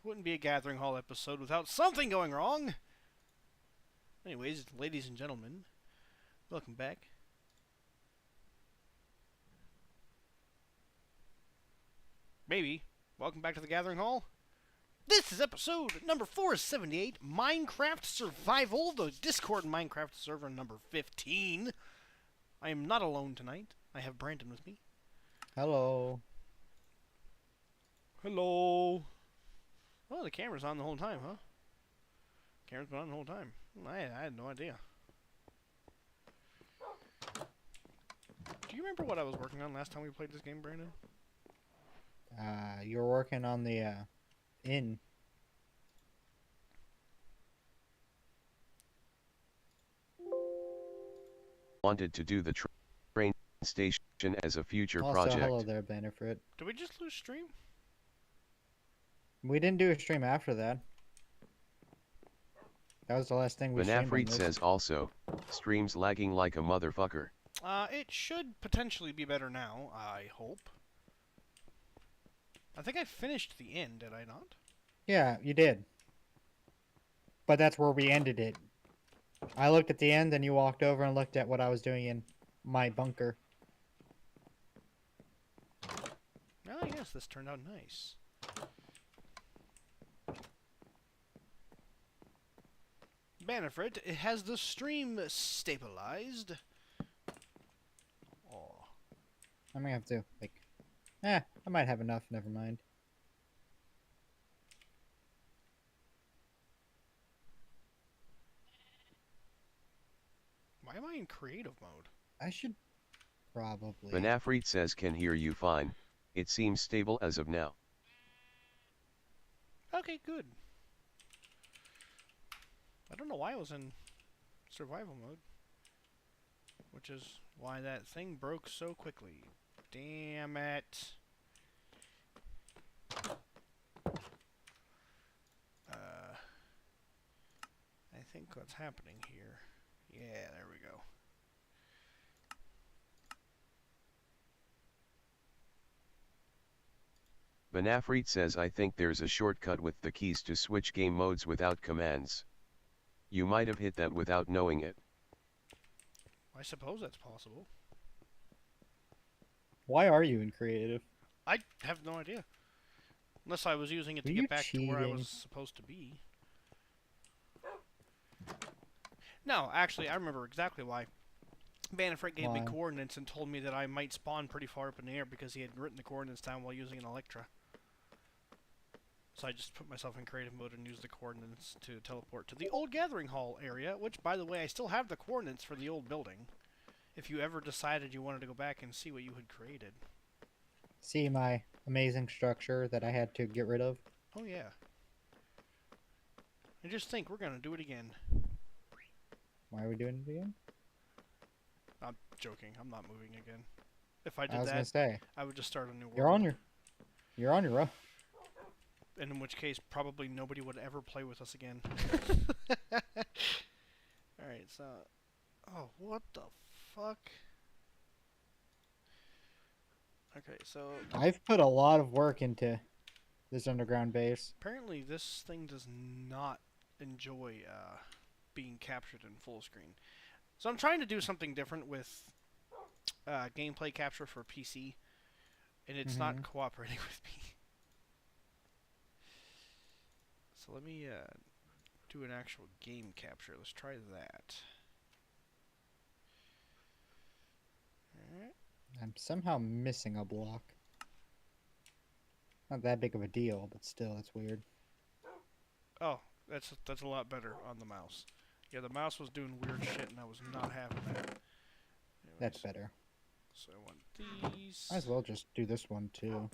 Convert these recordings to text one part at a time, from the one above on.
Wouldn't be a Gathering Hall episode without something going wrong. Anyways, ladies and gentlemen, welcome back. Maybe. Welcome back to the Gathering Hall. This is episode number 478, Minecraft Survival, the Discord Minecraft server number 15. I am not alone tonight. I have Brandon with me. Hello. Hello. Oh, the camera's on the whole time, huh? Camera's been on the whole time. I had no idea. Do you remember what I was working on last time we played this game, Brandon? You're working on the, inn. Wanted to do the train station as a future Also, project. hello there, Benefit. Did we just lose stream? We didn't do a stream after that. That was the last thing we streamed on Benafreet this. says also, streams lagging like a motherfucker. It should potentially be better now, I hope. I think I finished the end, did I not? Yeah, you did. But that's where we ended it. I looked at the end, and you walked over and looked at what I was doing in my bunker. Well, I guess this turned out nice. Banifred, has the stream stabilized? Oh. I might have to, I might have enough, never mind. Why am I in creative mode? I should probably... Benafreet says can hear you fine. It seems stable as of now. Okay, good. I don't know why I was in survival mode. Which is why that thing broke so quickly. Damn it. I think what's happening here. Yeah, there we go. Benafreet says I think there's a shortcut with the keys to switch game modes without commands. You might have hit that without knowing it. I suppose that's possible. Why are you in creative? I have no idea. Unless I was using it to Are get you back to where I cheating? was supposed to be. No, actually, I remember exactly why. Banifred gave me Why? coordinates and told me that I might spawn pretty far up in the air because he had written the coordinates down while using an Electra. So I just put myself in creative mode and used the coordinates to teleport to the old Gathering Hall area, which, by the way, I still have the coordinates for the old building. If you ever decided you wanted to go back and see what you had created. See my amazing structure that I had to get rid of? Oh, yeah. And just think, we're going to do it again. Why are we doing it again? I'm joking. I'm not moving again. If I I did was gonna that, say, I would just start a new world. you're on your own. And in which case, probably nobody would ever play with us again. Alright, so... Oh, what the fuck? Okay, so... I've put a lot of work into this underground base. Apparently this thing does not enjoy being captured in full screen. So I'm trying to do something different with gameplay capture for PC, and it's not cooperating with me. So let me do an actual game capture. Let's try that. Alright. I'm somehow missing a block. Not that big of a deal, but still, it's weird. Oh, that's a lot better on the mouse. Yeah, the mouse was doing weird shit, and I was not having that. Anyways, That's better. so I want these. Might as well just do this one, too.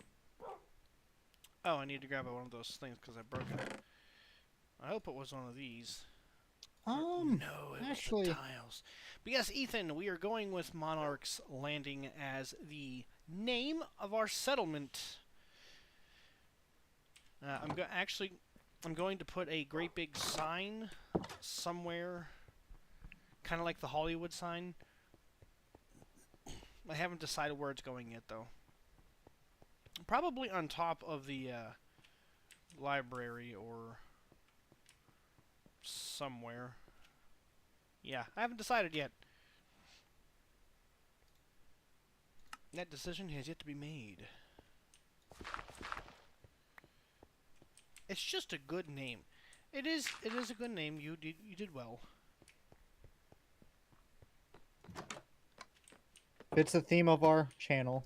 Oh, I need to grab one of those things because I broke it. I hope it was one of these. No, it actually... was the tiles. But yes, Ethan, we are going with Monarch's Landing as the name of our settlement. I'm going to put a great big sign somewhere, kind of like the Hollywood sign. I haven't decided where it's going yet, though. Probably on top of the library or somewhere. Yeah, I haven't decided yet. That decision has yet to be made. It's just a good name. It is a good name. You did well. Fits the theme of our channel.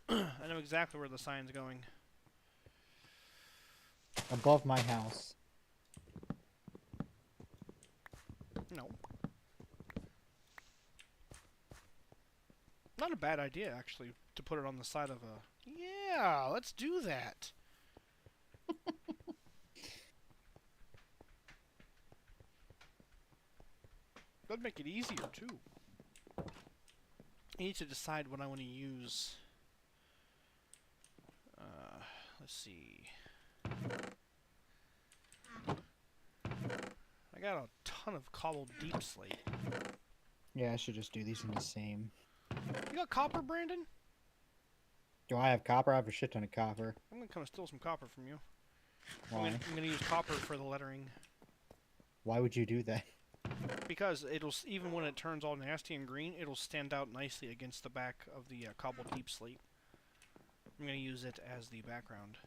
I know exactly where the sign's going. Above my house. No. Not a bad idea, actually, to put it on the side of a... Yeah, let's do that. That'd make it easier, too. I need to decide what I want to use. Let's see. I got a ton of cobbled deep slate. Yeah, I should just do these in the same. You got copper, Brandon? Do I have copper? I have a shit ton of copper. I'm gonna come and steal some copper from you. Why? I'm gonna use copper for the lettering. Why would you do that? Because it'll, even when it turns all nasty and green, it'll stand out nicely against the back of the cobbled deep slate. I'm gonna use it as the background.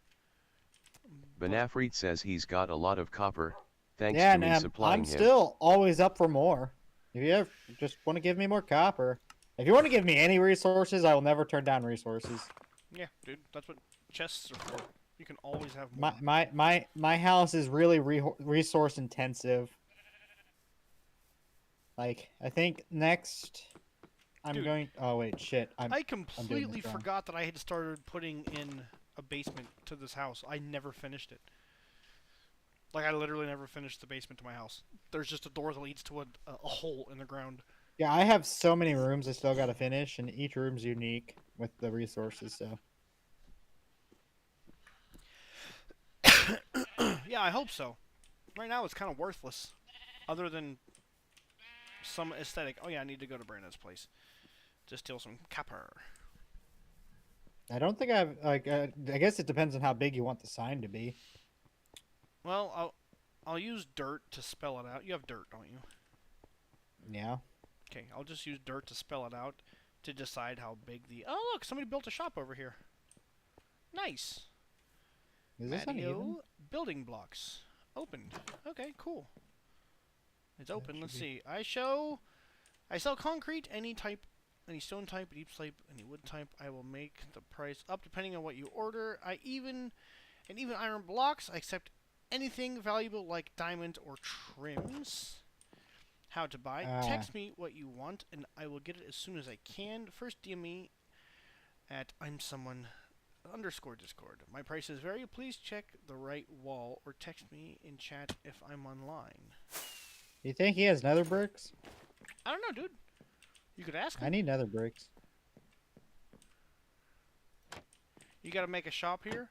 Benafrit says he's got a lot of copper, thanks Yeah, to me and supplying I'm him. still always up for more. If you ever just want to give me more copper. If you want to give me any resources, I will never turn down resources. Yeah, dude, that's what chests are for. You can always have more. My house is really resource intensive. Like, I think next I'm Dude, going... Oh, wait, shit. I completely wrong. forgot that I had started putting in a basement to this house. I never finished it. Like, I literally never finished the basement to my house. There's just a door that leads to a hole in the ground. Yeah, I have so many rooms I still got to finish, and each room's unique with the resources, so... Yeah, I hope so. Right now it's kind of worthless. Other than some aesthetic. Oh yeah, I need to go to Brandon's place. Just steal some copper. I don't think I've... Like, I guess it depends on how big you want the sign to be. Well, I'll use dirt to spell it out. You have dirt, don't you? Yeah. Okay, I'll just use dirt to spell it out to decide how big the... Oh, look, somebody built a shop over here. Nice. Is this uneven? Patio building blocks. Opened. Okay, cool. It's open. Let's see. I sell concrete, any type, any stone type, deep slate, any wood type. I will make the price up depending on what you order. Even iron blocks. I accept anything valuable like diamond or trims. How to buy. Text me what you want and I will get it as soon as I can. First DM me at _Discord. My prices vary. Please check the right wall or text me in chat if I'm online. You think he has nether bricks? I don't know, dude. You could ask him. I need nether bricks. You gotta make a shop here.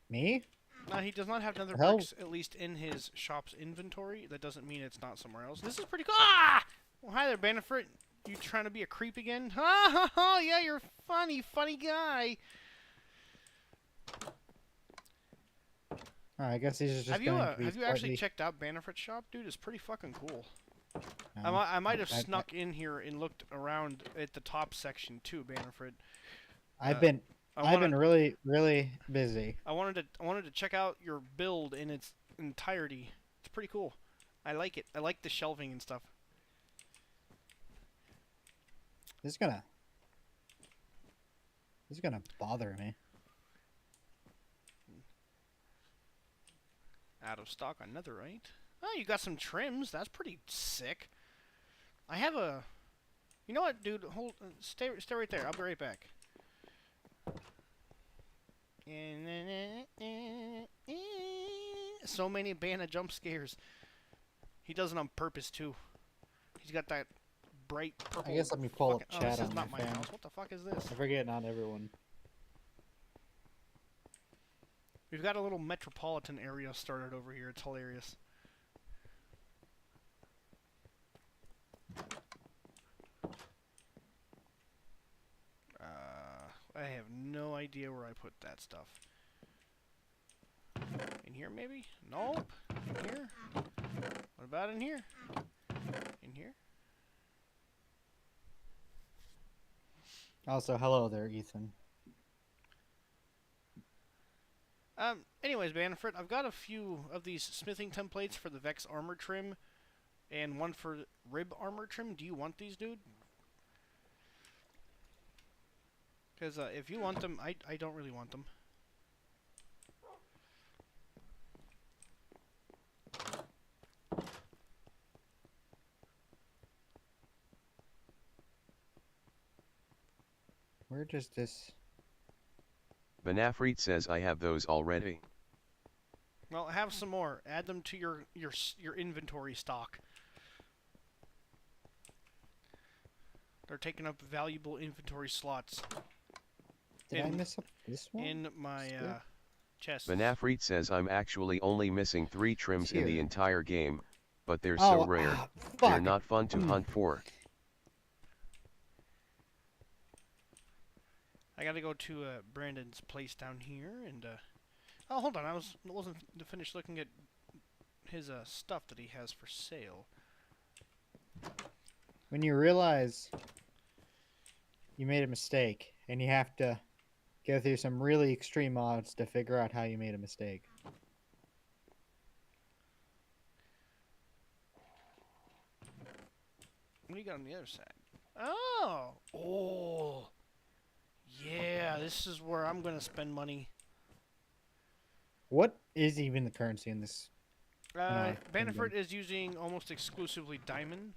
Me? No, he does not have nether Hell. bricks, at least in his shop's inventory. That doesn't mean it's not somewhere else. This is pretty cool. Ah! Well, hi there, Bannerford. You trying to be a creep again? Ha ha ha! Yeah, you're funny guy. I guess he's just Have going you to be actually slightly- checked out Bannerford's shop, dude? It's pretty fucking cool. No. I might have I- snuck in here and looked around at the top section too, Bannerford. I've been really busy. I wanted to check out your build in its entirety. It's pretty cool. I like it. I like the shelving and stuff. This is gonna bother me. Out of stock on netherite. Oh, you got some trims. That's pretty sick. I have a... You know what, dude? Hold... stay right there. I'll be right back. So many Banna jump scares. He does it on purpose, too. He's got that bright purple... I guess let me pull up fucking- chat Oh, this on is my not my phone. house. What the fuck is this? I forget not everyone. We've got a little metropolitan area started over here. It's hilarious. have no idea where I put that stuff. In here, maybe? Nope. In here? What about in here? In here? Also, hello there, Ethan. Anyways, Bannerford, I've got a few of these smithing templates for the Vex armor trim and one for rib armor trim. Do you want these, dude? Because if you want them, I don't really want them. Where does this... Banafreet says I have those already. Well, have some more. Add them to your inventory stock. They're taking up valuable inventory slots. Did I miss up this one? In my chest. Banafreet says I'm actually only missing 3 trims in the Here. entire game, but they're Oh, so rare, fuck. they're not fun to hunt for. I gotta go to Brandon's place down here and oh, hold on, I wasn't finished looking at his stuff that he has for sale. When you realize you made a mistake and you have to go through some really extreme mods to figure out how you made a mistake. What do you got on the other side? Oh! Oh! Yeah, this is where I'm gonna spend money. What is even the currency in this? Bannerford is using almost exclusively diamond.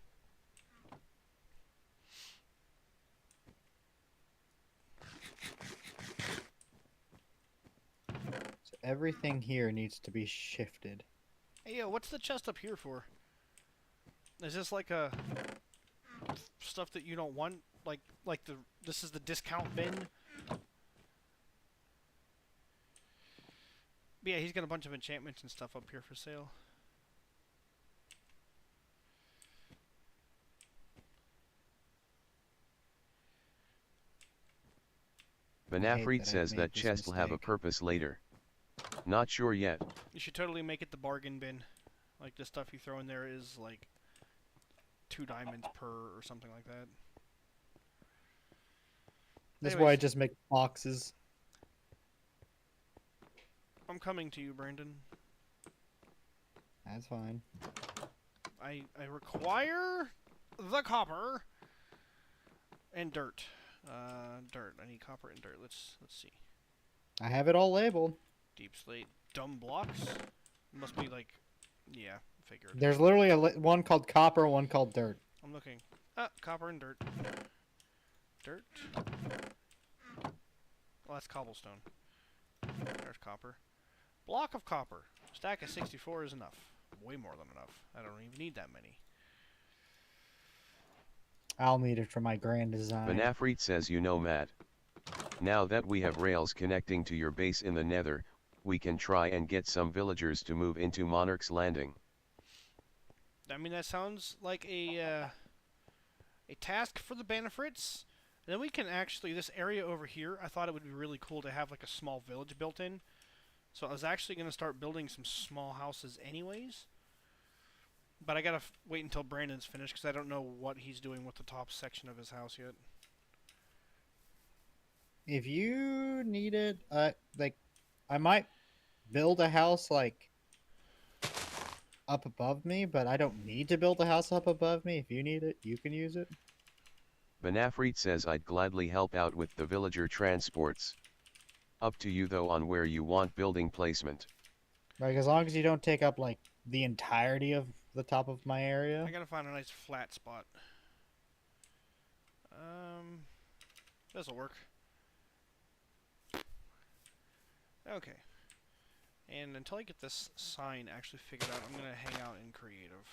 So everything here needs to be shifted. Hey, yo, what's the chest up here for? Is this like a stuff that you don't want? Like this is the discount bin? But yeah, he's got a bunch of enchantments and stuff up here for sale. Banafreet that I've says made that this chest will have a mistake. purpose later. Not sure yet. You should totally make it the bargain bin. Like the stuff you throw in there is like 2 diamonds per or something like that. That's Anyways. why I just make boxes. I'm coming to you, Brandon. That's fine. I require the copper and dirt. Dirt. I need copper and dirt. Let's see. I have it all labeled. Deep slate, dumb blocks. Must be like, yeah, figured. There's literally one called copper, one called dirt. I'm looking. Copper and dirt. Dirt. Well, that's cobblestone. There's copper. Block of copper. Stack of 64 is enough. Way more than enough. I don't even need that many. I'll need it for my grand design. Banafreet says you know Matt. Now that we have rails connecting to your base in the nether, we can try and get some villagers to move into Monarch's Landing. I mean, that sounds like a task for the Bannerfrits. And then we can actually, this area over here, I thought it would be really cool to have like a small village built in. So I was actually going to start building some small houses anyways. But I gotta wait until Brandon's finished because I don't know what he's doing with the top section of his house yet. If you need it, like, I might build a house, like, up above me, but I don't need to build a house up above me. If you need it, you can use it. Banafreet says I'd gladly help out with the villager transports. Up to you though on where you want building placement. Like, as long as you don't take up, like, the entirety of the top of my area. I gotta find a nice flat spot. This'll work. Okay. And until I get this sign actually figured out, I'm gonna hang out in creative.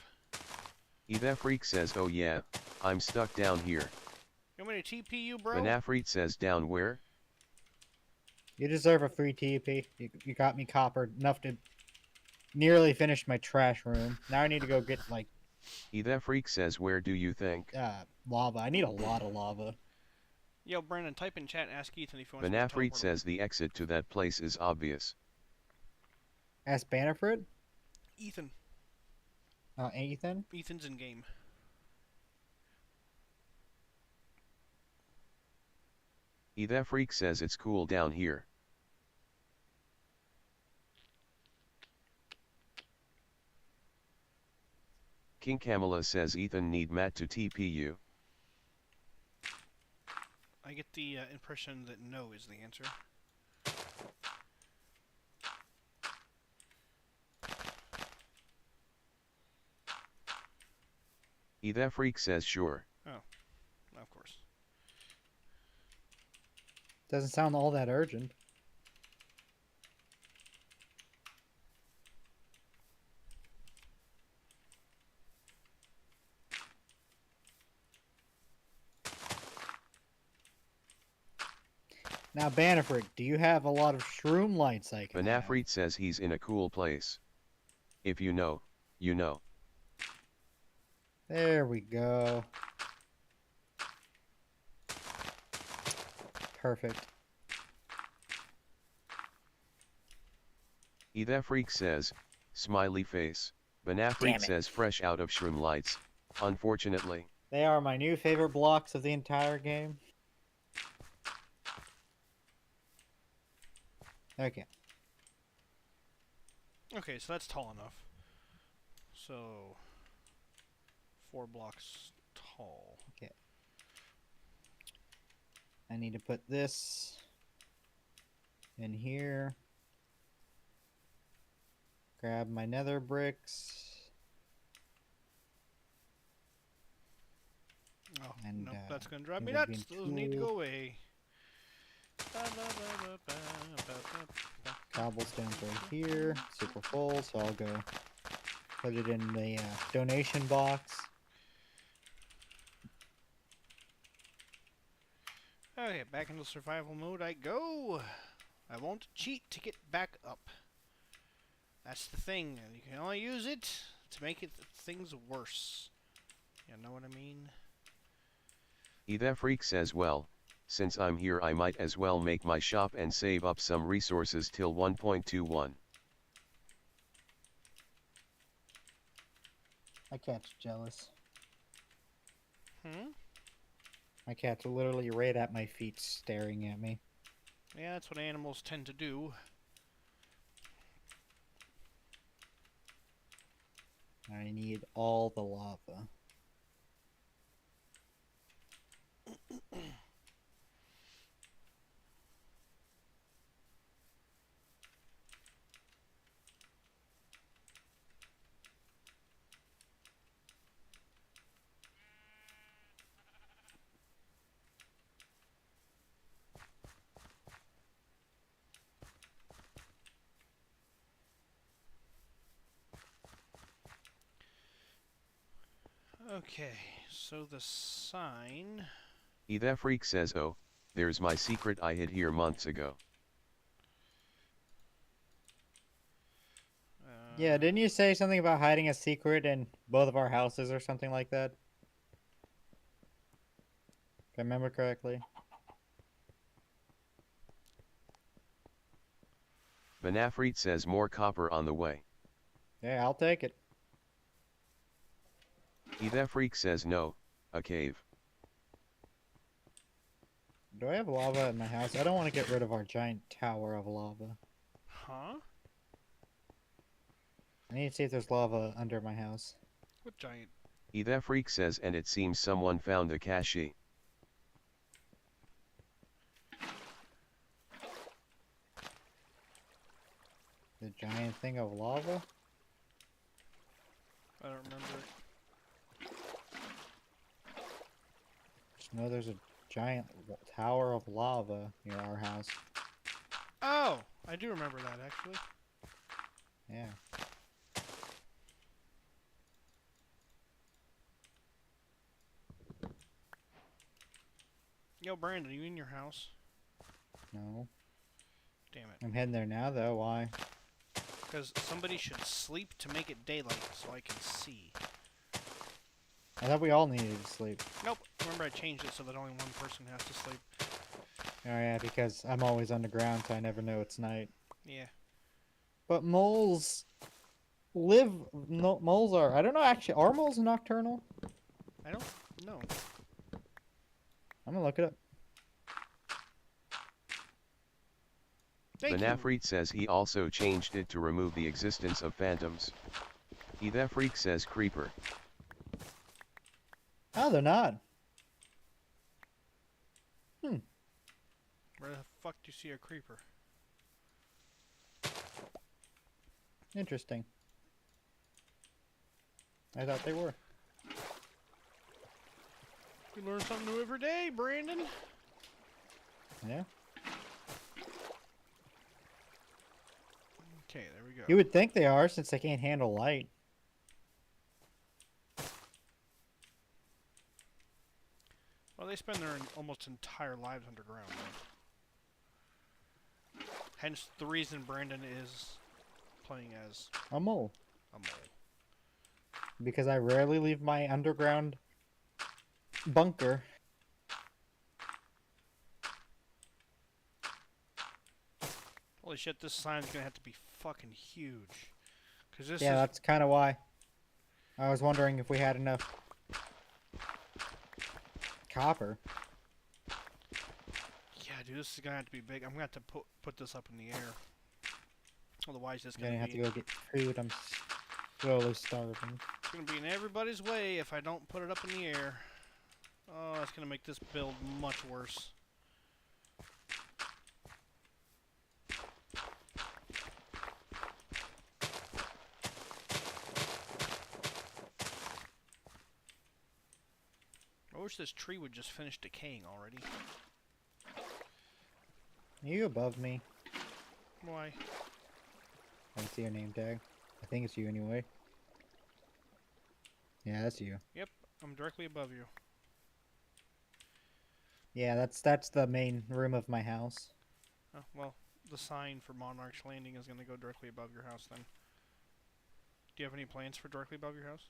Evefreak says oh yeah, I'm stuck down here. You want me to TP you, bro? Banafreet says down where? You deserve a free TP. You got me copper enough to nearly finish my trash room. Now I need to go get, like, Evefreak says where do you think? lava. I need a lot of lava. Yo, Brandon, type in chat and ask Ethan if he wants me to Banafrit teleport him. says the exit to that place is obvious. Ask Bannerford? Ethan. Ethan? Ethan's in game. Freak says it's cool down here. King Camilla says Ethan need Matt to TP you. I get the impression that no is the answer. Freak says sure. Of course. Doesn't sound all that urgent. Now, Bannerford, do you have a lot of shroom lights I can have? Banafrit says he's in a cool place. If you know, you know. There we go. Perfect. Freak says, smiley face. Banafrit says fresh out of shroom lights, unfortunately. They are my new favorite blocks of the entire game. Okay. Okay, so that's tall enough. So 4 blocks tall. Okay. I need to put this in here. Grab my nether bricks. Oh, And, nope, that's gonna drive me it'll be nuts. in Those need to tool. go away. Cobblestone's right here. Super full, so I'll go put it in the donation box. Okay, back into survival mode I go. I won't cheat to get back up. That's the thing. You can only use it to make things worse. You know what I mean? Freak says well, since I'm here I might as well make my shop and save up some resources till 1.21. My cat's jealous. Hmm? My cat's literally right at my feet staring at me. Yeah, that's what animals tend to do. I need all the lava. Okay, so the sign... Freak says oh, there's my secret I hid here months ago. Yeah, didn't you say something about hiding a secret in both of our houses or something like that? If I remember correctly. Banafrit says more copper on the way. Yeah, I'll take it. Freak says no, a cave. Do I have lava in my house? I don't want to get rid of our giant tower of lava. Huh? I need to see if there's lava under my house. What giant? Freak says and it seems someone found the cache. The giant thing of lava? I don't remember. Just know there's a giant tower of lava near our house. Oh! I do remember that, actually. Yeah. Yo, Brandon, are you in your house? No. Damn it. I'm heading there now, though. Why? Because somebody should sleep to make it daylight so I can see. I thought we all needed to sleep. Nope. Remember I changed it so that only one person has to sleep. Oh yeah, because I'm always underground, so I never know it's night. Yeah. But moles live. No, moles are. I don't know. Actually, are moles nocturnal? I don't know. I'm gonna look it up. Thank you. Banafreet says he also changed it to remove the existence of phantoms. Ethefreak says creeper. Oh, they're not. Where the fuck do you see a creeper? Interesting. I thought they were. You learn something new every day, Brandon. Yeah. Okay, there we go. You would think they are, since they can't handle light. Well, they spend their almost entire lives underground, right? Hence the reason Brandon is playing as A mole. a mole. Because I rarely leave my underground bunker. Holy shit, this sign's gonna have to be fucking huge. Cause this Yeah, is that's kind of why. I was wondering if we had enough copper. yeah, dude. This is gonna have to be big. I'm gonna have to put this up in the air. Otherwise, it's I'm gonna gonna have to be go get food. I'm slowly starving. it's gonna be in everybody's way if I don't put it up in the air. Oh, that's gonna make this build much worse. I wish this tree would just finish decaying already. Are you above me? Why? I don't see your name tag. I think it's you anyway. Yeah, that's you. Yep, I'm directly above you. Yeah, that's the main room of my house. Oh, well, the sign for Monarch's Landing is gonna go directly above your house then. Do you have any plans for directly above your house?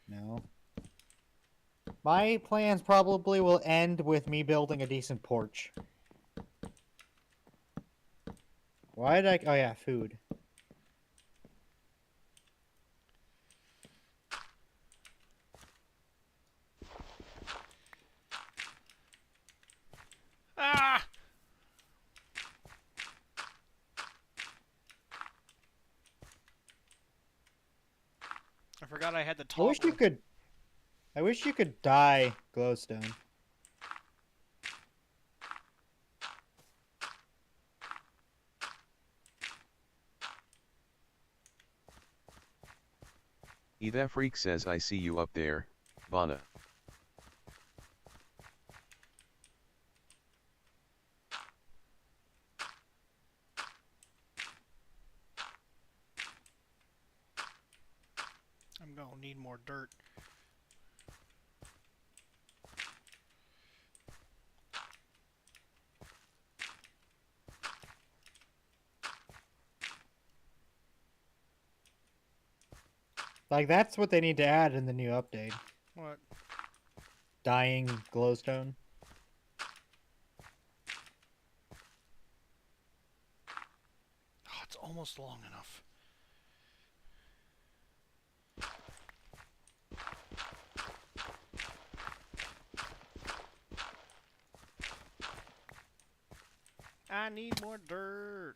No. My plans probably will end with me building a decent porch. Why did I... Oh yeah, food. Ah! I forgot I had the I toggle. wish you could... I wish you could dye glowstone. Ethefreak says I see you up there, Bana. I'm gonna need more dirt. Like, that's what they need to add in the new update. What? Dyeing glowstone. Oh, it's almost long enough. I need more dirt.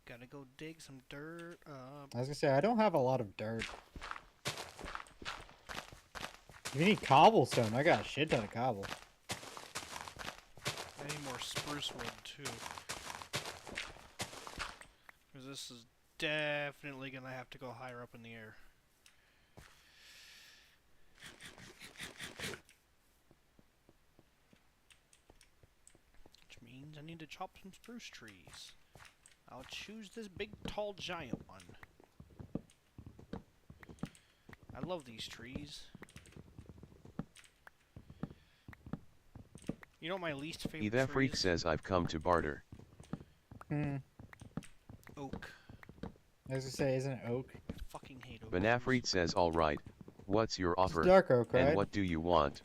Gotta go dig some dirt up. I was gonna say, I don't have a lot of dirt. You need cobblestone. I got a shit ton of cobble. I need more spruce wood too. Because this is definitely gonna have to go higher up in the air. Which means I need to chop some spruce trees. I'll choose this big, tall, giant one. I love these trees. You know what my least favorite tree Ethefreak is? says I've come to barter. Oak. I was gonna say, isn't it oak? I fucking hate oak. Banafreet says alright, What's your It's offer, dark oak, and right? what do you want?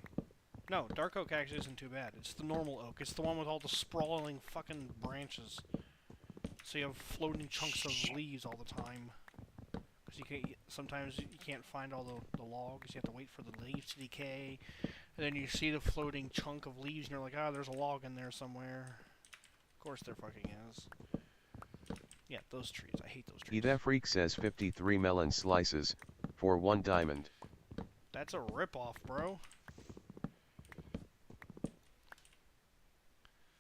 No, dark oak actually isn't too bad. It's the normal oak. It's the one with all the sprawling fucking branches. So you have floating chunks of leaves all the time. Because sometimes you can't find all the logs. You have to wait for the leaves to decay. And then you see the floating chunk of leaves and you're like, ah, there's a log in there somewhere. Of course there fucking is. Yeah, those trees. I hate those trees. That freak says 53 melon slices, for 1 diamond. That's a ripoff, bro.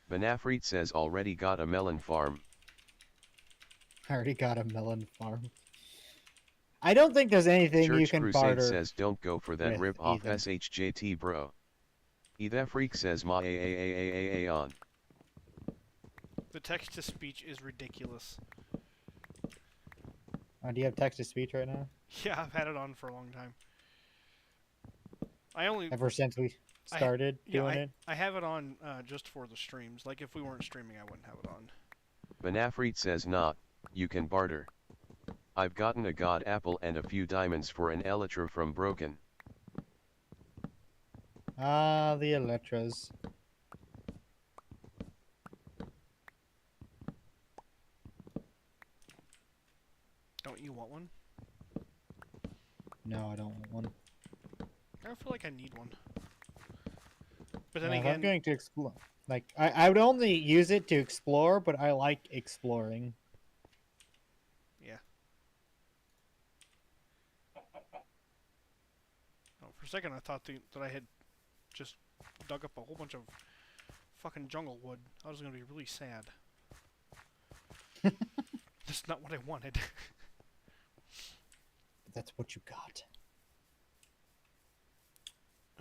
Banafreet says already got a melon farm. I already got a melon farm. I don't think there's anything you Church can Crusade barter. says don't go for that with, rip-off Ethan. SHJT bro. That freak says ma a on. The text-to-speech is ridiculous. Do you have text-to-speech right now? Yeah, I've had it on for a long time. I only... Ever since we started doing it? I have it on just for the streams. Like, if we weren't streaming, I wouldn't have it on. Banafreet says not, you can barter. I've gotten a god apple and a few diamonds for an elytra from Broken. Ah, the Electras. Don't you want one? No, I don't want one. I don't feel like I need one. But then If again... I'm going to explore. Like, I would only use it to explore, but I like exploring. Yeah. Oh, for a second I thought that I had just dug up a whole bunch of fucking jungle wood. I was gonna be really sad. That's not what I wanted. That's what you got.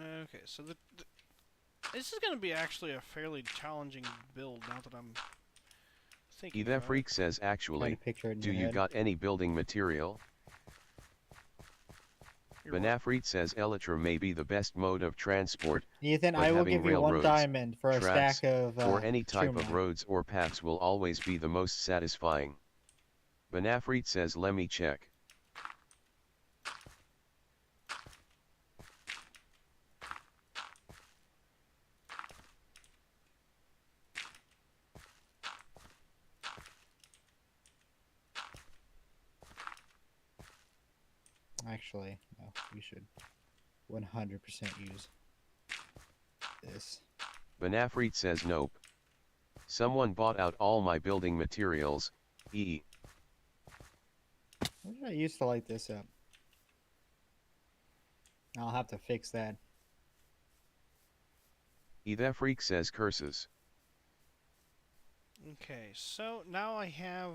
Okay, so this is gonna be actually a fairly challenging build now that I'm thinking That about freak it. says Try actually, to picture it in do your you head. got any building material? You're Banafreet says elytra may be the best mode of transport, Ethan, but I will having give you 1 railroads, diamond for a tracks, stack of or any type of shroom light. roads or paths will always be the most satisfying. Banafreet says let me check. Actually, no, we should 100% use this. Banafreet says nope. Someone bought out all my building materials, e. What did I use to light this up? I'll have to fix that. That freak says curses. Okay, so now I have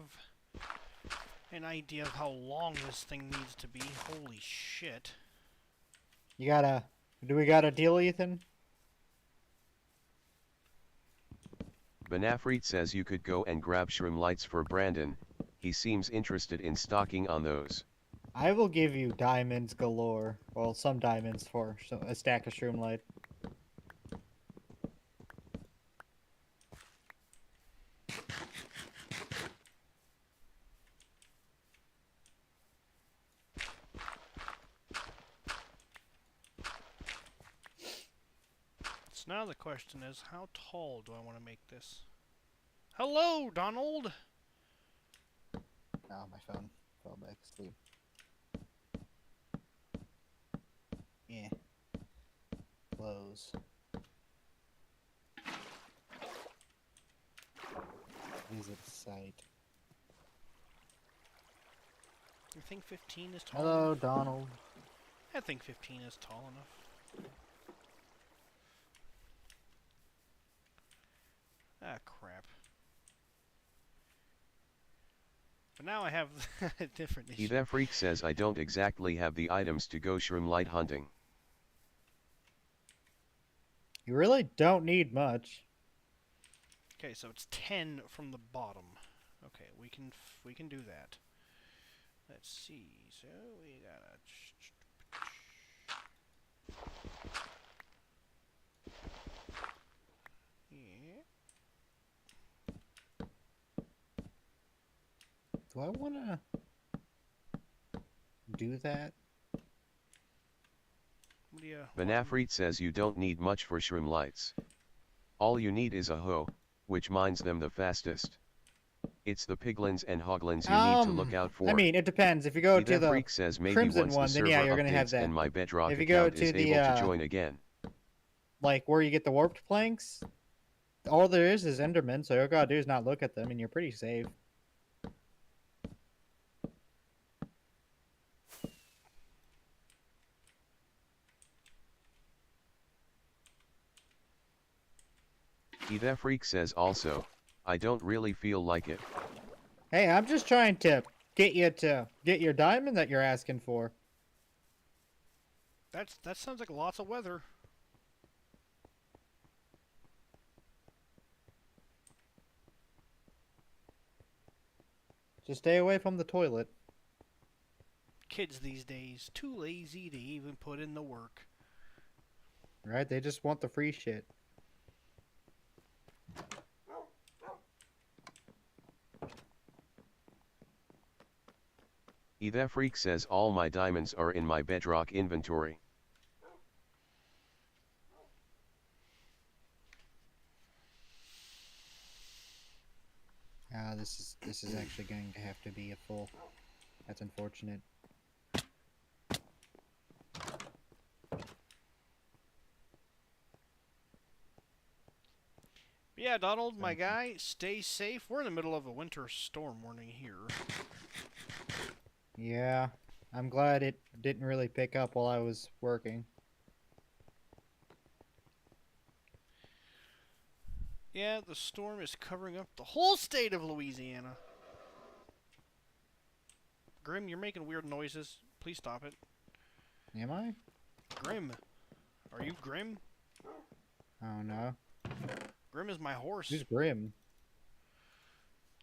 an idea of how long this thing needs to be. Holy shit. Do we got a deal, Ethan? Banafreet says you could go and grab shroom lights for Brandon, he seems interested in stocking on those. I will give you diamonds galore. Well, some diamonds for a stack of shroom light. So now the question is, how tall do I want to make this? Hello, Donald! Oh, my phone fell back asleep. Yeah. Close. Visit site. You think 15 is tall Hello, enough? Donald. I think 15 is tall enough. Ah, crap. But now I have a different issue. That freak says I don't exactly have the items to go shroom light hunting. You really don't need much. Okay, so it's 10 from the bottom. Okay, we can do that. Let's see. So we gotta. Yeah. Do I want to do that? What do you? Vanafreet says you don't need much for shroom lights. All you need is a hoe, which mines them the fastest. It's the piglins and hoglins you need to look out for. I mean, it depends. If you go to the Freak says maybe Crimson once one, the then server yeah, you're gonna have updates that. and my Bedrock If you go account to is the, able to join again. like where you get the warped planks, all there is Endermen, so all you gotta do is not look at them, and you're pretty safe. Freak says also, I don't really feel like it. Hey, I'm just trying to get you to get your diamond that you're asking for. That sounds like lots of weather. Just stay away from the toilet. Kids these days, too lazy to even put in the work. Right? They just want the free shit. Freak says all my diamonds are in my Bedrock inventory. This is actually going to have to be a full. That's unfortunate. Yeah, Donald, my guy, stay safe. We're in the middle of a winter storm warning here. Yeah, I'm glad it didn't really pick up while I was working. Yeah, the storm is covering up the whole state of Louisiana. Grim, you're making weird noises. Please stop it. Am I? Grim. Are you Grim? Oh no. Grim is my horse. Who's Grim?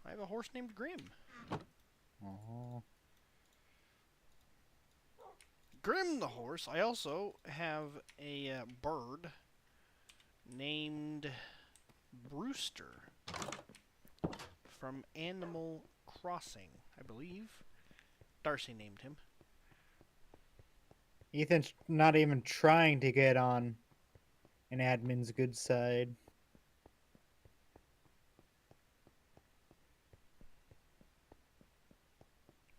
I have a horse named Grim. Oh. Grim the horse. I also have a bird named Brewster from Animal Crossing, I believe. Darcy named him. Ethan's not even trying to get on an admin's good side.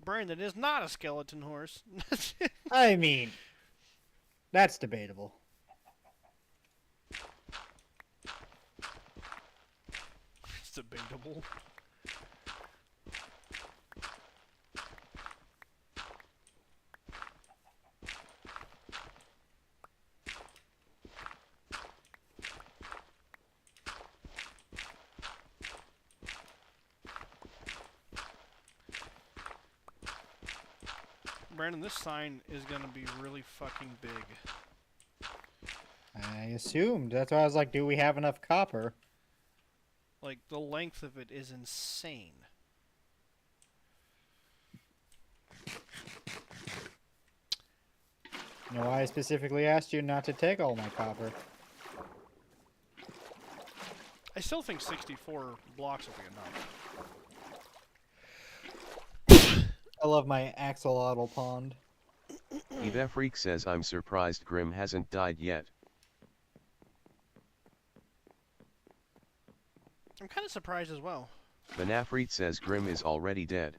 Brandon is not a skeleton horse. I mean, that's debatable. It's debatable. Brandon, this sign is gonna be really fucking big. I assumed. That's why I was like, do we have enough copper? Like, the length of it is insane. You know why I specifically asked you not to take all my copper? I still think 64 blocks will be enough. I love my axolotl pond. Freak says I'm surprised Grim hasn't died yet. I'm kind of surprised as well. Vanafreet says Grim is already dead.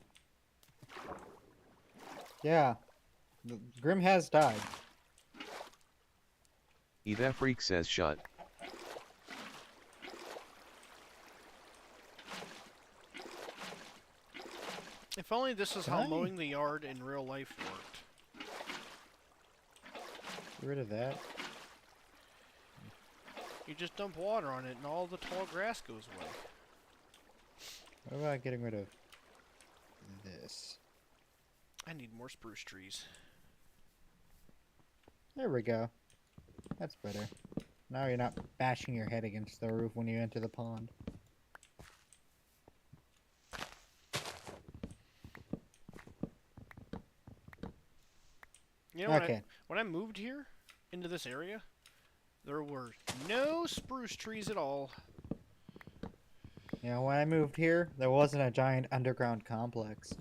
Yeah. Grim has died. Freak says shut. If only this is how Can I- mowing the yard in real life worked. Get rid of that. You just dump water on it and all the tall grass goes away. What about getting rid of this? I need more spruce trees. There we go. That's better. Now you're not bashing your head against the roof when you enter the pond. You know, Okay. when I moved here into this area, there were no spruce trees at all. You know, when I moved here, there wasn't a giant underground complex.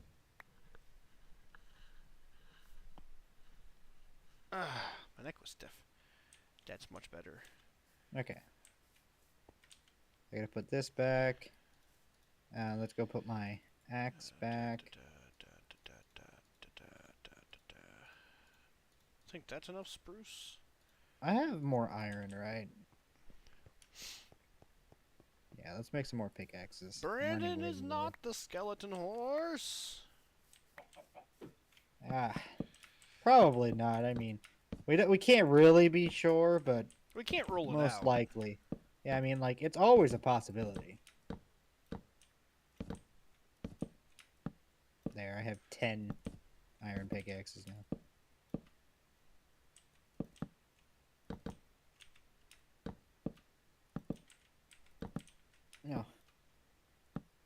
And neck was stiff. That's much better. Okay. I gotta put this back. Let's go put my axe back. I think that's enough spruce. I have more iron, right? Yeah, let's make some more pickaxes. I'm running Brandon way is low. not the skeleton horse. Ah, probably not. I mean, we can't really be sure, but We can't rule it most out. likely. Yeah, I mean, like, it's always a possibility. There, I have 10 iron pickaxes now. No.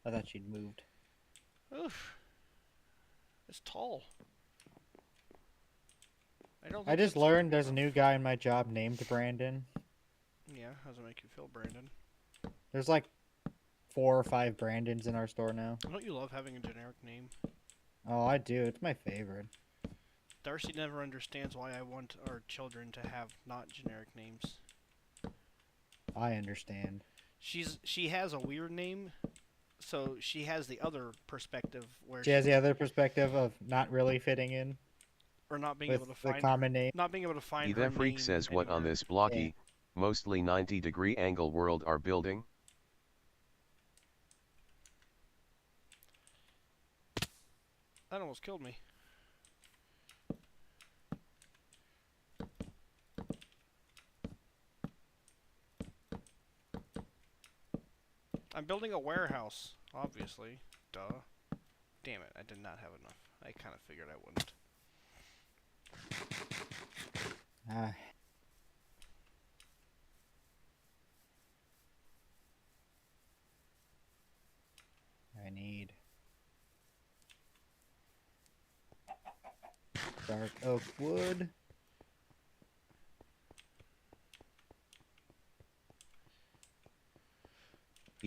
I thought she'd moved. Oof. It's tall. I just learned there's a new guy in my job named Brandon. Yeah, how's it make you feel, Brandon? There's like 4 or 5 Brandons in our store now. Don't you love having a generic name? Oh, I do. It's my favorite. Darcy never understands why I want our children to have not generic names. I understand. She has a weird name, so she has the other perspective where She has the other perspective of not really fitting in or not being with able to the find common name. not being able to find her That freak name says what on anywhere. this blocky, mostly 90-degree angle world are building? That almost killed me. I'm building a warehouse, obviously. Duh. Damn it, I did not have enough. I kind of figured I wouldn't. Ah. I need dark oak wood.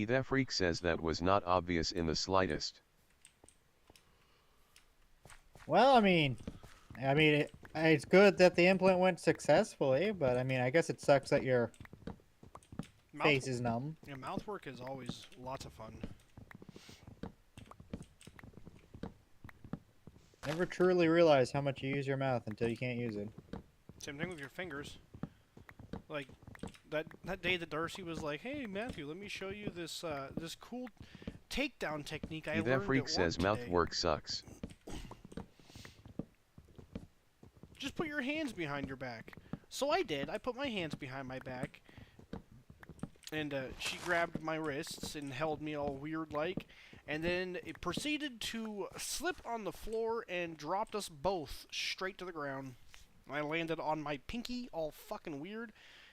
That freak says that was not obvious in the slightest. Well, I mean, it's good that the implant went successfully, but I mean, I guess it sucks that your face is numb. Yeah, mouth work is always lots of fun. Never truly realize how much you use your mouth until you can't use it. Same thing with your fingers. Like that day that Darcy was like, "Hey Matthew, let me show you this this cool takedown technique I learned That freak at says work mouth today." work sucks. Just put your hands behind your back. So I did. I put my hands behind my back, and she grabbed my wrists and held me all weird like, and then it proceeded to slip on the floor and dropped us both straight to the ground. I landed on my pinky, all fucking weird.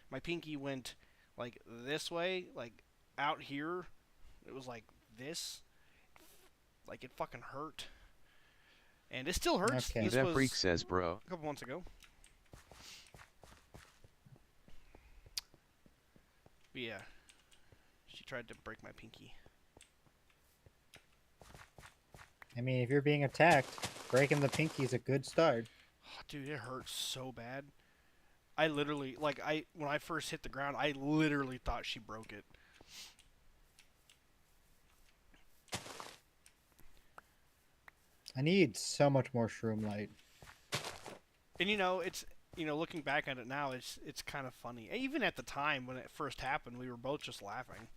My pinky went like this way, like out here. It was like this. Like it fucking hurt. And it still hurts. Okay. This That was freak says bro. a couple months ago. But yeah. She tried to break my pinky. I mean, if you're being attacked, breaking the pinky is a good start. Oh, dude, it hurts so bad. I literally, like, when I first hit the ground, I literally thought she broke it. I need so much more shroom light. And you know, it's looking back at it now, it's kind of funny. Even at the time when it first happened, we were both just laughing.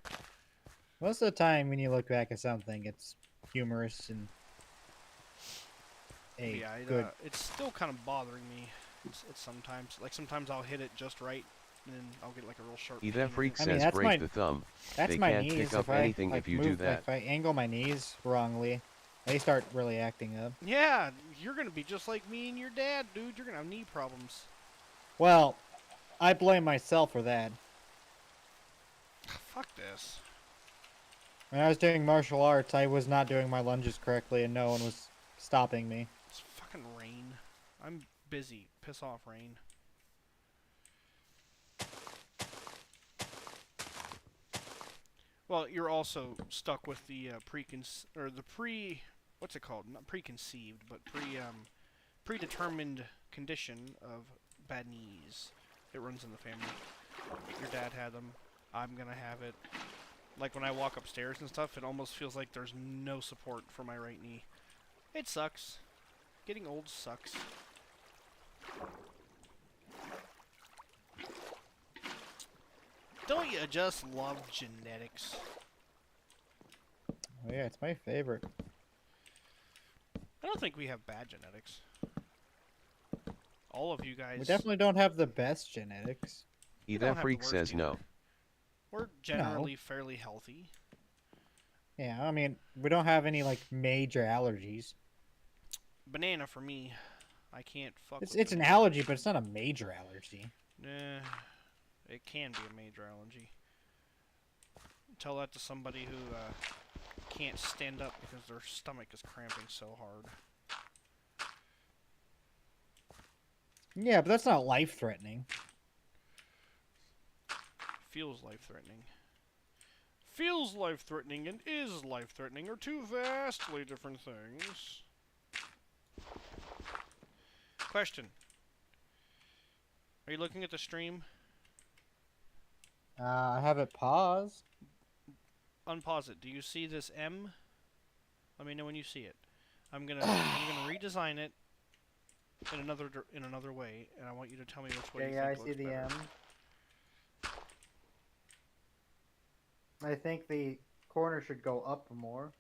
Most of the time, when you look back at something, it's humorous and Yeah, good. it's still kind of bothering me. It's sometimes I'll hit it just right, and then I'll get like a real sharp. pain That in freak it. I mean, says that's break my- the thumb. That's They my can't knees. pick up If I anything like, if you move, do that. if I angle my knees wrongly, they start really acting up. Yeah, you're gonna be just like me and your dad, dude. You're gonna have knee problems. Well, I blame myself for that. Fuck this. When I was doing martial arts, I was not doing my lunges correctly, and no one was stopping me. It's fucking rain. I'm busy. Piss off, rain. Well, you're also stuck with the what's it called? Not preconceived, but predetermined condition of bad knees. It runs in the family. Your dad had them. I'm gonna have it. Like when I walk upstairs and stuff, it almost feels like there's no support for my right knee. It sucks. Getting old sucks. Don't you just love genetics? Oh yeah, it's my favorite. I don't think we have bad genetics. All of you guys. We definitely don't have the best genetics. don't That have the freak worst says either. no. We're generally fairly healthy. Yeah, I mean, we don't have any like major allergies. Banana for me. I can't fuck with It's an banana. allergy, but it's not a major allergy. It can be a major allergy. Tell that to somebody who can't stand up because their stomach is cramping so hard. Yeah, but that's not life-threatening. Feels life-threatening. Feels life-threatening and is life-threatening are two vastly different things. Question. Are you looking at the stream? I have it paused. Unpause it. Do you see this M? Let me know when you see it. I'm gonna redesign it in another way, and I want you to tell me which way you Yeah, I think see looks the better. M. I think the corner should go up more.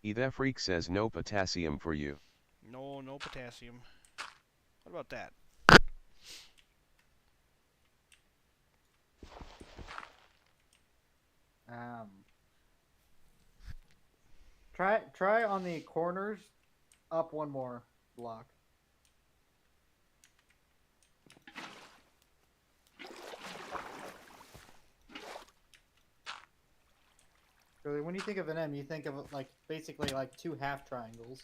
That freak says no potassium for you. No, no potassium. What about that? Try on the corners, up one more block. So when you think of an M, you think of like basically like two half triangles.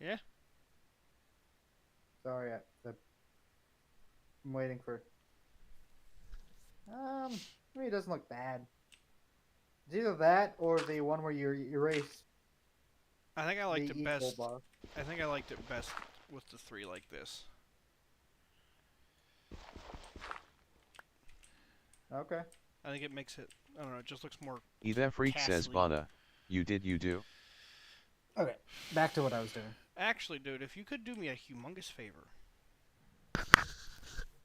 Yeah? Sorry, I'm waiting for. Maybe it doesn't look bad. It's either that or the one where you erase I think I liked the it equal best. bar. I think I liked it best with the three like this. Okay. I think it makes it. I don't know. It just looks more. That freak says Castly. Bana. You do. Okay. Back to what I was doing. Actually, dude, if you could do me a humongous favor.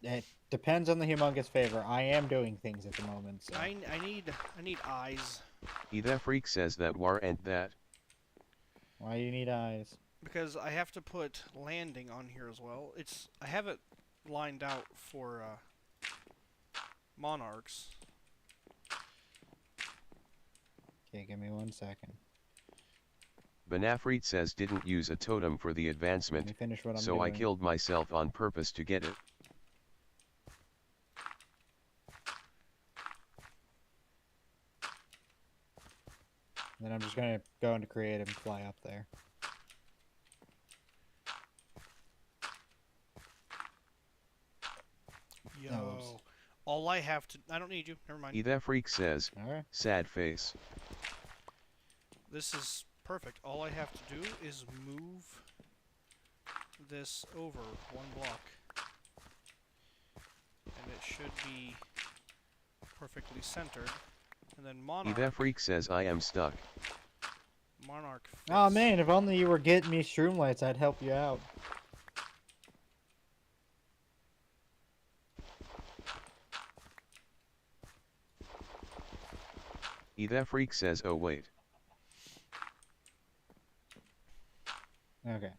It depends on the humongous favor. I am doing things at the moment. So. I need eyes. That freak says that war and that. Why do you need eyes? Because I have to put landing on here as well. I have it lined out for monarchs. Okay, give me 1 second. Banafreet says didn't use a totem for the Let me advancement, finish what I'm so doing. I killed myself on purpose to get it. Then I'm just gonna go into creative and fly up there. Yo. oops. All I have to. I don't need you. Never mind. That freak says, All right. sad face. This is perfect. All I have to do is move this over one block. And it should be perfectly centered. And then monarch. That freak says I am stuck. Monarch fits. Oh man, if only you were getting me shroomlights, I'd help you out. That freak says oh wait. Okay.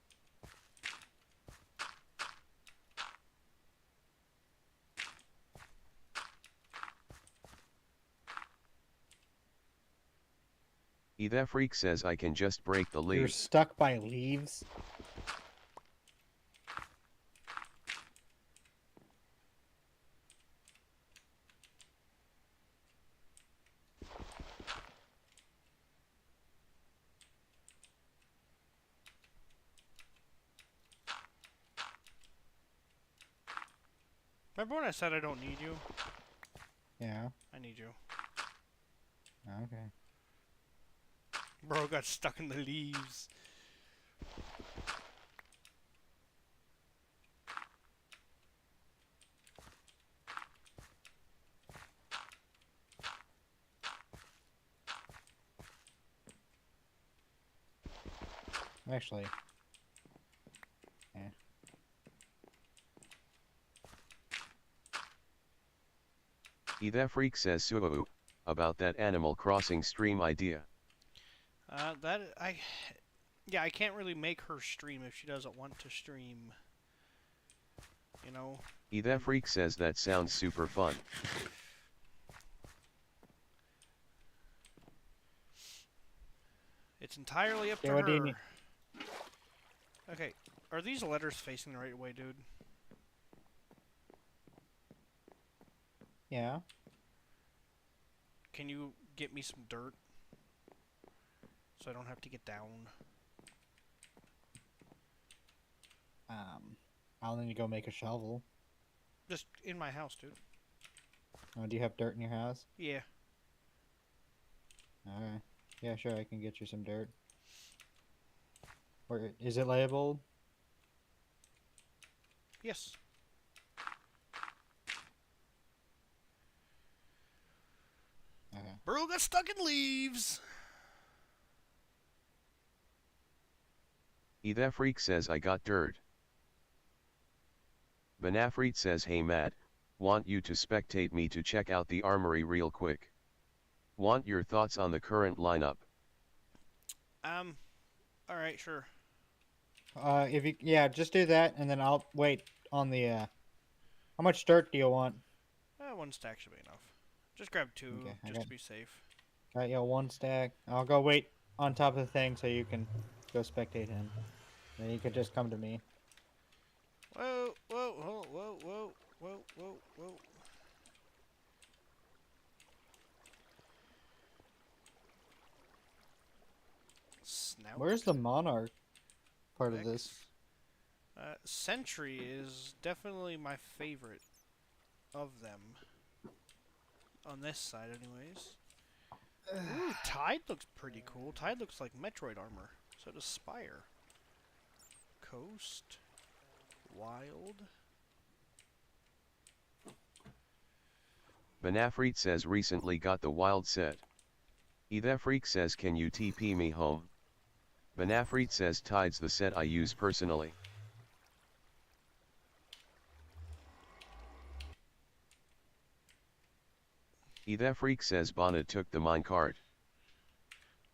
That freak says I can just break the You're leaves. stuck by leaves? Remember when I said I don't need you? Yeah. I need need you. Okay. Bro got stuck in the leaves. Actually. Yeah. That freak says Subaru, about that Animal Crossing stream idea. Yeah, I can't really make her stream if she doesn't want to stream. You know? That freak says that sounds super fun. It's entirely up Okay, to what do you her. need? Okay, are these letters facing the right way, dude? Yeah. Can you get me some dirt? So I don't have to get down. I'll need to go make a shovel. Just in my house, dude. Oh, do you have dirt in your house? Yeah. Alright. Yeah, sure, I can get you some dirt. Where is it labeled? Yes. Okay. Bro got stuck in leaves. That freak says I got dirt. Banafreet says hey Matt, want you to spectate me to check out the armory real quick. Want your thoughts on the current lineup. Alright, sure. If you just do that, and then I'll wait on the How much dirt do you want? One stack should be enough. Just grab two, Okay, just to be safe. Got you 1 stack. I'll go wait on top of the thing so you can go spectate him. Then you can just come to me. Whoa, whoa, whoa, whoa, whoa, whoa, whoa, whoa. Snout. Where's the monarch part of this? Sentry is definitely my favorite of them. On this side, anyways. Ooh, Tide looks pretty cool. Tide looks like Metroid armor. So does Spire. Coast. Wild. Banafreet says recently got the wild set. That freak says can you TP me home? Banafreet says Tide's the set I use personally. That freak says Bonna took the minecart.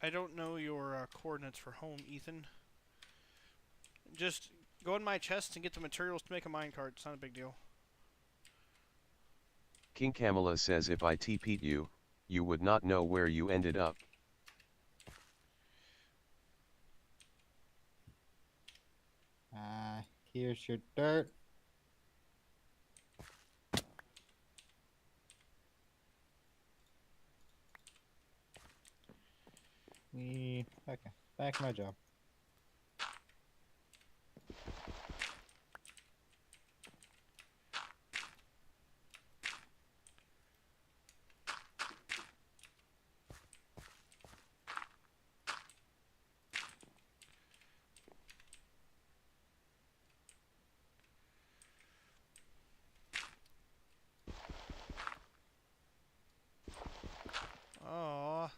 I don't know your coordinates for home, Ethan. Just go in my chest and get the materials to make a minecart. It's not a big deal. King Kamala says if I TP'd you, you would not know where you ended up. Here's your dirt. Okay, back to my job. Aww.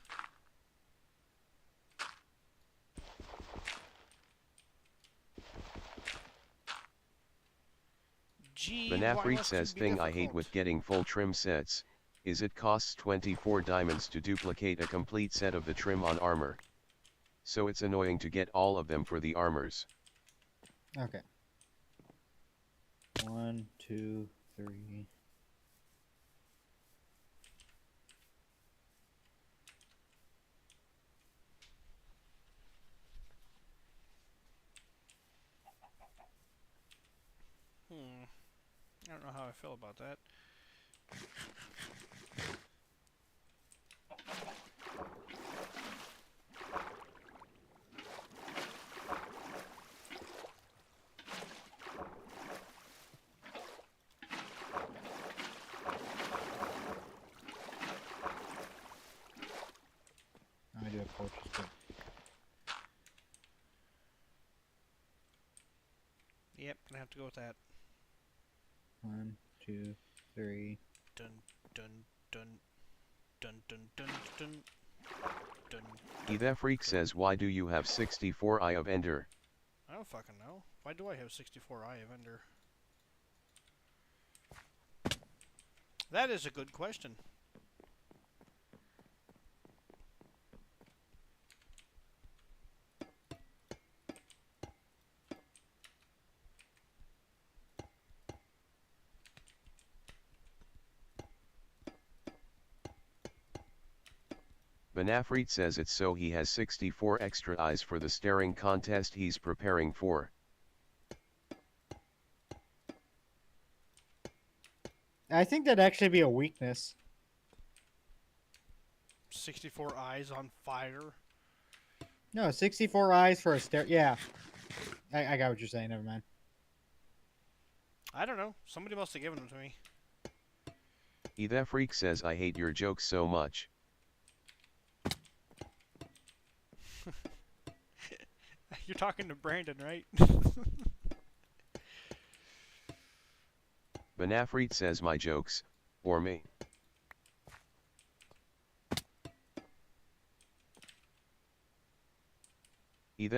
Gee, why Banafreet must says it be thing I hate difficult? with getting full trim sets, is it costs 24 diamonds to duplicate a complete set of the trim on armor. So it's annoying to get all of them for the armors. Okay. 1, 2, 3. I don't know how I feel about that. torches, but Yep, gonna have to go with that. 1, 2, 3. Dun dun dun dun dun dun dun dun. Freak says, why do you have 64 Eye of Ender? I don't fucking know. Why do I have 64 Eye of Ender? That is a good question. Benafrit says it's so he has 64 extra eyes for the staring contest he's preparing for. I think that'd actually be a weakness. 64 eyes on fire. No, 64 eyes for a stare. Yeah. I got what you're saying. Never mind. I don't know. Somebody must have given them to me. Freak says, I hate your jokes so much. You're talking to Brandon, right? Benafrit says, my jokes, or me.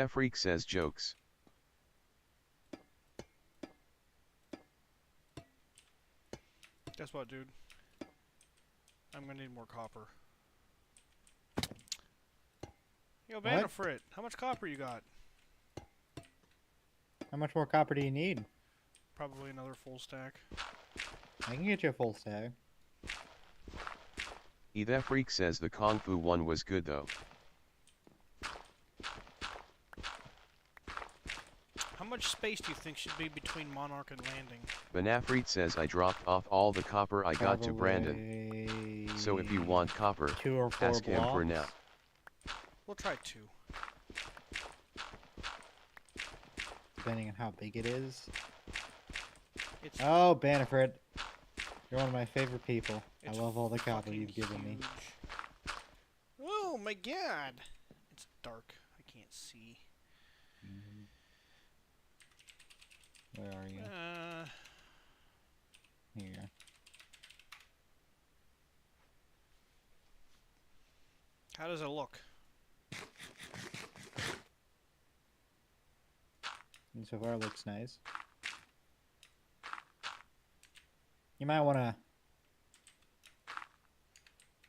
Freak says jokes. Guess what, dude? I'm gonna need more copper. Yo, Banafrit, how much copper you got? How much more copper do you need? Probably another full stack. I can get you a full stack. Freak says the Kung Fu one was good though. How much space do you think should be between Monarch and Landing? Benafrit says I dropped off all the copper I got to Brandon. So if you want copper, 2 or 4 ask him for now. We'll try 2. Depending on how big it is. It's Oh, Banafrit. You're one of my favorite people. I It's love all the copper fucking you've given me. huge. Oh my god! It's dark. I can't see. Where are you? Here. How does it look? And so far it looks nice. You might want to...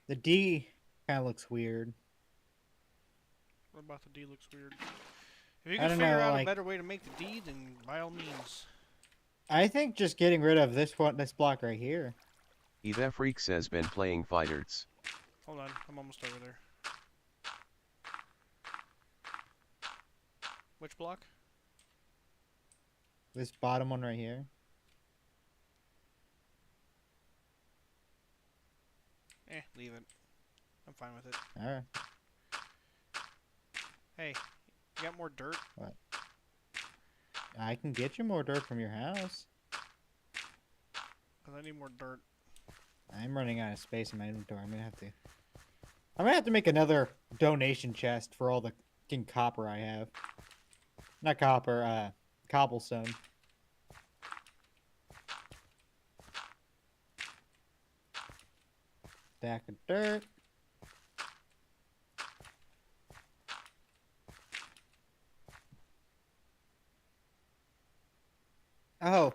The D kind of looks weird. What about the D looks weird? If you I can don't figure know, out like- a better way to make the D, then by all means. I think just getting rid of this block right here. Freak says been playing fighters. Hold on, I'm almost over there. Which block? This bottom one right here. Leave it. I'm fine with it. Alright. Hey, you got more dirt? I can get you more dirt from your house. Because I need more dirt. I'm running out of space in my inventory. I'm gonna have to make another donation chest for all the fucking copper I have. Not copper, cobblestone. Stack of dirt. Oh,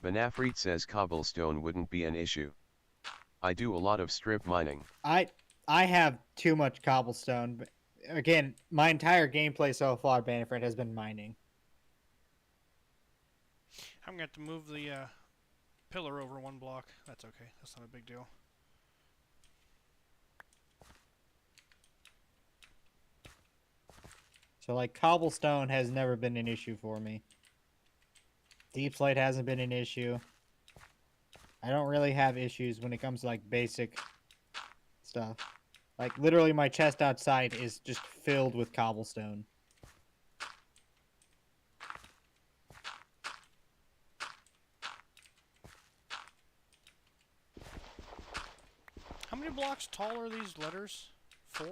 Benafrit says cobblestone wouldn't be an issue. I do a lot of strip mining. I have too much cobblestone. But again, my entire gameplay so far, Bannerfriend, has been mining. I'm going to have to move the pillar over 1 block. That's okay. That's not a big deal. So, like, cobblestone has never been an issue for me. Deep slate hasn't been an issue. I don't really have issues when it comes to, like, basic stuff. Like, literally, my chest outside is just filled with cobblestone. How many blocks tall are these letters? 4?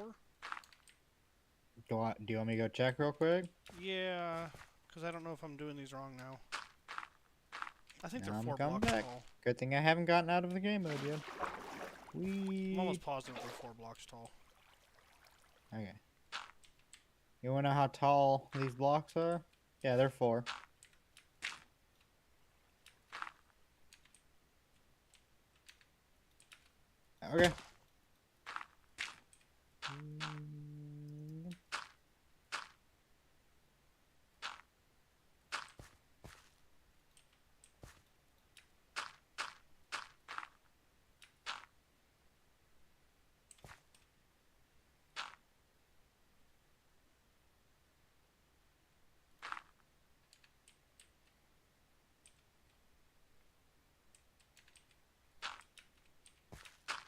Do you want me to go check real quick? Yeah, because I don't know if I'm doing these wrong now. I think they're I'm 4 coming blocks back. tall. Good thing I haven't gotten out of the game mode yet. I'm almost positive they're 4 blocks tall. Okay. You wanna know how tall these blocks are? Yeah, they're 4. Okay.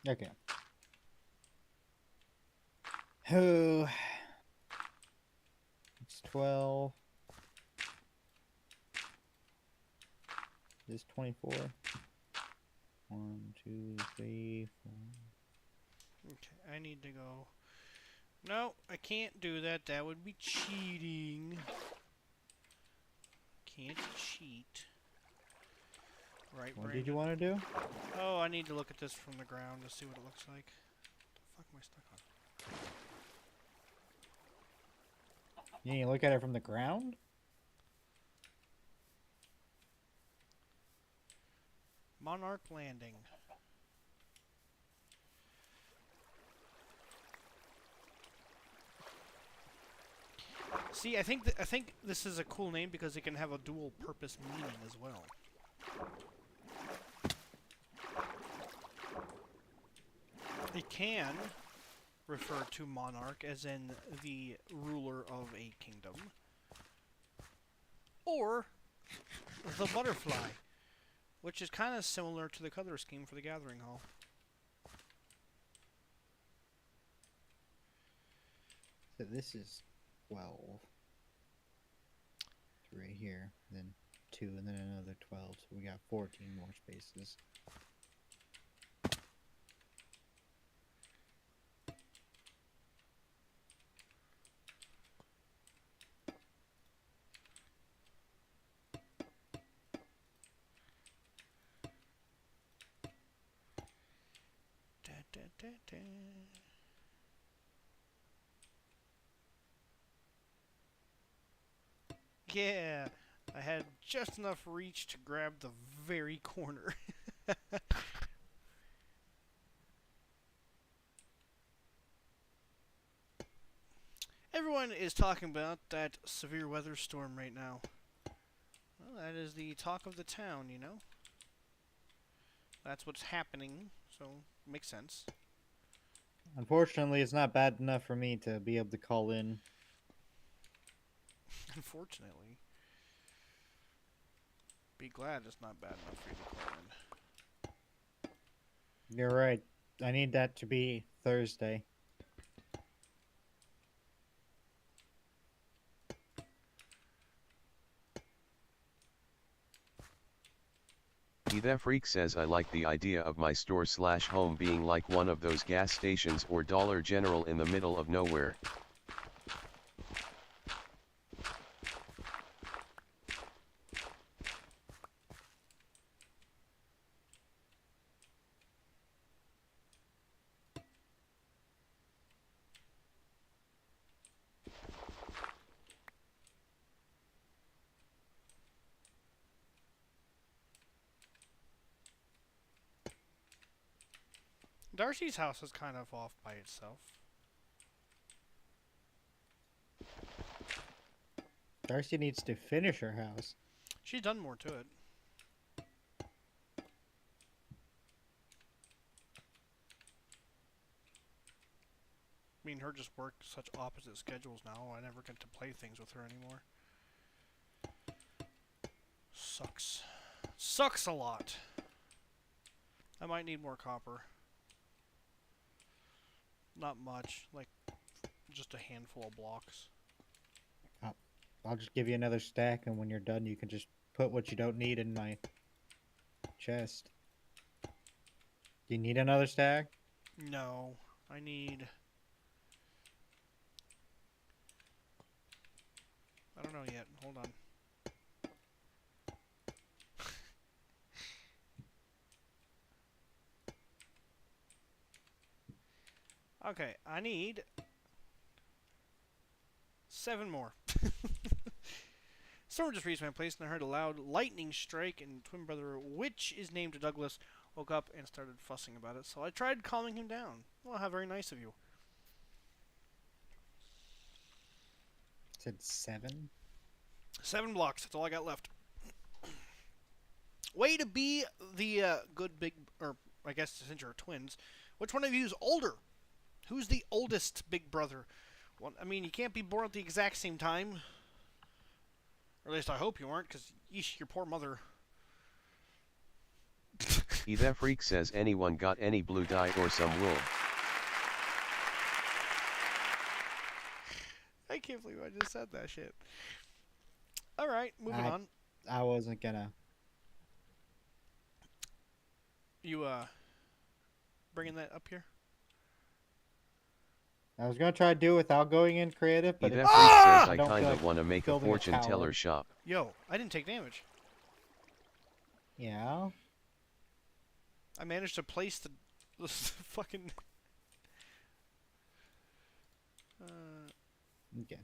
Okay. Oh, it's 12. This 24. 1, 2, 3, 4. Okay, I need to go. No, I can't do that. That would be cheating. Can't cheat. Right, What Brandon? did you want to do? Oh, I need to look at this from the ground to see what it looks like. What the fuck am I stuck on? You need to look at it from the ground? Monarch Landing. See, I think this is a cool name because it can have a dual purpose meaning as well. It can refer to monarch as in the ruler of a kingdom, or the butterfly, which is kind of similar to the color scheme for the Gathering Hall. So this is 12. 3 here, then 2, and then another 12. So we got 14 more spaces. Da, da, da, da. Yeah, I had just enough reach to grab the very corner. Everyone is talking about that severe weather storm right now. Well, that is the talk of the town, you know? That's what's happening, so makes sense. Unfortunately, it's not bad enough for me to be able to call in. Unfortunately. Be glad it's not bad enough for you to call in. You're right. I need that to be Thursday. The Freak says I like the idea of my store/home being like one of those gas stations or Dollar General in the middle of nowhere. Darcy's house is kind of off by itself. Darcy needs to finish her house. She's done more to it. Me and her just work such opposite schedules now, I never get to play things with her anymore. Sucks. Sucks a lot. I might need more copper. Not much, like just a handful of blocks. I'll just give you another stack, and when you're done, you can just put what you don't need in my chest. Do you need another stack? No, I need... I don't know yet. Hold on. Okay, I need 7 more. Someone just reached my place and I heard a loud lightning strike, and twin brother, which is named Douglas, woke up and started fussing about it. So I tried calming him down. Well, how very nice of you. Said 7. 7 blocks. That's all I got left. Way to be the good big, or I guess since you're twins, which one of you is older? Who's the oldest big brother? Well, I mean, you can't be born at the exact same time. Or at least I hope you aren't, because your poor mother. That freak says, anyone got any blue dye or some wool? I can't believe I just said that shit. Alright, moving on. I wasn't gonna. You, bringing that up here? I was gonna try to do it without going in creative, but That it's, freak says, I don't feel kinda like wanna make a building a fortune tower. teller shop. Yo, I didn't take damage. yeah. I managed to place the fucking... Okay.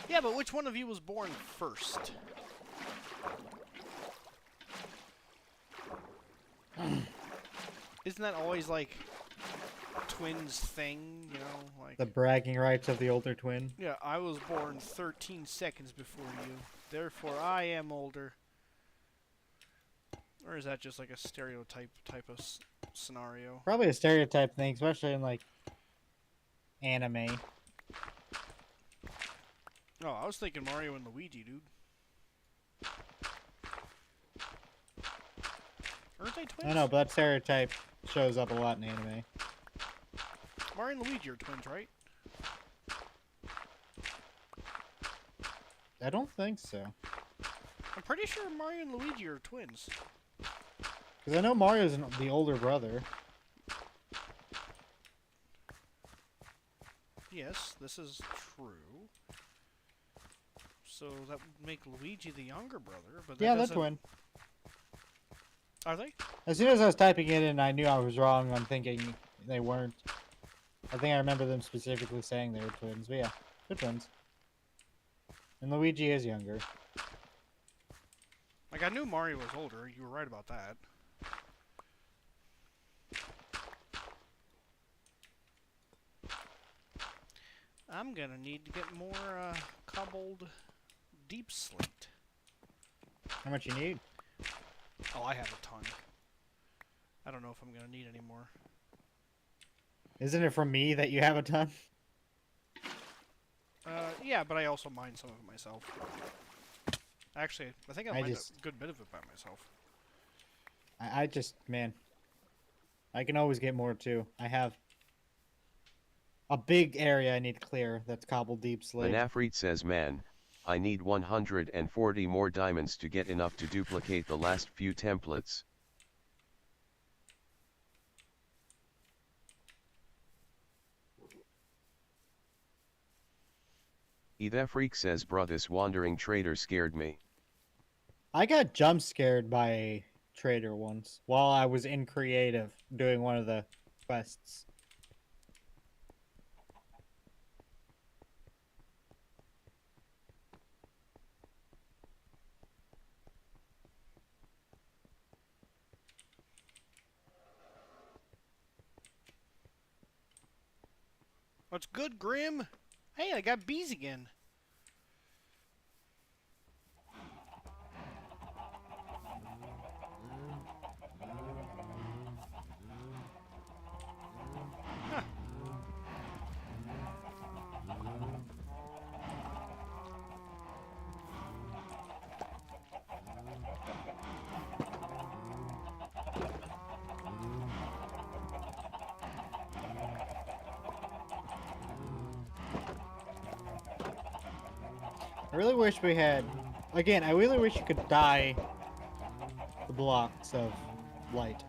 Yeah, but which one of you was born first? Isn't that always, like, twins thing, you know? Like, The bragging rights of the older twin. yeah, I was born 13 seconds before you. Therefore, I am older. Or is that just like a stereotype type of scenario? Probably a stereotype thing, especially in like anime. Oh, I was thinking Mario and Luigi, dude. Aren't they twins? I know, but that stereotype shows up a lot in anime. Mario and Luigi are twins, right? I don't think so. I'm pretty sure Mario and Luigi are twins. Because I know Mario's the older brother. Yes, this is true. So that would make Luigi the younger brother, but that Yeah, they're doesn't... twin. Are they? As soon as I was typing it in, I knew I was wrong on thinking they weren't. I think I remember them specifically saying they were twins. But yeah, they're twins. And Luigi is younger. Like, I knew Mario was older. You were right about that. I'm gonna need to get more cobbled deep slate. How much you need? Oh, I have a ton. I don't know if I'm gonna need any more. Isn't it from me that you have a ton? Yeah, but I also mine some of it myself. Actually, I think I mined a good bit of it by myself. I just, man. I can always get more too. I have a big area I need to clear that's cobbled deep slate. Anafreet says, man, I need 140 more diamonds to get enough to duplicate the last few templates. That freak says, bruh, this wandering trader scared me. I got jump scared by a trader once while I was in creative doing one of the quests. What's good, Grim? Hey, I got bees again. Huh. I really wish we had... Again, I really wish you could dye the blocks of light.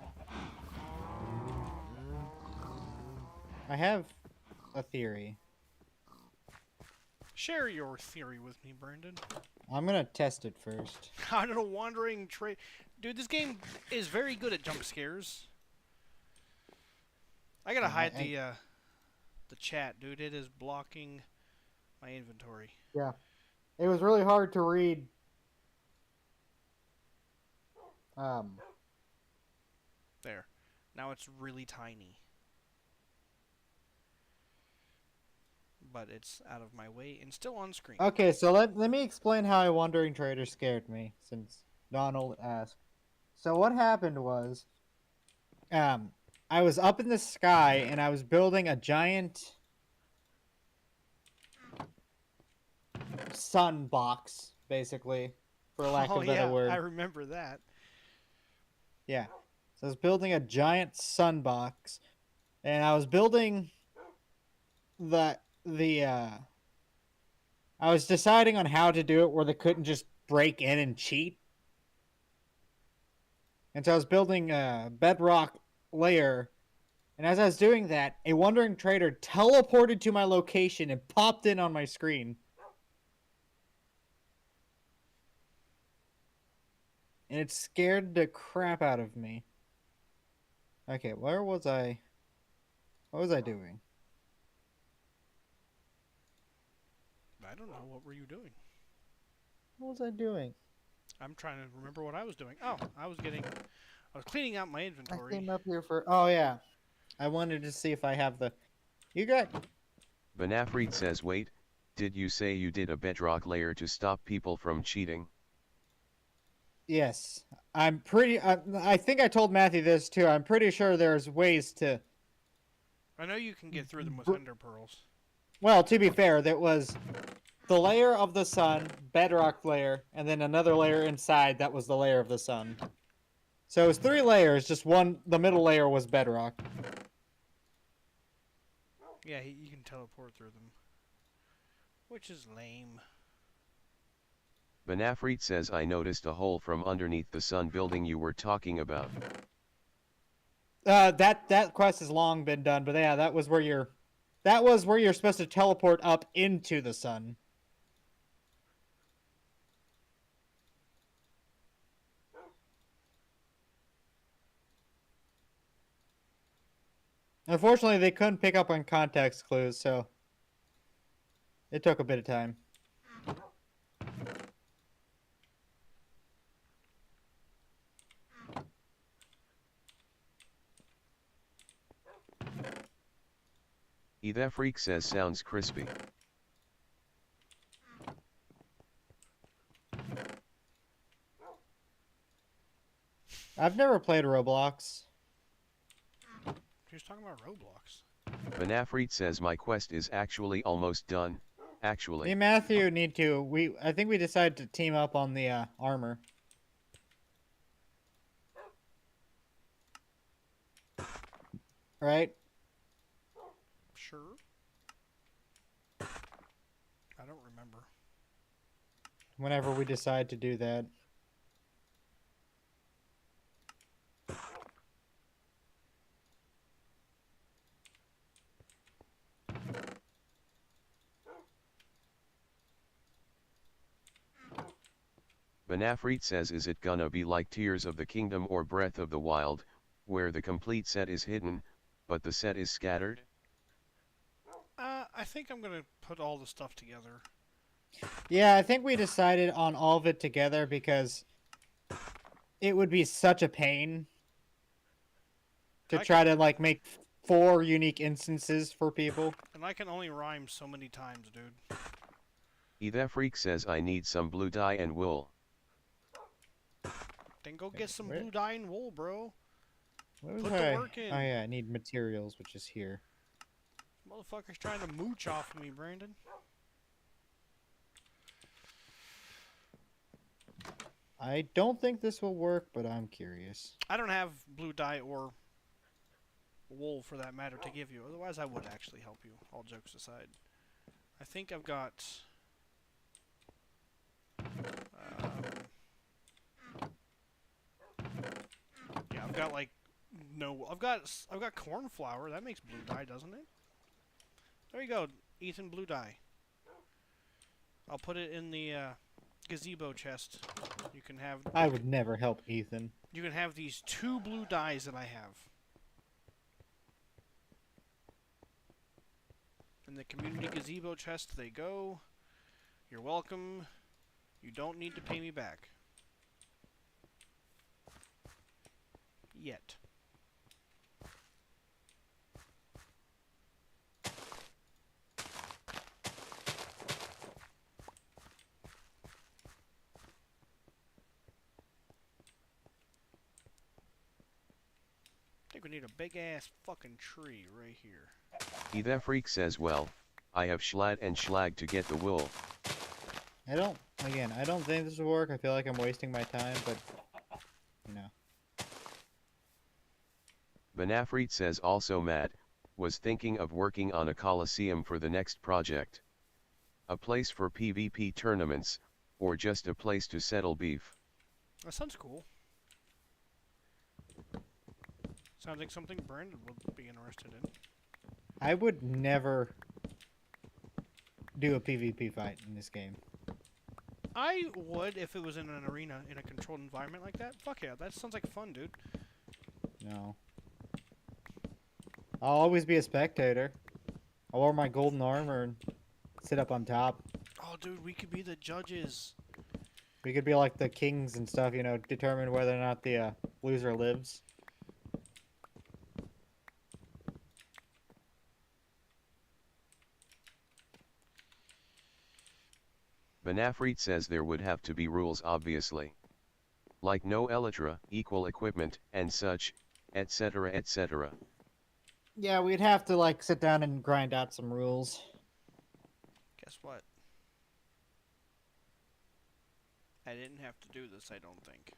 I have a theory. Share your theory with me, Brandon. I'm gonna test it first. How did a wandering trade... Dude, this game is very good at jump scares. I gotta hide the chat, dude. It is blocking my inventory. Yeah. It was really hard to read. There. Now it's really tiny. But it's out of my way and still on screen. Okay, so let me explain how a wandering trader scared me, since Donald asked. So what happened was, I was up in the sky and I was building a giant sun box, basically, for lack of a better word. I remember that. Yeah. So I was building a giant sun box, and I was building I was deciding on how to do it where they couldn't just break in and cheat. And so I was building a bedrock layer, and as I was doing that, a wandering trader teleported to my location and popped in on my screen. And it scared the crap out of me. Okay, where was I? What was I doing? I don't know. What were you doing? What was I doing? I'm trying to remember what I was doing. Oh, I was cleaning out my I inventory. came up here for... Oh, yeah. I wanted to see if I have the... You got... Banafreed says wait, did you say you did a bedrock layer to stop people from cheating? Yes. I'm pretty... I think I told Matthew this, too. I'm pretty sure there's ways to... I know you can get through them with ender pearls. Well, to be fair, that was the layer of the sun, bedrock layer, and then another layer inside that was the layer of the sun. So it was 3 layers, just one... The middle layer was bedrock. Yeah, you can teleport through them. Which is lame. Banafreed says I noticed a hole from underneath the sun building you were talking about. That quest has long been done, but yeah, that was where you're supposed to teleport up into the sun. Unfortunately, they couldn't pick up on context clues, so it took a bit of time. Etha Freak says sounds crispy. I've never played Roblox. He was talking about Roblox. Banafreed says my quest is actually almost done. Actually. Me and Matthew need to... I think we decided to team up on the armor. Right? Sure. I don't remember. Whenever we decide to do that. Banafreed says is it gonna be like Tears of the Kingdom or Breath of the Wild, where the complete set is hidden, but the set is scattered? I think I'm gonna put all the stuff together. Yeah, I think we decided on all of it together because it would be such a pain to try to, like, make 4 unique instances for people. And I can only rhyme so many times, dude. Etha Freak says I need some blue dye and wool. Then go get some blue dye and wool, bro. Put the work in. Oh yeah, I need materials, which is here. Motherfucker's trying to mooch off of me, Brandon. I don't think this will work, but I'm curious. I don't have blue dye or wool, for that matter, to give you. Otherwise, I would actually help you, all jokes aside. I think I've got... yeah, I've got, like, no... I've got corn flour. That makes blue dye, doesn't it? There you go, Ethan. Blue dye. I'll put it in the gazebo chest. You can have. I would never help Ethan. You can have these 2 blue dyes that I have. In the community gazebo chest they go. You're welcome. You don't need to pay me back. Yet. I think we need a big ass fucking tree right here. Etha Freak says, well, I have schlatt and schlag to get the wool. I don't think this will work. I feel like I'm wasting my time, but, you know. Banafreet says also Matt, was thinking of working on a coliseum for the next project. A place for PvP tournaments, or just a place to settle beef. That sounds cool. Sounds like something Brandon would be interested in. I would never do a PvP fight in this game. I would if it was in an arena, in a controlled environment like that. Fuck yeah, that sounds like fun, dude. No. I'll always be a spectator. I'll wear my golden armor and sit up on top. Oh, dude, we could be the judges. We could be like the kings and stuff, you know, determine whether or not the loser lives. Banafreet says there would have to be rules obviously. Like no elytra, equal equipment, and such, etc etc. Yeah, we'd have to like sit down and grind out some rules. Guess what? I didn't have to do this, I don't think.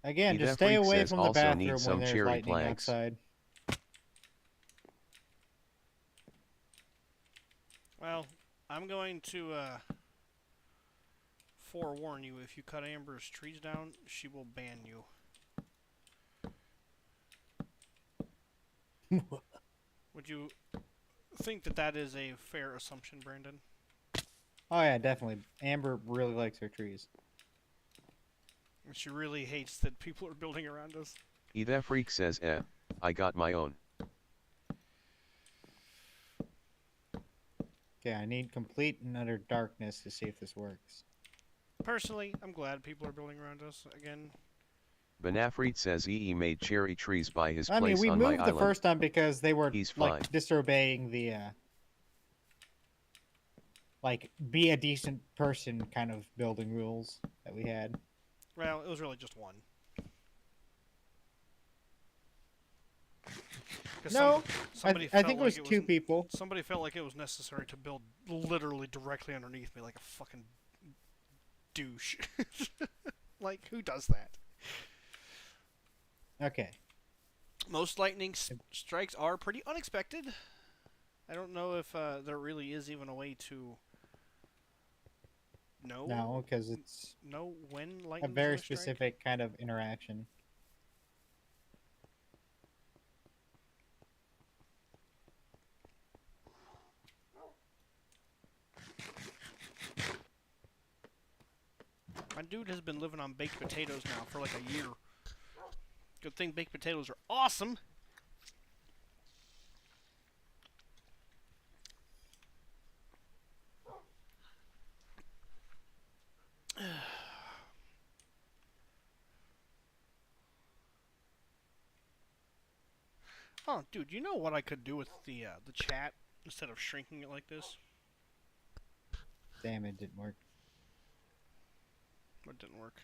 Again, Etha just stay Freak away says from the also bathroom need when some there's cherry lightning planks. outside. Well, I'm going to forewarn you, if you cut Amber's trees down, she will ban you. Would you think that that is a fair assumption, Brandon? Oh yeah, definitely. Amber really likes her trees. She really hates that people are building around us. Etha Freak says, I got my own. Okay, I need complete and utter darkness to see if this works. Personally, I'm glad people are building around us again. Banafreet says EE made cherry trees by his I mean, place we on my moved the island. first time because they were He's like fine. disobeying the like be a decent person kind of building rules that we had. Well, it was really just one. No, somebody I felt think it like was two people. Somebody felt like it was necessary to build literally directly underneath me like a fucking douche. Like, who does that? Okay. Most lightning strikes are pretty unexpected. I don't know if there really is even a way to know. No, because it's know when a lightning very specific kind of interaction. My dude has been living on baked potatoes now for like a year. Good thing baked potatoes are awesome. Oh, dude, you know what I could do with the chat instead of shrinking it like this? Damn, it didn't work. What didn't work?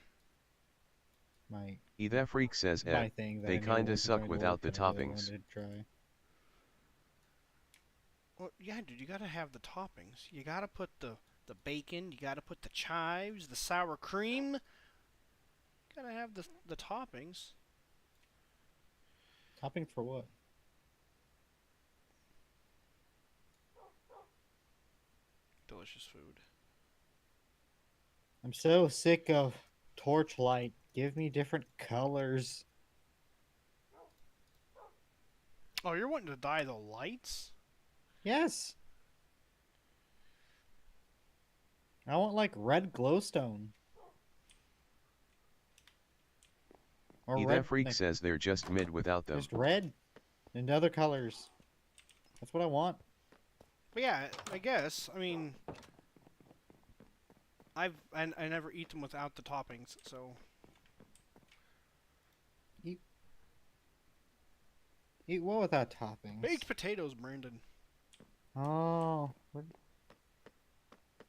My Etha Freak says, thing that they I knew kinda wasn't suck going to without work, the and I really toppings. wanted to try. Well, yeah, dude, you gotta have the toppings. You gotta put the bacon, you gotta put the chives, the sour cream. You gotta have the toppings. Topping for what? Delicious food. I'm so sick of torchlight. Give me different colors. Oh, you're wanting to dye the lights? Yes. I want like red glowstone. Or red. Freak Like, says they're just mid without them. just red and other colors. That's what I want. But yeah, I guess. I mean, I never eat them without the toppings, so. Eat what without toppings? Baked potatoes, Brandon. Oh.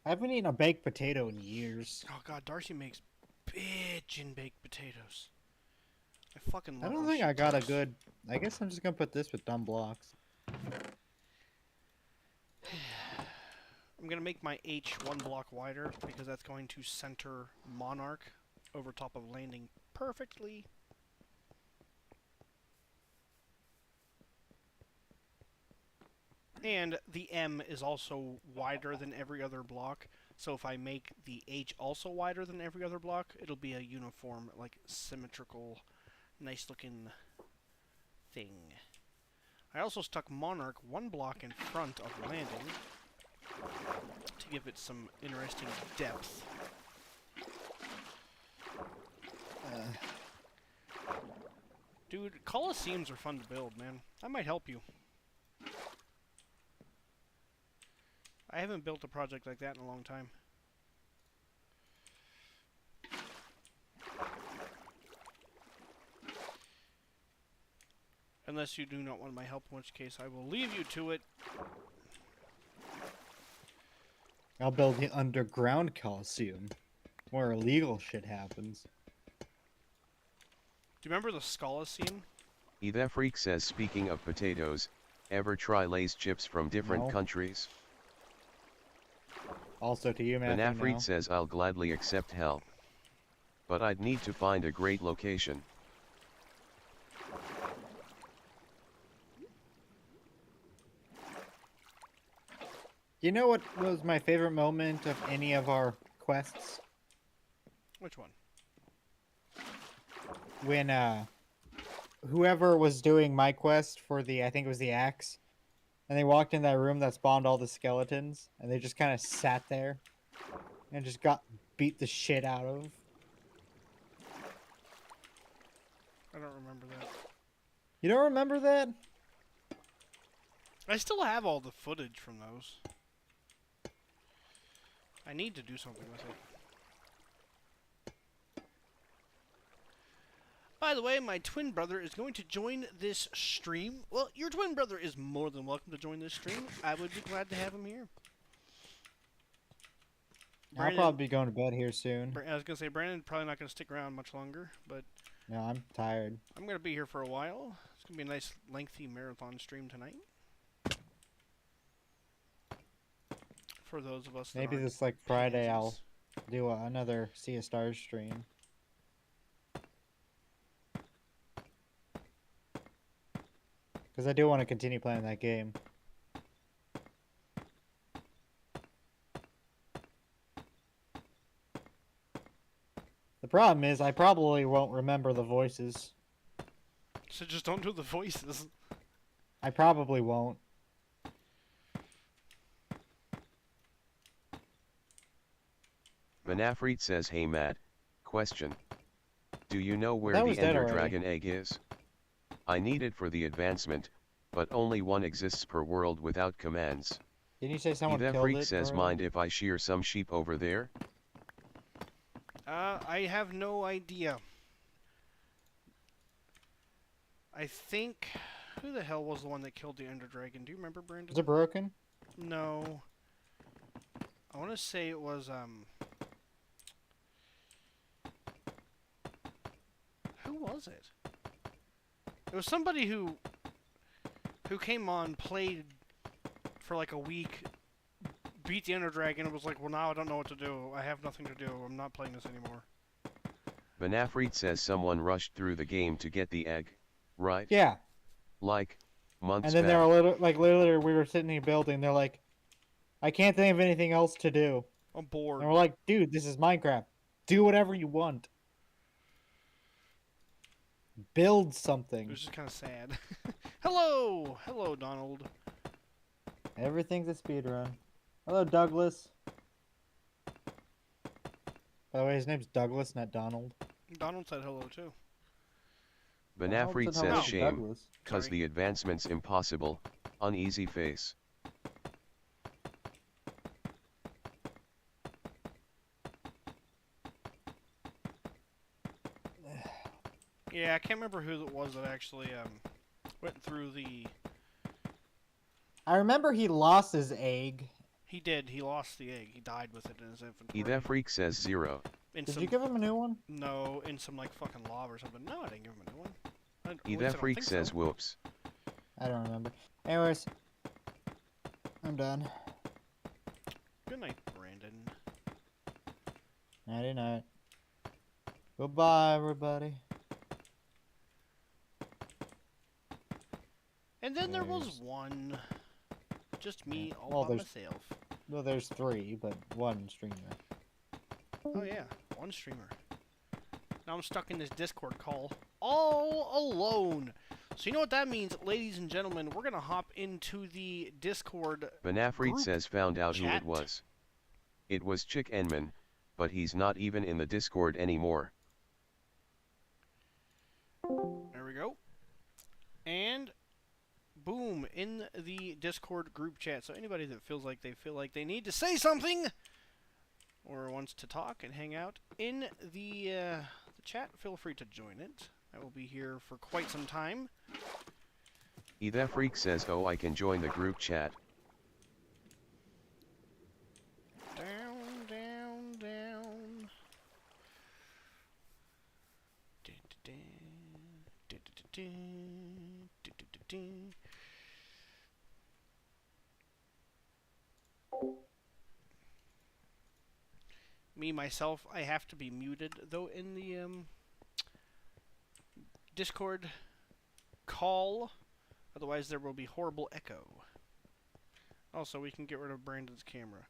I haven't eaten a baked potato in years. Oh god, Darcy makes bitchin' baked potatoes. I fucking love I don't those think I shit got a toast. good... I guess I'm just gonna put this with dumb blocks. I'm gonna make my H one block wider because that's going to center Monarch over top of landing perfectly. And the M is also wider than every other block, so if I make the H also wider than every other block, it'll be a uniform, like, symmetrical, nice-looking thing. I also stuck Monarch one block in front of landing to give it some interesting depth. Dude, Colosseums are fun to build, man. I might help you. I haven't built a project like that in a long time. Unless you do not want my help, in which case I will leave you to it. I'll build the underground Coliseum, where illegal shit happens. Do you remember the Scala-Scene? Freak says speaking of potatoes, ever try Lay's chips from different No. countries? Also to you, Matthew, Banafreet now. says I'll gladly accept help. But I'd need to find a great location. You know what was my favorite moment of any of our quests? Which one? When, whoever was doing my quest for the, I think it was the axe, and they walked in that room that spawned all the skeletons, and they just kind of sat there and just got beat the shit out of. I don't remember that. You don't remember that? I still have all the footage from those. I need to do something with it. By the way, my twin brother is going to join this stream. Well, your twin brother is more than welcome to join this stream. I would be glad to have him here. I'll probably be going to bed here soon. I was going to say, Brandon probably not going to stick around much longer, but No, I'm tired. I'm going to be here for a while. It's going to be a nice, lengthy marathon stream tonight. For those of us that Maybe aren't this like Friday I'll pansies. do another Sea of Stars stream. Because I do want to continue playing that game. The problem is I probably won't remember the voices. So just don't do the voices. I probably won't. Banafreet says hey Matt, question. Do you know where That the was dead Ender already. Dragon egg is? I need it for the advancement, but only one exists per world without commands. Didn't you say someone killed Freak it? says already? mind if I shear some sheep over there? I have no idea. I think... Who the hell was the one that killed the Ender Dragon? Do you remember, Brandon? Is it broken? No. I want to say it was, Who was it? It was somebody who came on, played for like a week, beat the Ender Dragon, and was like, well, now I don't know what to do. I have nothing to do. I'm not playing this anymore. Banafreet says someone rushed through the game to get the egg, right? Yeah. Like, months And then they're back. literally, we were sitting in a building. They're like, I can't think of anything else to do. I'm bored. And we're like, dude, this is Minecraft. Do whatever you want. Build It something. was just kind of sad. Hello! Hello, Donald. Everything's a speedrun. Hello, Douglas. By the way, his name's Douglas, not Donald. Donald said hello, too. Donald Banafreet said says hello to shame, Douglas. cause Sorry. the advancement's impossible, uneasy face. Yeah, I can't remember who it was that actually went through the... I remember he lost his egg. He did. He lost the egg. He died with it in his inventory. Freak says 0. In Did some, you give him a new one? No, in some, like, fucking lava or something. No, I didn't give him a new one. At least I don't Freak think says so. whoops. I don't remember. Anyways, I'm done. Good night, Brandon. Nighty night. Goodbye, everybody. And then there was There's- one. Just me Yeah. all Well, by there's- myself. Well, there's 3, but 1 streamer. Oh yeah, one streamer. Now I'm stuck in this Discord call all alone. So you know what that means, ladies and gentlemen? We're gonna hop into the Discord. Banafreet Group says found out who chat. it was. It was Chick Enman, but he's not even in the Discord anymore. There we go. And boom, in the Discord group chat. So anybody that feels like they need to say something or wants to talk and hang out in the chat, feel free to join it. I will be here for quite some time. Freak says oh I can join the group chat. Down, down, down. Me, myself, I have to be muted, though, in the Discord call. Otherwise, there will be horrible echo. Also, we can get rid of Brandon's camera.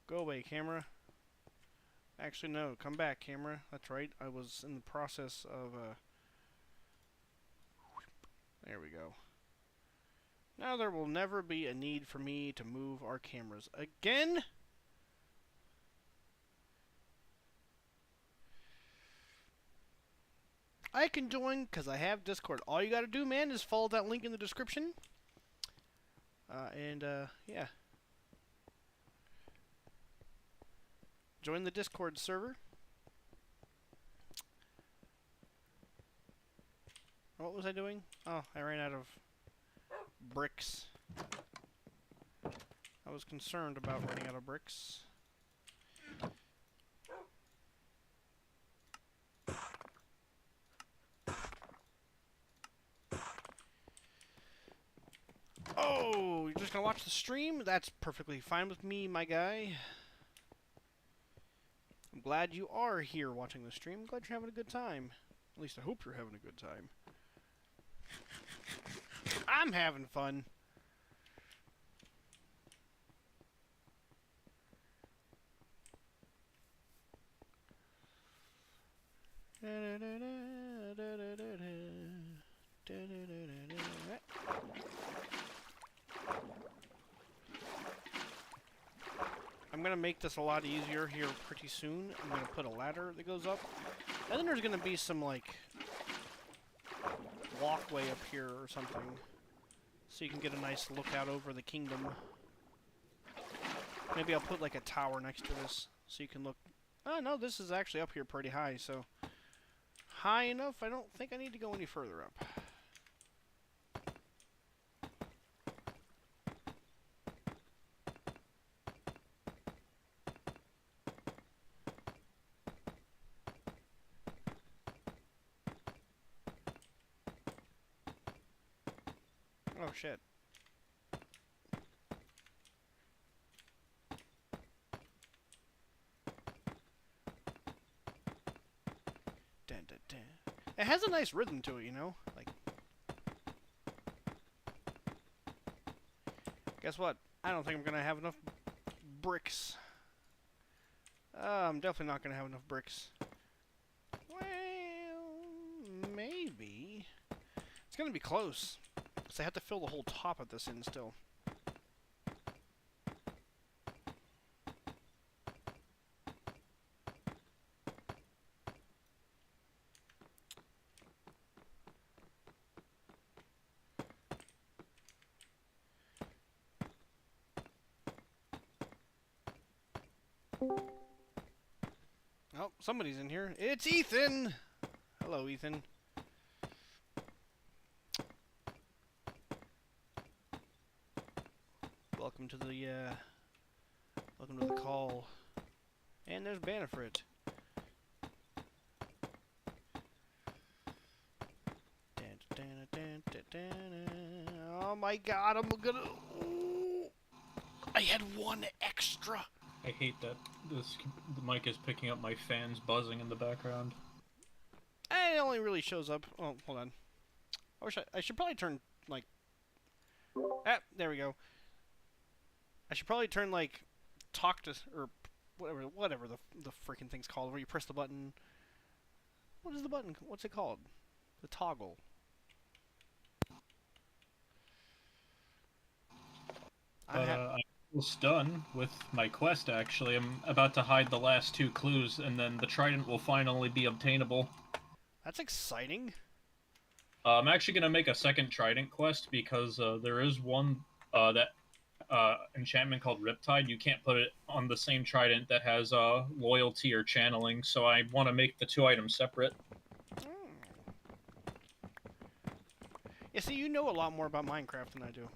Go away, camera. Actually, no. Come back, camera. That's right. I was in the process of, there we go. Now there will never be a need for me to move our cameras again. I can join because I have Discord. All you gotta do, man, is follow that link in the description. Yeah. Join the Discord server. What was I doing? Oh, I ran out of bricks. I was concerned about running out of bricks. Oh, you're just gonna watch the stream? That's perfectly fine with me, my guy. I'm glad you are here watching the stream. I'm glad you're having a good time. At least I hope you're having a good time. I'm having fun. I'm gonna make this a lot easier here pretty soon. I'm gonna put a ladder that goes up. And then there's gonna be some, like, walkway up here or something. So you can get a nice look out over the kingdom. Maybe I'll put, like, a tower next to this so you can look. Oh, no, this is actually up here pretty high, so high enough. I don't think I need to go any further up. Oh, shit. Dun, dun, dun. It has a nice rhythm to it, you know? Like, Guess what? I don't think I'm gonna have enough bricks. I'm definitely not gonna have enough bricks. Well, maybe. It's gonna be close. Because I have to fill the whole top of this in still. Oh, somebody's in here. It's Ethan! Hello, Ethan. Welcome to the call. And there's Bannerfrit. Oh my god, I'm gonna... Ooh. I had one extra. I hate that the mic is picking up my fans buzzing in the background. And it only really shows up... Oh, hold on. I should probably turn, like... Ah, there we go. I should probably turn, like, talk to... Or whatever the freaking thing's called, where you press the button... What is the button? What's it called? The toggle. I'm almost done with my quest, actually. I'm about to hide the last 2 clues, and then the trident will finally be obtainable. That's exciting. I'm actually going to make a second trident quest, because there is one that enchantment called Riptide. You can't put it on the same trident that has loyalty or channeling, so I want to make the 2 items separate. Yeah, see, you know a lot more about Minecraft than I do.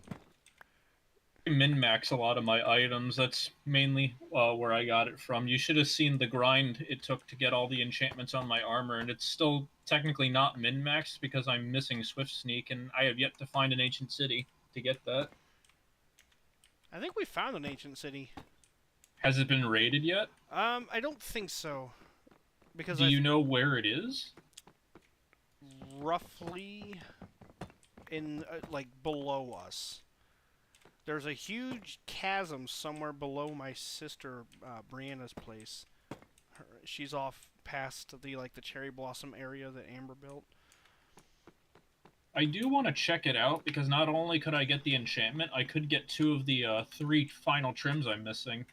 I min-max a lot of my items. That's mainly where I got it from. You should have seen the grind it took to get all the enchantments on my armor, and it's still technically not min-maxed because I'm missing Swift Sneak, and I have yet to find an ancient city to get that. I think we found an ancient city. Has it been raided yet? I don't think so. Because Do you know where it is? Roughly in, like, below us. There's a huge chasm somewhere below my sister, Brianna's place. She's off past the cherry blossom area that Amber built. I do want to check it out, because not only could I get the enchantment, I could get 2 of the 3 final trims I'm missing.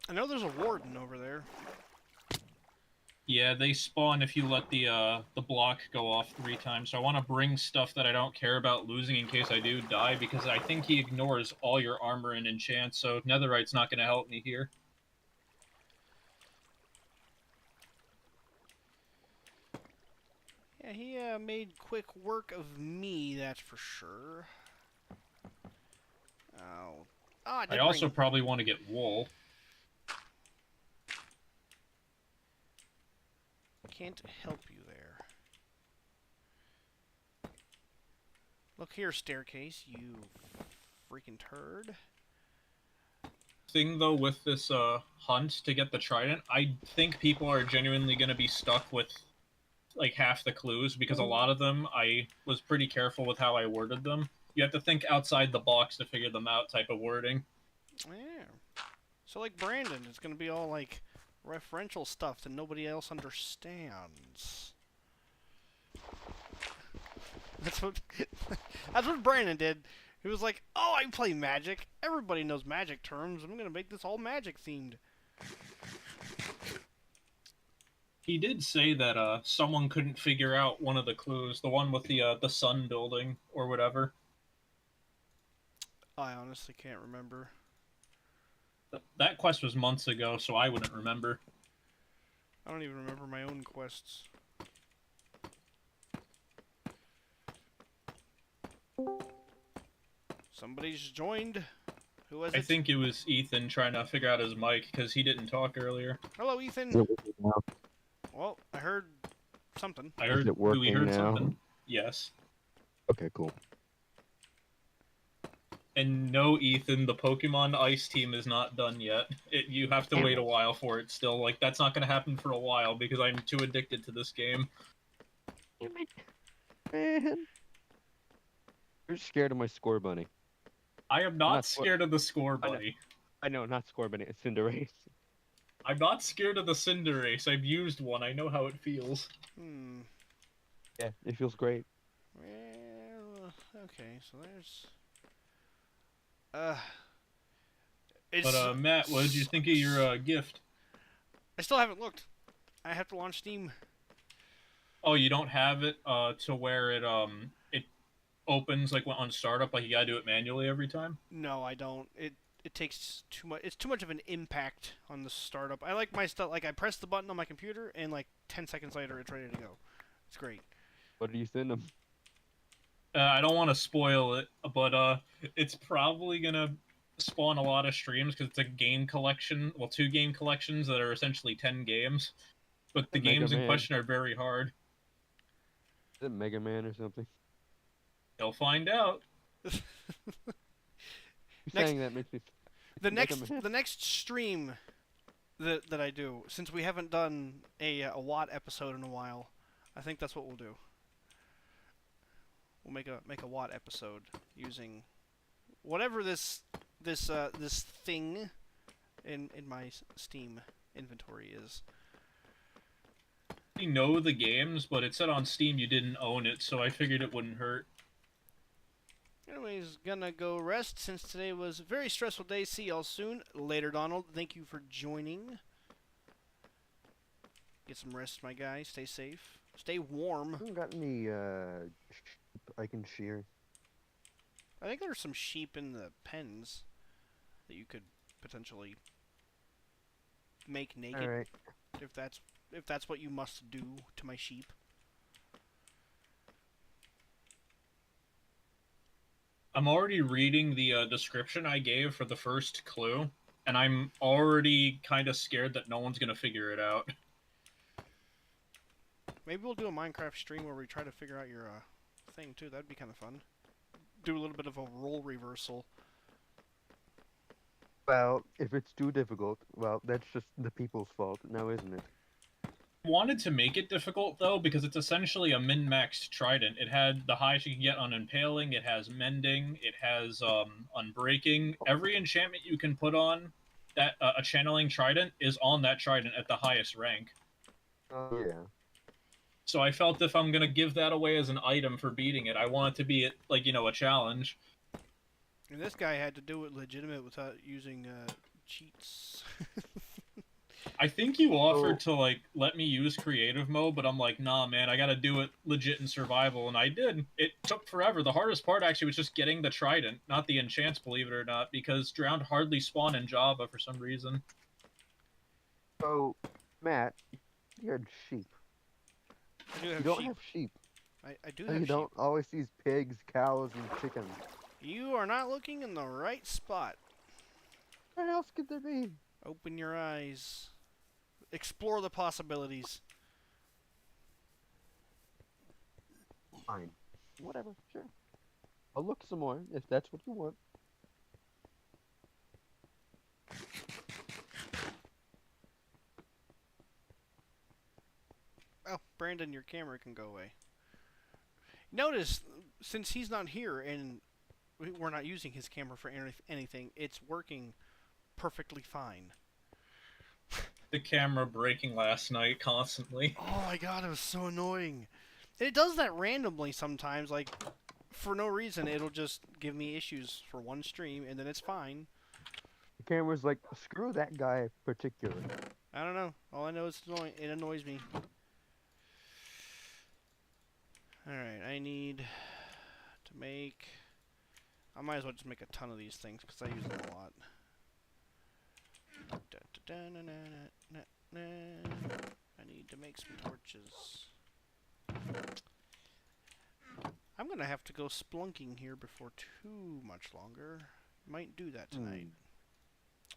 I know there's a warden over there. Yeah, they spawn if you let the block go off 3 times, so I want to bring stuff that I don't care about losing in case I do die, because I think he ignores all your armor and enchants, so netherite's not going to help me here. Yeah, he made quick work of me, that's for sure. Oh. Oh, I also probably want to get wool. Can't help you there. Look here, staircase, you freaking turd. Thing though with this hunt to get the trident, I think people are genuinely going to be stuck with like half the clues, because a lot of them I was pretty careful with how I worded them. You have to think outside the box to figure them out type of wording. Yeah. So like Brandon, it's gonna be all like referential stuff that nobody else understands. That's what that's what Brandon did. He was like, "Oh, I play Magic. Everybody knows Magic terms. I'm gonna make this all Magic themed." He did say that someone couldn't figure out one of the clues, the one with the sun building or whatever. I honestly can't remember. That quest was months ago, so I wouldn't remember. I don't even remember my own quests. Somebody's joined. Who was it? I think it was Ethan trying to figure out his mic, because he didn't talk earlier. Hello, Ethan. Well, I heard something. I heard. Is it working We heard now? something. Yes. Okay, cool. And no, Ethan, the Pokemon Ice team is not done yet. You have to wait a while for it still. Like, that's not going to happen for a while, because I'm too addicted to this game. Man. You're scared of my score bunny. I am not Not score- scared of the score I know. bunny. I know, not score bunny. It's Cinderace. I'm not scared of the Cinderace. I've used one. I know how it feels. Hmm. Yeah, it feels great. Well, okay, so there's. Uh. It's. But Matt, what did you think of your gift? I still haven't looked. I have to launch Steam. Oh, you don't have it to where it opens like on startup, like you gotta do it manually every time. No, I don't. It takes too much. It's too much of an impact on the startup. I like my stuff. Like I press the button on my computer, and like 10 seconds later, it's ready to go. It's great. What do you send them? I don't want to spoil it, but it's probably gonna spawn a lot of streams because it's a game collection. Well, two game collections that are essentially 10 games, but the Mega games in Man. question are very hard. Is it Mega Man or something? You'll find out. You Next- saying that makes me. The Mega next Man. the next stream that I do, since we haven't done a Watt episode in a while, I think that's what we'll do. We'll make a Watt episode using whatever this thing in my Steam inventory is. You know the games, but it said on Steam you didn't own it, so I figured it wouldn't hurt. Anyways, gonna go rest since today was a very stressful day. See y'all soon. Later, Donald. Thank you for joining. Get some rest, my guy. Stay safe. Stay warm. I haven't got any sheep I can shear. I think there's some sheep in the pens that you could potentially make naked Alright. if that's what you must do to my sheep. I'm already reading the description I gave for the first clue, and I'm already kind of scared that no one's gonna figure it out. Maybe we'll do a Minecraft stream where we try to figure out your thing too. That'd be kind of fun. Do a little bit of a role reversal. Well, if it's too difficult, well, that's just the people's fault now, isn't it? Wanted to make it difficult though because it's essentially a min-maxed trident. It had the highest you can get on impaling, it has mending, it has unbreaking. Every enchantment you can put on that a channeling trident is on that trident at the highest rank. Oh, yeah. So I felt if I'm gonna give that away as an item for beating it, I want it to be like, you know, a challenge. And this guy had to do it legitimate without using cheats. I think you offered to like let me use creative mode, but I'm like, nah, man, I gotta do it legit in survival, and I did. It took forever. The hardest part actually was just getting the trident, not the enchants, believe it or not, because drowned hardly spawn in Java for some reason. So, Matt, you had sheep. I do You have don't sheep. have sheep. I do And have you don't sheep. always see pigs, cows, and chickens. You are not looking in the right spot. What else could there be? Open your eyes. Explore the possibilities. Fine. Whatever, sure. I'll look some more, if that's what you want. Oh, Brandon, your camera can go away. Notice, since he's not here and we're not using his camera for anything, it's working perfectly fine. The camera breaking last night constantly. Oh my god, it was so annoying. And it does that randomly sometimes, like, for no reason, it'll just give me issues for one stream, and then it's fine. The camera's like, screw that guy particularly. I don't know. All I know is it annoys me. Alright, I need to make... I might as well just make a ton of these things, because I use them a lot. I need to make some torches. I'm gonna have to go splunking here before too much longer. Might do that tonight. I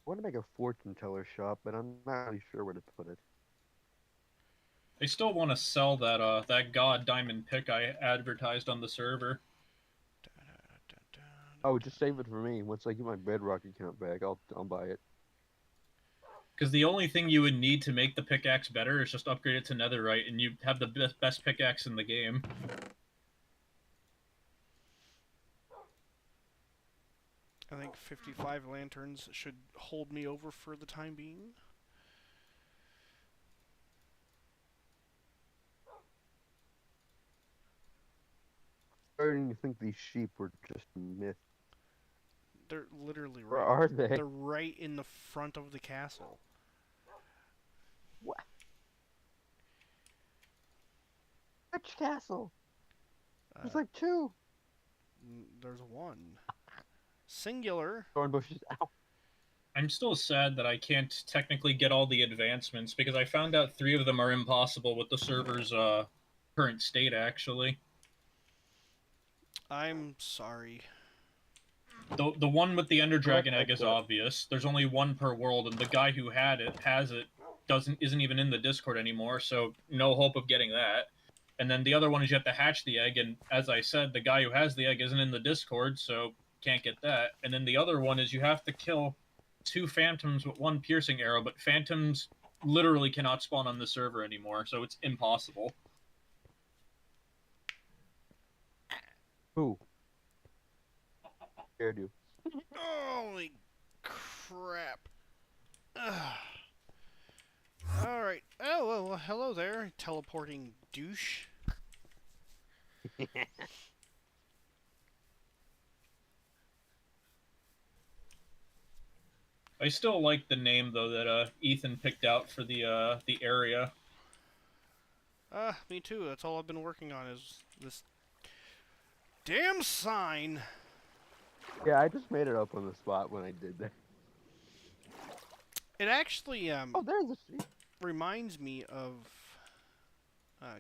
want to make a fortune teller shop, but I'm not really sure where to put it. They still want to sell that that god diamond pick I advertised on the server. Oh, just save it for me. Once I get my bedrock account back, I'll buy it. Because the only thing you would need to make the pickaxe better is just upgrade it to netherite, and you have the best pickaxe in the game. I think 55 lanterns should hold me over for the time being. Starting to think these sheep were just a myth. They're literally Where right. are they? They're right in the front of the castle. What? Which castle? There's like two. There's one. Singular. Thorn bushes. Ow. I'm still sad that I can't technically get all the advancements, because I found out 3 of them are impossible with the server's current state, actually. I'm sorry. The one with the Ender Dragon egg is quit. obvious. There's only one per world, and the guy who has it, isn't even in the Discord anymore, so no hope of getting that. And then the other one is you have to hatch the egg, and as I said, the guy who has the egg isn't in the Discord, so can't get that. And then the other one is you have to kill 2 phantoms with 1 piercing arrow, but phantoms literally cannot spawn on the server anymore, so it's impossible. Who? Scared you. Holy crap. Alright. Oh, well, hello there, teleporting douche. I still like the name, though, that Ethan picked out for the area. Me too. That's all I've been working on is this damn sign. Yeah, I just made it up on the spot when I did that. It actually Oh, there's a sheep. reminds me of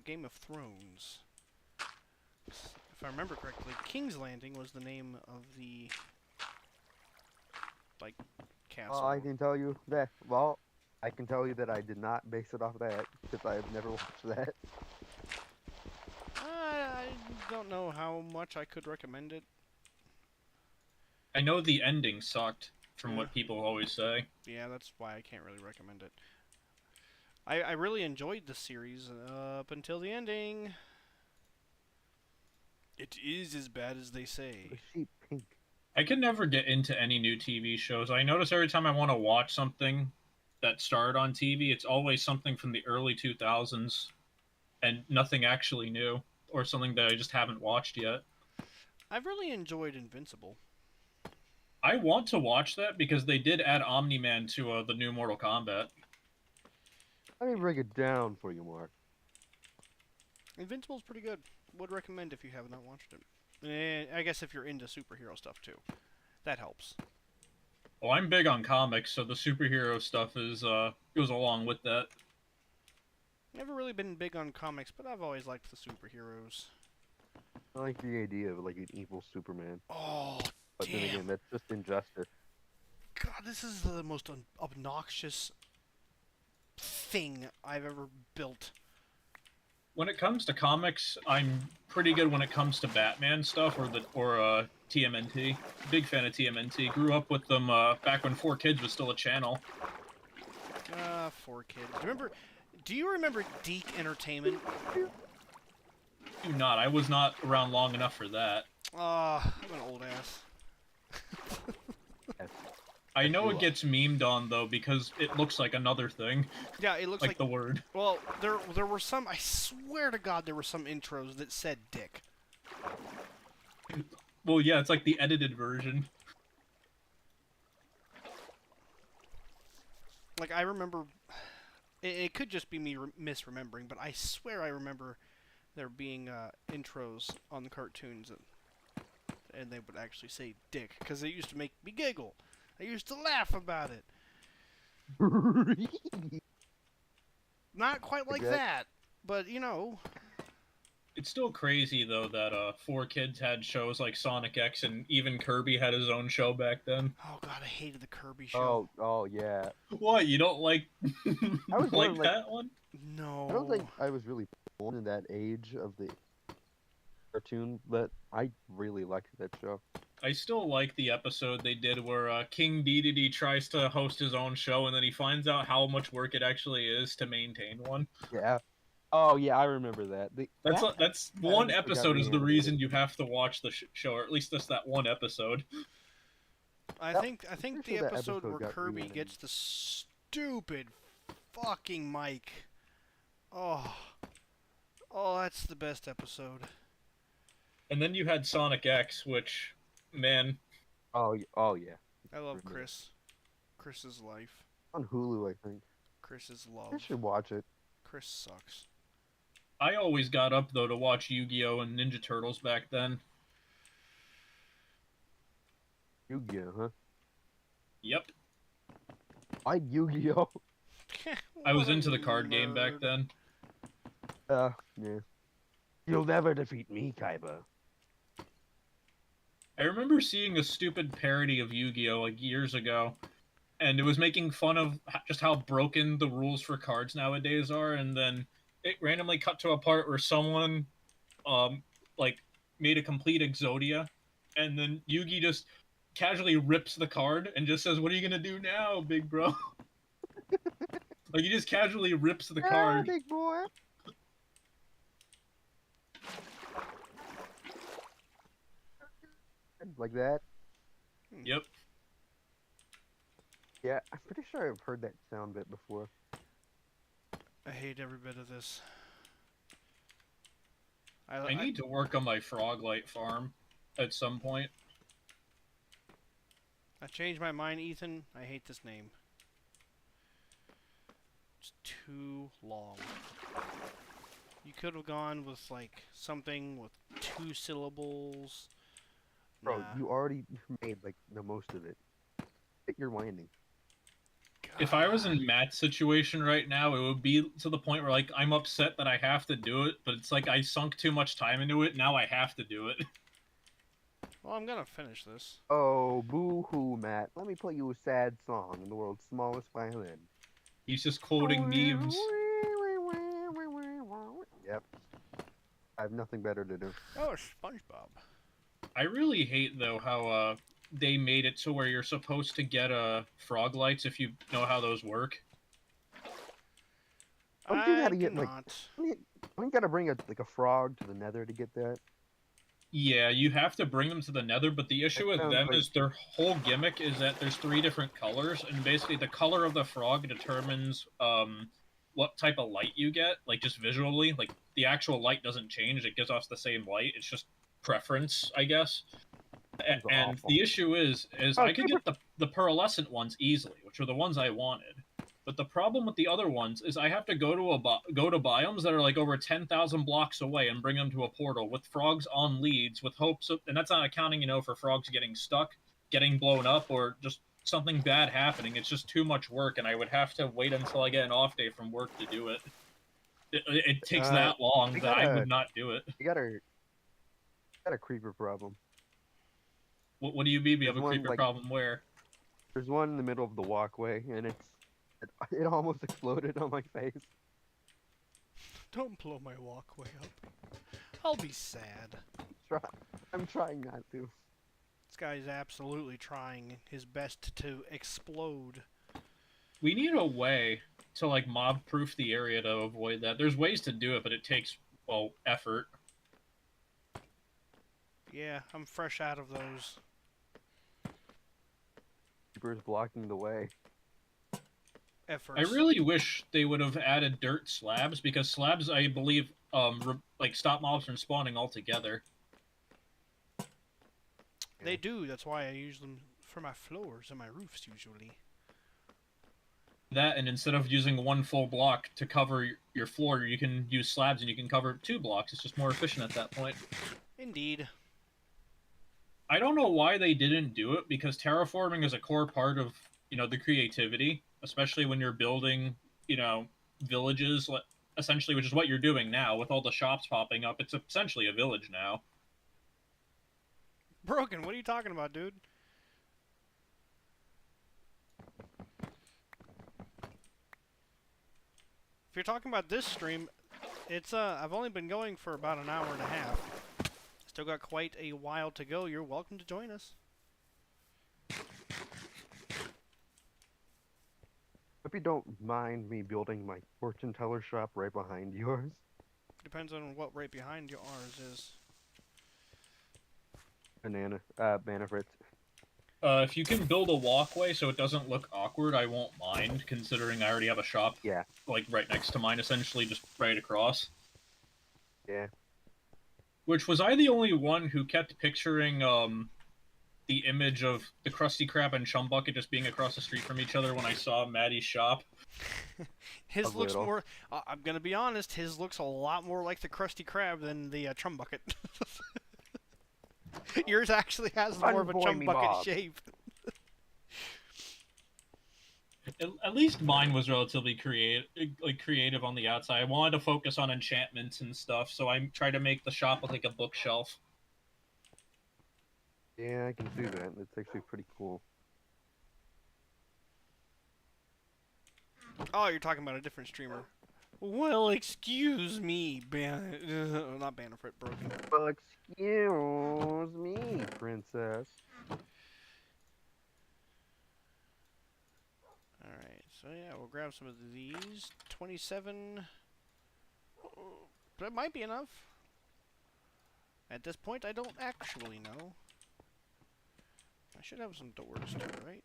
Game of Thrones. If I remember correctly, King's Landing was the name of the castle. Oh, I can tell you that. Well, I can tell you that I did not base it off that because I have never watched that. I don't know how much I could recommend it. I know the ending sucked, from Yeah. what people always say. Yeah, that's why I can't really recommend it. I really enjoyed the series up until the ending. It is as bad as they The say. sheep pink. I can never get into any new TV shows. I notice every time I want to watch something that started on TV, it's always something from the early 2000s and nothing actually new, or something that I just haven't watched yet. I've really enjoyed Invincible. I want to watch that because they did add Omni-Man to the new Mortal Kombat. Let me break it down for you, Mark. Invincible's pretty good. Would recommend if you have not watched it. And I guess if you're into superhero stuff too, that helps. Well, I'm big on comics, so the superhero stuff is goes along with that. Never really been big on comics, but I've always liked the superheroes. I like the idea of like an evil Superman, Oh, but then again, damn. that's just injustice. God, this is the most obnoxious thing I've ever built. When it comes to comics, I'm pretty good when it comes to Batman stuff or TMNT. Big fan of TMNT. Grew up with them back when 4Kids was still a channel. 4Kids. Do you remember Deke Entertainment? Do not. I was not around long enough for that. I'm an old ass. I know it gets memed on though because it looks like another thing, Yeah, it looks like like the word. Well, there were some. I swear to God, there were some intros that said "dick." Well, yeah, it's like the edited version. Like I remember, it could just be me misremembering, but I swear I remember there being intros on the cartoons, and they would actually say "dick" because they used to make me giggle. I used to laugh about it. Not quite like Okay. that, but you know. It's still crazy though that 4Kids had shows like Sonic X, and even Kirby had his own show back then. Oh God, I hated the Kirby show. Oh yeah. What, you don't like I was like born, like- that one? No. I don't think I was really born in that age of the cartoon, but I really liked that show. I still like the episode they did where King Dedede tries to host his own show and then he finds out how much work it actually is to maintain one. Yeah. Oh yeah, I remember that. That's one episode got episode is the reanimated. reason you have to watch the show, or at least that's that one episode. I Yep, think pretty the sure that episode episode where got Kirby reanimated. gets the stupid fucking mic. Oh, that's the best episode. And then you had Sonic X, which, man, Oh yeah. I love Remember. Chris. Chris's life. On Hulu, I think. Chris's I love. should watch it. Chris sucks. I always got up though to watch Yu-Gi-Oh and Ninja Turtles back then. Yu-Gi-Oh, huh? Yep, I Yu-Gi-Oh. I was What a into the card game back nerd. then. Yeah. You'll never defeat me, Kaiba. I remember seeing a stupid parody of Yu-Gi-Oh like years ago, and it was making fun of just how broken the rules for cards nowadays are, and then it randomly cut to a part where someone like made a complete Exodia, and then Yugi just casually rips the card and just says, "What are you gonna do now, big bro?" Like he just casually rips the card. big boy. Like that. Yep. Yeah, I'm pretty sure I've heard that sound bit before. I hate every bit of this. I need to work on my Froglight farm at some point. I changed my mind, Ethan. I hate this name. It's too long. You could have gone with like something with 2 syllables. Bro, Nah. you already made like the most of it. Hit your landing. If I was in Matt's situation right now, it would be to the point where like I'm upset that I have to do it, but it's like I sunk too much time into it. Now I have to do it. Well, I'm gonna finish this. Oh, boo-hoo, Matt. Let me play you a sad song in the world's smallest violin. He's just quoting memes. Yep. I have nothing better to do. Oh, SpongeBob. I really hate though how they made it to where you're supposed to get frog lights if you know how those work. Don't you I gotta get, like, cannot. Don't you gotta bring a frog to the nether to get that? Yeah, you have to bring them to the nether, but the issue with sounds them like- is their whole gimmick is that there's 3 different colors, and basically the color of the frog determines what type of light you get, like just visually. Like the actual light doesn't change; it gives off the same light. It's just preference, I guess. Sounds And awful. the issue is Oh, I could get the pearlescent ones easily, which are the ones I wanted. But the problem with the other ones is I have to go to go to biomes that are like over 10,000 blocks away and bring them to a portal with frogs on leads with hopes of, and that's not accounting, for frogs getting stuck, getting blown up, or just something bad happening. It's just too much work, and I would have to wait until I get an off day from work to do it. It takes that long we that I gotta- would not do it. You got a creeper problem. What do you mean? We have a There's one, creeper like- problem where? There's one in the middle of the walkway, and it almost exploded on my face. Don't blow my walkway up. I'll be sad. I'm trying not to. This guy's absolutely trying his best to explode. We need a way to like mob proof the area to avoid that. There's ways to do it, but it takes effort. Yeah, I'm fresh out of those. Creepers blocking the way. Efforts. I really wish they would have added dirt slabs because slabs, I believe, like stop mobs from spawning altogether. They do. That's why I use them for my floors and my roofs usually. That, and instead of using one full block to cover your floor, you can use slabs and you can cover 2 blocks. It's just more efficient at that point. Indeed. I don't know why they didn't do it because terraforming is a core part of the creativity, especially when you're building villages, essentially, which is what you're doing now with all the shops popping up. It's essentially a village now. Broken, what are you talking about, dude? If you're talking about this stream, it's I've only been going for about an hour and a half. Still got quite a while to go. You're welcome to join us. Hope you don't mind me building my fortune teller shop right behind yours. Depends on what right behind ours is. Mana Fritz. If you can build a walkway so it doesn't look awkward, I won't mind, considering I already have a shop, Yeah. like, right next to mine, essentially, just right across. Yeah. Which, was I the only one who kept picturing, the image of the Krusty Krab and Chum Bucket just being across the street from each other when I saw Maddie's shop? His A looks little. more. I'm gonna be honest. His looks a lot more like the Krusty Krab than the Chum Bucket. Yours actually has more of a Unboy Chum me, Bucket Bob. shape. At least mine was relatively creative on the outside. I wanted to focus on enchantments and stuff, so I tried to make the shop look like a bookshelf. Yeah, I can do that. That's actually pretty cool. Oh, you're talking about a different streamer. Well, excuse me, not Bannerfrit, Broken. Well, excuse me, princess. Alright, so yeah, we'll grab some of these. 27. That might be enough. At this point, I don't actually know. I should have some doors too, right?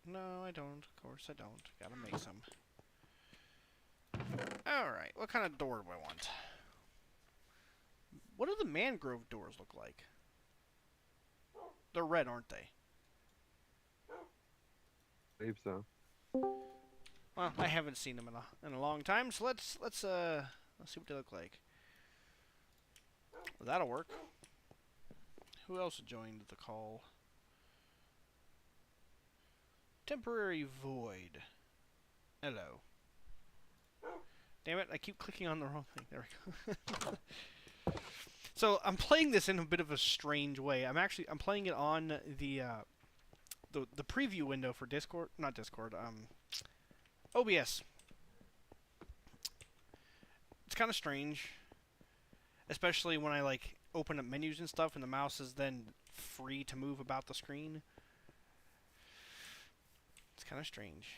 No, I don't. Of course I don't. Gotta make some. Alright, what kind of door do I want? What do the mangrove doors look like? They're red, aren't they? I believe so. Well, I haven't seen them in a long time, so let's see what they look like. Well, that'll work. Who else joined the call? Temporary void. Hello. Damn it, I keep clicking on the wrong thing. There we go. So, I'm playing this in a bit of a strange way. I'm playing it on the preview window for Discord, not Discord, OBS. It's kind of strange, especially when I like open up menus and stuff and the mouse is then free to move about the screen. It's kind of strange.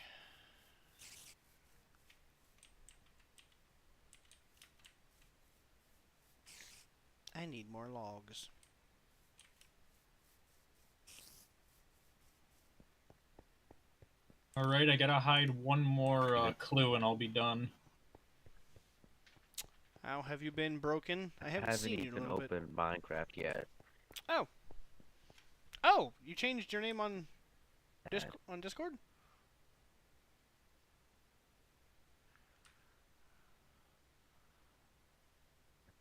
I need more logs. Alright, I gotta hide one more clue and I'll be done. How have you been, Broken? I haven't seen you in a even little bit. opened Minecraft yet. Oh. Oh, you changed your name on Dad. Discord?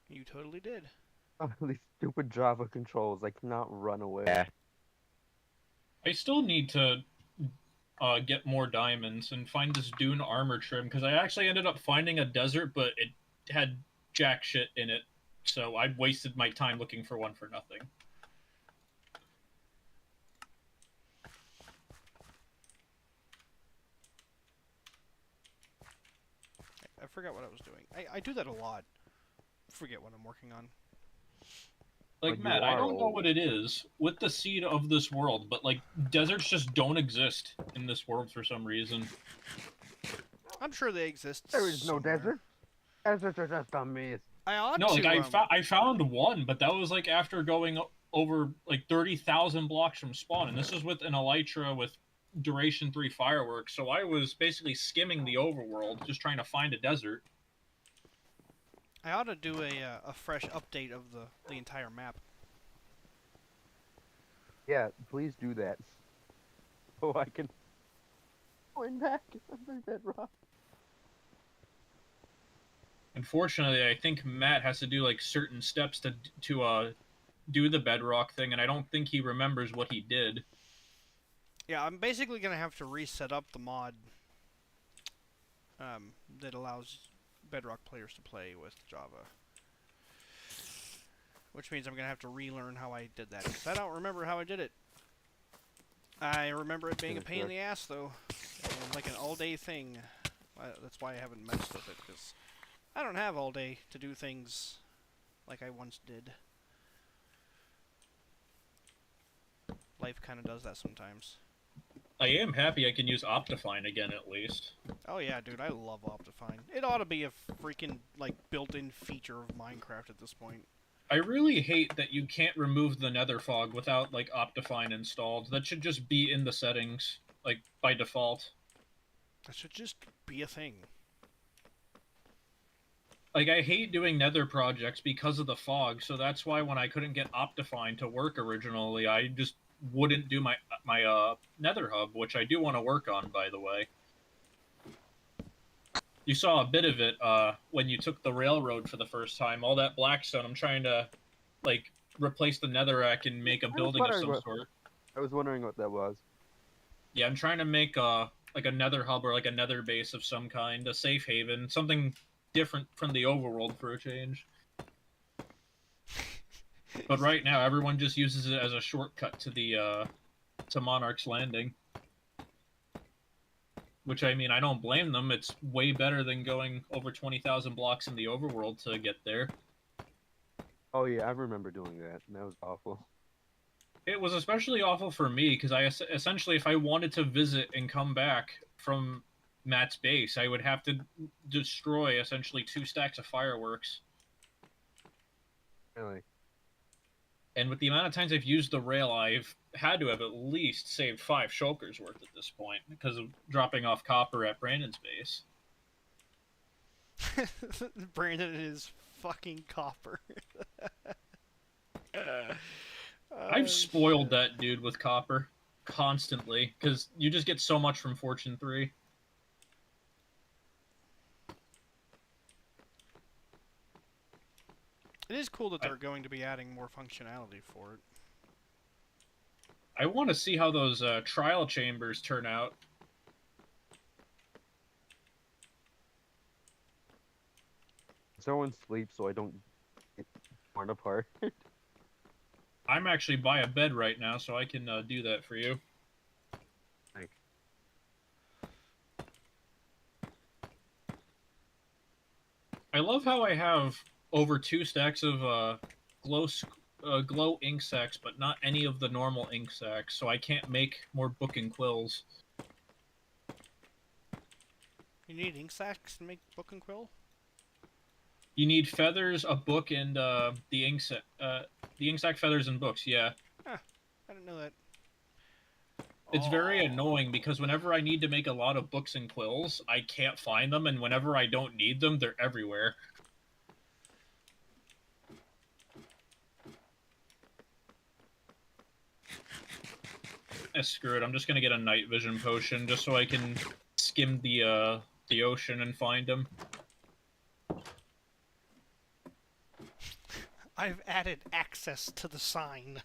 You totally did. Oh, these stupid Java controls. I cannot run away. Yeah. I still need to get more diamonds and find this dune armor trim, because I actually ended up finding a desert, but it had jack shit in it, so I wasted my time looking for one for nothing. I forgot what I was doing. I do that a lot. Forget what I'm working on. Like, But Matt, you I are don't know old. what it is with the seed of this world, but, like, deserts just don't exist in this world for some reason. I'm sure they exist. There is no somewhere. desert. Deserts are just a myth. I ought No, like, to. I found one, but that was, like, after going over, like, 30,000 blocks from spawn, and this was with an elytra with duration 3 fireworks, so I was basically skimming the overworld, just trying to find a desert. I ought to do a fresh update of the entire map. Yeah, please do that. So I can going back under bedrock. Unfortunately, I think Matt has to do, like, certain steps to do the bedrock thing, and I don't think he remembers what he did. Yeah, I'm basically gonna have to reset up the mod that allows Bedrock players to play with Java. Which means I'm gonna have to relearn how I did that, because I don't remember how I did it. I remember it being a pain in the ass, though. And like an all-day thing. That's why I haven't messed with it, because I don't have all day to do things like I once did. Life kind of does that sometimes. I am happy I can use Optifine again at least. Oh yeah, dude, I love Optifine. It ought to be a freaking, like, built-in feature of Minecraft at this point. I really hate that you can't remove the nether fog without, like, Optifine installed. That should just be in the settings, like, by default. That should just be a thing. Like, I hate doing nether projects because of the fog, so that's why when I couldn't get Optifine to work originally, I just wouldn't do my nether hub, which I do want to work on, by the way. You saw a bit of it when you took the railroad for the first time. All that blackstone, I'm trying to, like, replace the netherrack and make a building of some sort. I was wondering what that was. Yeah, I'm trying to make like a nether hub or like a nether base of some kind, a safe haven, something different from the overworld for a change. But right now, everyone just uses it as a shortcut to the to Monarch's Landing. Which, I mean, I don't blame them. It's way better than going over 20,000 blocks in the overworld to get there. Oh yeah, I remember doing that, and that was awful. It was especially awful for me, because I essentially, if I wanted to visit and come back from Matt's base, I would have to destroy, essentially, 2 stacks of fireworks. Really? And with the amount of times I've used the rail, I've had to have at least saved 5 shulkers worth at this point, because of dropping off copper at Brandon's base. Brandon is fucking copper. I've spoiled that dude with copper constantly, because you just get so much from Fortune 3. It is cool that they're going to be adding more functionality for it. I want to see how those trial chambers turn out. Someone sleep so I don't get torn apart. I'm actually by a bed right now, so I can do that for you. Thanks. I love how I have over 2 stacks of glow ink sacks, but not any of the normal ink sacks, so I can't make more book and quills. You need ink sacks to make book and quill? You need feathers, a book, and the ink sac feathers and books. Yeah. Huh, I didn't know that. It's very annoying because whenever I need to make a lot of books and quills, I can't find them, and whenever I don't need them, they're everywhere. Screw it. I'm just gonna get a night vision potion just so I can skim the ocean and find them. I've added access to the sign.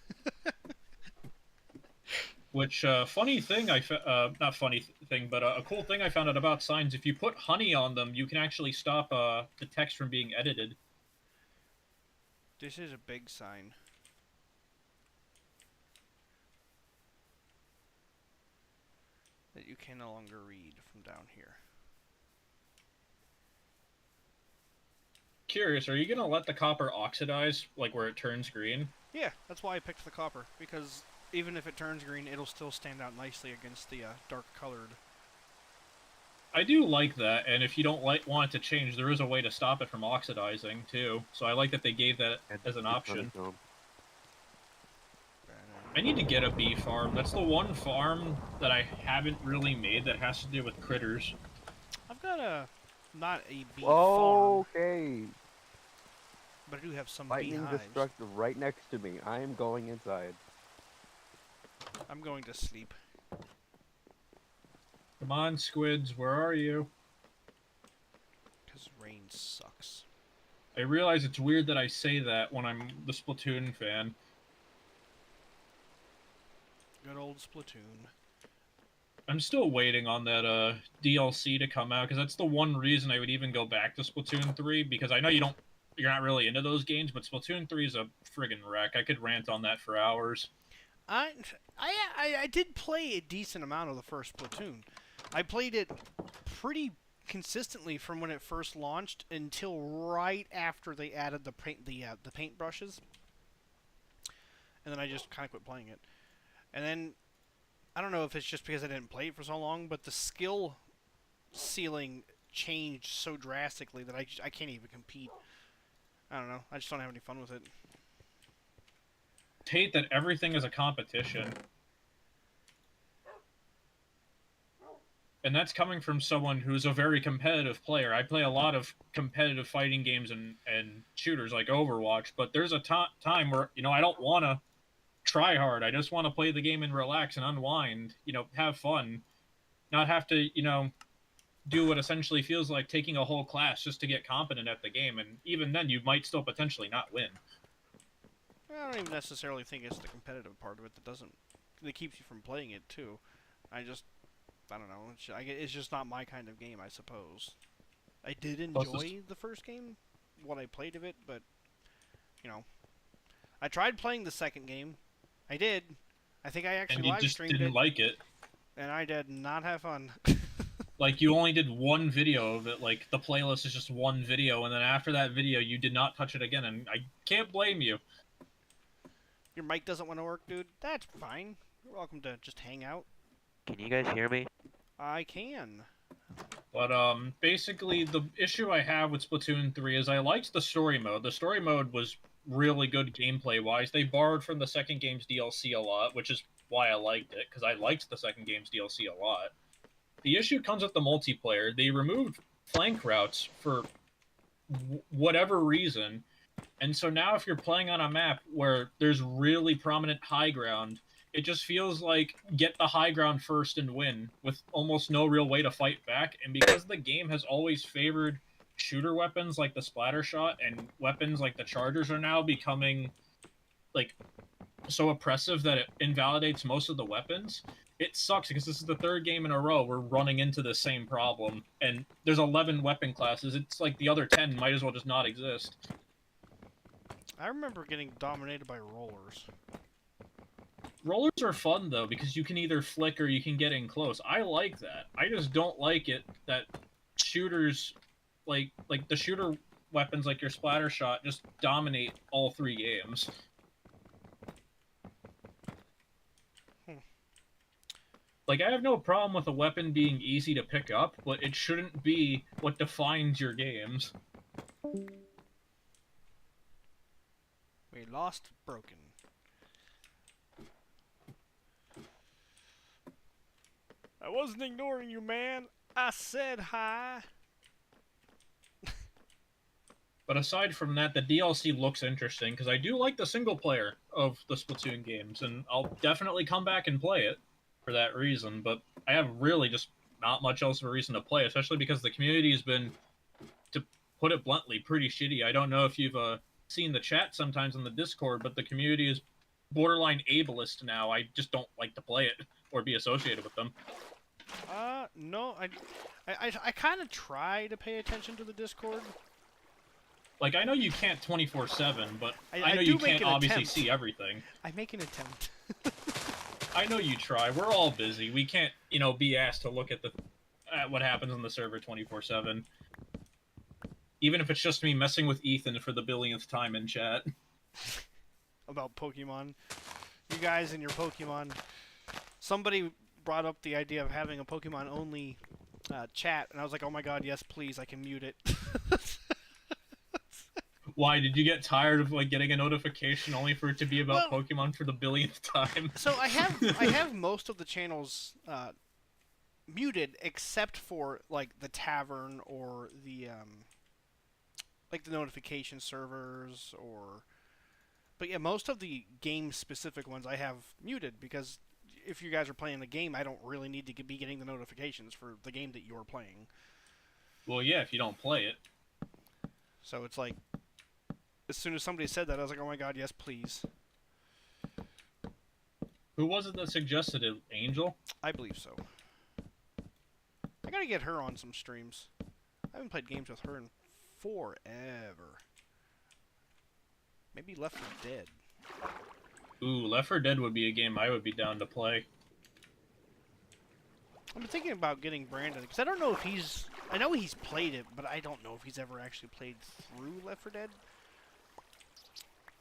Which, funny thing not funny thing, but a cool thing I found out about signs, if you put honey on them, you can actually stop the text from being edited. This is a big sign. That you can no longer read from down here. Curious, are you gonna let the copper oxidize, like where it turns green? Yeah, that's why I picked the copper, because even if it turns green, it'll still stand out nicely against the dark colored. I do like that, and if you don't want it to change, there is a way to stop it from oxidizing, too. So I like that they gave that as an option. I need to get a bee farm. That's the one farm that I haven't really made that has to do with critters. I've got not a bee farm, Okay. but I do have some Lightning beehives. destructive right next to me. I am going inside. I'm going to sleep. Come on, squids, where are you? Because rain sucks. I realize it's weird that I say that when I'm the Splatoon fan. Good old Splatoon. I'm still waiting on that DLC to come out, because that's the one reason I would even go back to Splatoon 3, because I know you're not really into those games, but Splatoon 3 is a friggin' wreck. I could rant on that for hours. I did play a decent amount of the first Splatoon. I played it pretty consistently from when it first launched until right after they added the paint brushes, and then I just kind of quit playing it. And then, I don't know if it's just because I didn't play it for so long, but the skill ceiling changed so drastically that I can't even compete. I don't know. I just don't have any fun with it. Hate that everything is a competition. And that's coming from someone who's a very competitive player. I play a lot of competitive fighting games and shooters like Overwatch, but there's a time where, I don't want to try hard. I just want to play the game and relax and unwind, have fun. Not have to, do what essentially feels like taking a whole class just to get competent at the game. And even then, you might still potentially not win. I don't even necessarily think it's the competitive part of it that keeps you from playing it, too. I don't know. It's just not my kind of game, I suppose. I did enjoy the first game, what I played of it, but, I tried playing the second game. I did. I think I actually live streamed it. And you just didn't like it. And I did not have fun. Like, you only did one video of it. Like, the playlist is just one video, and then after that video, you did not touch it again, and I can't blame you. Your mic doesn't want to work, dude? That's fine. You're welcome to just hang out. Can you guys hear me? I can. But, basically, the issue I have with Splatoon 3 is I liked the story mode. The story mode was really good gameplay-wise. They borrowed from the second game's DLC a lot, which is why I liked it, because I liked the second game's DLC a lot. The issue comes with the multiplayer. They removed flank routes for whatever reason, and so now if you're playing on a map where there's really prominent high ground, it just feels like get the high ground first and win, with almost no real way to fight back. And because the game has always favored shooter weapons like the splatter shot, and weapons like the chargers are now becoming like so oppressive that it invalidates most of the weapons, it sucks because this is the third game in a row we're running into the same problem. And there's 11 weapon classes. It's like the other 10 might as well just not exist. I remember getting dominated by rollers. Rollers are fun, though, because you can either flick or you can get in close. I like that. I just don't like it that shooters, like the shooter weapons like your splatter shot, just dominate all three games. Like, I have no problem with a weapon being easy to pick up, but it shouldn't be what defines your games. We lost broken. I wasn't ignoring you, man. I said hi. But aside from that, the DLC looks interesting, because I do like the single player of the Splatoon games, and I'll definitely come back and play it for that reason, but I have really just not much else of a reason to play, especially because the community has been, to put it bluntly, pretty shitty. I don't know if you've seen the chat sometimes on the Discord, but the community is borderline ableist now. I just don't like to play it or be associated with them. No, I kind of try to pay attention to the Discord. Like, I know you can't 24/7, but I know do you make can't an obviously attempt. see everything. I make an attempt. I know you try. We're all busy. We can't, be asked to look at what happens on the server 24/7. Even if it's just me messing with Ethan for the billionth time in chat. About Pokemon. You guys and your Pokemon. Somebody brought up the idea of having a Pokemon-only chat, and I was like, oh my god, yes, please, I can mute it. Why, did you get tired of, getting a notification only for it to be about Well, Pokemon for the billionth time? So I have most of the channels muted, except for, the Tavern or the, the notification servers, But yeah, most of the game-specific ones I have muted, because if you guys are playing the game, I don't really need to be getting the notifications for the game that you're playing. Well, yeah, if you don't play it. So it's like, as soon as somebody said that, I was like, oh my god, yes, please. Who was it that suggested it? Angel? I believe so. I gotta get her on some streams. I haven't played games with her in forever. Maybe Left 4 Dead. Ooh, Left 4 Dead would be a game I would be down to play. I've been thinking about getting Brandon, because I don't know if he's... I know he's played it, but I don't know if he's ever actually played through Left 4 Dead.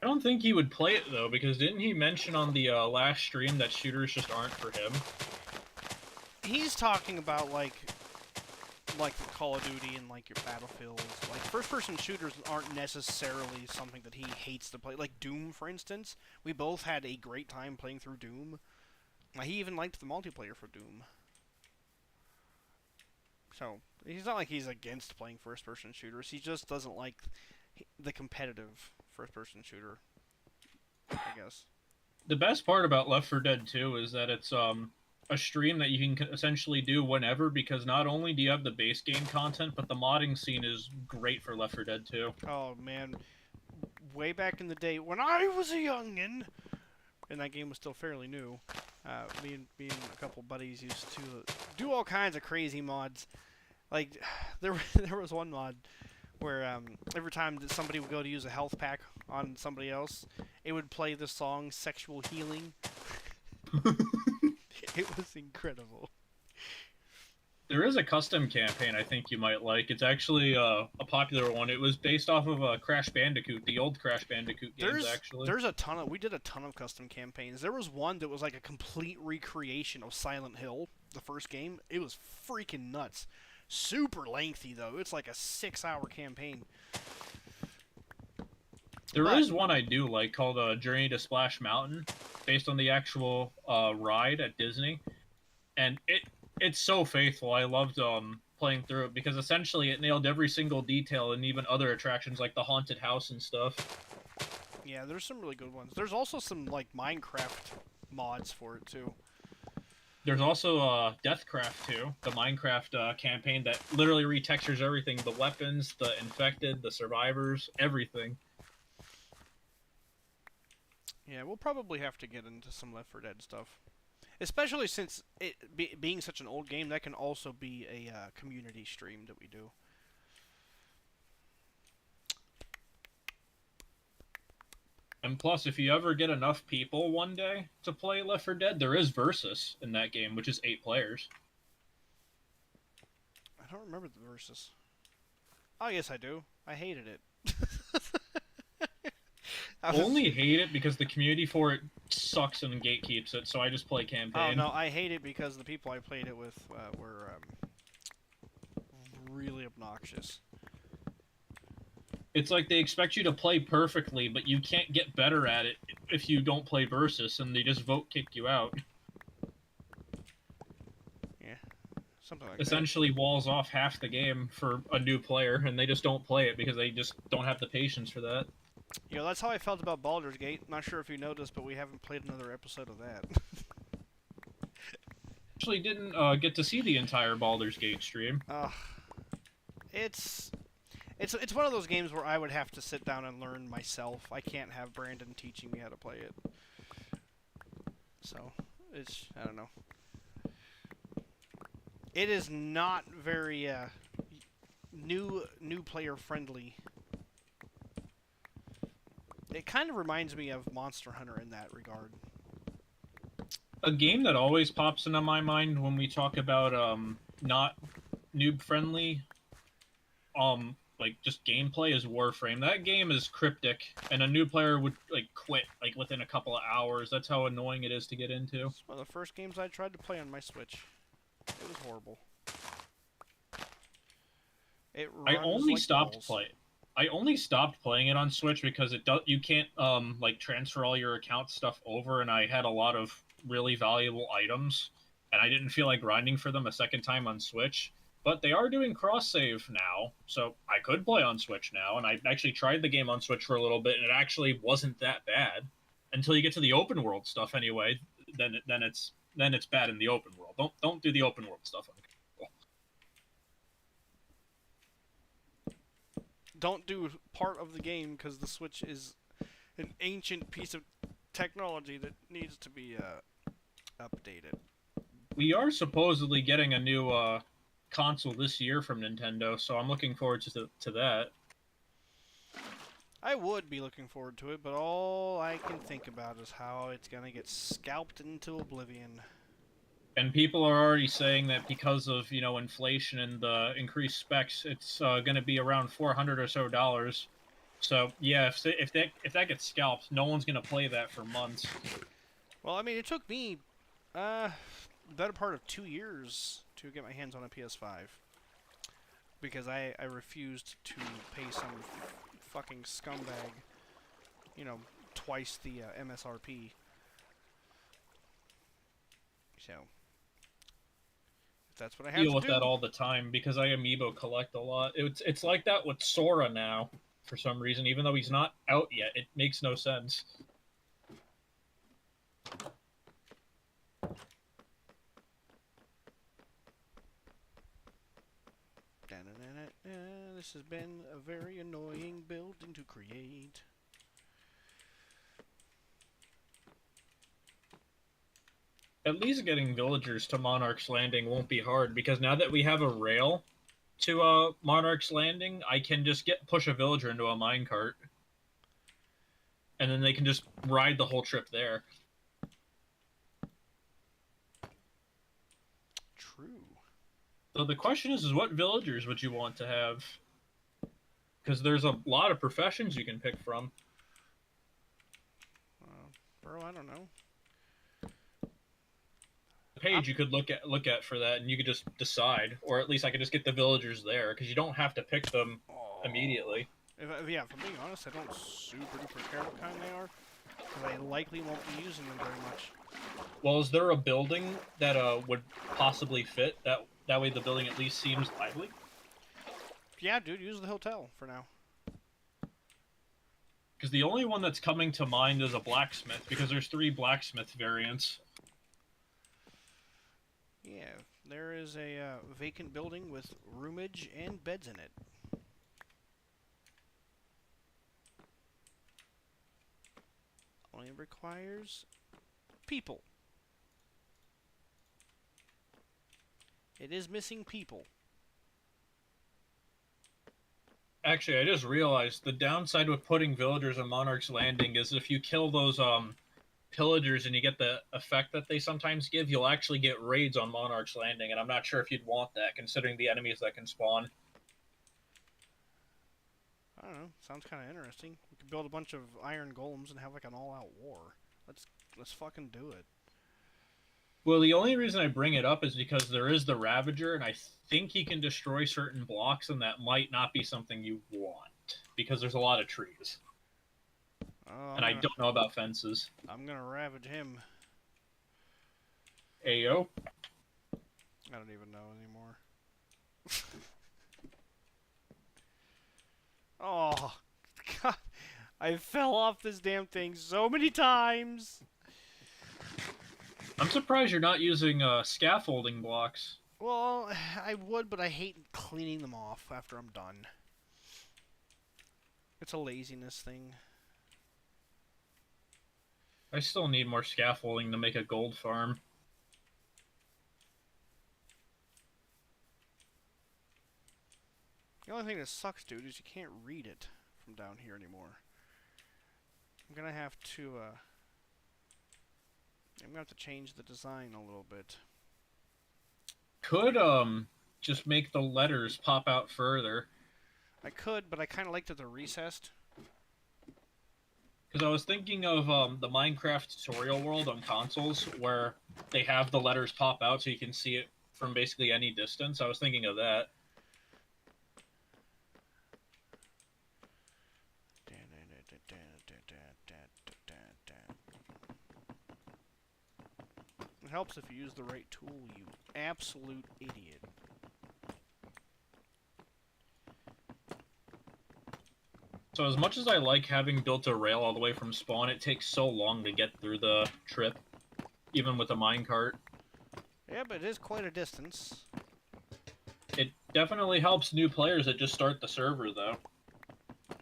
I don't think he would play it though, because didn't he mention on the last stream that shooters just aren't for him? He's talking about like the Call of Duty and like your Battlefields. Like first-person shooters aren't necessarily something that he hates to play. Like Doom, for instance, we both had a great time playing through Doom. He even liked the multiplayer for Doom. So he's not like he's against playing first-person shooters. He just doesn't like the competitive first-person shooter, I guess. The best part about Left 4 Dead 2 is that it's a stream that you can essentially do whenever, because not only do you have the base game content, but the modding scene is great for Left 4 Dead 2. Oh man, way back in the day when I was a youngin', and that game was still fairly new, me and a couple buddies used to do all kinds of crazy mods. Like there was one mod where every time that somebody would go to use a health pack on somebody else, it would play the song "Sexual Healing." It was incredible. There is a custom campaign I think you might like. It's actually a popular one. It was based off of Crash Bandicoot, the old Crash Bandicoot games, actually. There's a ton of... We did a ton of custom campaigns. There was one that was like a complete recreation of Silent Hill, the first game. It was freaking nuts. Super lengthy, though. It's like a 6-hour campaign. There is one I do like called Journey to Splash Mountain, based on the actual ride at Disney. And it's so faithful. I loved playing through it, because essentially it nailed every single detail, and even other attractions like the haunted house and stuff. Yeah, there's some really good ones. There's also some like Minecraft mods for it too. There's also Deathcraft 2, the Minecraft campaign that literally retextures everything. The weapons, the infected, the survivors, everything. Yeah, we'll probably have to get into some Left 4 Dead stuff. Especially since it being such an old game, that can also be a community stream that we do. And plus, if you ever get enough people one day to play Left 4 Dead, there is Versus in that game, which is 8 players. I don't remember the Versus. Oh, yes, I do. I hated it. I only hate it because the community for it sucks and gatekeeps it, so I just play campaign. Oh, no, I hate it because the people I played it with were really obnoxious. It's like they expect you to play perfectly, but you can't get better at it if you don't play Versus, and they just vote kick you out. Yeah, something like Essentially walls off half the game for a new player, and they just don't play it because they just don't have the patience for that. You know, that's how I felt about Baldur's Gate. Not sure if you noticed, but we haven't played another episode of that. Actually didn't get to see the entire Baldur's Gate stream. It's one of those games where I would have to sit down and learn myself. I can't have Brandon teaching me how to play it. So, I don't know. It is not very new player friendly. It kind of reminds me of Monster Hunter in that regard. A game that always pops into my mind when we talk about not noob friendly, like just gameplay is Warframe. That game is cryptic, and a new player would like quit like within a couple of hours. That's how annoying it is to get into. It's one of the first games I tried to play on my Switch. It was horrible. It runs I only like stopped balls. playing. I only stopped playing it on Switch because you can't like transfer all your account stuff over, and I had a lot of really valuable items, and I didn't feel like grinding for them a second time on Switch. But they are doing cross save now, so I could play on Switch now, and I actually tried the game on Switch for a little bit, and it actually wasn't that bad until you get to the open world stuff. Anyway, then it's bad in the open world. Don't do the open world stuff on Don't do part of the game because the Switch is an ancient piece of technology that needs to be updated. We are supposedly getting a new console this year from Nintendo, so I'm looking forward to that. I would be looking forward to it, but all I can think about is how it's gonna get scalped into oblivion. And people are already saying that because of, inflation and the increased specs, it's going to be around $400 or so. So yeah, if that gets scalped, no one's gonna play that for months. Well, I mean, it took me the better part of 2 years to get my hands on a PS5 because I refused to pay some fucking scumbag, you know, twice the MSRP. So if that's what I have Deal to with do. that all the time because I amiibo collect a lot. It's like that with Sora now for some reason, even though he's not out yet. It makes no sense. This has been a very annoying building to create. At least getting villagers to Monarch's Landing won't be hard because now that we have a rail to Monarch's Landing, I can just push a villager into a minecart, and then they can just ride the whole trip there. True. So the question is what villagers would you want to have? Because there's a lot of professions you can pick from. Bro, I don't know. The page you could look at for that, and you could just decide, or at least I could just get the villagers there because you don't have to pick them immediately. Yeah, if I'm being honest, I don't super duper care what kind they are, because I likely won't be using them very much. Well, is there a building that would possibly fit? That way the building at least seems lively? Yeah, dude, use the hotel for now. Because the only one that's coming to mind is a blacksmith, because there's 3 blacksmith variants. Yeah, there is a vacant building with roomage and beds in it. Only requires people. It is missing people. Actually, I just realized the downside with putting villagers in Monarch's Landing is if you kill those pillagers and you get the effect that they sometimes give, you'll actually get raids on Monarch's Landing, and I'm not sure if you'd want that considering the enemies that can spawn. I don't know. Sounds kind of interesting. We could build a bunch of iron golems and have like an all-out war. Let's fucking do it. Well, the only reason I bring it up is because there is the Ravager, and I think he can destroy certain blocks, and that might not be something you want because there's a lot of trees. And I don't know about fences. I'm gonna ravage him. Ayo. I don't even know anymore. Oh, God. I fell off this damn thing so many times. I'm surprised you're not using scaffolding blocks. Well, I would, but I hate cleaning them off after I'm done. It's a laziness thing. I still need more scaffolding to make a gold farm. The only thing that sucks, dude, is you can't read it from down here anymore. I'm gonna have to change the design a little bit. Could just make the letters pop out further. I could, but I kind of liked that they're recessed. Because I was thinking of the Minecraft tutorial world on consoles where they have the letters pop out so you can see it from basically any distance. I was thinking of that. It helps if you use the right tool, you absolute idiot. So as much as I like having built a rail all the way from spawn, it takes so long to get through the trip, even with a minecart. Yeah, but it is quite a distance. It definitely helps new players that just start the server, though.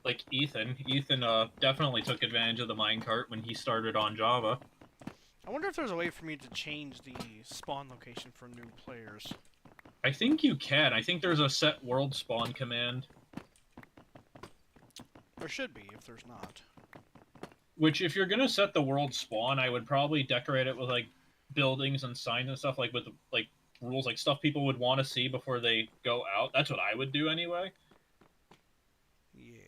Like Ethan. Ethan definitely took advantage of the minecart when he started on Java. I wonder if there's a way for me to change the spawn location for new players. I think you can. I think there's a set world spawn command. There should be, if there's not. Which, if you're gonna set the world spawn, I would probably decorate it with, like, buildings and signs and stuff, like, with, like, rules, like, stuff people would want to see before they go out. That's what I would do, anyway. Yeah.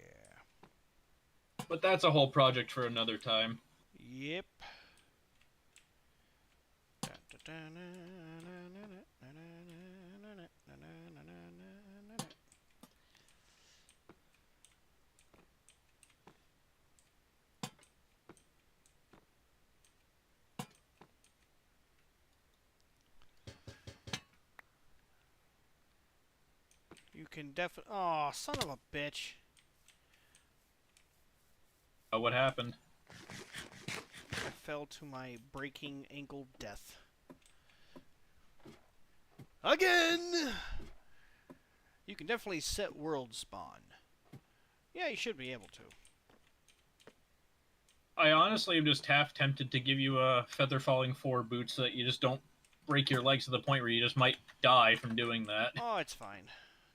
But that's a whole project for another time. Yep. You can definitely. Oh, son of a bitch. What happened? I fell to my breaking ankle death. Again! You can definitely set world spawn. Yeah, you should be able to. I honestly am just half tempted to give you a Feather Falling 4 boot so that you just don't break your legs to the point where you just might die from doing that. Oh, it's fine.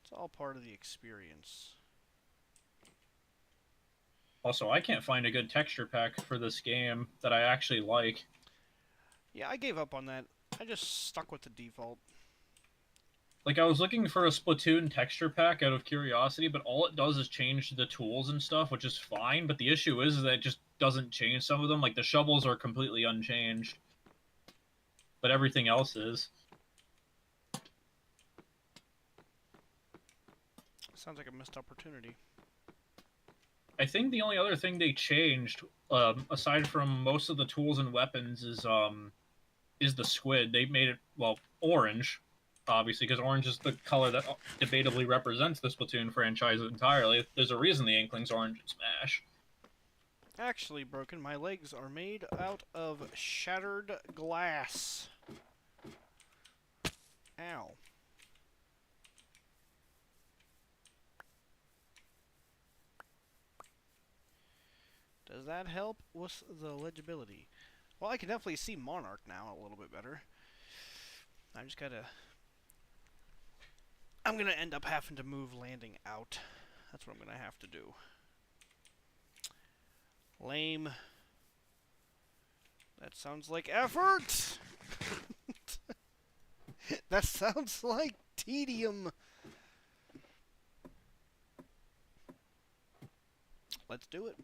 It's all part of the experience. Also, I can't find a good texture pack for this game that I actually like. Yeah, I gave up on that. I just stuck with the default. Like, I was looking for a Splatoon texture pack out of curiosity, but all it does is change the tools and stuff, which is fine, but the issue is that it just doesn't change some of them. Like, the shovels are completely unchanged. But everything else is. Sounds like a missed opportunity. I think the only other thing they changed, aside from most of the tools and weapons, is the squid. They made it, well, orange, obviously, because orange is the color that debatably represents the Splatoon franchise entirely. There's a reason the Inkling's orange in Smash. Actually, Broken, my legs are made out of shattered glass. Ow. Does that help with the legibility? Well, I can definitely see Monarch now a little bit better. I just gotta... I'm gonna end up having to move landing out. That's what I'm gonna have to do. Lame. That sounds like effort! That sounds like tedium. Let's do it.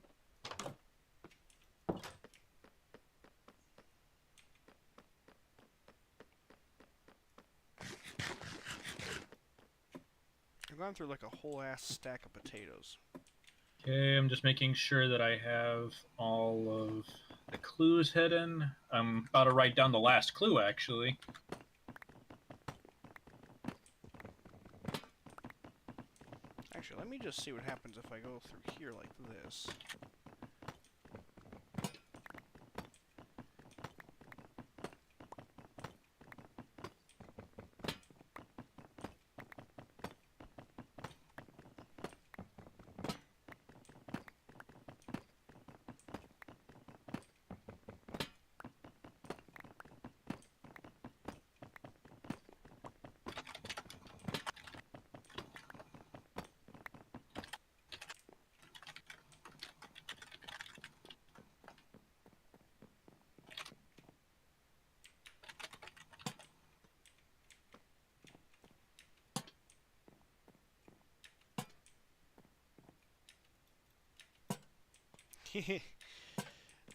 I've gone through like a whole ass stack of potatoes. Okay, I'm just making sure that I have all of the clues hidden. I'm about to write down the last clue, actually. Actually, let me just see what happens if I go through here like this.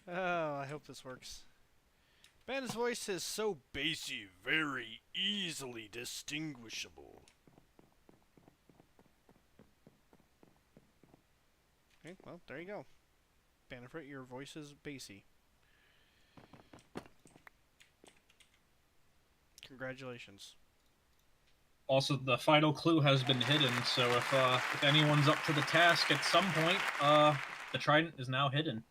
Oh, I hope this works. Ben's voice is so bassy, very easily distinguishable. Okay, well, there you go. Bannerford, your voice is bassy. Congratulations. Also, the final clue has been hidden, so if anyone's up to the task at some point, the trident is now hidden.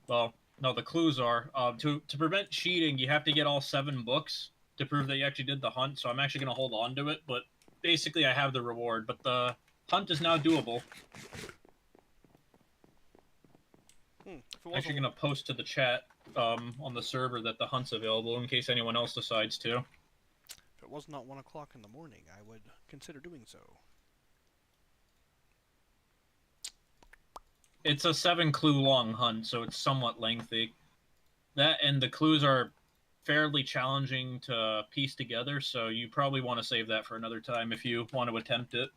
Well, no, the clues are. To prevent cheating, you have to get all 7 books to prove that you actually did the hunt, so I'm actually going to hold on to it, but basically I have the reward, but the hunt is now doable. I'm actually going to post to the chat on the server that the hunt's available in case anyone else decides to. If it was not 1 o'clock in the morning, I would consider doing so. It's a 7-clue long hunt, so it's somewhat lengthy. That and the clues are fairly challenging to piece together, so you probably want to save that for another time if you want to attempt it.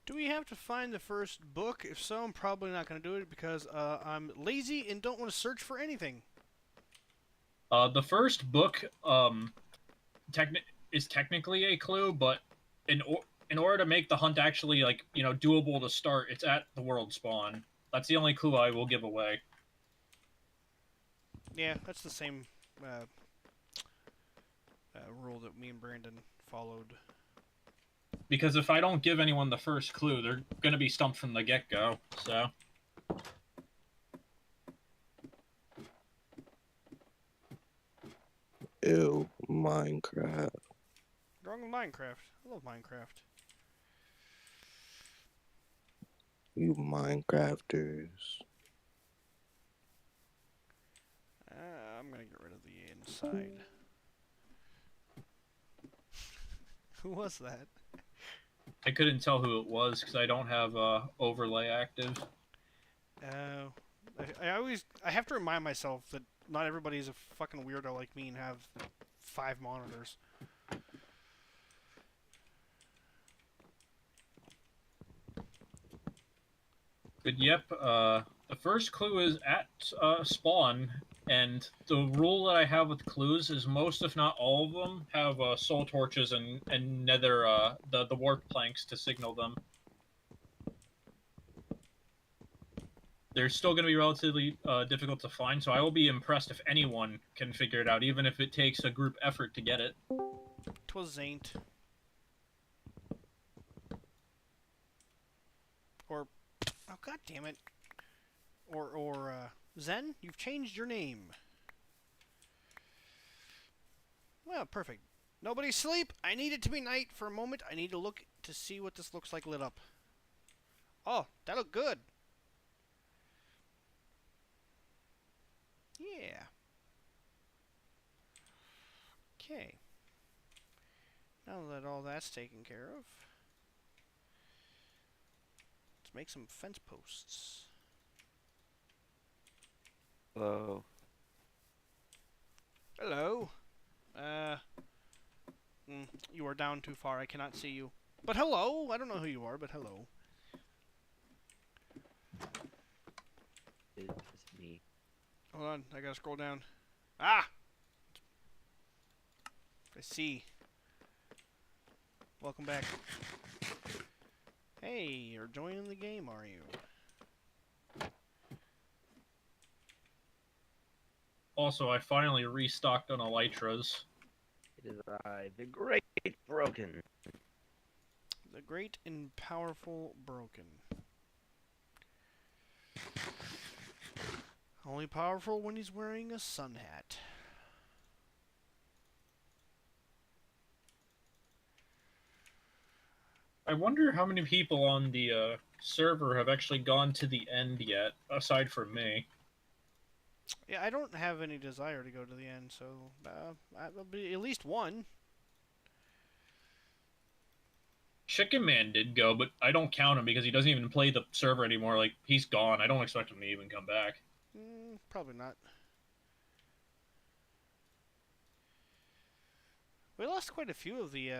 Do we have to find the first book? If so, I'm probably not going to do it because I'm lazy and don't want to search for anything. The first book is technically a clue, but in order to make the hunt actually doable to start, it's at the world spawn. That's the only clue I will give away. Yeah, that's the same rule that me and Brandon followed. Because if I don't give anyone the first clue, they're going to be stumped from the get-go, so... Ew, Minecraft. What's wrong with Minecraft? I love Minecraft. You Minecrafters. I'm gonna get rid of the inside. Who was that? I couldn't tell who it was because I don't have overlay active. I have to remind myself that not everybody is a fucking weirdo like me and have 5 monitors. But yep, the first clue is at spawn, and the rule that I have with clues is most, if not all of them, have soul torches and nether the warp planks to signal them. They're still going to be relatively difficult to find, so I will be impressed if anyone can figure it out, even if it takes a group effort to get it. 'Twas ain't. Or, oh god damn it. Or Zen, you've changed your name. Well, perfect. Nobody sleep. I need it to be night for a moment. I need to look to see what this looks like lit up. Oh, that looked good. Yeah. Okay. Now that all that's taken care of, let's make some fence posts. Hello. Hello. You are down too far. I cannot see you. But hello. I don't know who you are, but hello. It's me. Hold on. I gotta scroll down. Ah! I see. Welcome back. Hey, you're joining the game, are you? Also, I finally restocked on elytras. It is I, the Great Broken. The great and powerful Broken. Only powerful when he's wearing a sun hat. I wonder how many people on the server have actually gone to the end yet, aside from me. Yeah, I don't have any desire to go to the end, so I'll be at least one. Chicken Man did go, but I don't count him because he doesn't even play the server anymore. Like, he's gone. I don't expect him to even come back. Probably not. We lost quite a few of the,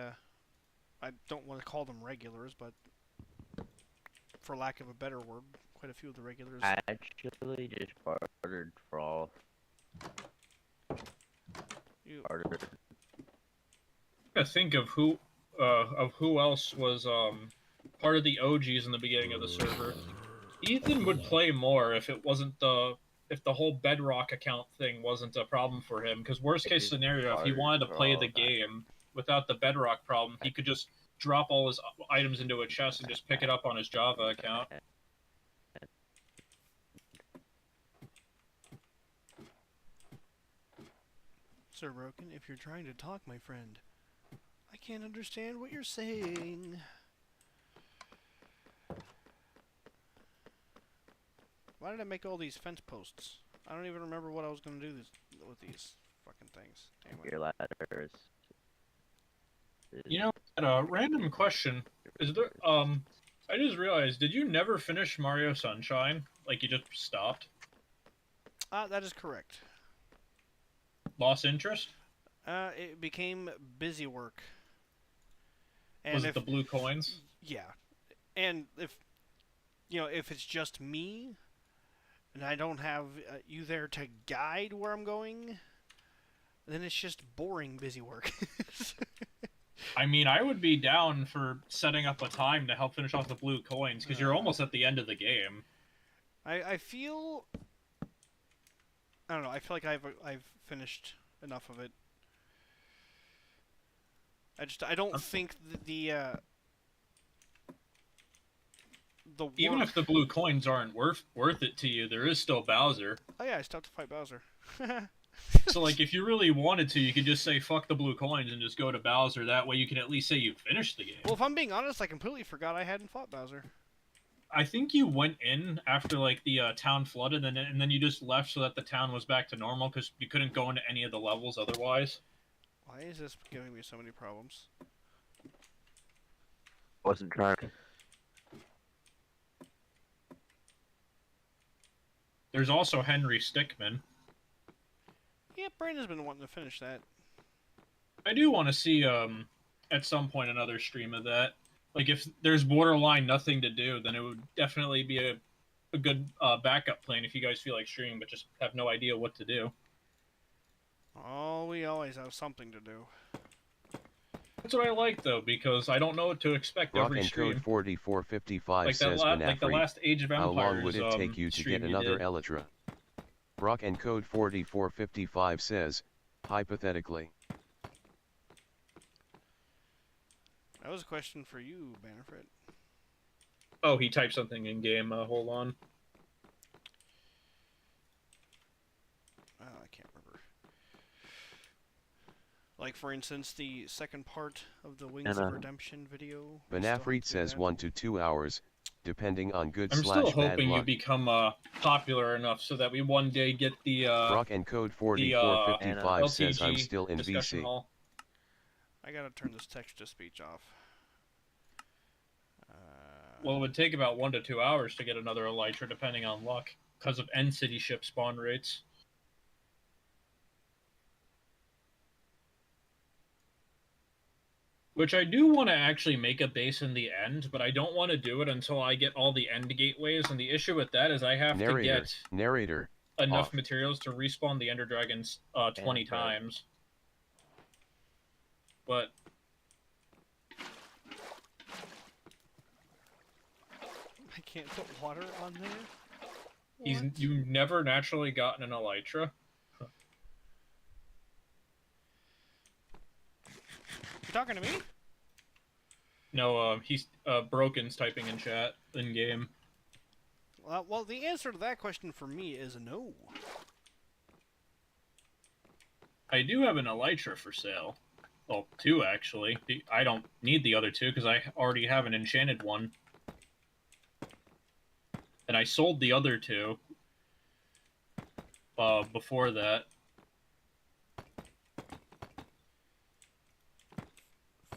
I don't want to call them regulars, but for lack of a better word, quite a few of the regulars. I actually just bartered for all. You, Bartered. I think of who else was part of the OGs in the beginning of the server. Ethan would play more if it wasn't if the whole Bedrock account thing wasn't a problem for him. Because worst case scenario, if he wanted to play the game without the Bedrock problem, he could just drop all his items into a chest and just pick it up on his Java account. Sir Broken, if you're trying to talk, my friend, I can't understand what you're saying. Why did I make all these fence posts? I don't even remember what I was going to do with these fucking things. Damn it. Your ladders. You know, a random question. Is there I just realized, did you never finish Mario Sunshine? Like, you just stopped? That is correct. Lost interest? It became busy work. And Was it the blue coins? Yeah. And if it's just me and I don't have you there to guide where I'm going, then it's just boring busy work. I mean, I would be down for setting up a time to help finish off the blue coins, because you're almost at the end of the game. I feel I don't know. I feel like I've finished enough of it. I don't think the work. Even if the blue coins aren't worth it to you, there is still Bowser. Oh yeah, I stopped to fight Bowser. So, like, if you really wanted to, you could just say fuck the blue coins and just go to Bowser. That way you can at least say you finished the game. Well, if I'm being honest, I completely forgot I hadn't fought Bowser. I think you went in after, like, the town flooded, and then you just left so that the town was back to normal, because you couldn't go into any of the levels otherwise. Why is this giving me so many problems? Wasn't trying. There's also Henry Stickmin. Yeah, Brandon's been wanting to finish that. I do want to see, at some point, another stream of that. Like, if there's borderline nothing to do, then it would definitely be a good backup plan if you guys feel like streaming, but just have no idea what to do. Oh, we always have something to do. That's what I like, though, because I don't know what to expect Rock every and stream. Code 4455 Like says like the Manafri, last Age of how Empires long would it take you to stream get you another did. Elytra? Rock and Code 4455 says, hypothetically. That was a question for you, Bannerford. Oh, he typed something in game. Hold on. I can't remember. Like, for instance, the second part of the Wings of Redemption video. Banafreet says 1 to 2 hours, depending on good I'm still / bad hoping you luck. become popular enough so that we one day get the Rock and Code 4455 says I'm LTG still in discussion VC. hall. I gotta turn this text-to-speech off. Well, it would take about 1 to 2 hours to get another Elytra, depending on luck, because of End City ship spawn rates. Which I do want to actually make a base in the end, but I don't want to do it until I get all the end gateways, and the issue with that is I have to get enough off. materials to respawn the Ender Dragons 20 times. But I can't put water on there? you've never naturally gotten an Elytra? You talking to me? No, he's Broken's typing in chat in game. Well, the answer to that question for me is no. I do have an Elytra for sale. Well, 2 actually. I don't need the other 2 because I already have an enchanted one. And I sold the other 2 before that.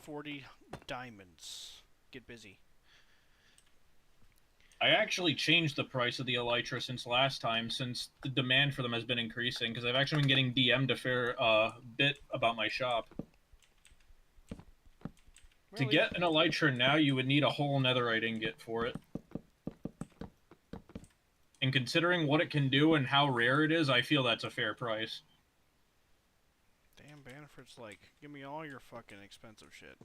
40 diamonds. Get busy. I actually changed the price of the Elytra since last time, since the demand for them has been increasing, because I've actually been getting DM'd a fair bit about my shop. Really? To get an Elytra now, you would need a whole netherite ingot for it. And considering what it can do and how rare it is, I feel that's a fair price. Damn, Bannerford's like, give me all your fucking expensive shit.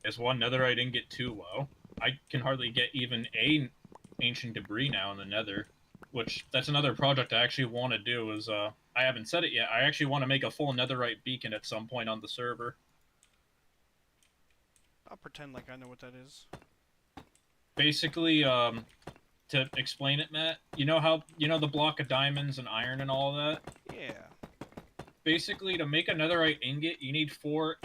Is 1 netherite ingot too low? I can hardly get even a ancient debris now in the nether. Which, that's another project I actually want to do, is, I haven't said it yet, I actually want to make a full netherite beacon at some point on the server. I'll pretend like I know what that is. Basically, to explain it, Matt, you know the block of diamonds and iron and all that? Yeah. Basically, to make a netherite ingot, you need 4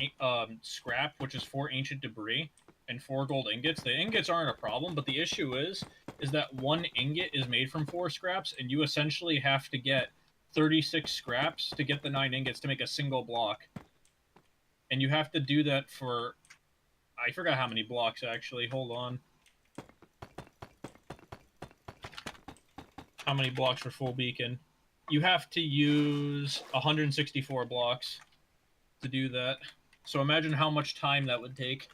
scrap, which is 4 ancient debris, and 4 gold ingots. The ingots aren't a problem, but the issue is that 1 ingot is made from 4 scraps, and you essentially have to get 36 scraps to get the 9 ingots to make a single block. And you have to do that for... I forgot how many blocks, actually. Hold on. How many blocks for full beacon? You have to use 164 blocks to do that. So imagine how much time that would take.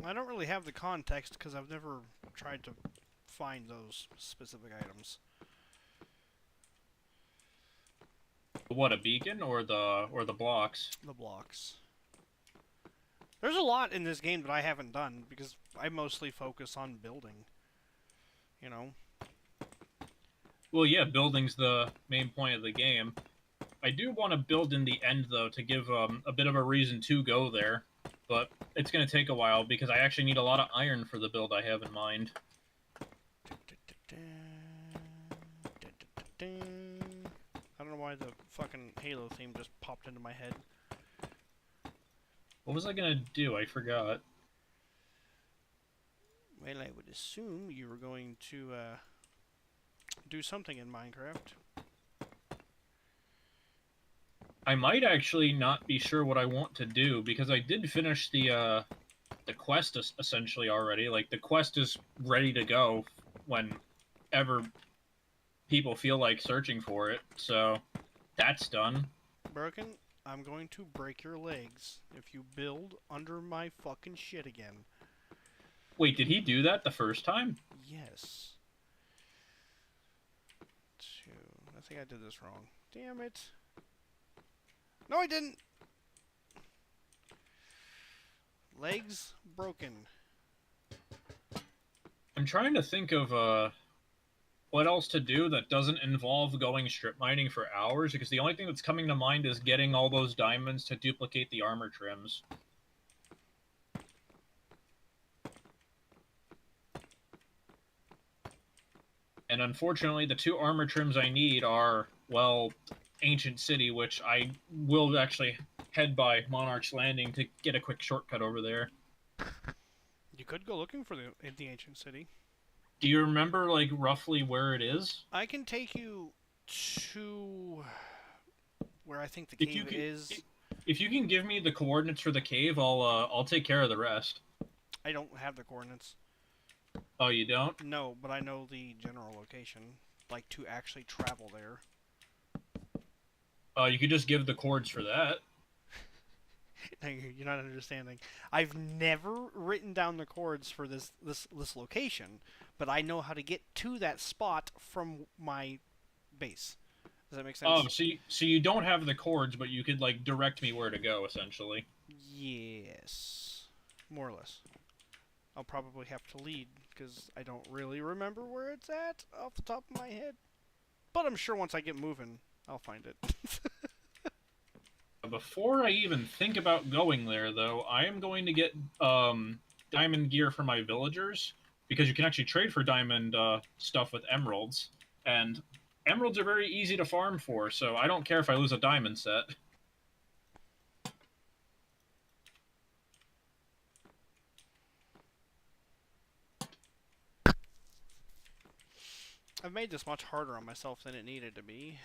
I don't really have the context because I've never tried to find those specific items. What, a beacon or the blocks? The blocks. There's a lot in this game that I haven't done because I mostly focus on building. You know? Well, yeah, building's the main point of the game. I do want to build in the end, though, to give a bit of a reason to go there. But it's going to take a while because I actually need a lot of iron for the build I have in mind. I don't know why the fucking Halo theme just popped into my head. What was I going to do? I forgot. Well, I would assume you were going to do something in Minecraft. I might actually not be sure what I want to do because I did finish the quest essentially already. Like, the quest is ready to go whenever people feel like searching for it. So that's done. Broken, I'm going to break your legs if you build under my fucking shit again. Wait, did he do that the first time? Yes. I think I did this wrong. Damn it. No, I didn't. Legs broken. I'm trying to think of what else to do that doesn't involve going strip mining for hours, because the only thing that's coming to mind is getting all those diamonds to duplicate the armor trims. And unfortunately, the two armor trims I need are, well, Ancient City, which I will actually head by Monarch's Landing to get a quick shortcut over there. You could go looking for in the ancient city. Do you remember, like, roughly where it is? I can take you to where I think the cave is. If you can give me the coordinates for the cave, I'll take care of the rest. I don't have the coordinates. Oh, you don't? No, but I know the general location. Like, to actually travel there. You could just give the coords for that. You're not understanding. I've never written down the coords for this location, but I know how to get to that spot from my base. Does that make sense? Oh, so you don't have the coords, but you could, like, direct me where to go, essentially. Yes. More or less. I'll probably have to lead, because I don't really remember where it's at off the top of my head. But I'm sure once I get moving, I'll find it. Before I even think about going there, though, I am going to get diamond gear for my villagers, because you can actually trade for diamond stuff with emeralds, and emeralds are very easy to farm for, so I don't care if I lose a diamond set. I've made this much harder on myself than it needed to be.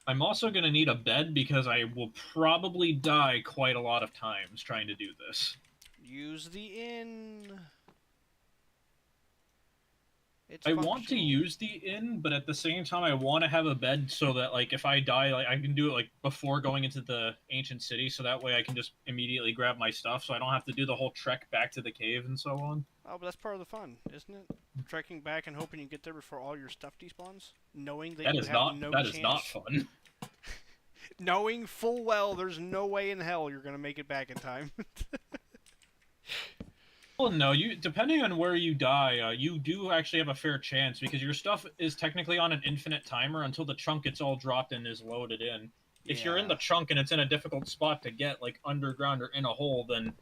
I'm also going to need a bed because I will probably die quite a lot of times trying to do this. Use the inn. I want to use the inn, but at the same time, I want to have a bed so that, like, if I die, like, I can do it, like, before going into the ancient city, so that way I can just immediately grab my stuff, so I don't have to do the whole trek back to the cave and so on. Oh, but that's part of the fun, isn't it? Trekking back and hoping you get there before all your stuff despawns, knowing that you have no chance. That is not fun. Knowing full well there's no way in hell you're gonna make it back in time. Well, no, depending on where you die, you do actually have a fair chance, because your stuff is technically on an infinite timer until the chunk gets all dropped and is loaded in. If you're in the chunk and it's in a difficult spot to get, like underground or in a hole, then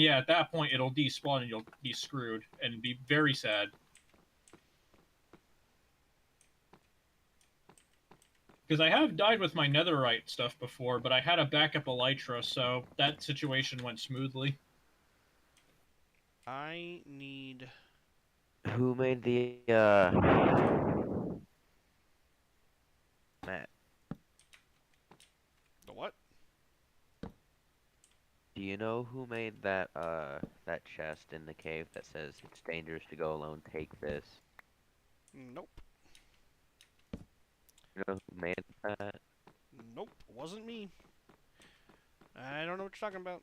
yeah, at that point it'll despawn and you'll be screwed and be very sad. Because I have died with my netherite stuff before, but I had a backup elytra, so that situation went smoothly. I need... Who made the, Matt, The what? do you know who made that, that chest in the cave that says it's dangerous to go alone, take this? Nope. You know who made that? Nope, wasn't me. I don't know what you're talking about.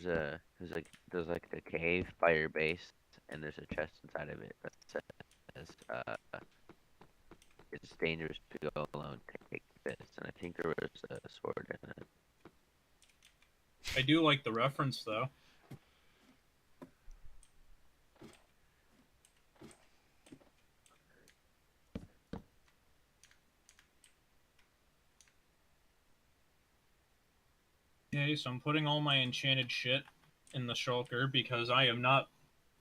There's like a cave by your base, and there's a chest inside of it that says it's dangerous to go alone. Take this, and I think there was a sword in it. I do like the reference though. Okay, so I'm putting all my enchanted shit in the shulker because I am not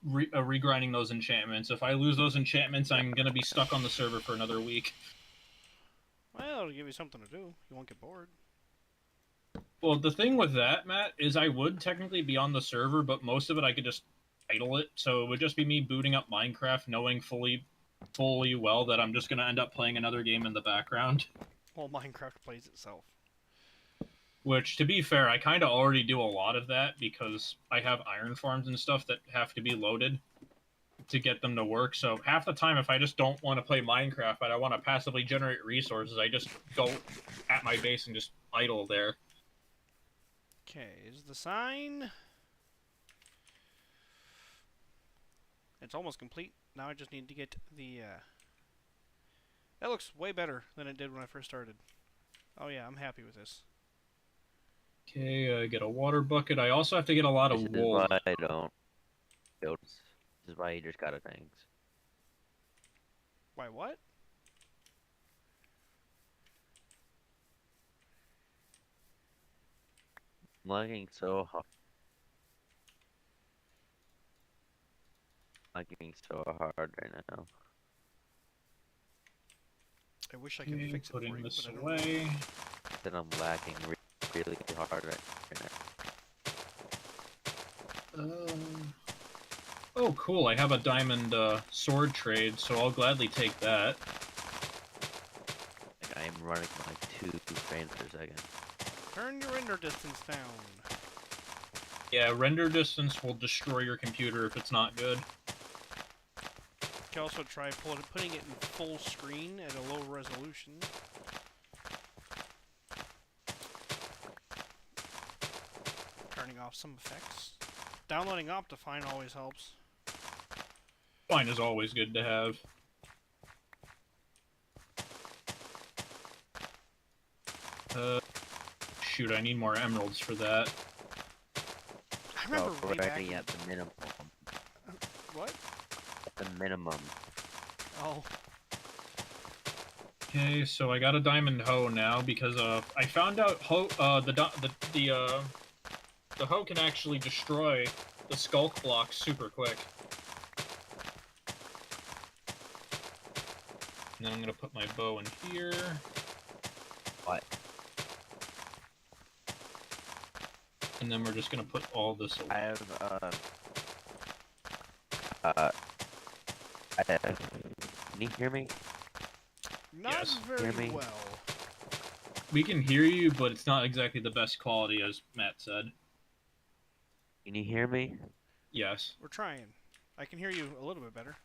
regrinding those enchantments. If I lose those enchantments, I'm gonna be stuck on the server for another week. Well, it'll give you something to do. You won't get bored. Well, the thing with that, Matt, is I would technically be on the server, but most of it I could just idle it. So it would just be me booting up Minecraft, knowing fully well that I'm just gonna end up playing another game in the background. Well, Minecraft plays itself. Which, to be fair, I kind of already do a lot of that because I have iron farms and stuff that have to be loaded to get them to work. So half the time, if I just don't want to play Minecraft, but I want to passively generate resources, I just go at my base and just idle there. Okay, is the sign? It's almost complete. Now I just need to get the, That looks way better than it did when I first started. Oh yeah, I'm happy with this. Okay, get a water bucket. I also have to get a lot of This is wool. why I don't build. This is why you just gotta things. Why, what? I'm lagging so hard. Lagging so hard right now. I wish I could Okay, fix it for putting you, this but I don't away. That I'm lagging really hard right now. Oh, cool. I have a diamond sword trade, so I'll gladly take that. Like, I am running like 2 frames per second. Turn your render distance down. Yeah, render distance will destroy your computer if it's not good. You can also try putting it in full screen at a low resolution. Turning off some effects. Downloading Optifine always helps. Fine is always good to have. Shoot, I need more emeralds for that. I remember way back Already in at the minimum. What? At the minimum. Oh. Okay, so I got a diamond hoe now because I found out the hoe can actually destroy the skulk blocks super quick. And then I'm gonna put my bow in here. What? And then we're just gonna put all this away. I have, can you hear me? Not Yes. very Hear me? well. We can hear you, but it's not exactly the best quality, as Matt said. Can you hear me? Yes. We're trying. I can hear you a little bit better.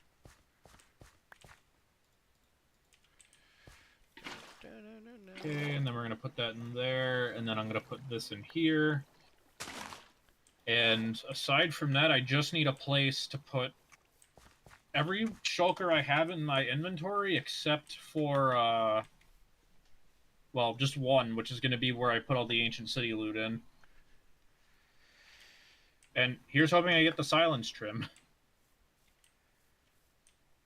Okay, and then we're gonna put that in there, and then I'm gonna put this in here. And aside from that, I just need a place to put every shulker I have in my inventory, except for, well, just one, which is gonna be where I put all the ancient city loot in. And here's hoping I get the silence trim.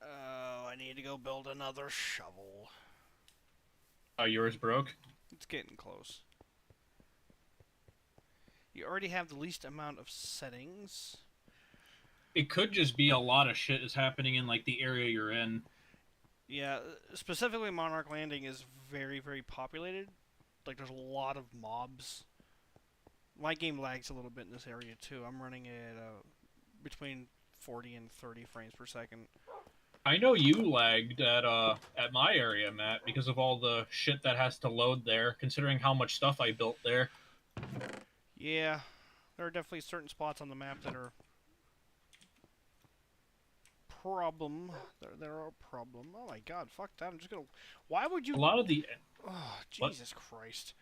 Oh, I need to go build another shovel. Oh, yours broke? It's getting close. You already have the least amount of settings. It could just be a lot of shit is happening in, like, the area you're in. Yeah, specifically Monarch Landing is very, very populated. Like, there's a lot of mobs. My game lags a little bit in this area, too. I'm running at between 40 and 30 frames per second. I know you lagged at my area, Matt, because of all the shit that has to load there, considering how much stuff I built there. Yeah, there are definitely certain spots on the map that are problem. There are a problem. Oh my god, fuck that. I'm just gonna... Why would you... A lot of the Oh, What? Jesus Christ.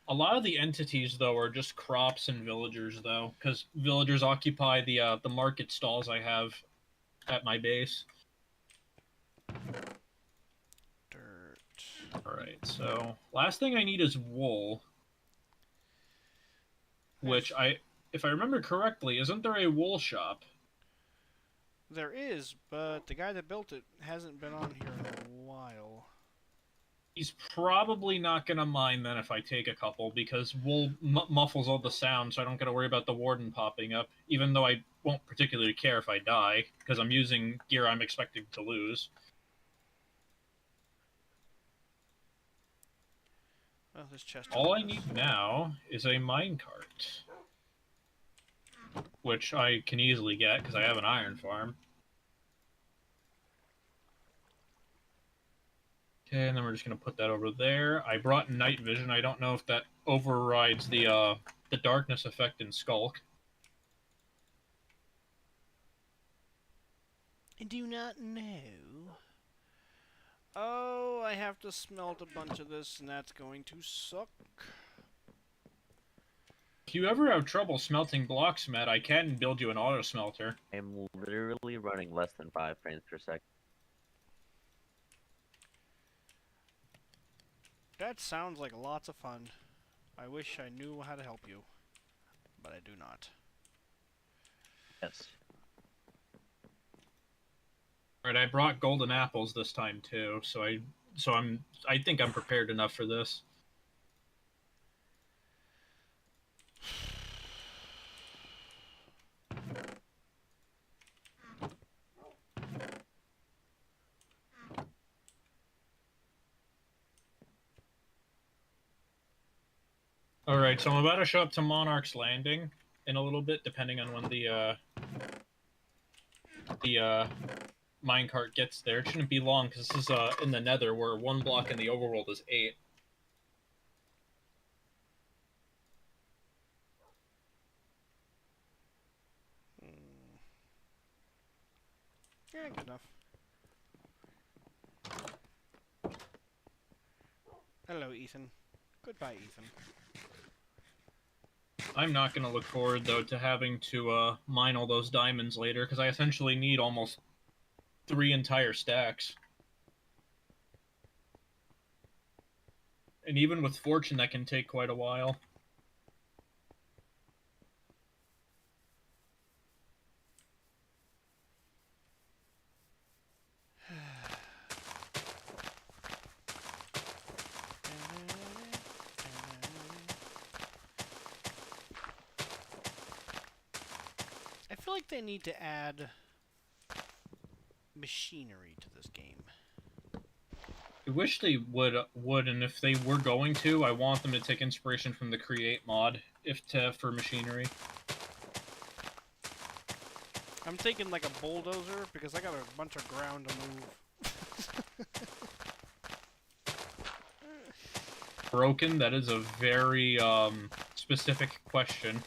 A lot of the entities, though, are just crops and villagers, though, because villagers occupy the market stalls I have at my base. Dirt. Alright, so last thing I need is wool, which if I remember correctly, isn't there a wool shop? There is, but the guy that built it hasn't been on here in a while. He's probably not gonna mind then if I take a couple, because wool muffles all the sound, so I don't gotta worry about the warden popping up, even though I won't particularly care if I die, because I'm using gear I'm expecting to lose. Well, this chest. All I need now is a minecart, which I can easily get because I have an iron farm. Okay, and then we're just gonna put that over there. I brought night vision. I don't know if that overrides the darkness effect in Skulk. I do not know. Oh, I have to smelt a bunch of this, and that's going to suck. If you ever have trouble smelting blocks, Matt, I can build you an auto smelter. I'm literally running less than 5 frames per second. That sounds like lots of fun. I wish I knew how to help you, but I do not. Yes. Alright, I brought golden apples this time too, so I think I'm prepared enough for this. Alright, so I'm about to show up to Monarch's Landing in a little bit, depending on when the minecart gets there. It shouldn't be long, because this is in the nether, where 1 block in the overworld is 8. Yeah, good enough. Hello, Ethan. Goodbye, Ethan. I'm not going to look forward, though, to having to mine all those diamonds later, because I essentially need almost 3 entire stacks. And even with fortune, that can take quite a while. I feel like they need to add machinery to this game. I wish they would, and if they were going to, I want them to take inspiration from the Create mod, for machinery. I'm thinking like a bulldozer, because I got a bunch of ground to move. Broken? That is a very, specific question.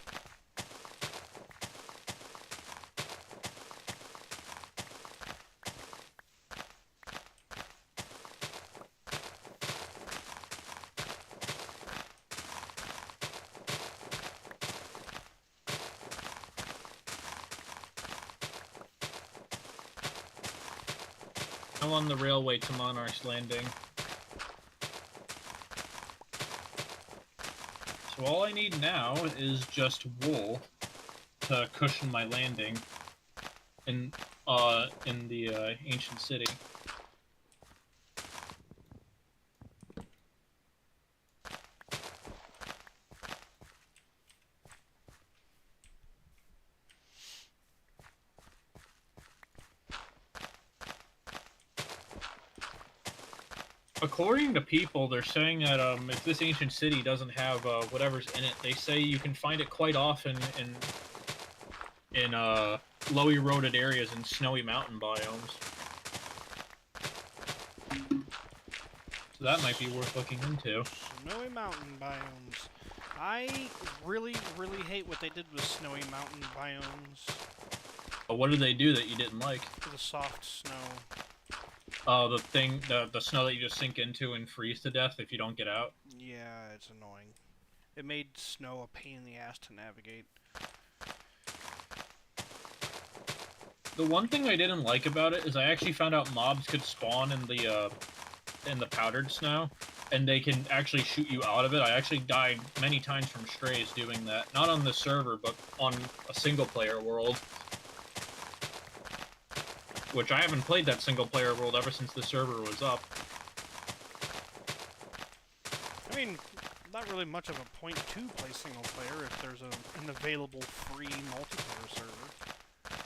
I'm on the railway to Monarch's Landing. So all I need now is just wool to cushion my landing in the ancient city. According to people, they're saying that if this ancient city doesn't have whatever's in it, they say you can find it quite often in low eroded areas and snowy mountain biomes. So that might be worth looking into. Snowy mountain biomes. I really, really hate what they did with snowy mountain biomes. But what did they do that you didn't like? For the soft snow. Oh, the snow that you just sink into and freeze to death if you don't get out. Yeah, it's annoying. It made snow a pain in the ass to navigate. The one thing I didn't like about it is I actually found out mobs could spawn in the powdered snow, and they can actually shoot you out of it. I actually died many times from strays doing that. Not on this server, but on a single-player world. Which I haven't played that single-player world ever since the server was up. I mean, not really much of a point to play single player if there's an available free multiplayer server.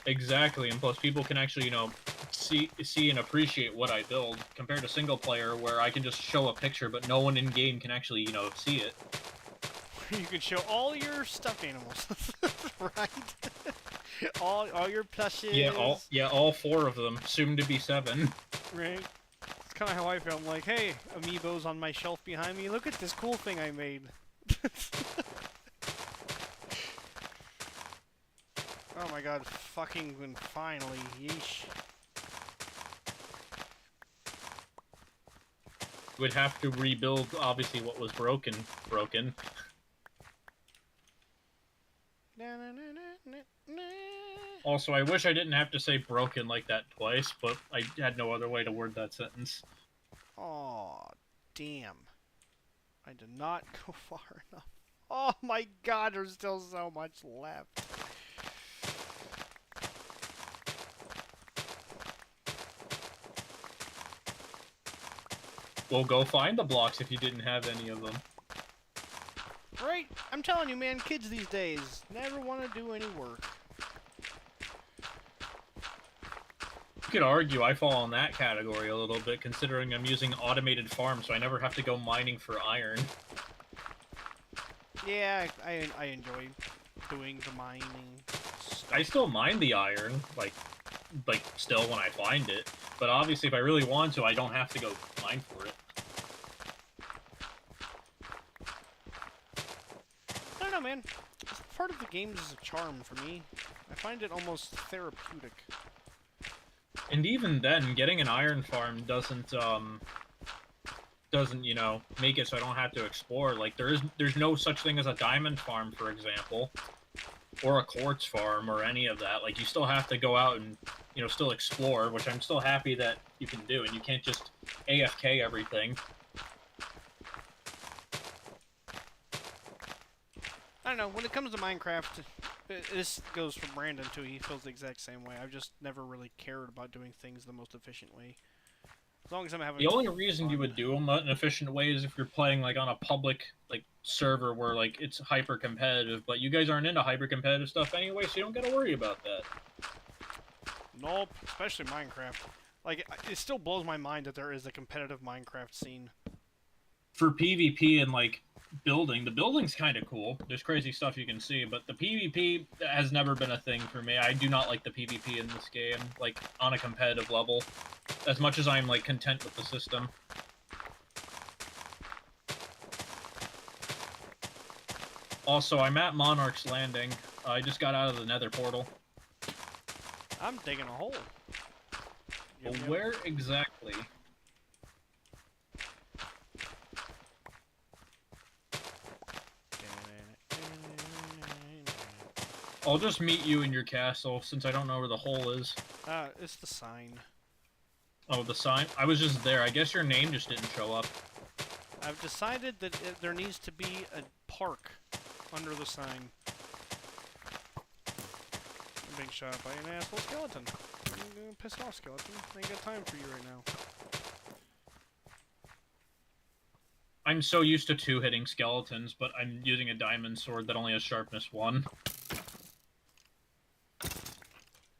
Exactly, and plus people can actually, you know, see and appreciate what I build, compared to single player where I can just show a picture but no one in game can actually, you know, see it. You can show all your stuffed animals, right? all your plushes. Yeah, all 4 of them, soon to be 7. Right. It's kind of how I felt. I'm like, hey, amiibos on my shelf behind me. Look at this cool thing I made. Oh my god, fucking finally, yeesh. Would have to rebuild, obviously, what was broken. Also, I wish I didn't have to say broken like that twice, but I had no other way to word that sentence. Aw, damn. I did not go far enough. Oh my god, there's still so much left. Well, go find the blocks if you didn't have any of them. Right? I'm telling you, man, kids these days never want to do any work. You could argue I fall in that category a little bit, considering I'm using automated farms, so I never have to go mining for iron. Yeah, I enjoy doing the mining stuff. I still mine the iron, like still when I find it, but obviously if I really want to, I don't have to go mine for it. I don't know, man. It's part of the game's charm for me. I find it almost therapeutic. And even then, getting an iron farm doesn't, you know, make it so I don't have to explore. Like, there's no such thing as a diamond farm, for example, or a quartz farm, or any of that. Like, you still have to go out and, you know, still explore, which I'm still happy that you can do, and you can't just AFK everything. I don't know, when it comes to Minecraft, this goes for Brandon too, he feels the exact same way. I've just never really cared about doing things the most efficient way. As long as I'm having The only reason you fun. would do them in an efficient way is if you're playing, like, on a public, like, server where, like, it's hyper-competitive, but you guys aren't into hyper-competitive stuff anyway, so you don't gotta worry about that. Nope, especially Minecraft. Like, it still blows my mind that there is a competitive Minecraft scene. For PvP and, like, building, the building's kind of cool. There's crazy stuff you can see, but the PvP has never been a thing for me. I do not like the PvP in this game, like, on a competitive level, as much as I'm, like, content with the system. Also, I'm at Monarch's Landing. I just got out of the Nether portal. I'm digging a hole. But where exactly? I'll just meet you in your castle, since I don't know where the hole is. It's the sign. Oh, the sign? I was just there. I guess your name just didn't show up. I've decided that there needs to be a park under the sign. I'm being shot by an asshole skeleton. I'm gonna piss off, skeleton. I ain't got time for you right now. I'm so used to 2-hitting skeletons, but I'm using a diamond sword that only has sharpness 1.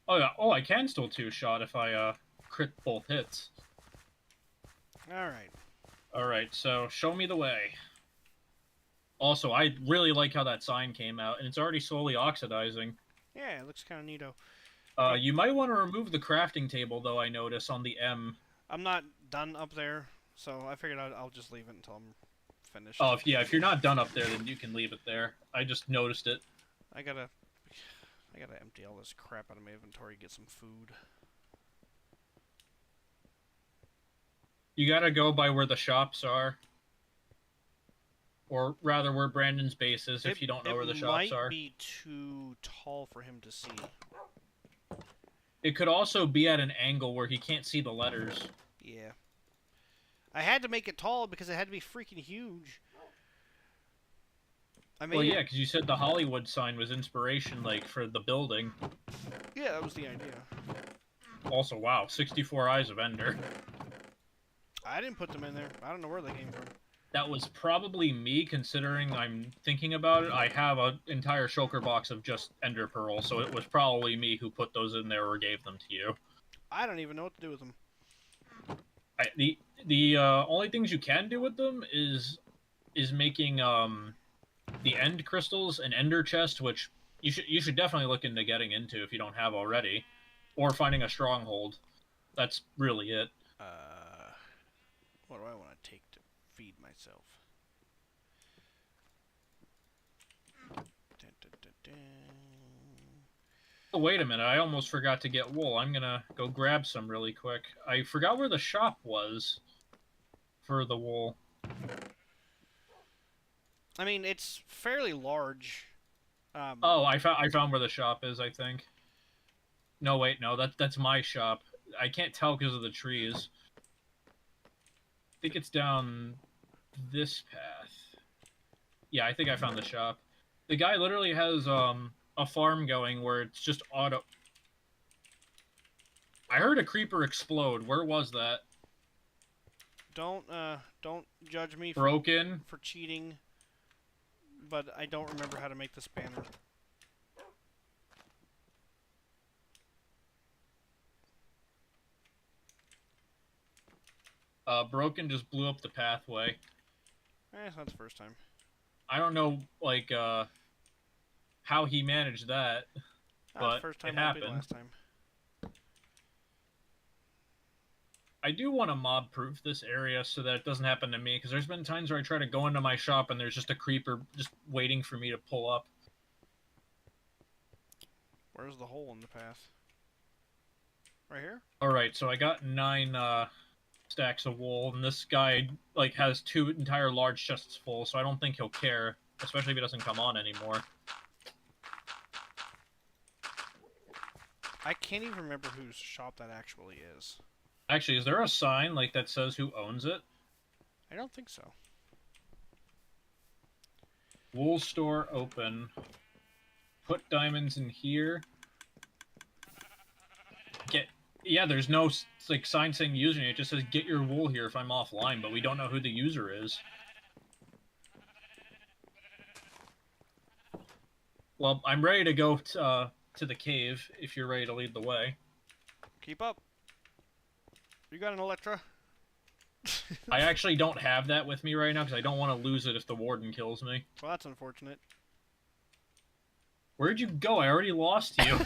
Oh yeah, I can still 2-shot if I, crit both hits. Alright. Alright, so show me the way. Also, I really like how that sign came out, and it's already slowly oxidizing. Yeah, it looks kind of neato. You might want to remove the crafting table, though, I notice, on the M. I'm not done up there, so I figured I'll just leave it until I'm finished. Oh, if you're not done up there, then you can leave it there. I just noticed it. I gotta empty all this crap out of my inventory, get some food. You gotta go by where the shops are. Or rather, where Brandon's base is, if you don't know where the shops It might are. be too tall for him to see. It could also be at an angle where he can't see the letters. Yeah. I had to make it tall because it had to be freaking huge. I made Well, yeah, because you said the Hollywood sign was inspiration, like, for the building. Yeah, that was the idea. Also, wow, 64 Eyes of Ender. I didn't put them in there. I don't know where they came from. That was probably me, considering I'm thinking about it. I have an entire shulker box of just Ender Pearls, so it was probably me who put those in there or gave them to you. I don't even know what to do with them. The only things you can do with them is making the end crystals an Ender chest, which you should definitely look into getting into if you don't have already, or finding a stronghold. That's really it. What do I want to take to feed myself? Dun, dun, dun, dun. Oh, wait a minute, I almost forgot to get wool. I'm gonna go grab some really quick. I forgot where the shop was for the wool. I mean, it's fairly large. Oh, I found where the shop is, I think. No, wait, no, that's my shop. I can't tell because of the trees. I think it's down this path. Yeah, I think I found the shop. The guy literally has a farm going where it's just auto. I heard a creeper explode. Where was that? Don't judge me Broken. for cheating, but I don't remember how to make this banner. Broken just blew up the pathway. It's not the first time. I don't know, like, how he managed that, Not but the first time. it Won't be the happened. last time. I do want to mob-proof this area so that it doesn't happen to me, because there's been times where I try to go into my shop and there's just a creeper just waiting for me to pull up. Where's the hole in the path? Right here? Alright, so I got 9 stacks of wool, and this guy, like, has 2 entire large chests full, so I don't think he'll care, especially if he doesn't come on anymore. I can't even remember whose shop that actually is. Actually, is there a sign, like, that says who owns it? I don't think so. Wool store open. Put diamonds in here. Yeah, there's no, like, sign saying username. It just says get your wool here if I'm offline, but we don't know who the user is. Well, I'm ready to go to the cave if you're ready to lead the way. Keep up. You got an Electra? I actually don't have that with me right now because I don't want to lose it if the warden kills me. Well, that's unfortunate. Where'd you go? I already lost you.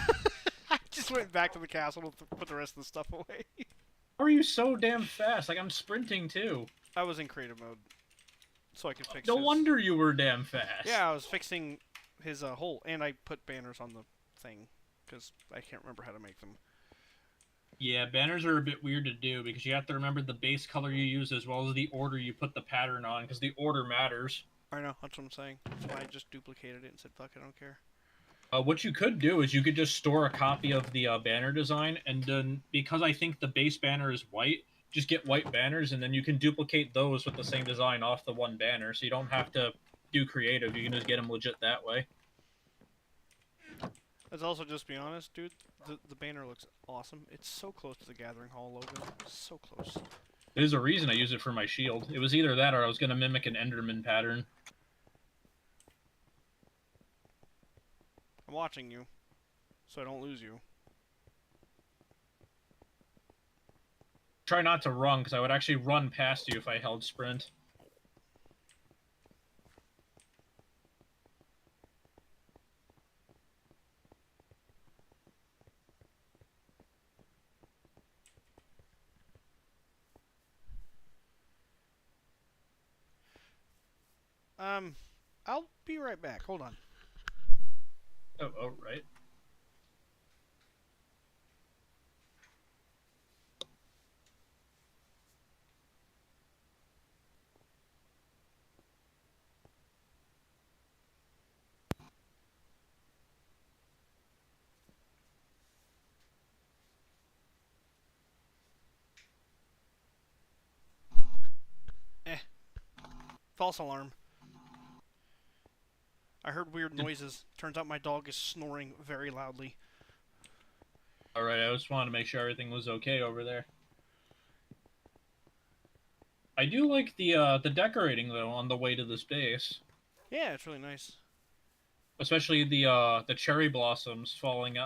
I just went back to the castle to put the rest of the stuff away. How are you so damn fast? Like, I'm sprinting too. I was in creative mode, so I could fix No his... wonder you were damn fast. Yeah, I was fixing his hole, and I put banners on the thing, because I can't remember how to make them. Yeah, banners are a bit weird to do because you have to remember the base color you use as well as the order you put the pattern on, because the order matters. I know, that's what I'm saying. That's why I just duplicated it and said, fuck, I don't care. What you could do is you could just store a copy of the banner design, and then, because I think the base banner is white, just get white banners, and then you can duplicate those with the same design off the one banner, so you don't have to do creative. You can just get them legit that way. Let's also just be honest, dude. The banner looks awesome. It's so close to the Gathering Hall logo. So close. There's a reason I use it for my shield. It was either that or I was going to mimic an Enderman pattern. I'm watching you, so I don't lose you. Try not to run, because I would actually run past you if I held sprint. I'll be right back. Hold on. Oh, right. False alarm. I heard weird noises. Turns out my dog is snoring very loudly. Alright, I just wanted to make sure everything was okay over there. I do like the decorating though on the way to this base, Yeah, it's really nice. especially the cherry blossoms falling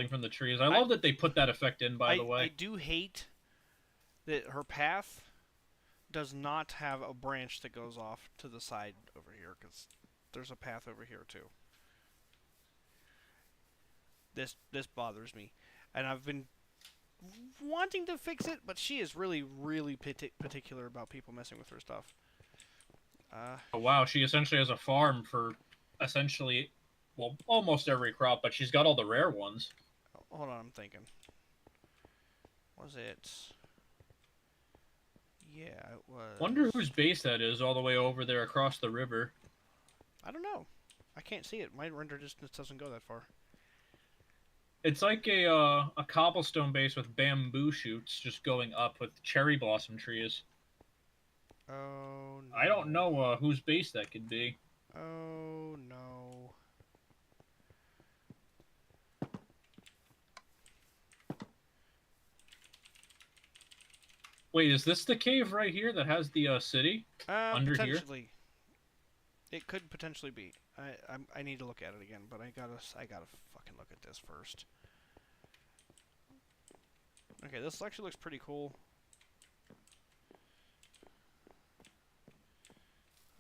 from the trees. I love that they put that effect in. By the way, I do hate that her path does not have a branch that goes off to the side over here, because there's a path over here too. This bothers me, and I've been wanting to fix it, but she is really particular about people messing with her stuff. oh, wow, she essentially has a farm for essentially, well, almost every crop, but she's got all the rare ones. Hold on, I'm thinking. Was it? Yeah, it was. Wonder whose base that is, all the way over there across the river. I don't know. I can't see it. My render distance doesn't go that far. It's like a cobblestone base with bamboo shoots just going up with cherry blossom trees. Oh no. I don't know whose base that could be. Oh no. Wait, is this the cave right here that has the city? Under here? Potentially. It could potentially be. I need to look at it again, but I gotta fucking look at this first. Okay, this actually looks pretty cool.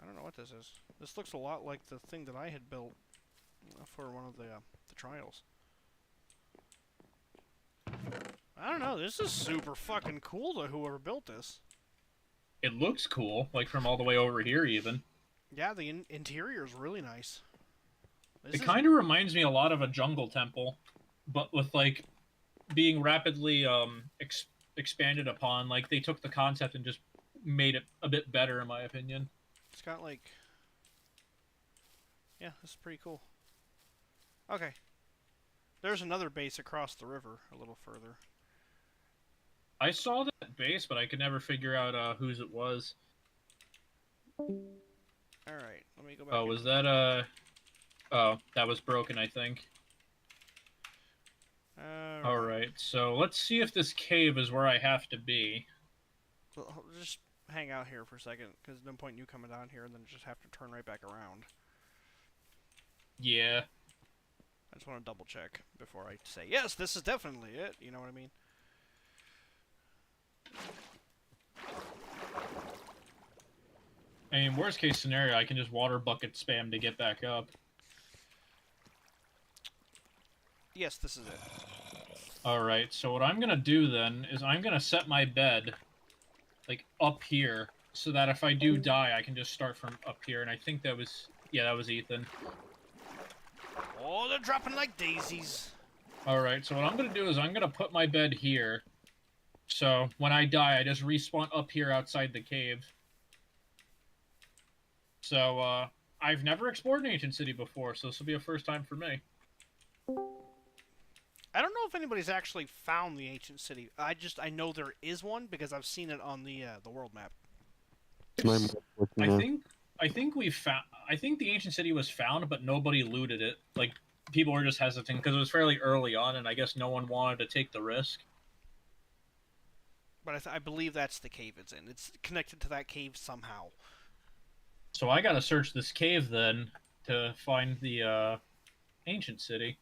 I don't know what this is. This looks a lot like the thing that I had built for one of the trials. I don't know. This is super fucking cool to whoever built this. It looks cool, like from all the way over here even. Yeah, the interior is really nice. It kind of reminds me a lot of a jungle temple, but with like being rapidly expanded upon. Like they took the concept and just made it a bit better, in my opinion. It's got like, yeah, this is pretty cool. Okay, there's another base across the river a little further. I saw that base, but I could never figure out whose it was. All right, let me go back. Oh, was that Oh, that was broken, I think. Alright, so let's see if this cave is where I have to be. Well, just hang out here for a second, because no point in you coming down here and then just have to turn right back around. Yeah. I just want to double check before I say, yes, this is definitely it. You know what I mean? I mean, worst case scenario, I can just water bucket spam to get back up. Yes, this is it. Alright, so what I'm gonna do then is I'm gonna set my bed, like, up here, so that if I do die, I can just start from up here, and I think that was... yeah, that was Ethan. Oh, they're dropping like daisies. Alright, so what I'm gonna do is I'm gonna put my bed here, so when I die, I just respawn up here outside the cave. So, I've never explored an ancient city before, so this will be a first time for me. I don't know if anybody's actually found the ancient city. I know there is one because I've seen it on the world map. I think we found. I think the ancient city was found, but nobody looted it. Like people were just hesitant because it was fairly early on, and I guess no one wanted to take the risk. But I believe that's the cave it's in. It's connected to that cave somehow. So I gotta search this cave then to find the ancient city.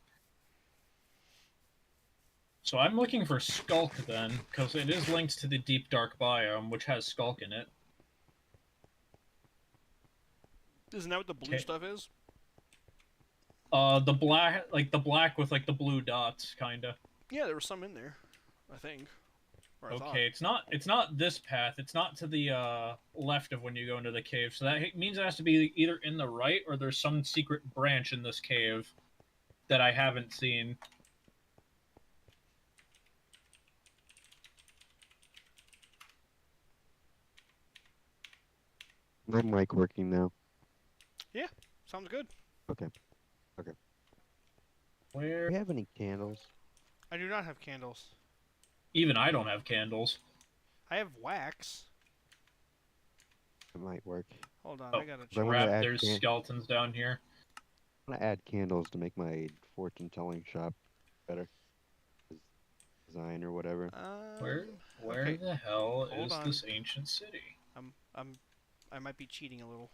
So I'm looking for Skulk then, because it is linked to the Deep Dark biome, which has Skulk in it. Isn't that what the blue stuff is? The black, like the black with like the blue dots, kinda. Yeah, there was some in there, I think. Or I thought. Okay, it's not this path. It's not to the left of when you go into the cave. So that means it has to be either in the right or there's some secret branch in this cave that I haven't seen. My mic working now. Yeah, sounds good. Okay. Okay. Where? Do we have any candles? I do not have candles. Even I don't have candles. I have wax. It might work. Hold on, Oh, I gotta I check. wanna Crap, add there's skeletons down here. I want to add candles to make my fortune telling shop better. Design or whatever. Where Okay, the hell hold is on. this ancient city? I might be cheating a little.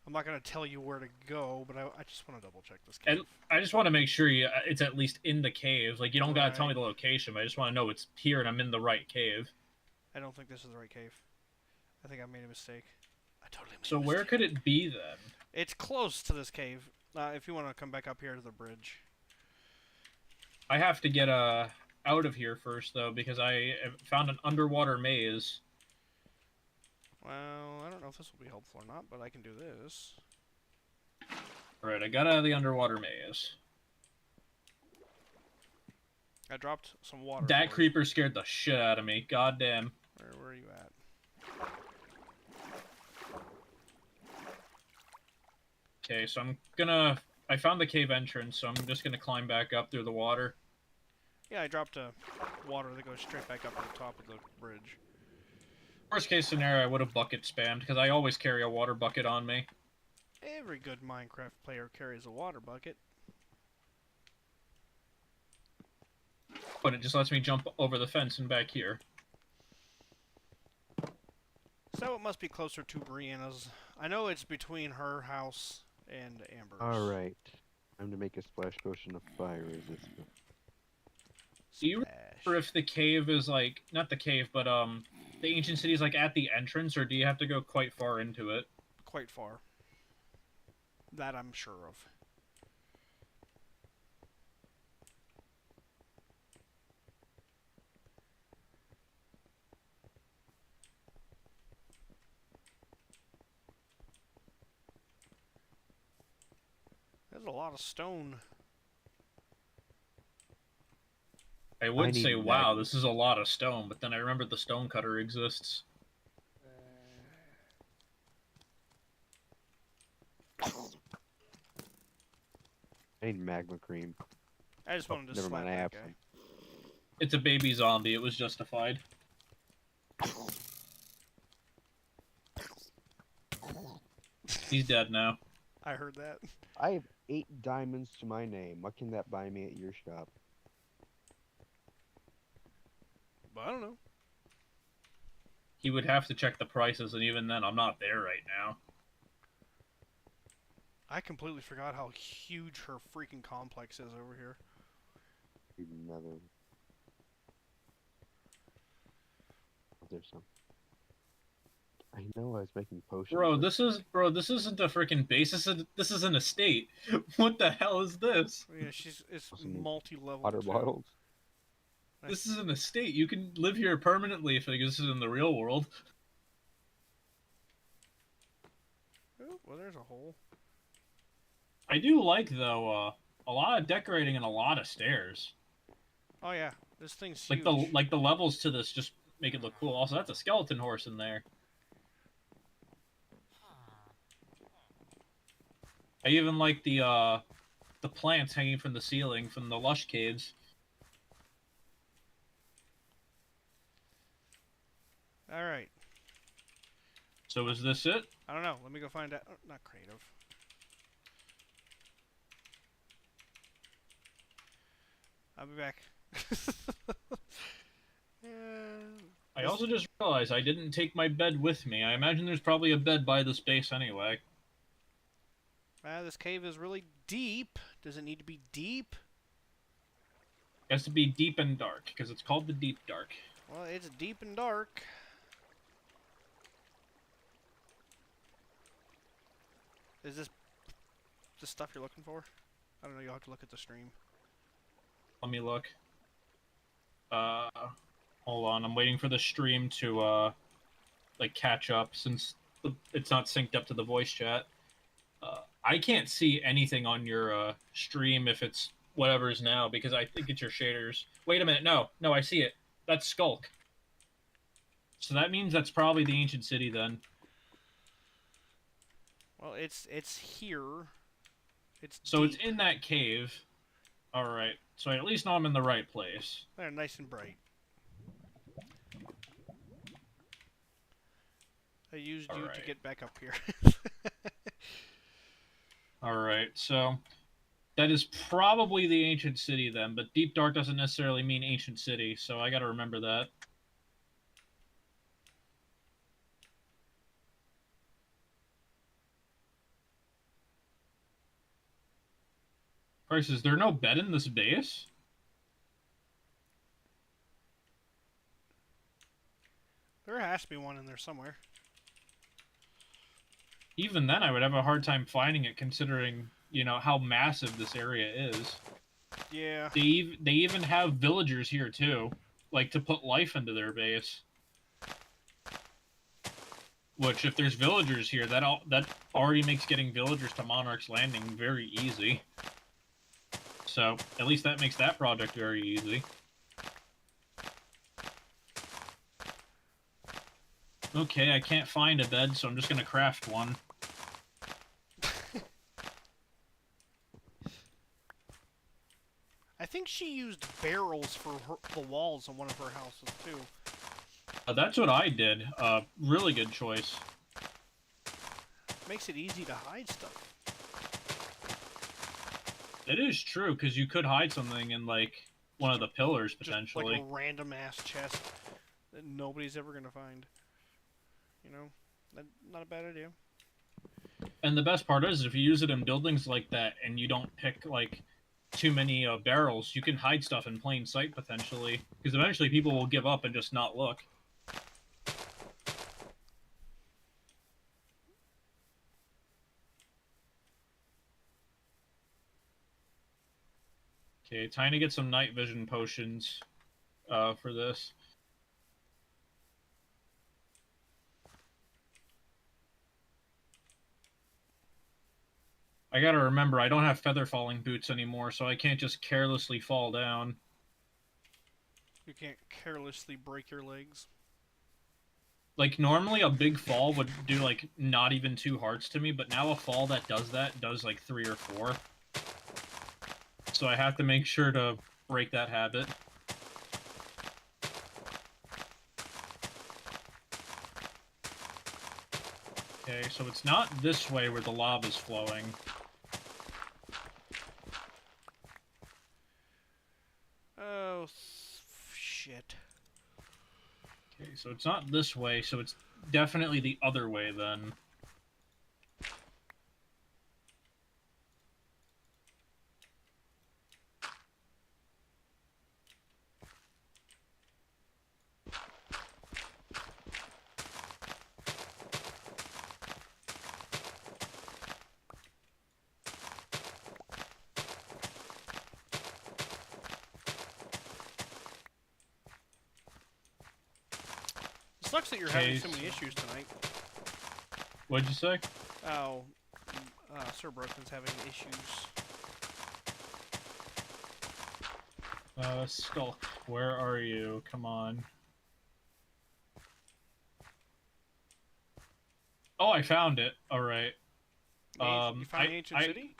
I'm not gonna tell you where to go, but I just want to double check this And cave. I just want to make sure it's at least in the cave. Like, you don't gotta tell me Right. the location, but I just want to know it's here and I'm in the right cave. I don't think this is the right cave. I think I made a mistake. I totally made So a where mistake. could it be then? It's close to this cave. If you want to come back up here to the bridge. I have to get out of here first though, because I have found an underwater maze. Well, I don't know if this will be helpful or not, but I can do this. Alright, I got out of the underwater maze. I dropped some water. That for you. creeper scared the shit out of me. God damn. Where are you at? Okay, so I found the cave entrance, so I'm just gonna climb back up through the water. Yeah, I dropped water that goes straight back up to the top of the bridge. Worst case scenario, I would have bucket spammed, because I always carry a water bucket on me. Every good Minecraft player carries a water bucket. But it just lets me jump over the fence and back here. So it must be closer to Brianna's. I know it's between her house and Amber's. Alright. Time to make a splash potion of fire resistant. Do you remember if the cave is like, not the cave, but the ancient city is like at the entrance, or do you have to go quite far into it? Quite far. That I'm sure of. There's a lot of stone. I would need say, wow, magnet. this is a lot of stone, but then I remember the stone cutter exists. I need magma cream. I just wanted to Never slap mind, I that have guy. some. It's a baby zombie, it was justified. He's dead now. I heard that. I have 8 diamonds to my name. What can that buy me at your shop? But I don't know. He would have to check the prices, and even then, I'm not there right now. I completely forgot how huge her freaking complex is over here. Another. There's some. I know I was making potions. Bro, this isn't a freaking base. This is an estate. What the hell is this? Yeah, it's Awesome. multi-level. Water too. bottles. This is an estate. You can live here permanently if it existed in the real world. Oh, well, there's a hole. I do like, though, a lot of decorating and a lot of stairs. Oh yeah, this thing's Like huge. the levels to this just make it look cool. Also, that's a skeleton horse in there. I even like the plants hanging from the ceiling from the lush caves. All right. So is this it? I don't know. Let me go find out. Oh, not creative. I'll be back. Yeah. I also just realized I didn't take my bed with me. I imagine there's probably a bed by this base anyway. This cave is really deep. Does it need to be deep? It has to be deep and dark, because it's called the Deep Dark. Well, it's deep and dark. Is this the stuff you're looking for? I don't know. You'll have to look at the stream. Let me look. Hold on. I'm waiting for the stream to, like, catch up, since it's not synced up to the voice chat. I can't see anything on your, stream if it's whatever's now, because I think it's your shaders. Wait a minute. No, I see it. That's Skulk. So that means that's probably the ancient city, then. Well, it's here. It's So deep. it's in that cave. Alright. So I at least know I'm in the right place. They're nice and bright. I used you to Alright. get back up here. Alright, so that is probably the ancient city then, but Deep Dark doesn't necessarily mean ancient city, so I gotta remember that. Price, is there no bed in this base? There has to be one in there somewhere. Even then, I would have a hard time finding it, considering, you know, how massive this area is. Yeah. They even have villagers here too, like to put life into their base. Which, if there's villagers here, that already makes getting villagers to Monarch's Landing very easy. So at least that makes that project very easy. Okay, I can't find a bed, so I'm just gonna craft one. I think she used barrels for the walls on one of her houses too. That's what I did. Really good choice. Makes it easy to hide stuff. It is true, because you could hide something in, like, one of the pillars, potentially. Just like a random ass chest that nobody's ever gonna find. You know, not a bad idea. And the best part is, if you use it in buildings like that, and you don't pick, like, too many barrels, you can hide stuff in plain sight, potentially. Because eventually people will give up and just not look. Okay, time to get some night vision potions for this. I gotta remember, I don't have feather falling boots anymore, so I can't just carelessly fall down. You can't carelessly break your legs. Like, normally a big fall would do, like, not even 2 hearts to me, but now a fall that does, like, 3 or 4. So I have to make sure to break that habit. Okay, so it's not this way where the lava's flowing. Oh, shit. Okay, so it's not this way, so it's definitely the other way then. It sucks that you're having so many issues tonight. What'd you say? Oh, Sir Broken's having issues. Skulk, where are you? Come on. Oh, I found it. Alright. You found the ancient city?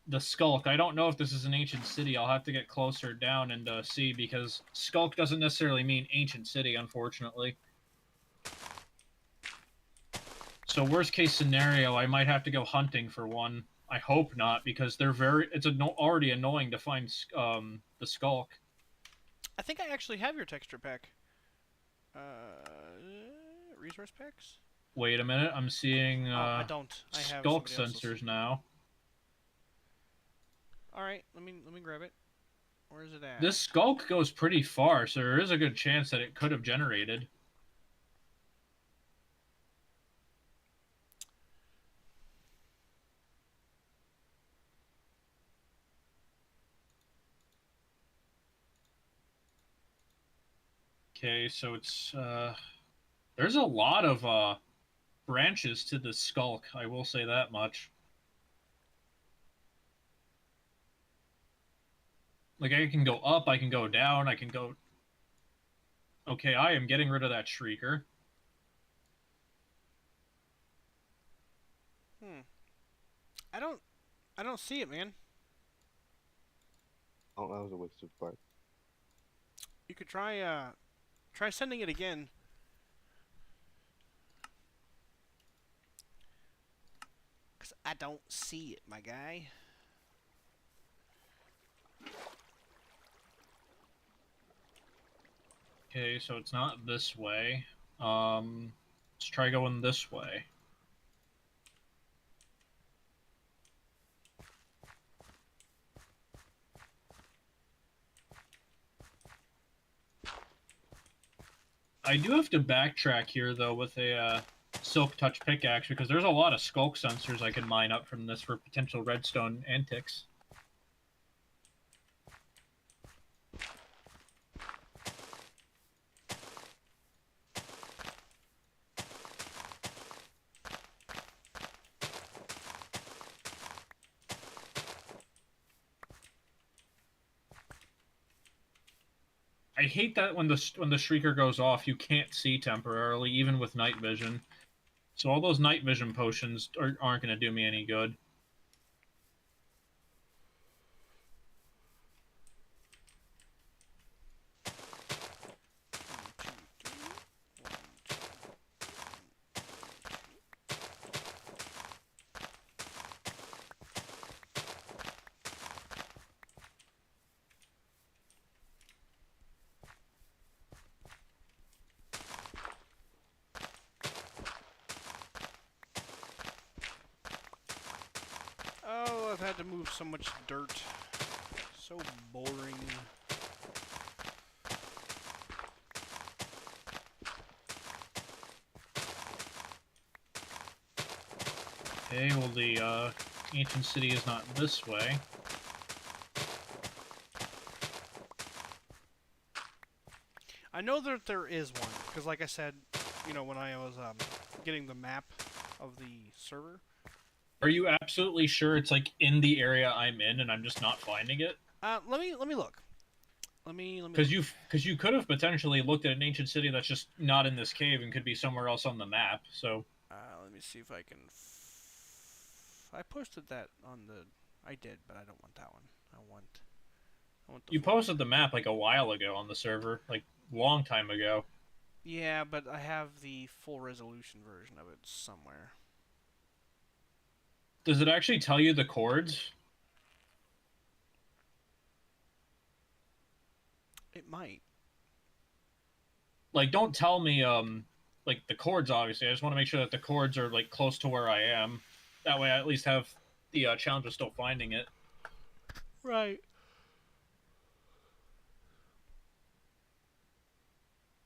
The Skulk. I don't know if this is an ancient city. I'll have to get closer down and see, because Skulk doesn't necessarily mean ancient city, unfortunately. So worst case scenario, I might have to go hunting for one. I hope not, because they're it's already annoying to find the Skulk. I think I actually have your texture pack. Resource packs? Wait a minute, I'm seeing I don't. I have Skulk somebody else's. sensors now. Alright, let me grab it. Where is it at? This Skulk goes pretty far, so there is a good chance that it could have generated. Okay, so it's there's a lot of branches to the Skulk, I will say that much. Like, I can go up, I can go down, I can go... Okay, I am getting rid of that Shrieker. I don't see it, man. Oh, that was a waste of part. You could try sending it again. Because I don't see it, my guy. Okay, so it's not this way. Let's try going this way. I do have to backtrack here, though, with a Silk Touch pickaxe, because there's a lot of skulk sensors I can mine up from this for potential redstone antics. I hate that when the shrieker goes off, you can't see temporarily, even with night vision. So all those night vision potions aren't going to do me any good. Oh, I've had to move so much dirt. So boring. Okay, well the ancient city is not this way. I know that there is one, because like I said, you know, when I was getting the map of the server. Are you absolutely sure it's like in the area I'm in and I'm just not finding it? Let me look. Let me Because you could have potentially looked at an ancient city that's just not in this cave and could be somewhere else on the map. So let me see if I can. I posted that on the. I did, but I don't want that one. I want the. you full posted the map like a while ago on the server, like long time ago. Yeah, but I have the full resolution version of it somewhere. Does it actually tell you the chords? It might. Like, don't tell me like the chords. Obviously, I just want to make sure that the chords are like close to where I am. That way, I at least have the challenge of still finding it. Right.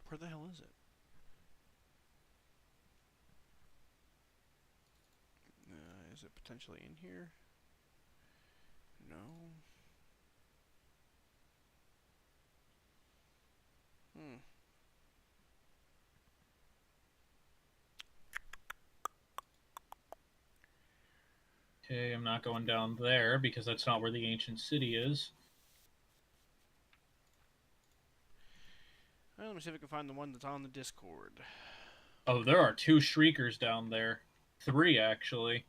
Where the hell is it? Is it potentially in here? No. Hmm. Okay, I'm not going down there because that's not where the ancient city is. Well, let me see if I can find the one that's on the Discord. Oh, there are 2 shriekers down there. 3, actually.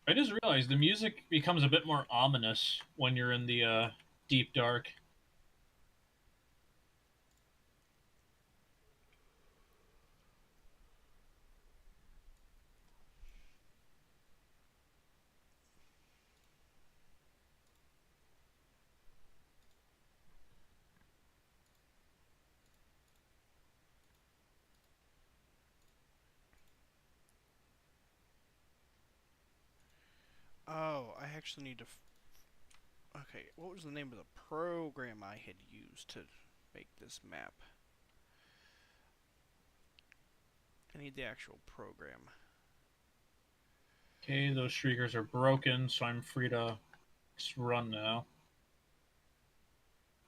I just realized the music becomes a bit more ominous when you're in the deep dark. Oh, I actually need to. Okay, what was the name of the program I had used to make this map? I need the actual program. Okay, those shriekers are broken, so I'm free to just run now.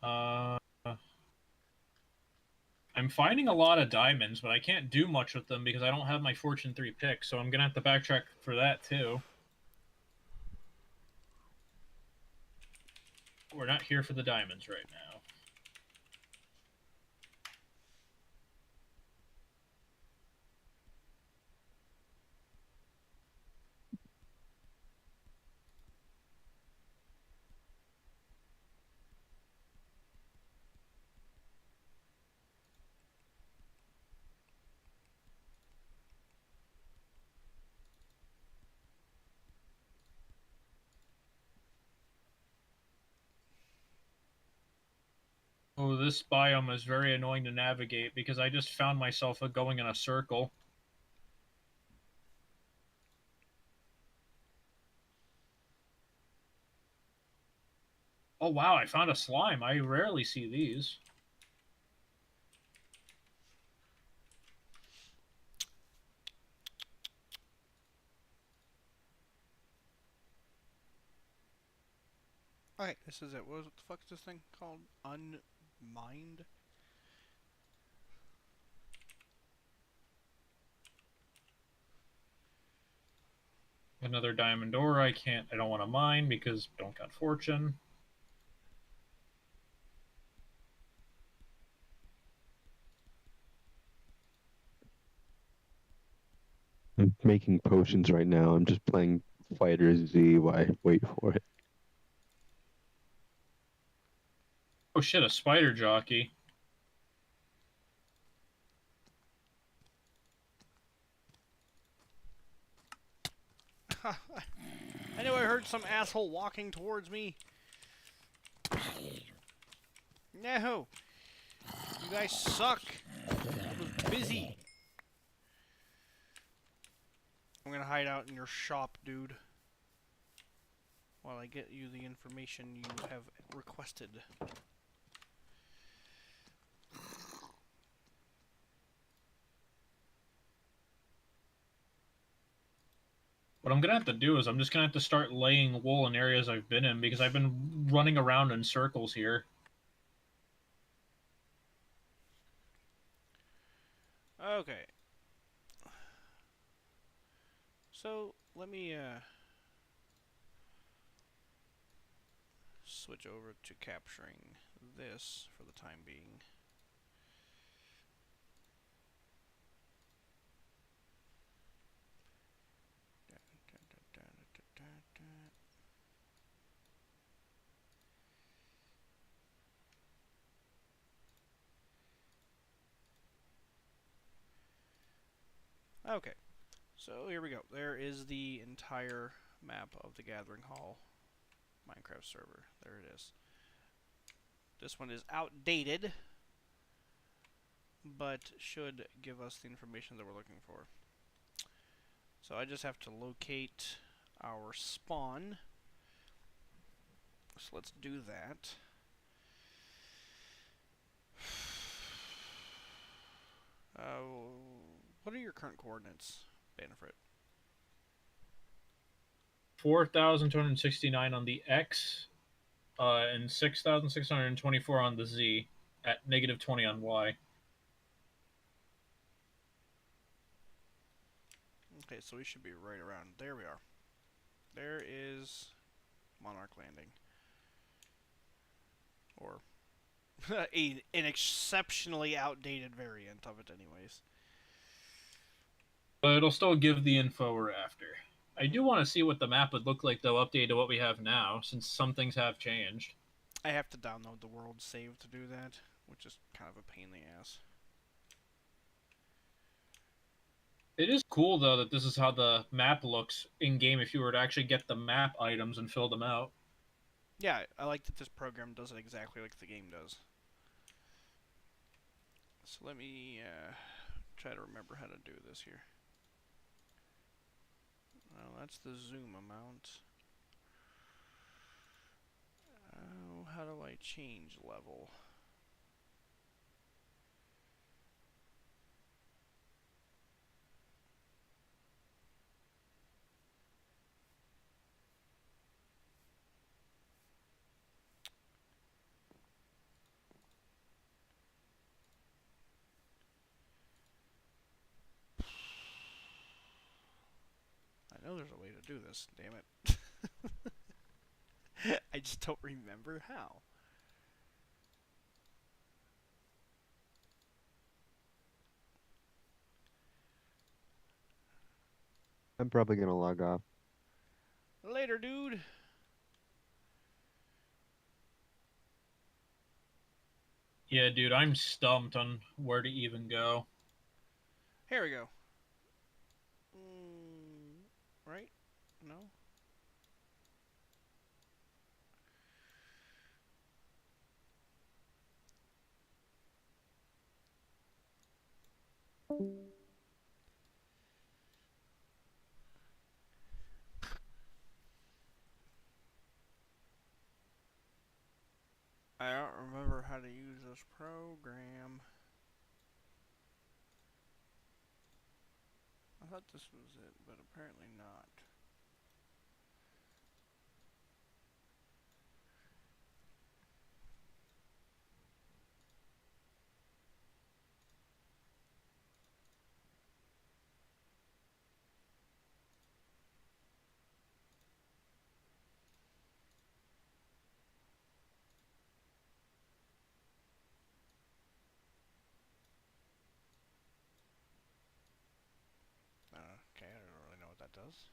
I'm finding a lot of diamonds, but I can't do much with them because I don't have my Fortune 3 pick, so I'm gonna have to backtrack for that too. We're not here for the diamonds right now. this biome is very annoying to navigate because I just found myself going in a circle. Oh wow, I found a slime. I rarely see these. Alright, this is it. What the fuck is this thing called? Unmined? Another diamond ore I don't want to mine because don't got fortune. I'm making potions right now. I'm just playing Fighter Z while I wait for it. Oh shit, a spider jockey. I knew I heard some asshole walking towards me. No! You guys suck! I was busy. I'm gonna hide out in your shop, dude. While I get you the information you have requested. What I'm gonna have to do is I'm just gonna have to start laying wool in areas I've been in because I've been running around in circles here. Okay. So, let me, switch over to capturing this for the time being. Okay, so here we go. There is the entire map of the Gathering Hall Minecraft server. There it is. This one is outdated, but should give us the information that we're looking for. So I just have to locate our spawn. So let's do that. What are your current coordinates, Bannerfrit? 4,269 on the X, and 6,624 on the Z, at -20 on Y. Okay, so we should be right around. There we are. There is Monarch Landing. Or an exceptionally outdated variant of it anyways. But it'll still give the info we're after. I do want to see what the map would look like, though, updated to what we have now, since some things have changed. I have to download the world save to do that, which is kind of a pain in the ass. It is cool, though, that this is how the map looks in-game if you were to actually get the map items and fill them out. Yeah, I like that this program does it exactly like the game does. So let me try to remember how to do this here. Well, that's the zoom amount. Oh, how do I change level? I know there's a way to do this, damn it. I just don't remember how. I'm probably gonna log off. Later, dude. Yeah, dude, I'm stumped on where to even go. Here we go. Right? No? I don't remember how to use this program. I thought this was it, but apparently not. Okay, I don't really know what that does.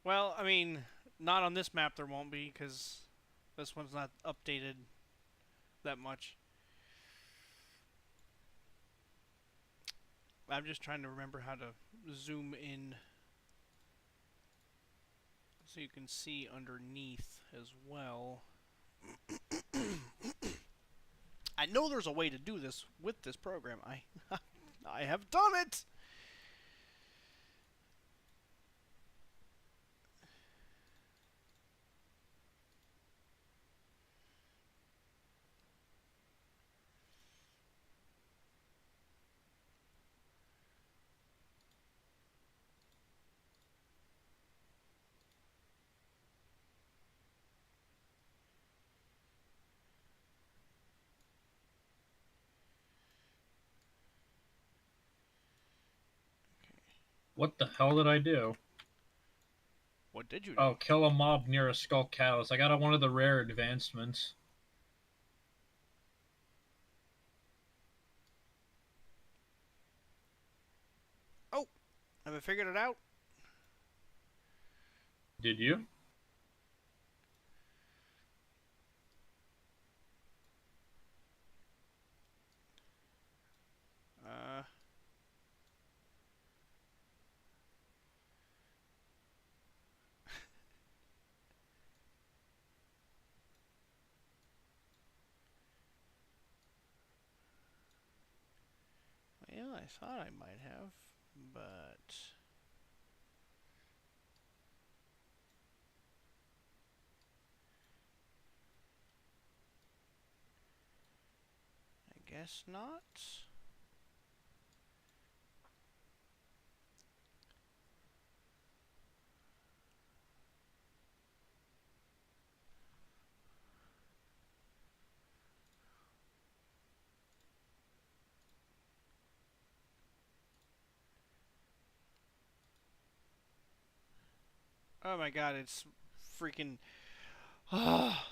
Well, I mean, not on this map there won't be, because this one's not updated that much. I'm just trying to remember how to zoom in so you can see underneath as well. I know there's a way to do this with this program. I have done it! What the hell did I do? What did you do? Oh, kill a mob near a skull cows. I got one of the rare advancements. Oh! Have I figured it out? Did you? Uh... Well, I thought I might have, but... I guess not. Oh my god, it's freaking... Ah!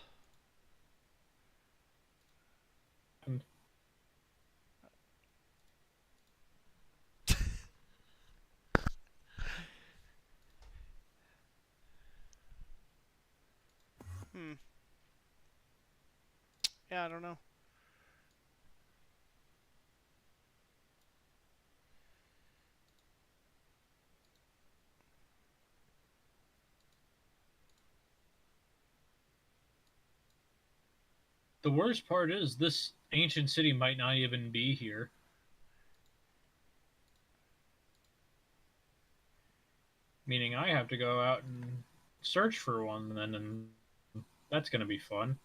Hmm. Yeah, I don't know. The worst part is this ancient city might not even be here. Meaning I have to go out and search for one then, and that's gonna be fun.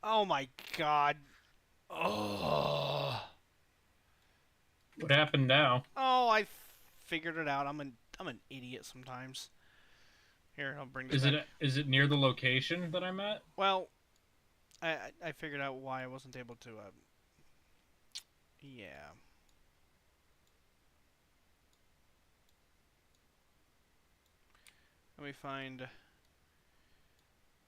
Oh my god. Oh. What happened now? Oh, I figured it out. I'm an idiot sometimes. Here, I'll bring this Is back. it near the location that I'm at? Well, I figured out why I wasn't able to. Yeah. Let me find.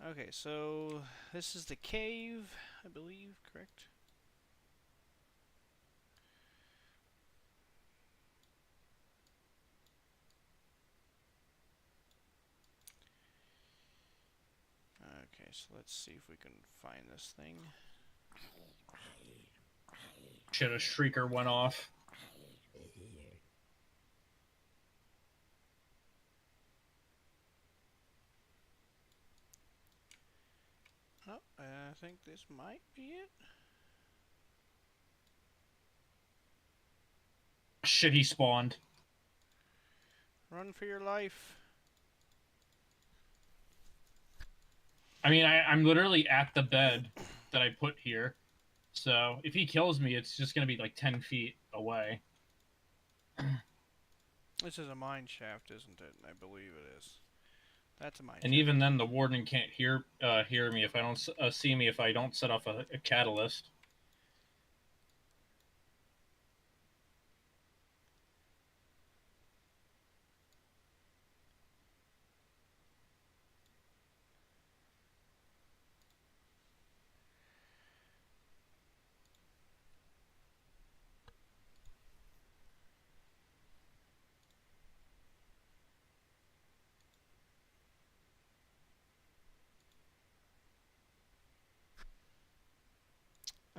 Okay, so this is the cave, I believe, correct? Okay, so let's see if we can find this thing. Shit, a shrieker went off. Oh, I think this might be it. Shit, he spawned. Run for your life. I mean, I'm literally at the bed that I put here. So if he kills me, it's just gonna be like 10 feet away. This is a mine shaft, isn't it? I believe it is. That's a mine And shaft. even then, the warden can't hear me if I don't see me if I don't set off a catalyst.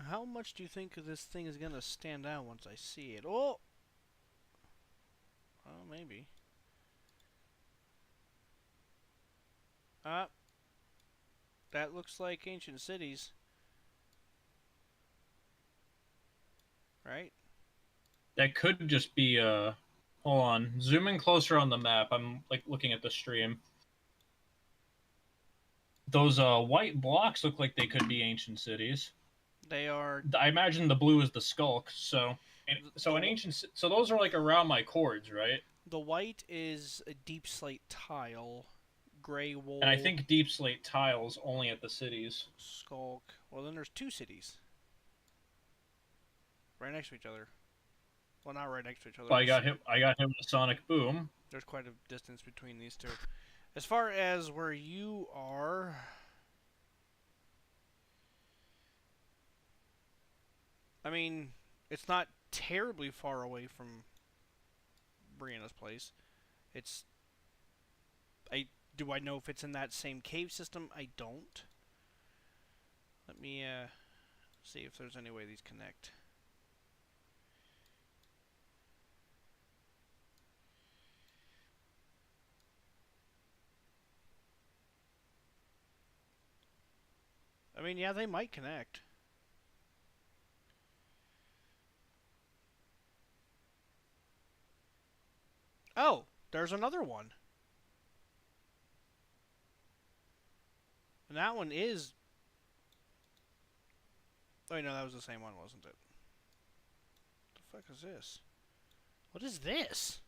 How much do you think this thing is gonna stand out once I see it? Oh! Oh, maybe. That looks like ancient cities. Right? That could just be hold on, zoom in closer on the map. I'm like looking at the stream. Those white blocks look like they could be ancient cities. They are. I imagine the blue is the skulk. So an ancient. So those are like around my chords, right? The white is a deep slate tile. Gray wool. And I think deep slate tiles only at the cities. Skulk. Well, then there's two cities. Right next to each other. Well, not right next to each other. But I got hit with a sonic boom. There's quite a distance between these two. As far as where you are, I mean, it's not terribly far away from Brianna's place. It's. Do I know if it's in that same cave system? I don't. Let me see if there's any way these connect. I mean, yeah, they might connect. Oh, there's another one. And that one is... Oh, no, that was the same one, wasn't it? What the fuck is this? What is this?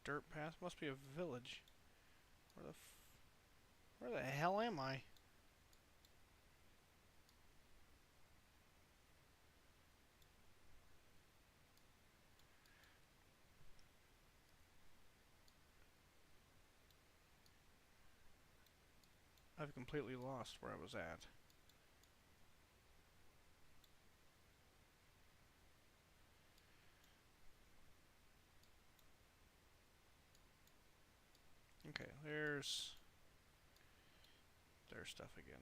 Dirt path must be a village. Where the hell am I? I've completely lost where I was at. Okay, there's stuff again.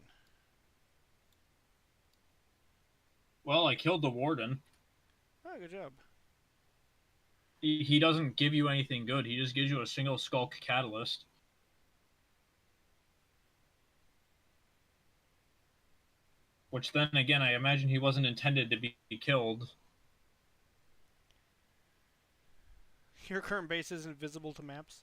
Well, I killed the warden. Oh, good job. He doesn't give you anything good. He just gives you a single skulk catalyst. Which then again, I imagine he wasn't intended to be killed. Your current base isn't visible to maps?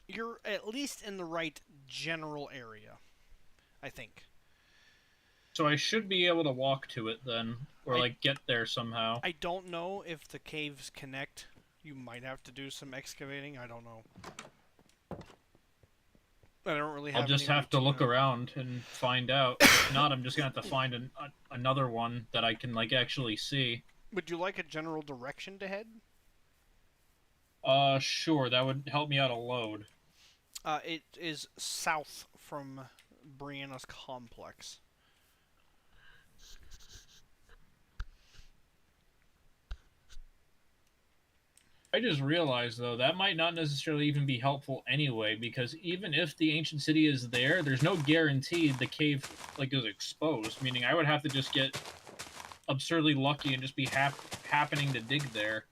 You're at least in the right general area, I think. So I should be able to walk to it then, or I- like get there somehow. I don't know if the caves connect. You might have to do some excavating. I don't know. I don't really have I'll just any way have to look know. around and find out. If not, I'm just gonna have to find another one that I can like actually see. Would you like a general direction to head? Sure, that would help me out a load. It is south from Brianna's complex. I just realized though that might not necessarily even be helpful anyway, because even if the ancient city is there, there's no guarantee the cave like is exposed. Meaning, I would have to just get absurdly lucky and just be happening to dig there.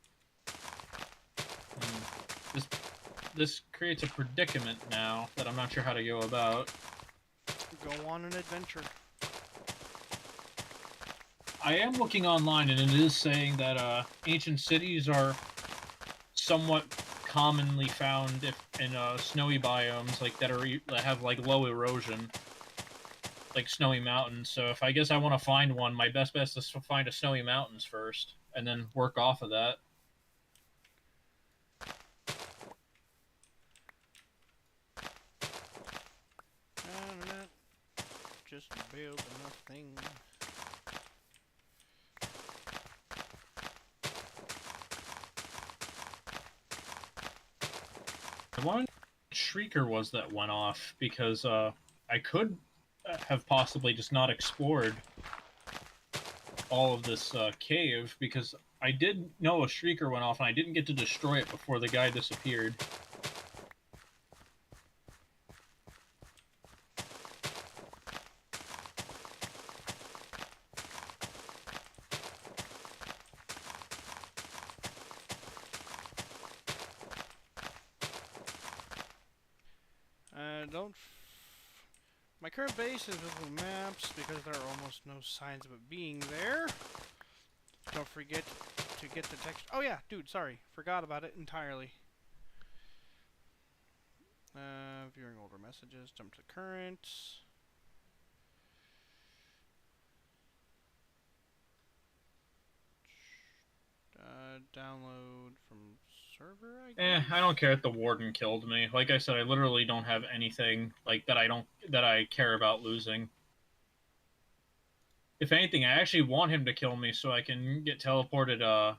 This creates a predicament now that I'm not sure how to go about. Go on an adventure. I am looking online, and it is saying that ancient cities are somewhat commonly found in snowy biomes, like that have like low erosion, like snowy mountains. So if I guess I want to find one, my best bet is to find a snowy mountains first, and then work off of that. Just build enough things. I wonder what Shrieker was that went off, because I could have possibly just not explored all of this cave, because I did know a Shrieker went off and I didn't get to destroy it before the guy disappeared. My current base is with maps because there are almost no signs of it being there. Don't forget to get the text. Oh yeah, dude, sorry. Forgot about it entirely. Viewing older messages. Jump to current. Download from server, I guess? I don't care if the warden killed me. Like I said, I literally don't have anything like that I care about losing. If anything, I actually want him to kill me so I can get teleported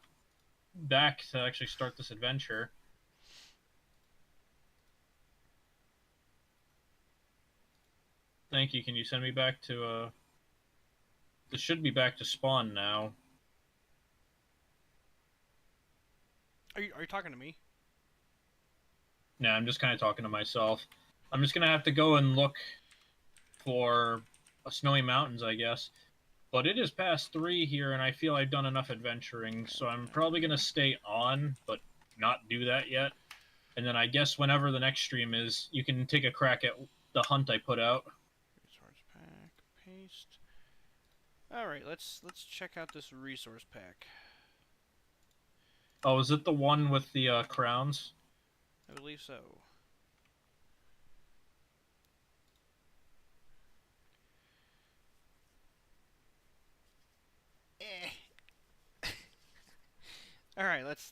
back to actually start this adventure. Thank you. Can you send me back to this should be back to spawn now. Are you talking to me? Nah, I'm just kind of talking to myself. I'm just gonna have to go and look for a snowy mountains, I guess. But it is past 3 here, and I feel I've done enough adventuring, so I'm probably gonna stay on, but not do that yet. And then I guess whenever the next stream is, you can take a crack at the hunt I put out. Resource pack, paste. All right, let's check out this resource pack. Oh, is it the one with the crowns? I believe so.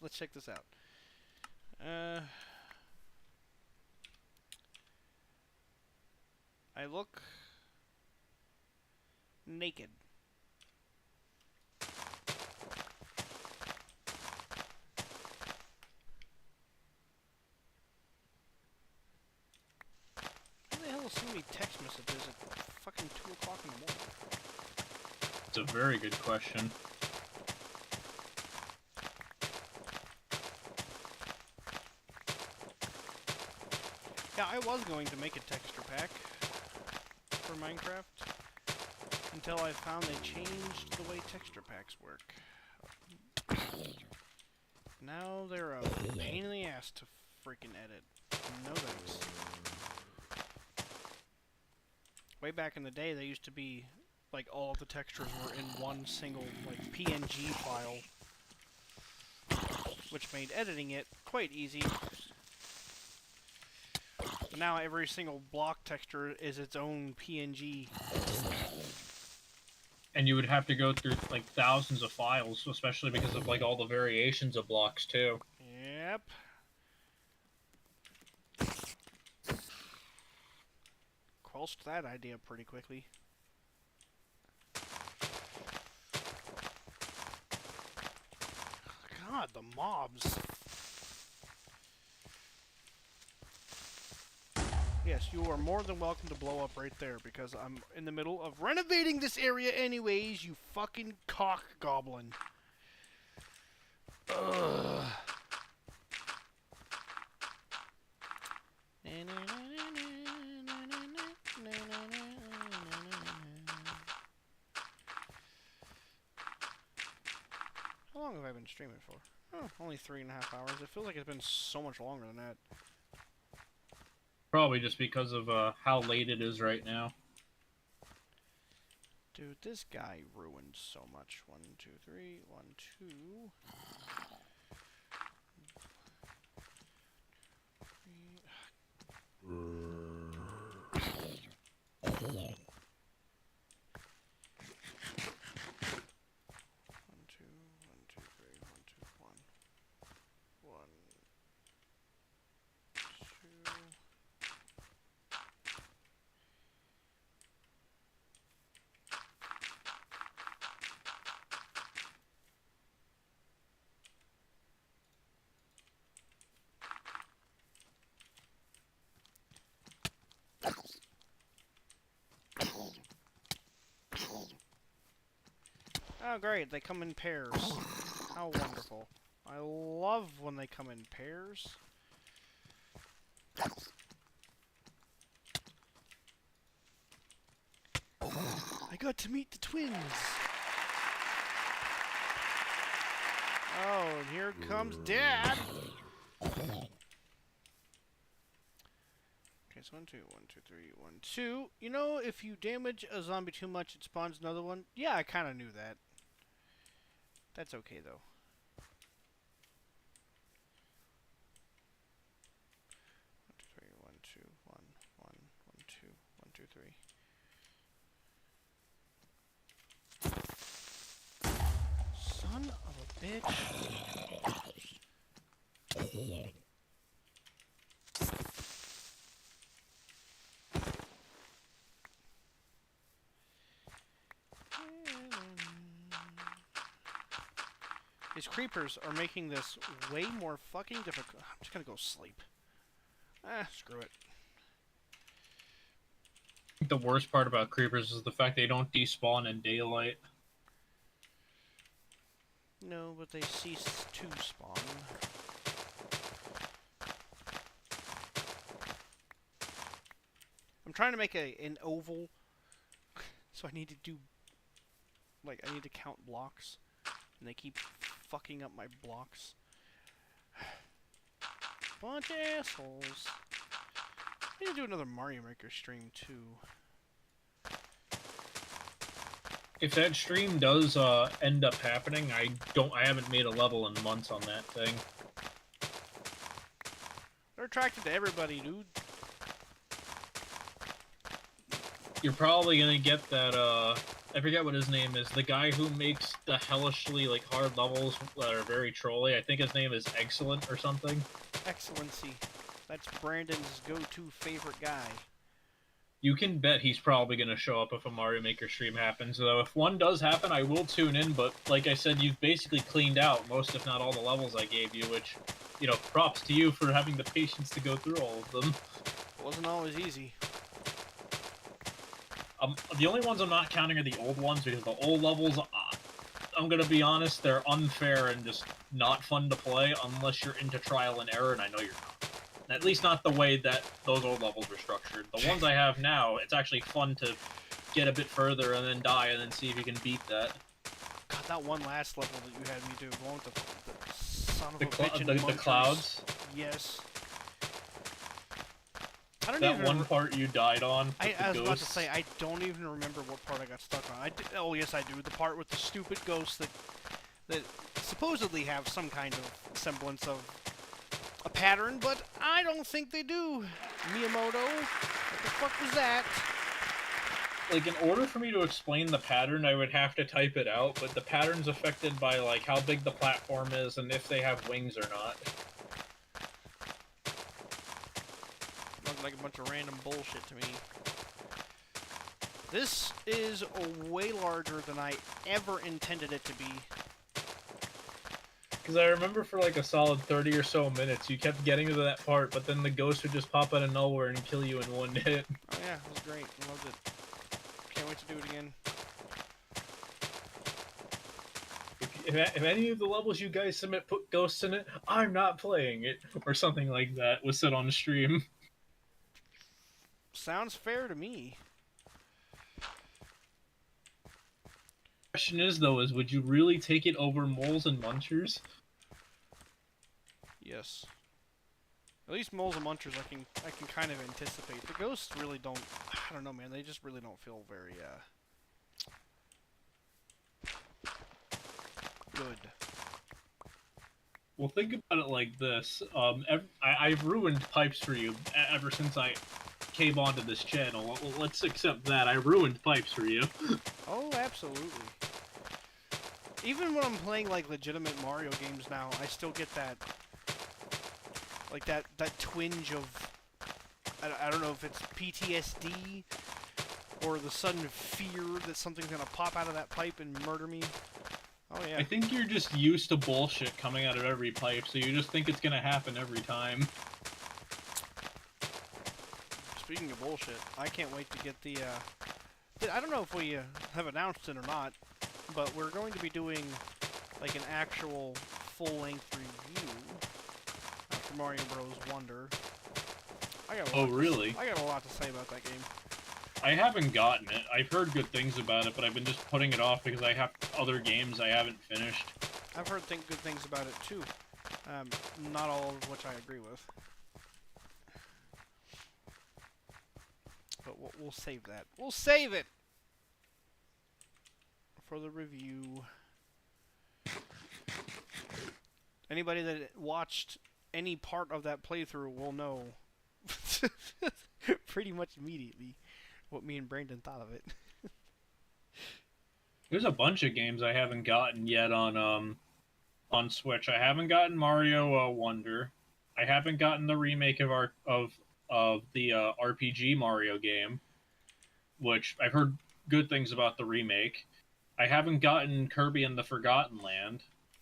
let's check this out. I look naked. Who the hell is sending me text messages at fucking 2 o'clock in the morning? It's a very good question. Yeah, I was going to make a texture pack for Minecraft until I found they changed the way texture packs work. Now they're a pain in the ass to freaking edit. No thanks. Way back in the day, they used to be like all of the textures were in one single like PNG file, which made editing it quite easy. Now every single block texture is its own PNG. And you would have to go through like thousands of files, especially because of like all the variations of blocks too. Yep. Quelched that idea pretty quickly. God, the mobs. Yes, you are more than welcome to blow up right there, because I'm in the middle of renovating this area anyways, you fucking cock goblin. Ugh. How long have I been streaming for? Oh, only 3.5 hours. It feels like it's been so much longer than that. Probably just because of how late it is right now. Dude, this guy ruined so much. 1, 2, 3, 1, 2. 3. 1, 2, 1, 2, 3, 1, 2, 1. 1, 2. Oh great, they come in pairs. How wonderful. I love when they come in pairs. I got to meet the twins! Oh, and here comes Dad! Okay, so 1, 2, 1, 2, 3, 1, 2. You know, if you damage a zombie too much, it spawns another one. Yeah, I kind of knew that. That's okay, though. 1, 2, 3, 1, 2, 1, 1, 1, 2, 1, 2, 3. Son of a bitch. These creepers are making this way more fucking difficult. I'm just gonna go sleep. Ah, screw it. I think the worst part about creepers is the fact they don't despawn in daylight. No, but they cease to spawn. I'm trying to make an oval, so I need to do, like, I need to count blocks, and they keep fucking up my blocks. Bunch of assholes. I need to do another Mario Maker stream, too. If that stream does end up happening, I haven't made a level in months on that thing. They're attracted to everybody, dude. You're probably gonna get that I forget what his name is. The guy who makes the hellishly like hard levels that are very trolly. I think his name is Excellent or something. Excellency. That's Brandon's go-to favorite guy. You can bet he's probably going to show up if a Mario Maker stream happens, though. If one does happen, I will tune in, but like I said, you've basically cleaned out most, if not all, the levels I gave you, which, you know, props to you for having the patience to go through all of them. It wasn't always easy. The only ones I'm not counting are the old ones, because the old levels, I'm going to be honest, they're unfair and just not fun to play unless you're into trial and error, and I know you're not. At least not the way that those old levels were structured. The ones I have now, it's actually fun to get a bit further and then die and then see if you can beat that. God, that one last level that you had me do, going with the son of a bitch and The munchers. clouds. Yes. I don't That even one part you died on. With I the was about to ghosts. say, I don't even remember what part I got stuck on. Oh, yes, I do. The part with the stupid ghosts that supposedly have some kind of semblance of a pattern, but I don't think they do. Miyamoto, what the fuck was that? Like, in order for me to explain the pattern, I would have to type it out, but the pattern's affected by, like, how big the platform is and if they have wings or not. Looked like a bunch of random bullshit to me. This is way larger than I ever intended it to be. Because I remember for like a solid 30 or so minutes, you kept getting to that part, but then the ghost would just pop out of nowhere and kill you in one hit. Oh yeah, it was great. I loved it. Can't wait to do it again. If any of the levels you guys submit put ghosts in it, I'm not playing it. Or something like that was said on stream. Sounds fair to me. Question is, though, would you really take it over moles and munchers? Yes. At least moles and munchers I can kind of anticipate. The ghosts really don't. I don't know, man. They just really don't feel very good. Well, think about it like this. I've ruined pipes for you ever since I came onto this channel. Well, let's accept that. I ruined pipes for you. Oh, absolutely. Even when I'm playing like legitimate Mario games now, I still get that, like that twinge of, I don't know if it's PTSD or the sudden fear that something's gonna pop out of that pipe and murder me. Oh yeah. I think you're just used to bullshit coming out of every pipe, so you just think it's gonna happen every time. Speaking of bullshit, I can't wait to get the, I don't know if we have announced it or not, but we're going to be doing like an actual full-length review for Mario Bros. Wonder. Oh, really? I got a lot to say about that game. I haven't gotten it. I've heard good things about it, but I've been just putting it off because I have other games I haven't finished. I've heard good things about it too. Not all of which I agree with. But we'll save that. We'll save it for the review. Anybody that watched any part of that playthrough will know pretty much immediately what me and Brandon thought of it. There's a bunch of games I haven't gotten yet on Switch. I haven't gotten Mario Wonder. I haven't gotten the remake of the RPG Mario game, which I've heard good things about the remake. I haven't gotten Kirby and the Forgotten Land.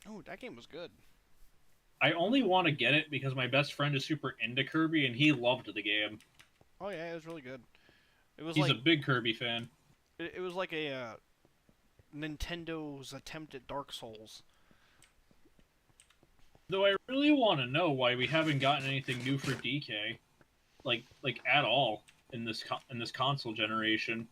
Oh, that game was good. I only want to get it because my best friend is super into Kirby and he loved the game. Oh yeah, it was really good. It was He's like a big Kirby fan. it was like a Nintendo's attempt at Dark Souls. Though I really want to know why we haven't gotten anything new for DK, like at all in this console generation.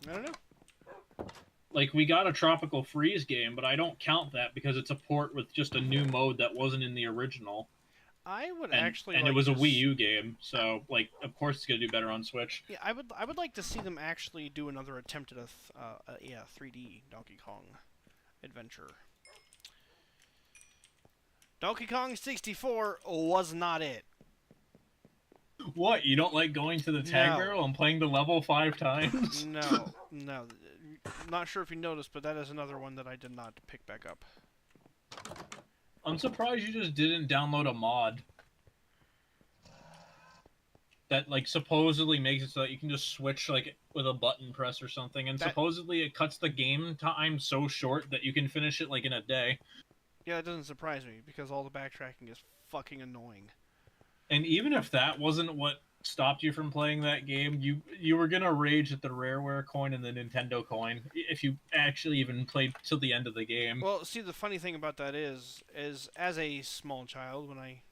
I don't know. Like, we got a Tropical Freeze game, but I don't count that because it's a port with just a new mode that wasn't in the original. I would And, actually and like it was a to Wii U game, so, like, of course it's gonna do better on Switch. Yeah, I would like to see them actually do another attempt at a 3D Donkey Kong adventure. Donkey Kong 64 was not it. What, you don't like going to the tag No. barrel and playing the level 5 times? No, no. not sure if you noticed, but that is another one that I did not pick back up. I'm surprised you just didn't download a mod that like supposedly makes it so that you can just switch like with a button press or something, and That- supposedly it cuts the game time so short that you can finish it like in a day. Yeah, that doesn't surprise me, because all the backtracking is fucking annoying. And even if that wasn't what stopped you from playing that game, you were gonna rage at the Rareware coin and the Nintendo coin if you actually even played till the end of the game. Well, see, the funny thing about that is as a small child, when I,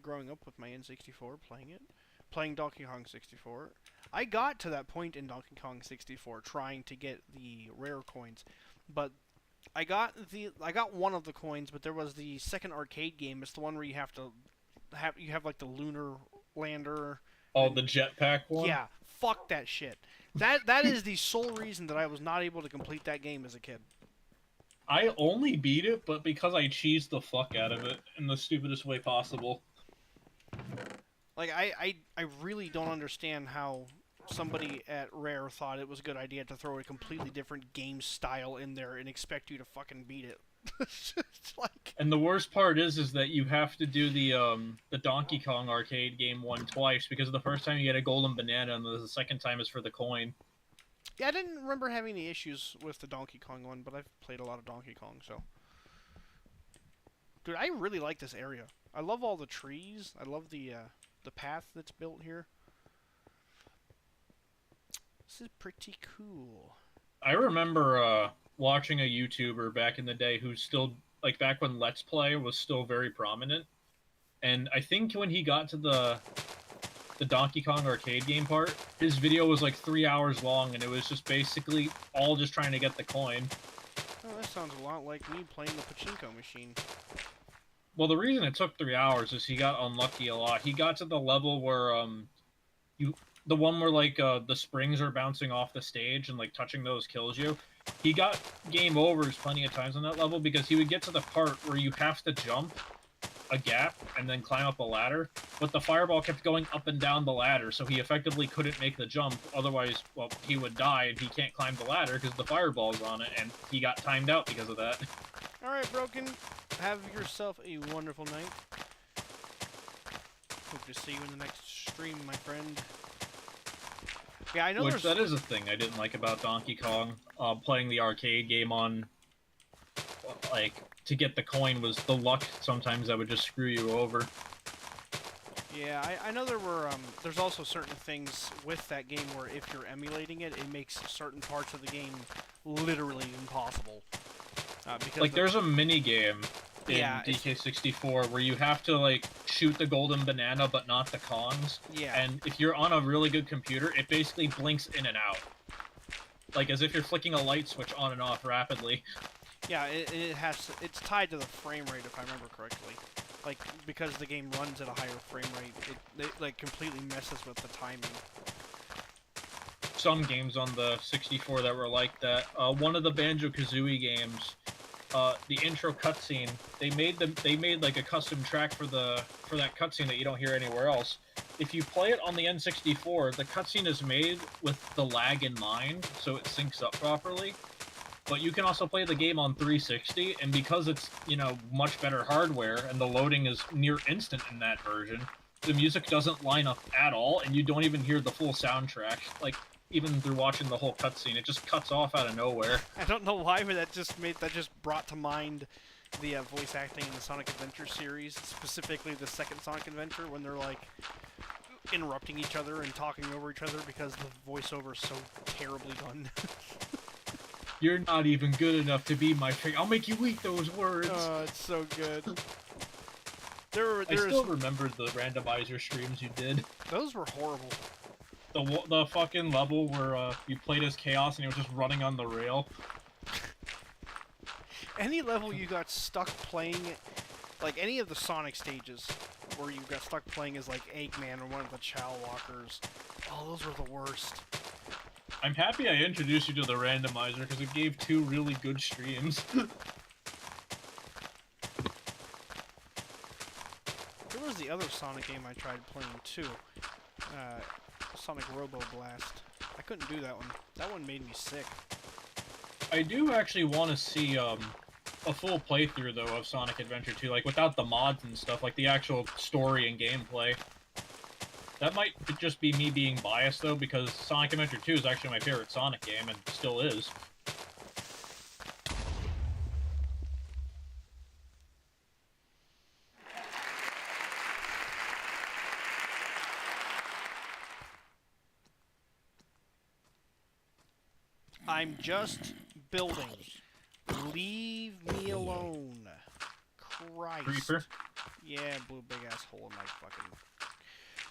growing up with my N64, playing Donkey Kong 64, I got to that point in Donkey Kong 64 trying to get the rare coins, but I got one of the coins, but there was the second arcade game. It's the one where you have like the lunar lander. Oh, the jetpack one? Yeah, fuck that shit. That is the sole reason that I was not able to complete that game as a kid. I only beat it, but because I cheesed the fuck out of it in the stupidest way possible. Like, I really don't understand how somebody at Rare thought it was a good idea to throw a completely different game style in there and expect you to fucking beat it. It's like... And the worst part is that you have to do the Donkey Kong arcade game one twice, because the first time you get a golden banana and the second time is for the coin. Yeah, I didn't remember having any issues with the Donkey Kong one, but I've played a lot of Donkey Kong, so... Dude, I really like this area. I love all the trees. I love the path that's built here. This is pretty cool. I remember watching a YouTuber back in the day who still, like back when Let's Play was still very prominent. And I think when he got to the Donkey Kong arcade game part, his video was like 3 hours long, and it was just basically all just trying to get the coin. Oh, that sounds a lot like me playing the pachinko machine. Well, the reason it took 3 hours is he got unlucky a lot. He got to the level where the one where like the springs are bouncing off the stage and like touching those kills you. He got game overs plenty of times on that level because he would get to the part where you have to jump a gap and then climb up a ladder, but the fireball kept going up and down the ladder, so he effectively couldn't make the jump. Otherwise, well, he would die and he can't climb the ladder because the fireball's on it, and he got timed out because of that. Alright, Broken. Have yourself a wonderful night. Hope to see you in the next stream, my friend. Yeah, I know Which, that is a thing I didn't like about Donkey Kong. Playing the arcade game on, like, to get the coin was the luck sometimes that would just screw you over. Yeah, I know there's also certain things with that game where if you're emulating it, it makes certain parts of the game literally impossible. Because like, there's a mini game in Yeah, DK64 where you have to, like, shoot the golden banana but not the Kongs. Yeah. And if you're on a really good computer, it basically blinks in and out. Like, as if you're flicking a light switch on and off rapidly. Yeah, it's tied to the frame rate, if I remember correctly. Like, because the game runs at a higher frame rate, it like completely messes with the timing. Some games on the 64 that were like that. One of the Banjo-Kazooie games, the intro cutscene, they made like a custom track for that cutscene that you don't hear anywhere else. If you play it on the N64, the cutscene is made with the lag in mind, so it syncs up properly. But you can also play the game on 360, and because it's, much better hardware, and the loading is near instant in that version, the music doesn't line up at all, and you don't even hear the full soundtrack. Like, even through watching the whole cutscene, it just cuts off out of nowhere. I don't know why, but that just brought to mind the voice acting in the Sonic Adventure series, specifically the second Sonic Adventure, when they're like interrupting each other and talking over each other because the voiceover is so terribly done. You're not even good enough to be my friend. I'll make you eat those words. Oh, it's so good. I still remember the randomizer streams you did. Those were horrible. The fucking level where you played as Chaos and you were just running on the rail. Any level you got stuck playing, like any of the Sonic stages, where you got stuck playing as like Eggman or one of the Chow Walkers, oh, those were the worst. I'm happy I introduced you to the randomizer because it gave 2 really good streams. There was the other Sonic game I tried playing too. Sonic Robo Blast. I couldn't do that one. That one made me sick. I do actually want to see a full playthrough though of Sonic Adventure 2, like without the mods and stuff, like the actual story and gameplay. That might just be me being biased though, because Sonic Adventure 2 is actually my favorite Sonic game and still is. I'm just building. Leave me alone. Christ. Creeper. Yeah, blew a big ass hole in my fucking...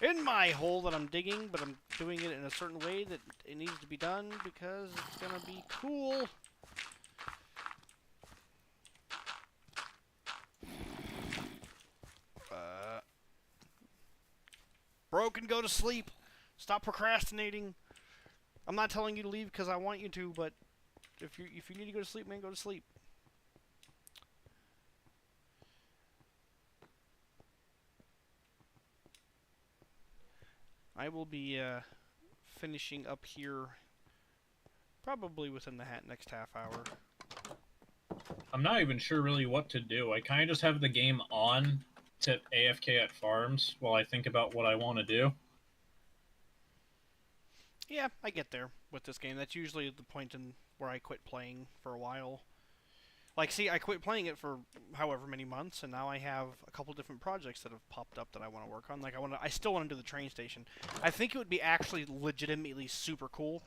In my hole that I'm digging, but I'm doing it in a certain way that it needs to be done because it's gonna be cool. Broken, go to sleep. Stop procrastinating. I'm not telling you to leave because I want you to, but if you need to go to sleep, man, go to sleep. I will be finishing up here probably within the next half hour. I'm not even sure really what to do. I kind of just have the game on to AFK at farms while I think about what I want to do. Yeah, I get there with this game. That's usually the point in where I quit playing for a while. Like, see, I quit playing it for however many months, and now I have a couple different projects that have popped up that I want to work on. Like, I still want to do the train station. I think it would be actually legitimately super cool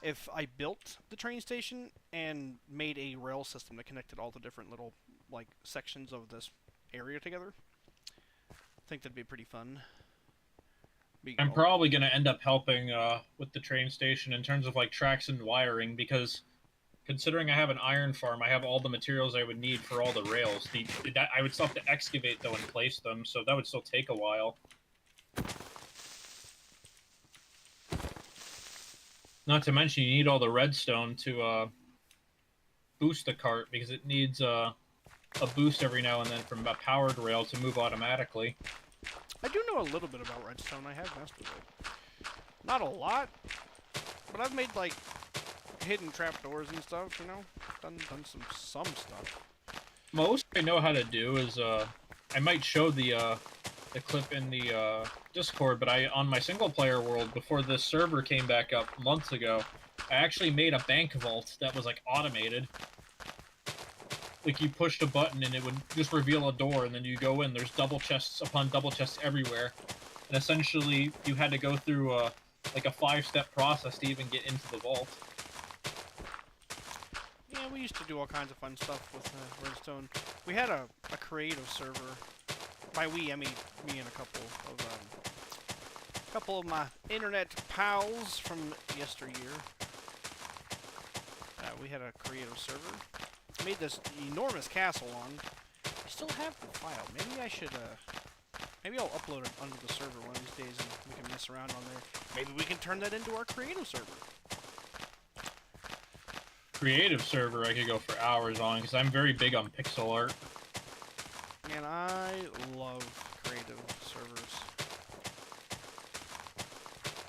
if I built the train station and made a rail system that connected all the different little, like, sections of this area together. I think that'd be pretty fun. I'm probably going to end up helping with the train station in terms of like tracks and wiring, because considering I have an iron farm, I have all the materials I would need for all the rails. I would still have to excavate though and place them, so that would still take a while. Not to mention you need all the redstone to boost the cart, because it needs a boost every now and then from a powered rail to move automatically. I do know a little bit about redstone. I have messed with it. Not a lot, but I've made like hidden trapdoors and stuff. You know, done some stuff. Most I know how to do is I might show the clip in the Discord, but on my single player world before this server came back up months ago, I actually made a bank vault that was like automated. Like, you pushed a button and it would just reveal a door, and then you go in. There's double chests upon double chests everywhere. And essentially, you had to go through like a 5-step process to even get into the vault. Yeah, we used to do all kinds of fun stuff with redstone. We had a creative server. By we, I mean me and a couple of my internet pals from yesteryear. We had a creative server. Made this enormous castle on. I still have the file. Maybe I should, maybe I'll upload it onto the server one of these days and we can mess around on there. Maybe we can turn that into our creative server. Creative server I could go for hours on, because I'm very big on pixel art. Man, I love creative servers.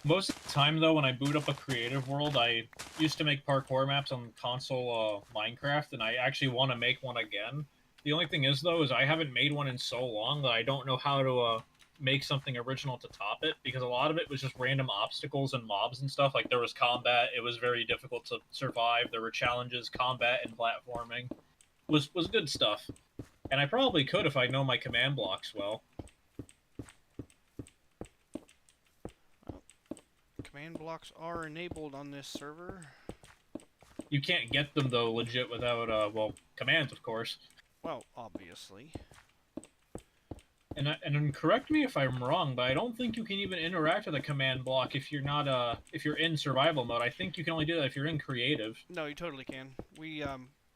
Most of the time, though, when I boot up a creative world, I used to make parkour maps on console Minecraft, and I actually want to make one again. The only thing is, though, is I haven't made one in so long that I don't know how to make something original to top it, because a lot of it was just random obstacles and mobs and stuff. Like, there was combat, it was very difficult to survive, there were challenges, combat, and platforming. Was good stuff. And I probably could if I know my command blocks well. Command blocks are enabled on this server. You can't get them, though, legit without, well, commands, of course. Well, obviously. And correct me if I'm wrong, but I don't think you can even interact with a command block if you're not, if you're in survival mode. I think you can only do that if you're in creative. No, you totally can. We,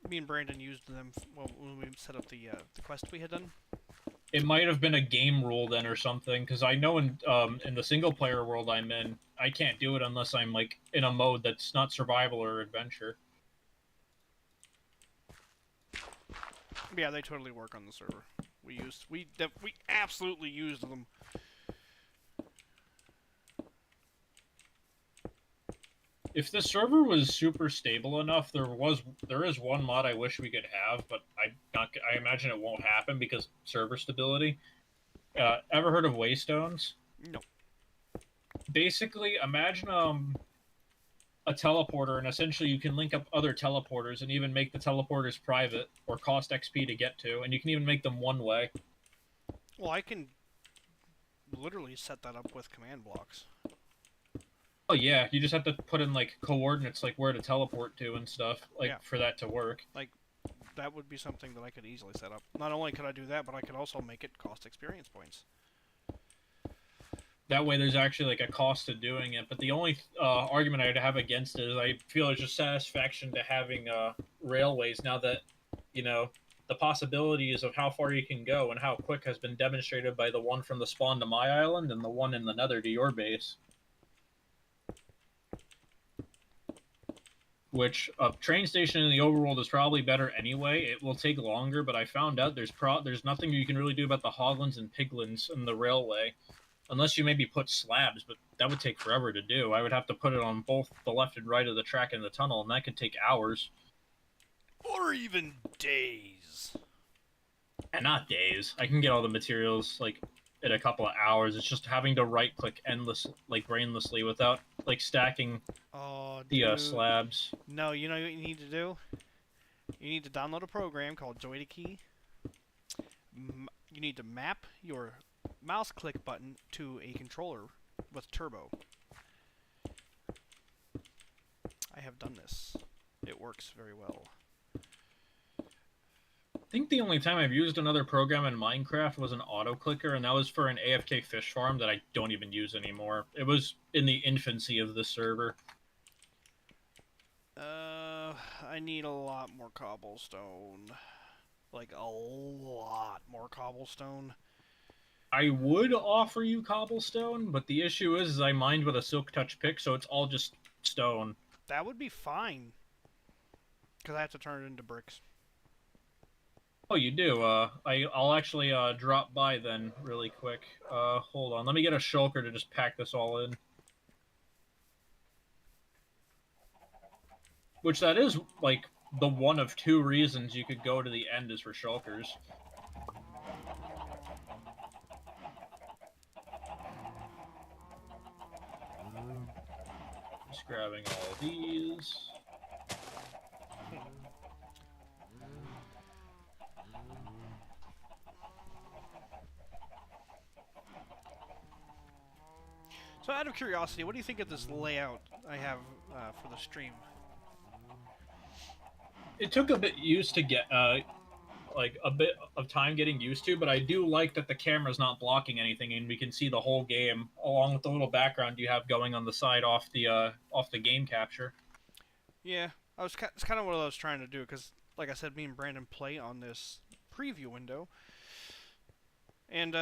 me and Brandon used them when we set up the quest we had done. It might have been a game rule then or something, because I know in the single player world I'm in, I can't do it unless I'm like in a mode that's not survival or adventure. Yeah, they totally work on the server. We absolutely used them. If the server was super stable enough, there is one mod I wish we could have, but I imagine it won't happen because server stability. Ever heard of waystones? No. Basically, imagine a teleporter, and essentially you can link up other teleporters and even make the teleporters private or cost XP to get to, and you can even make them one way. Well, I can literally set that up with command blocks. Oh yeah, you just have to put in like coordinates, like where to teleport to and stuff, like Yeah. for that to work. That would be something that I could easily set up. Not only could I do that, but I could also make it cost experience points. That way there's actually like a cost to doing it. But the only argument I'd have against it is I feel there's just satisfaction to having railways now that, you know, the possibilities of how far you can go and how quick has been demonstrated by the one from the spawn to my island and the one in the nether to your base. Which a train station in the overworld is probably better anyway. It will take longer, but I found out there's nothing you can really do about the hoglins and piglins in the railway. Unless you maybe put slabs, but that would take forever to do. I would have to put it on both the left and right of the track and the tunnel, and that could take hours. Or even days. And not days. I can get all the materials, like, in a couple of hours. It's just having to right-click brainlessly without, like, stacking Oh, the dude. slabs. No, you know what you need to do? You need to download a program called JoyToKey. You need to map your mouse click button to a controller with turbo. I have done this. It works very well. I think the only time I've used another program in Minecraft was an auto clicker, and that was for an AFK fish farm that I don't even use anymore. It was in the infancy of the server. I need a lot more cobblestone. Like, a lot more cobblestone. I would offer you cobblestone, but the issue is I mined with a silk touch pick, so it's all just stone. That would be fine. Because I have to turn it into bricks. Oh, you do? I'll actually drop by then really quick. Hold on. Let me get a shulker to just pack this all in. Which that is, like, the one of two reasons you could go to the end is for shulkers. Just grabbing all of these. So out of curiosity, what do you think of this layout I have for the stream? It took a bit used to get, like, a bit of time getting used to, but I do like that the camera's not blocking anything and we can see the whole game, along with the little background you have going on the side off the game capture. Yeah, it's kind of what I was trying to do, because, like I said, me and Brandon play on this preview window. And,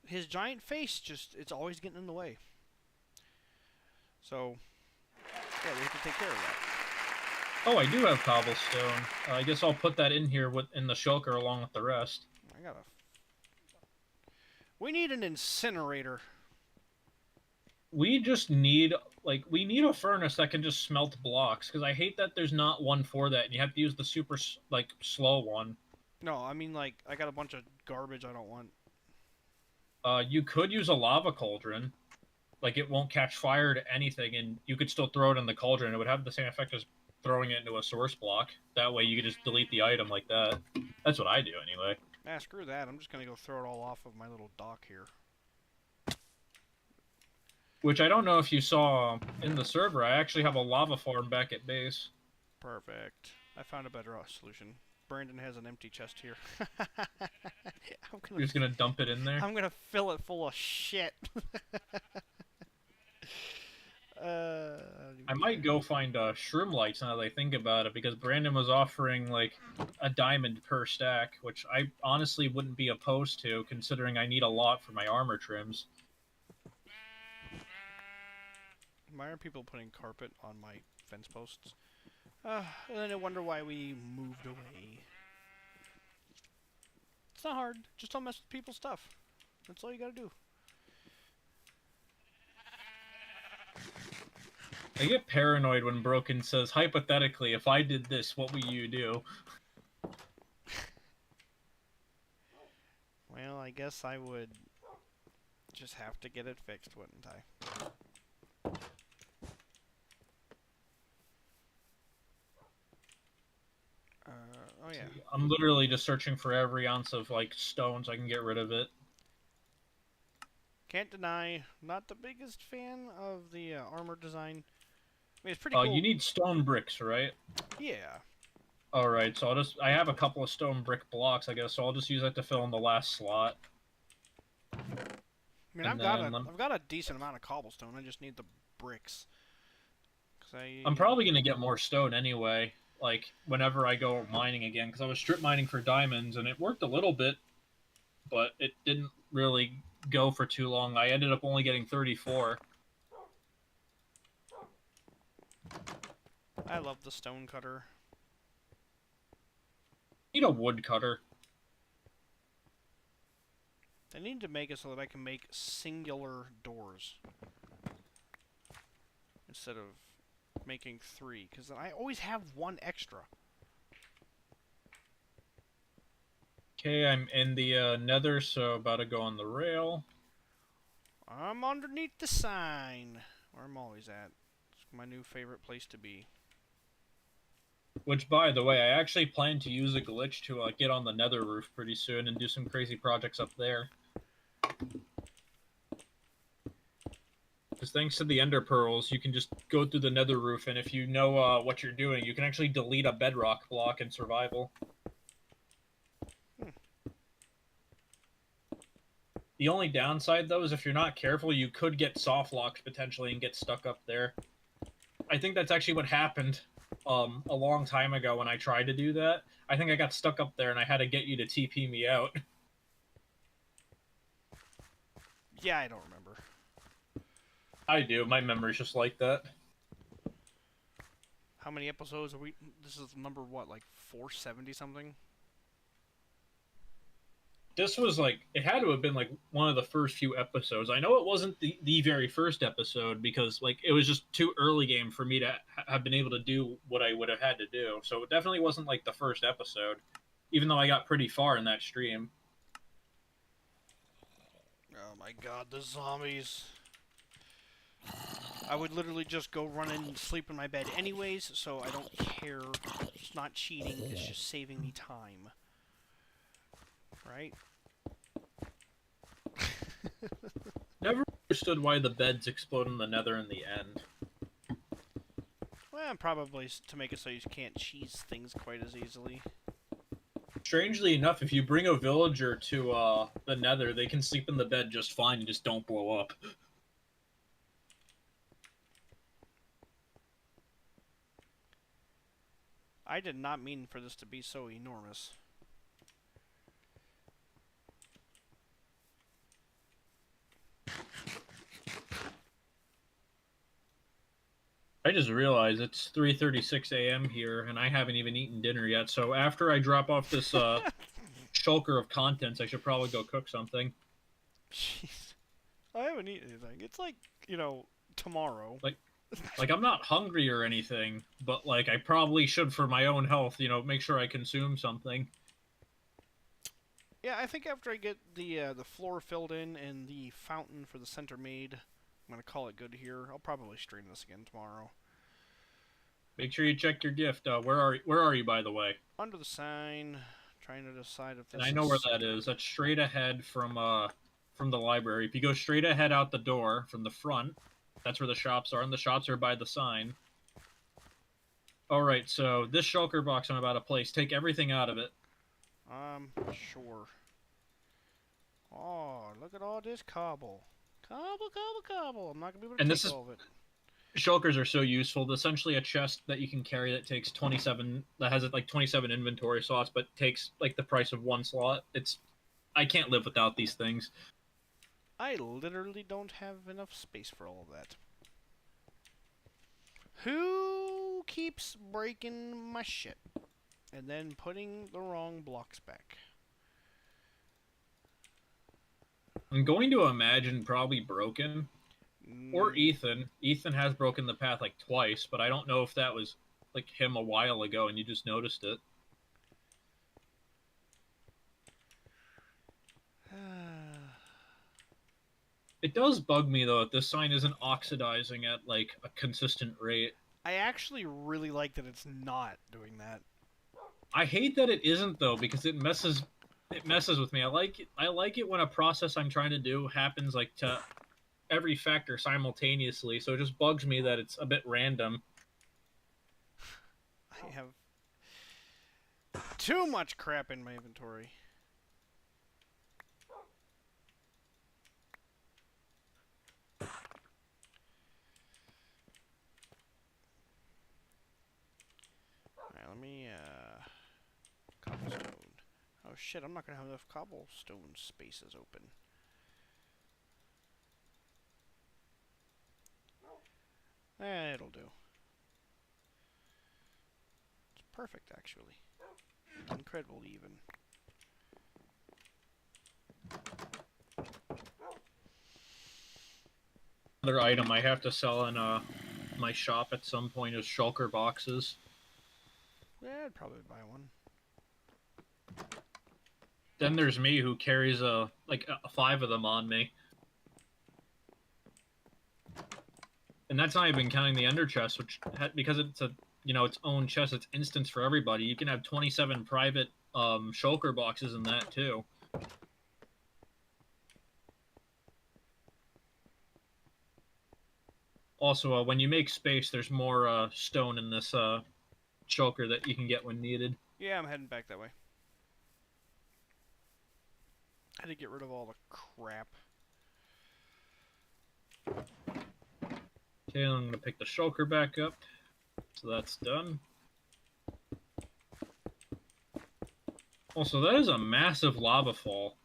his giant face it's always getting in the way. So, yeah, we have to take care of that. Oh, I do have cobblestone. I guess I'll put that in here in the shulker along with the rest. We need an incinerator. We just need, like, we need a furnace that can just smelt blocks, because I hate that there's not one for that, and you have to use the super, like, slow one. No, I mean, like, I got a bunch of garbage I don't want. You could use a lava cauldron. Like, it won't catch fire to anything, and you could still throw it in the cauldron. It would have the same effect as throwing it into a source block. That way you could just delete the item like that. That's what I do, anyway. Ah, screw that. I'm just going to go throw it all off of my little dock here. Which I don't know if you saw in the server. I actually have a lava farm back at base. Perfect. I found a better solution. Brandon has an empty chest here. You're just gonna dump it in there? I'm gonna fill it full of shit. I might go find shroom lights now that I think about it, because Brandon was offering like a diamond per stack, which I honestly wouldn't be opposed to, considering I need a lot for my armor trims. Why are people putting carpet on my fence posts? And then I wonder why we moved away. It's not hard. Just don't mess with people's stuff. That's all you gotta do. I get paranoid when Broken says, hypothetically, if I did this, what would you do? Well, I guess I would just have to get it fixed, wouldn't I? Oh yeah. I'm literally just searching for every ounce of, like, stone so I can get rid of it. Can't deny, not the biggest fan of the armor design. I mean, it's pretty cool. You need stone bricks, right? Yeah. Alright, so I have a couple of stone brick blocks, I guess, so I'll just use that to fill in the last slot. I mean, I've got a decent amount of cobblestone. I just need the bricks. I'm probably gonna get more stone anyway, like, whenever I go mining again, because I was strip mining for diamonds, and it worked a little bit, but it didn't really go for too long. I ended up only getting 34. I love the stone cutter. Need a wood cutter. They need to make it so that I can make singular doors instead of making 3, because I always have 1 extra. Okay, I'm in the nether, so about to go on the rail. I'm underneath the sign, where I'm always at. It's my new favorite place to be. Which, by the way, I actually plan to use a glitch to get on the nether roof pretty soon and do some crazy projects up there. Because thanks to the ender pearls, you can just go through the nether roof, and if you know what you're doing, you can actually delete a bedrock block in survival. The only downside, though, is if you're not careful, you could get soft locked potentially and get stuck up there. I think that's actually what happened a long time ago when I tried to do that. I think I got stuck up there and I had to get you to TP me out. Yeah, I don't remember. I do. My memory's just like that. How many episodes are we? This is number what, like 470 something? This was like, it had to have been like one of the first few episodes. I know it wasn't the very first episode because like it was just too early game for me to have been able to do what I would have had to do. So it definitely wasn't like the first episode, even though I got pretty far in that stream. Oh my god, the zombies. I would literally just go run and sleep in my bed anyways, so I don't care. It's not cheating, it's just saving me time. Right? Never understood why the beds explode in the nether in the end. Well, probably to make it so you can't cheese things quite as easily. Strangely enough, if you bring a villager to the nether, they can sleep in the bed just fine and just don't blow up. I did not mean for this to be so enormous. I just realized it's 3:36 a.m. here, and I haven't even eaten dinner yet. So after I drop off this shulker of contents, I should probably go cook something. Jeez. I haven't eaten anything. It's like, you know, tomorrow. Like I'm not hungry or anything, but like I probably should for my own health, you know, make sure I consume something. Yeah, I think after I get the floor filled in and the fountain for the center made, I'm gonna call it good here. I'll probably stream this again tomorrow. Make sure you check your gift. Where are you, by the way? Under the sign, trying to decide if this. And I know where that is. That's straight ahead from the library. If you go straight ahead out the door from the front, that's where the shops are, and the shops are by the sign. Alright, so this shulker box I'm about to place, take everything out of it. Sure. Oh, look at all this cobble. Cobble, cobble, cobble. I'm not gonna be able to take all of it. Shulkers are so useful. It's essentially a chest that you can carry that takes 27, that has like 27 inventory slots, but takes like the price of 1 slot. I can't live without these things. I literally don't have enough space for all of that. Who keeps breaking my shit? And then putting the wrong blocks back. I'm going to imagine probably broken. Or Mm, Ethan. Ethan has broken the path like twice, but I don't know if that was like him a while ago and you just noticed it. It does bug me though that this sign isn't oxidizing at like a consistent rate. I actually really like that it's not doing that. I hate that it isn't though because it messes with me. I like it when a process I'm trying to do happens like to every factor simultaneously. So it just bugs me that it's a bit random. I have too much crap in my inventory. Alright, let me, cobblestone. Oh shit, I'm not gonna have enough cobblestone spaces open. It'll do. It's perfect, actually. Incredible, even. Another item I have to sell in my shop at some point is shulker boxes. Yeah, I'd probably buy one. Then there's me who carries like 5 of them on me. And that's not even counting the under chest, which because it's a its own chest, it's instance for everybody. You can have 27 private shulker boxes in that too. Also, when you make space, there's more stone in this shulker that you can get when needed. Yeah, I'm heading back that way. I had to get rid of all the crap. Okay, I'm gonna pick the shulker back up. So that's done. Also, that is a massive lava fall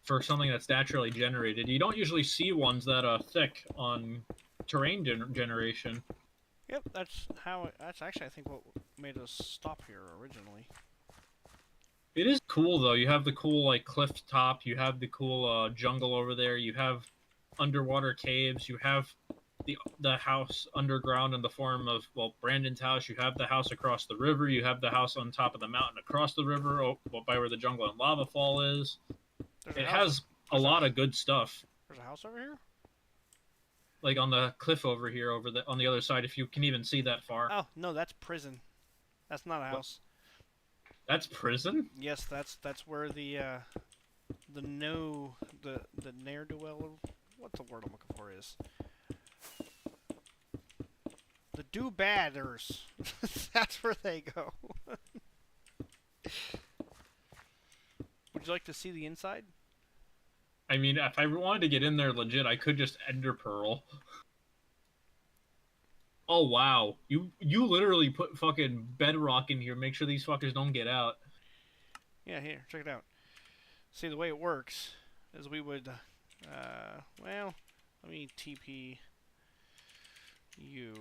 for something that's naturally generated. You don't usually see ones that thick on terrain generation. Yep, that's how. That's actually, I think, what made us stop here originally. It is cool though. You have the cool like cliff top. You have the cool jungle over there. You have underwater caves. You have the house underground in the form of Brandon's house. You have the house across the river. You have the house on top of the mountain across the river, by where the jungle and lava fall is. There's It house has a lot of good stuff. There's a house over here? Like on the cliff over here, on the other side, if you can even see that far. Oh, no, that's prison. That's not a house. That's prison? Yes, that's where the ne'er-do-well, what's the word I'm looking for is? The do-badders. That's where they go. Would you like to see the inside? I mean, if I wanted to get in there legit, I could just ender pearl. Oh wow, you literally put fucking bedrock in here. Make sure these fuckers don't get out. Yeah, here, check it out. See, the way it works is we would, well, let me TP you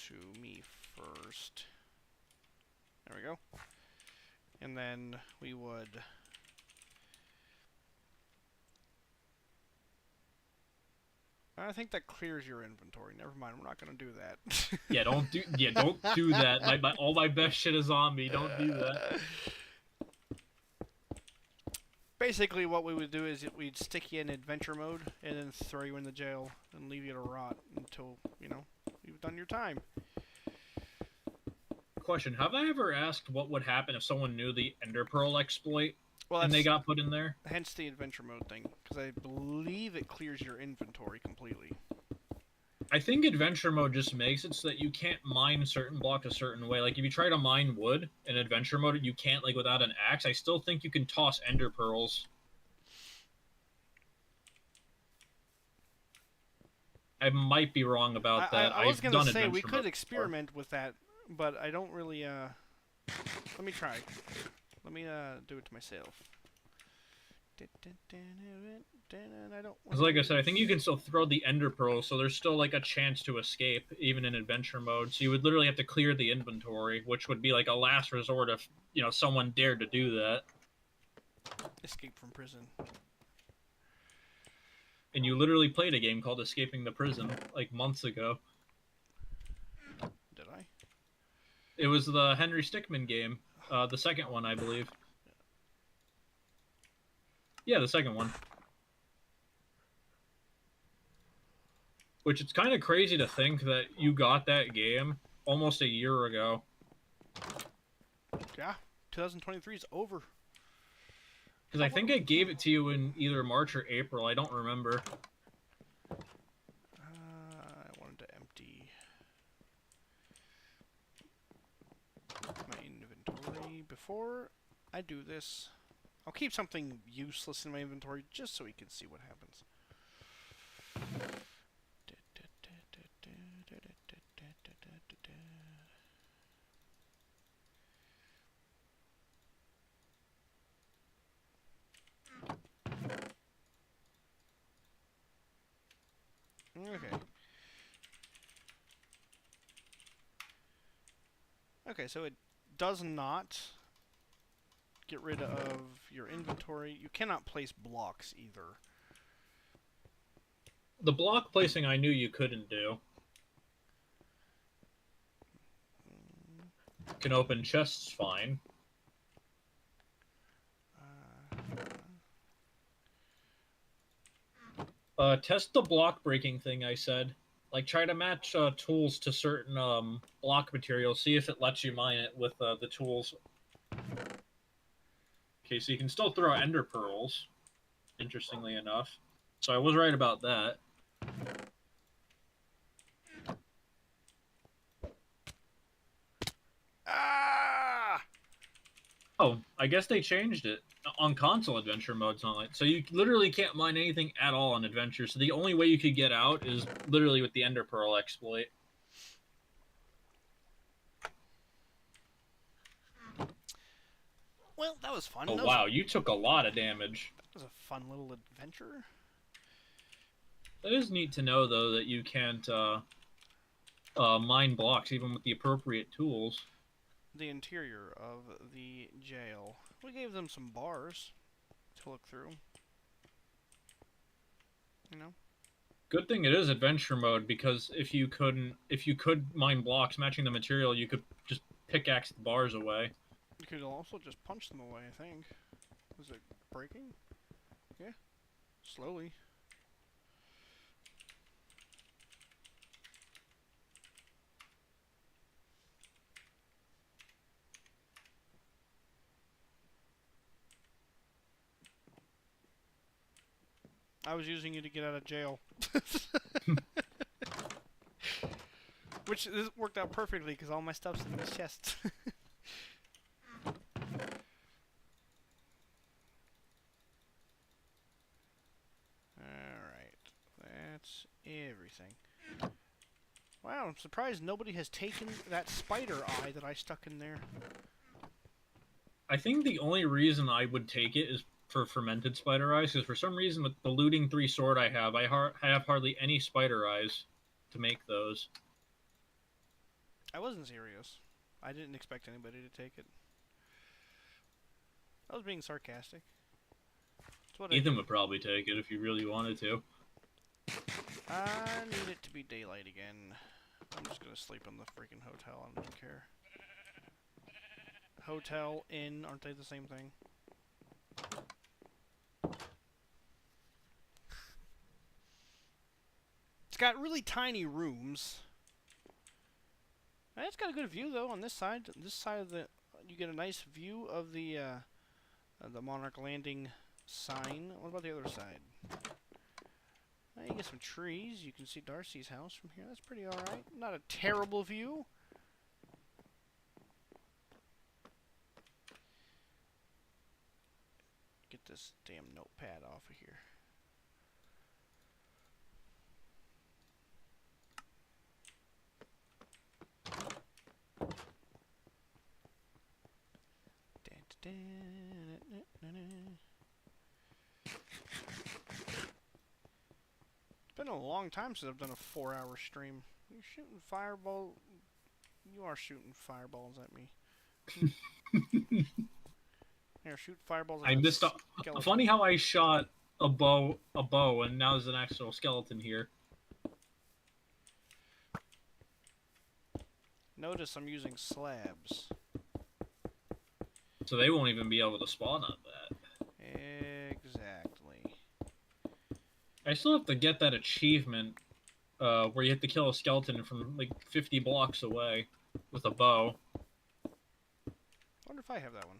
to me first. There we go. And then we would... I think that clears your inventory. Never mind, we're not gonna do that. Don't do that. All my best shit is on me. Don't do that. Basically, what we would do is we'd stick you in adventure mode and then throw you in the jail and leave you to rot until, you've done your time. Question: have I ever asked what would happen if someone knew the Ender Pearl exploit Well, and they got put in there? Hence the adventure mode thing, because I believe it clears your inventory completely. I think adventure mode just makes it so that you can't mine certain blocks a certain way. Like if you try to mine wood in adventure mode, you can't like without an axe. I still think you can toss ender pearls. I might be wrong about that. I was I've gonna done say we adventure could mode experiment with that, but I don't really. Let me try. Let me do it to myself. I don't. Because like I said, I think you can still throw the ender pearl, so there's still like a chance to escape even in adventure mode. So you would literally have to clear the inventory, which would be like a last resort if someone dared to do that. Escape from prison. and you literally played a game called Escaping the Prison like months ago. Did I? It was the Henry Stickmin game, the second one, I believe. Yeah, the second one. Which it's kind of crazy to think that you got that game almost a year ago. Yeah, 2023 is over. Because I think I gave it to you in either March or April. I don't remember. I wanted to empty my inventory before I do this. I'll keep something useless in my inventory just so we can see what happens. Okay. Okay, so it does not get rid of your inventory. You cannot place blocks either. The block placing I knew you couldn't do. You can open chests fine. Test the block breaking thing I said. Like, try to match tools to certain block materials. See if it lets you mine it with the tools. Okay, so you can still throw ender pearls, interestingly enough. So I was right about that. Ah! Oh, I guess they changed it. On console, adventure mode's not like... So you literally can't mine anything at all on adventure, so the only way you could get out is literally with the ender pearl exploit. Well, that was fun. Oh, That wow, you took a lot of damage. was a fun little adventure. That is neat to know, though, that you can't mine blocks even with the appropriate tools. The interior of the jail. We gave them some bars to look through. You know? Good thing it is adventure mode, because if you could mine blocks matching the material, you could just pickaxe the bars away. You could also just punch them away, I think. Is it breaking? Yeah. Slowly. I was using you to get out of jail. Which this worked out perfectly because all my stuff's in this chest. Alright. That's everything. Wow, I'm surprised nobody has taken that spider eye that I stuck in there. I think the only reason I would take it is for fermented spider eyes, because for some reason with the looting 3 sword I have have hardly any spider eyes to make those. I wasn't serious. I didn't expect anybody to take it. I was being sarcastic. That's what Ethan would probably take it if you really wanted to. I need it to be daylight again. I'm just gonna sleep in the freaking hotel. I don't care. Hotel, inn, aren't they the same thing? It's got really tiny rooms. It's got a good view though on this side. This side of the, you get a nice view of the Monarch Landing sign. What about the other side? You get some trees. You can see Darcy's house from here. That's pretty alright. Not a terrible view. Get this damn notepad off of here. It's been a long time since I've done a 4-hour stream. You're shooting fireball. You are shooting fireballs at me. Here, shoot fireballs at I that missed. skeleton. Funny how I shot a bow, and now there's an actual skeleton here. Notice I'm using slabs. So they won't even be able to spawn on that. Exactly. I still have to get that achievement where you have to kill a skeleton from like 50 blocks away with a bow. Wonder if I have that one.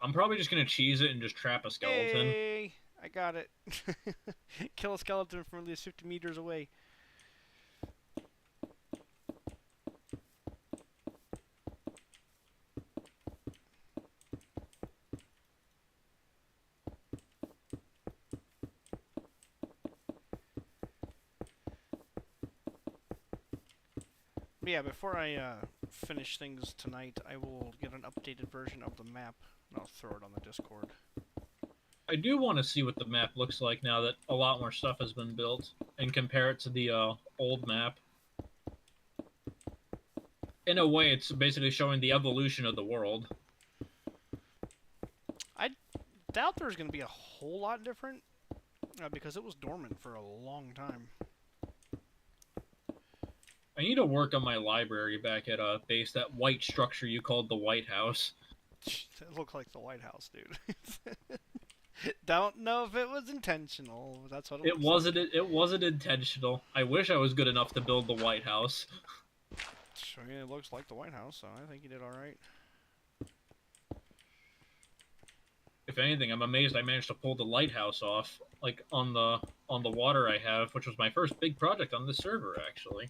I'm probably just gonna cheese it and just trap a skeleton. Hey, I got it. Kill a skeleton from at least 50 meters away. But yeah, before I finish things tonight, I will get an updated version of the map, and I'll throw it on the Discord. I do want to see what the map looks like now that a lot more stuff has been built, and compare it to the old map. In a way, it's basically showing the evolution of the world. I doubt there's going to be a whole lot different, because it was dormant for a long time. I need to work on my library back at base, that white structure you called the White House. It looked like the White House, dude. Don't know if it was intentional. That's what it looks wasn't. like. It wasn't intentional. I wish I was good enough to build the White House. I mean, it looks like the White House, so I think you did all right. If anything, I'm amazed I managed to pull the lighthouse off, like on the water I have, which was my first big project on this server, actually.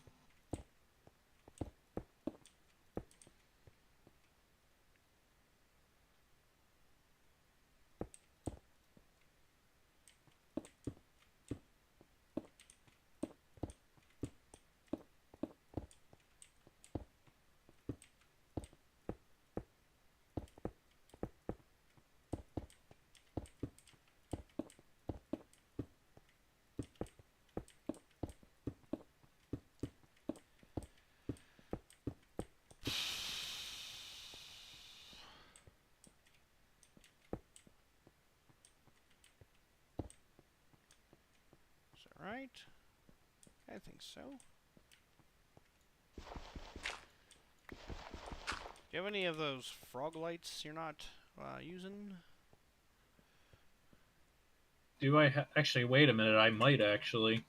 Is that right? I think so. Do you have any of those frog lights you're not using? Do I actually? Wait a minute. I might actually.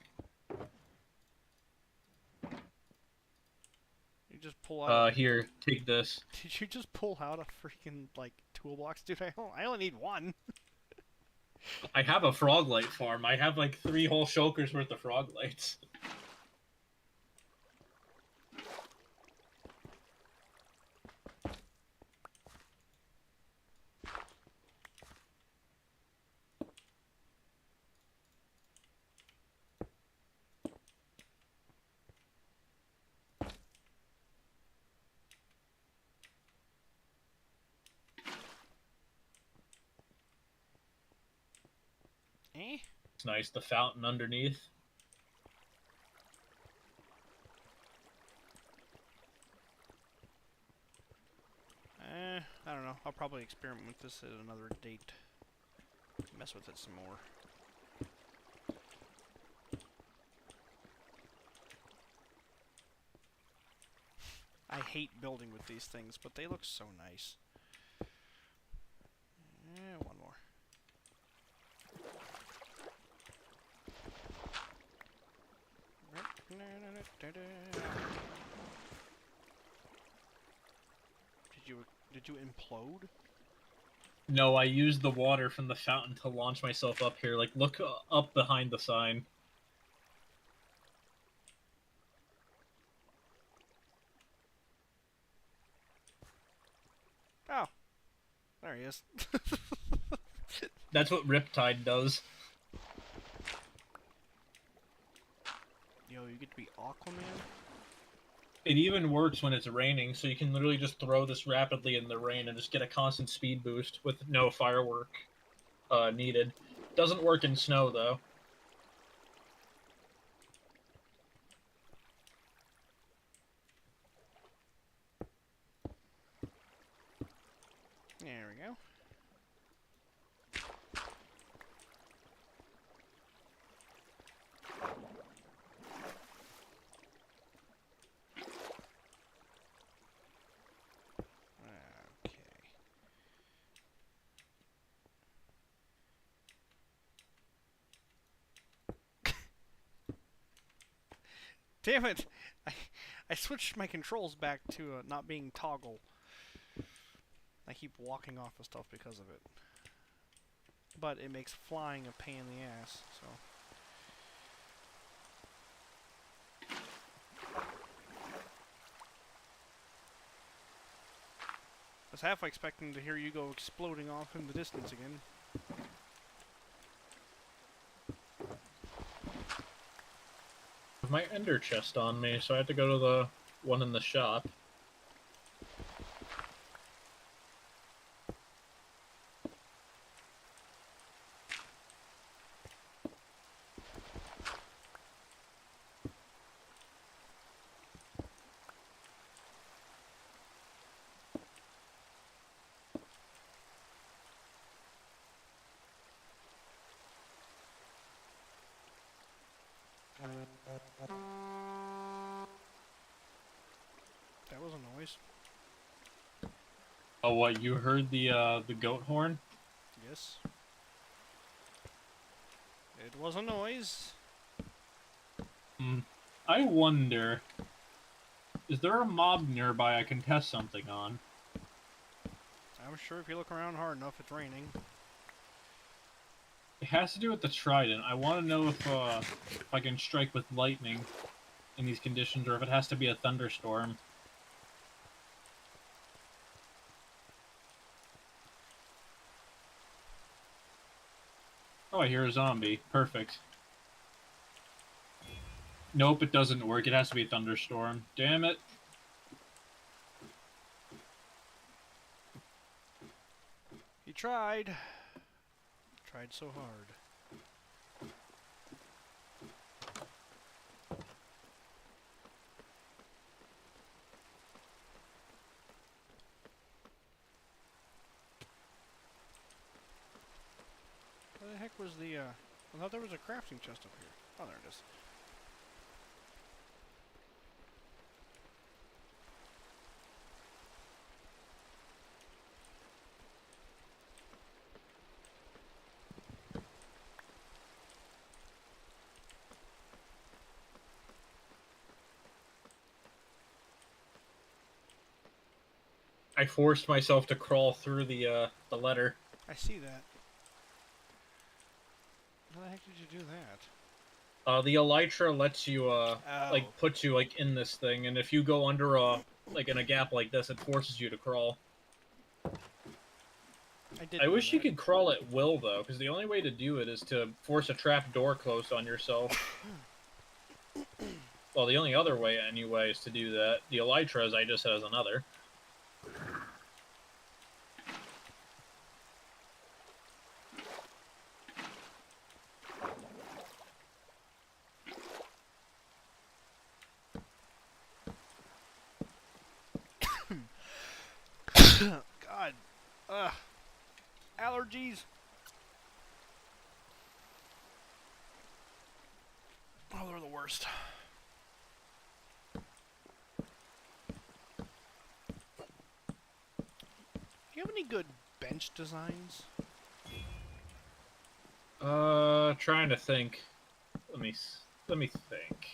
You just pull out. Here, take this. Did you just pull out a freaking like toolbox, dude? I only need one. I have a frog light farm. I have like 3 whole shulkers worth of frog lights. Eh? It's nice, the fountain underneath. I don't know. I'll probably experiment with this at another date. Mess with it some more. I hate building with these things, but they look so nice. One more. Did you implode? No, I used the water from the fountain to launch myself up here. Like, look up behind the sign. Oh. There he is. That's what Riptide does. Yo, you get to be Aquaman? It even works when it's raining, so you can literally just throw this rapidly in the rain and just get a constant speed boost with no firework needed. Doesn't work in snow, though. There we go. Damn it! I switched my controls back to not being toggle. I keep walking off of stuff because of it. But it makes flying a pain in the ass, so... I was half expecting to hear you go exploding off in the distance again. I have my ender chest on me, so I have to go to the one in the shop. That was a noise. Oh, what, you heard the goat horn? Yes. It was a noise. I wonder, is there a mob nearby I can test something on? I'm sure if you look around hard enough, it's raining. It has to do with the trident. I want to know if I can strike with lightning in these conditions, or if it has to be a thunderstorm. Oh, I hear a zombie. Perfect. Nope, it doesn't work. It has to be a thunderstorm. Damn it. He tried. Tried so hard. Where the heck was the, I thought there was a crafting chest up here. Oh, there it is. I forced myself to crawl through the letter. I see that. How the heck did you do that? The elytra lets you, like, Oh. puts you, like, in this thing, and if you go under like, in a gap like this, it forces you to crawl. I wish you could crawl at will, though, because the only way to do it is to force a trap door closed on yourself. Well, the only other way, anyway, is to do that. The elytra, as I just said, is another. God. Ugh. Allergies. Oh, they're the worst. Do you have any good bench designs? Trying to think. Let me think.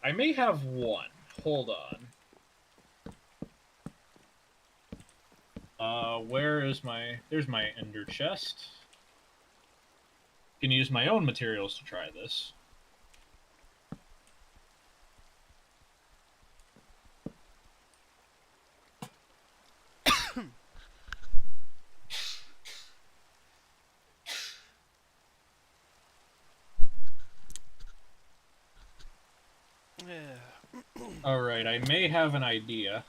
I may have one. Hold on. Where is my... There's my ender chest. Can use my own materials to try this. Alright, I may have an idea.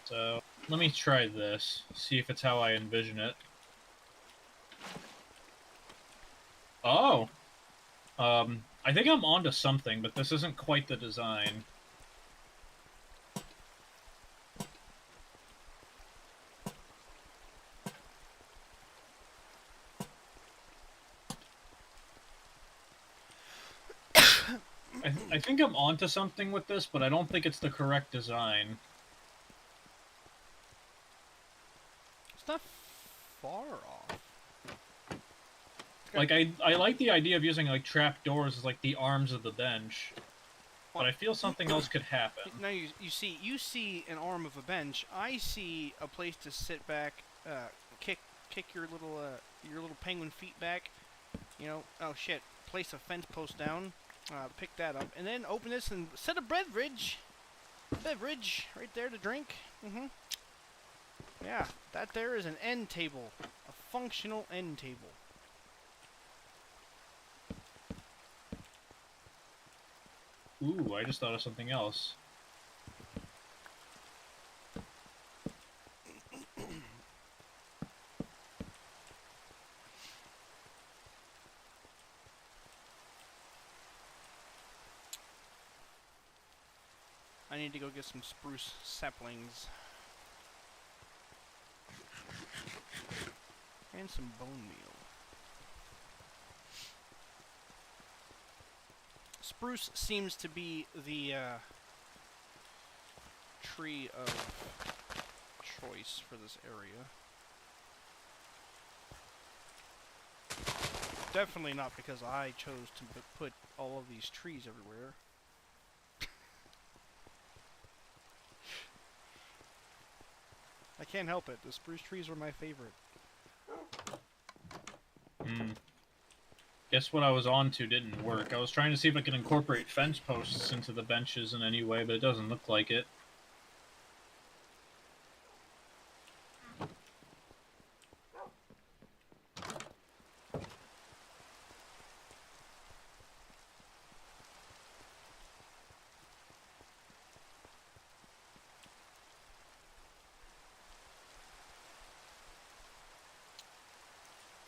So, let me try this, see if it's how I envision it. Oh! I think I'm onto something, but this isn't quite the design. I think I'm onto something with this, but I don't think it's the correct design. It's not far off. Like, I like the idea of using, like, trap doors as, like, the arms of the bench. But I feel something else could happen. Now you see an arm of a bench. I see a place to sit back, kick your little penguin feet back. You know, oh shit, place a fence post down, pick that up, and then open this and set a beverage right there to drink. Yeah, that there is an end table, a functional end table. Ooh, I just thought of something else. I need to go get some spruce saplings. And some bone meal. Spruce seems to be the tree of choice for this area. Definitely not because I chose to put all of these trees everywhere. I can't help it. The spruce trees were my favorite. Guess what I was on to didn't work. I was trying to see if I could incorporate fence posts into the benches in any way, but it doesn't look like it.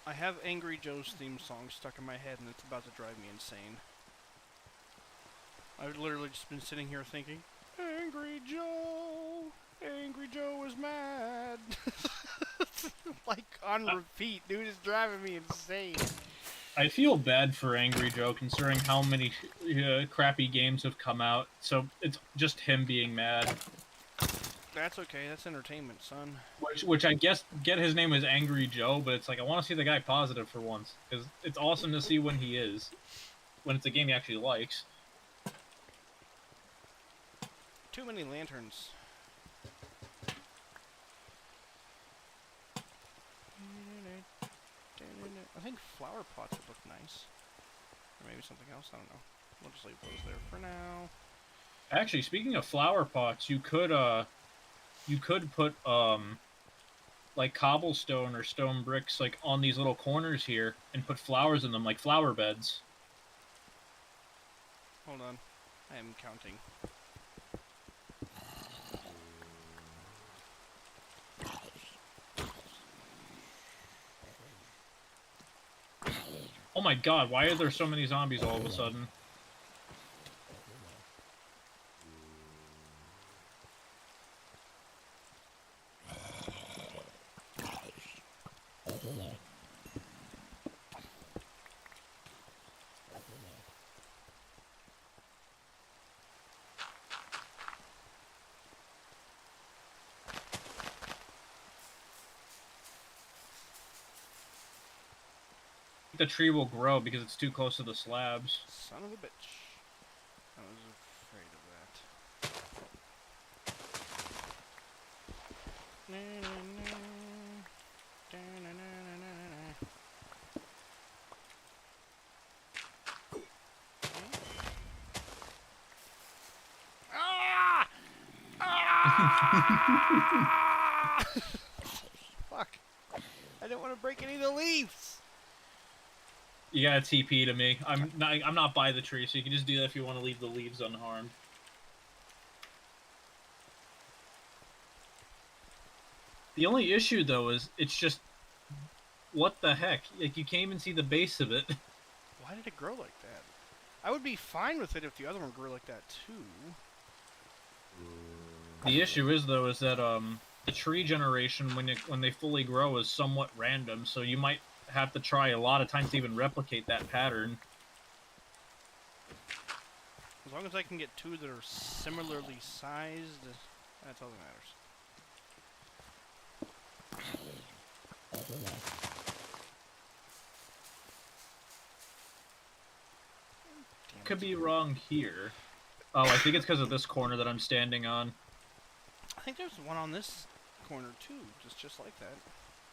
I have Angry Joe's theme song stuck in my head and it's about to drive me insane. I've literally just been sitting here thinking, Angry Joe is mad. Like on repeat, dude, it's driving me insane. I feel bad for Angry Joe considering how many crappy games have come out, so it's just him being mad. That's okay, that's entertainment, son. Which I guess get his name as Angry Joe, but it's like I want to see the guy positive for once, because it's awesome to see when he is, when it's a game he actually likes. Too many lanterns. I think flower pots would look nice. Or maybe something else, I don't know. We'll just leave those there for now. Actually, speaking of flower pots, you could put like cobblestone or stone bricks like on these little corners here and put flowers in them like flower beds. Hold on. I am counting. Oh my god, why are there so many zombies all of a sudden? The tree will grow because it's too close to the slabs. Son of a bitch. I was afraid of that. Fuck. I didn't want to break any of the leaves. You gotta TP to me. I'm not by the tree, so you can just do that if you want to leave the leaves unharmed. The only issue though is it's just what the heck? Like you can't even see the base of it. Why did it grow like that? I would be fine with it if the other one grew like that too. The issue is though is that the tree generation when they fully grow is somewhat random, so you might have to try a lot of times to even replicate that pattern. As long as I can get two that are similarly sized, that's all that matters. Could be wrong here. Oh, I think it's because of this corner that I'm standing on. I think there's one on this corner too, just like that.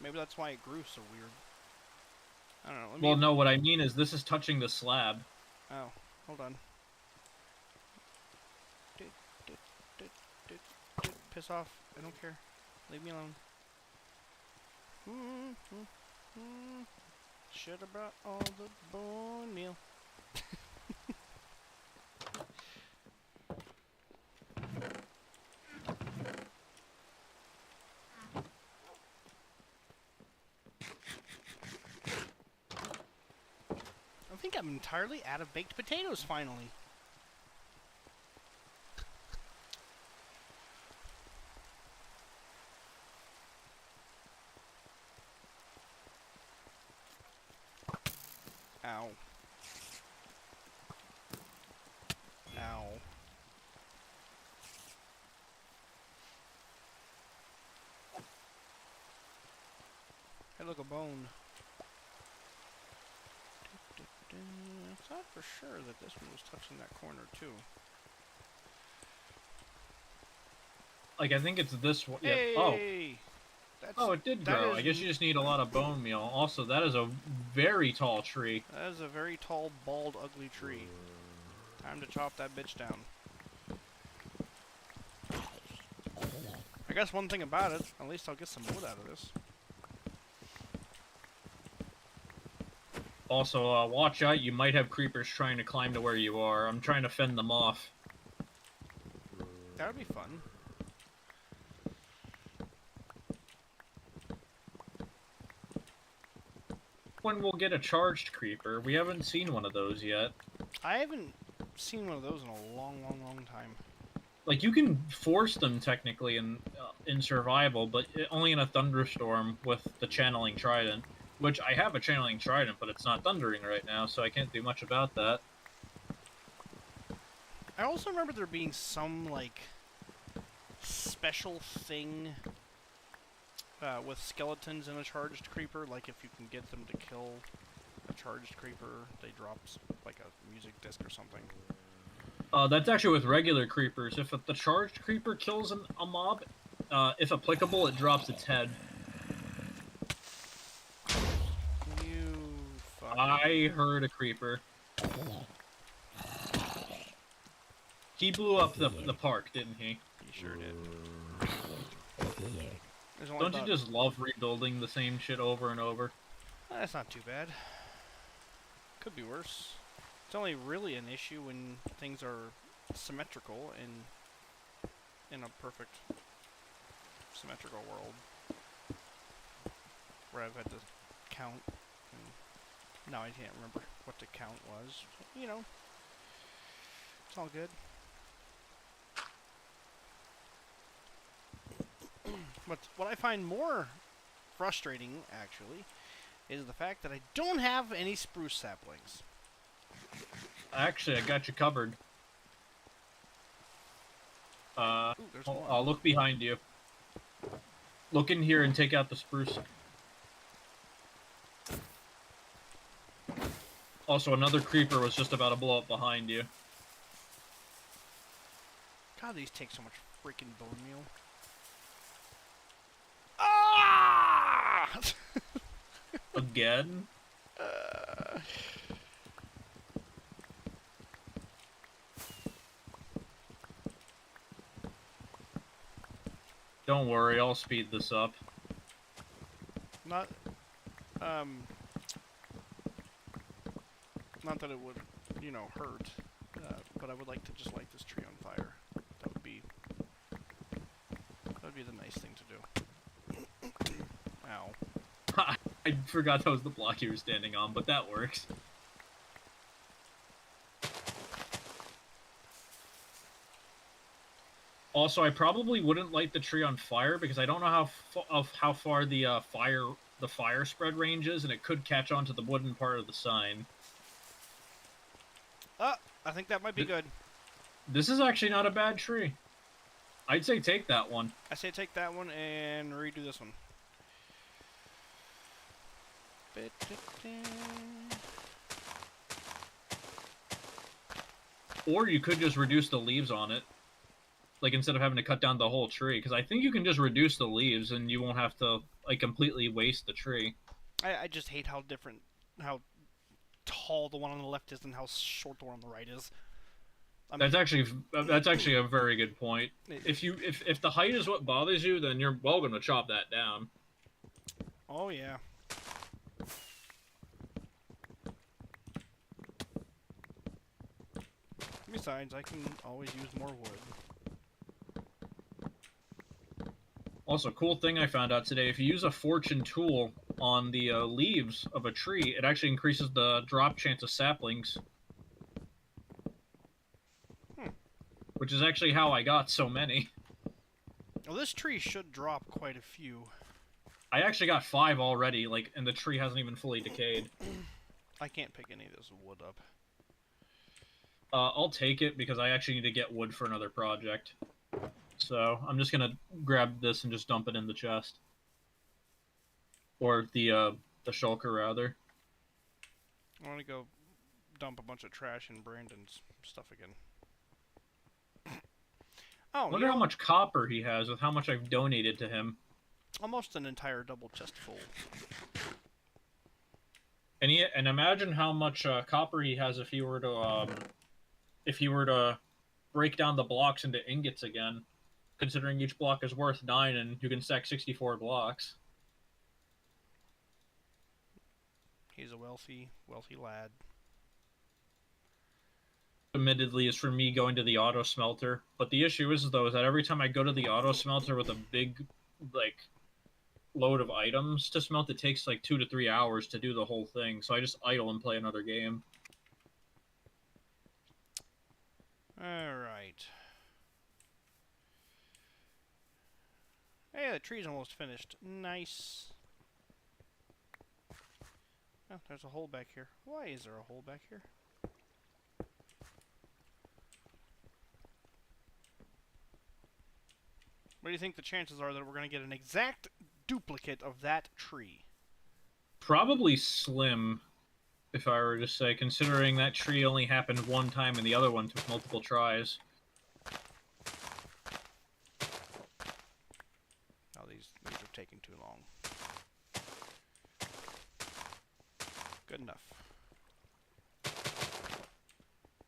Maybe that's why it grew so weird. I don't know. Let me... Well, no, what I mean is this is touching the slab. Oh, hold on. Piss off. I don't care. Leave me alone. Should have brought all the bone meal. I think I'm entirely out of baked potatoes finally. Ow. Ow. Hey, look, a bone. I thought for sure that this one was touching that corner too. Like, I think it's this one. Hey! Yep. Oh. That's, Oh, it did grow. I guess you just need a lot of bone meal. Also, that is a very tall tree. That is a very tall, bald, ugly tree. Time to chop that bitch down. I guess one thing about it, at least I'll get some wood out of this. Also, watch out, you might have creepers trying to climb to where you are. I'm trying to fend them off. That would be fun. When we'll get a charged creeper. We haven't seen one of those yet. I haven't seen one of those in a long, long, long time. Like, you can force them technically in survival, but only in a thunderstorm with the channeling trident. Which, I have a channeling trident, but it's not thundering right now, so I can't do much about that. I also remember there being some, like, special thing with skeletons in a charged creeper. Like, if you can get them to kill a charged creeper, they drop, like, a music disc or something. That's actually with regular creepers. If the charged creeper kills a mob, if applicable, it drops its head. I heard a creeper. He blew up the park, didn't he? He sure did. Don't you just love rebuilding the same shit over and over? That's not too bad. Could be worse. It's only really an issue when things are symmetrical in a perfect symmetrical world. Where I've had to count. Now I can't remember what the count was. But, you know, it's all good. But what I find more frustrating, actually, is the fact that I don't have any spruce saplings. Actually, I got you covered. Ooh, there's more. I'll look behind you. Look in here and take out the spruce. Also, another creeper was just about to blow up behind you. God, these take so much freaking bone meal. Ah! Again? Don't worry, I'll speed this up. Not that it would, you know, hurt, but I would like to just light this tree on fire. That would be the nice thing to do. Ow. I forgot that was the block you were standing on, but that works. Also, I probably wouldn't light the tree on fire because I don't know how far the fire spread range is, and it could catch onto the wooden part of the sign. I think that might be good. This is actually not a bad tree. I'd say take that one. I say take that one and redo this one. Or you could just reduce the leaves on it. Like, instead of having to cut down the whole tree. Because I think you can just reduce the leaves and you won't have to, like, completely waste the tree. I just hate how tall the one on the left is and how short the one on the right is. That's actually a very good point. If the height is what bothers you, then you're well gonna chop that down. Oh yeah. Besides, I can always use more wood. Also, cool thing I found out today, if you use a fortune tool on the leaves of a tree, it actually increases the drop chance of saplings. Which is actually how I got so many. Well, this tree should drop quite a few. I actually got 5 already, like, and the tree hasn't even fully decayed. I can't pick any of this wood up. I'll take it because I actually need to get wood for another project. So I'm just gonna grab this and just dump it in the chest. Or the shulker, rather. I want to go dump a bunch of trash in Brandon's stuff again. Oh, Wonder how much copper he has with how much I've donated to him. Almost an entire double chest full. And imagine how much copper he has if he were to break down the blocks into ingots again, considering each block is worth 9 and you can stack 64 blocks. He's a wealthy lad. Admittedly, is for me going to the auto smelter, but the issue is though is that every time I go to the auto smelter with a big like load of items to smelt, it takes like 2 to 3 hours to do the whole thing, so I just idle and play another game. Alright. Hey, the tree's almost finished. Nice. Oh, there's a hole back here. Why is there a hole back here? What do you think the chances are that we're going to get an exact duplicate of that tree? Probably slim, if I were to say, considering that tree only happened one time and the other one took multiple tries. Oh, these are taking too long. Good enough.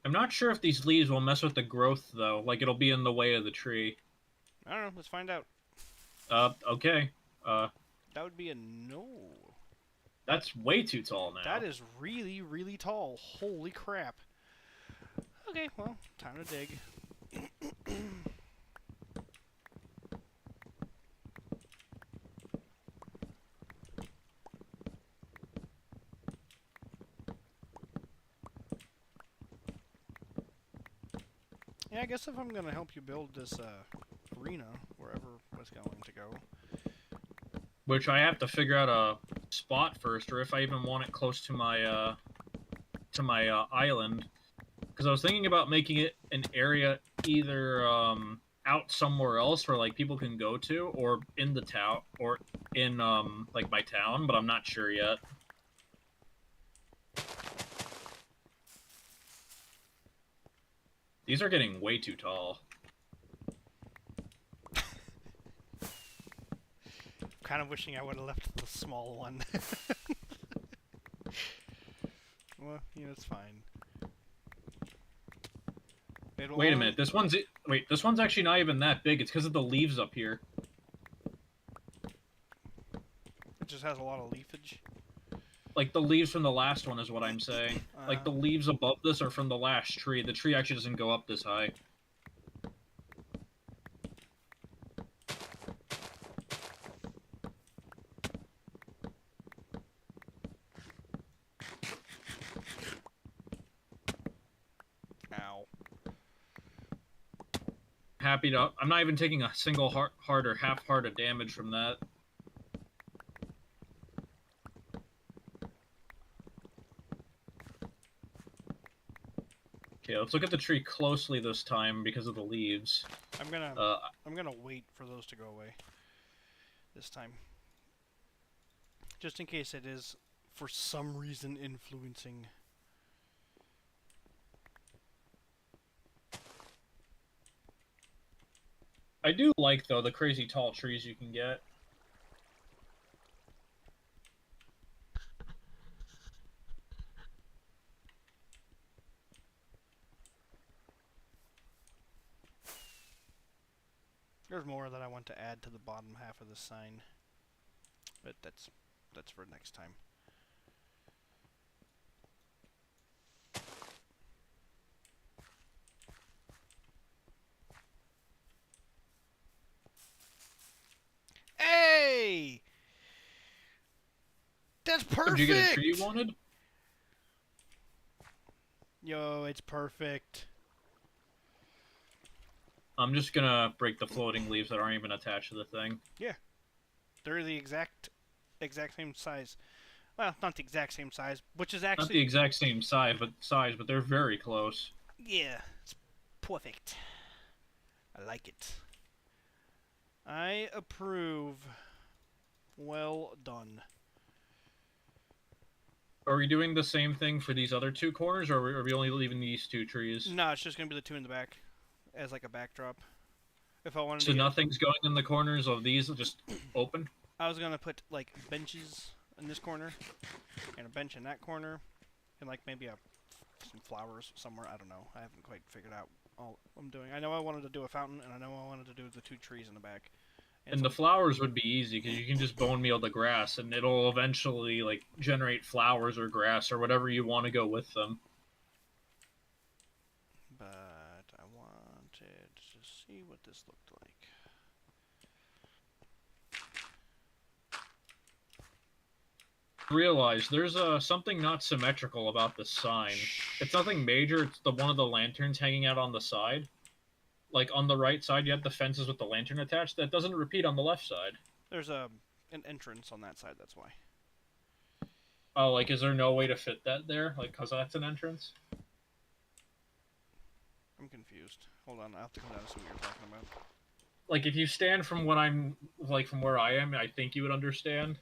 I'm not sure if these leaves will mess with the growth, though. Like, it'll be in the way of the tree. I don't know. Let's find out. Okay. That would be a no. That's way too tall now. That is really, really tall. Holy crap. Okay, well, time to dig. Yeah, I guess if I'm going to help you build this arena, wherever it's going to go. Which I have to figure out a spot first, or if I even want it close to my island. Because I was thinking about making it an area either out somewhere else where like people can go to, or in the town, or in like my town, but I'm not sure yet. These are getting way too tall. Kind of wishing I would have left the small one. Well, yeah, it's fine. Wait a minute, this one's actually not even that big. It's because of the leaves up here. It just has a lot of leafage. Like the leaves from the last one is what I'm saying. Like the leaves above this are from the last tree. The tree actually doesn't go up this high. Ow. I'm not even taking a single heart or half heart of damage from that. Okay, let's look at the tree closely this time because of the leaves. I'm gonna wait for those to go away this time, just in case it is for some reason influencing. I do like, though, the crazy tall trees you can get. There's more that I want to add to the bottom half of the sign, but that's for next time. Hey! That's perfect! Did you get a tree you wanted? Yo, it's perfect. I'm just gonna break the floating leaves that aren't even attached to the thing. They're the exact same size. Well, not the exact same size, which is Not the actually exact same size, but they're very close. yeah, it's perfect. I like it. I approve. Well done. Are we doing the same thing for these other two corners, or are we only leaving these two trees? No, it's just gonna be the two in the back, as like a backdrop. If I wanted So to, nothing's going in the corners of these, just open? I was gonna put like benches in this corner, and a bench in that corner, and like maybe some flowers somewhere. I don't know. I haven't quite figured out all I'm doing. I know I wanted to do a fountain, and I know I wanted to do the two trees in the back. And the flowers would be easy, because you can just bone meal the grass, and it'll eventually, like, generate flowers or grass or whatever you want to go with them. But I wanted to see what this looked like. Realize there's something not symmetrical about this sign. It's nothing major, it's the one of the lanterns hanging out on the side. Like, on the right side, you have the fences with the lantern attached. That doesn't repeat on the left side. There's an entrance on that side, that's why. Oh, like, is there no way to fit that there? Like, because that's an entrance? I'm confused. Hold on, I'll have to come down and see what you're talking about. Like, if you stand from what I'm, like, from where I am, I think you would understand.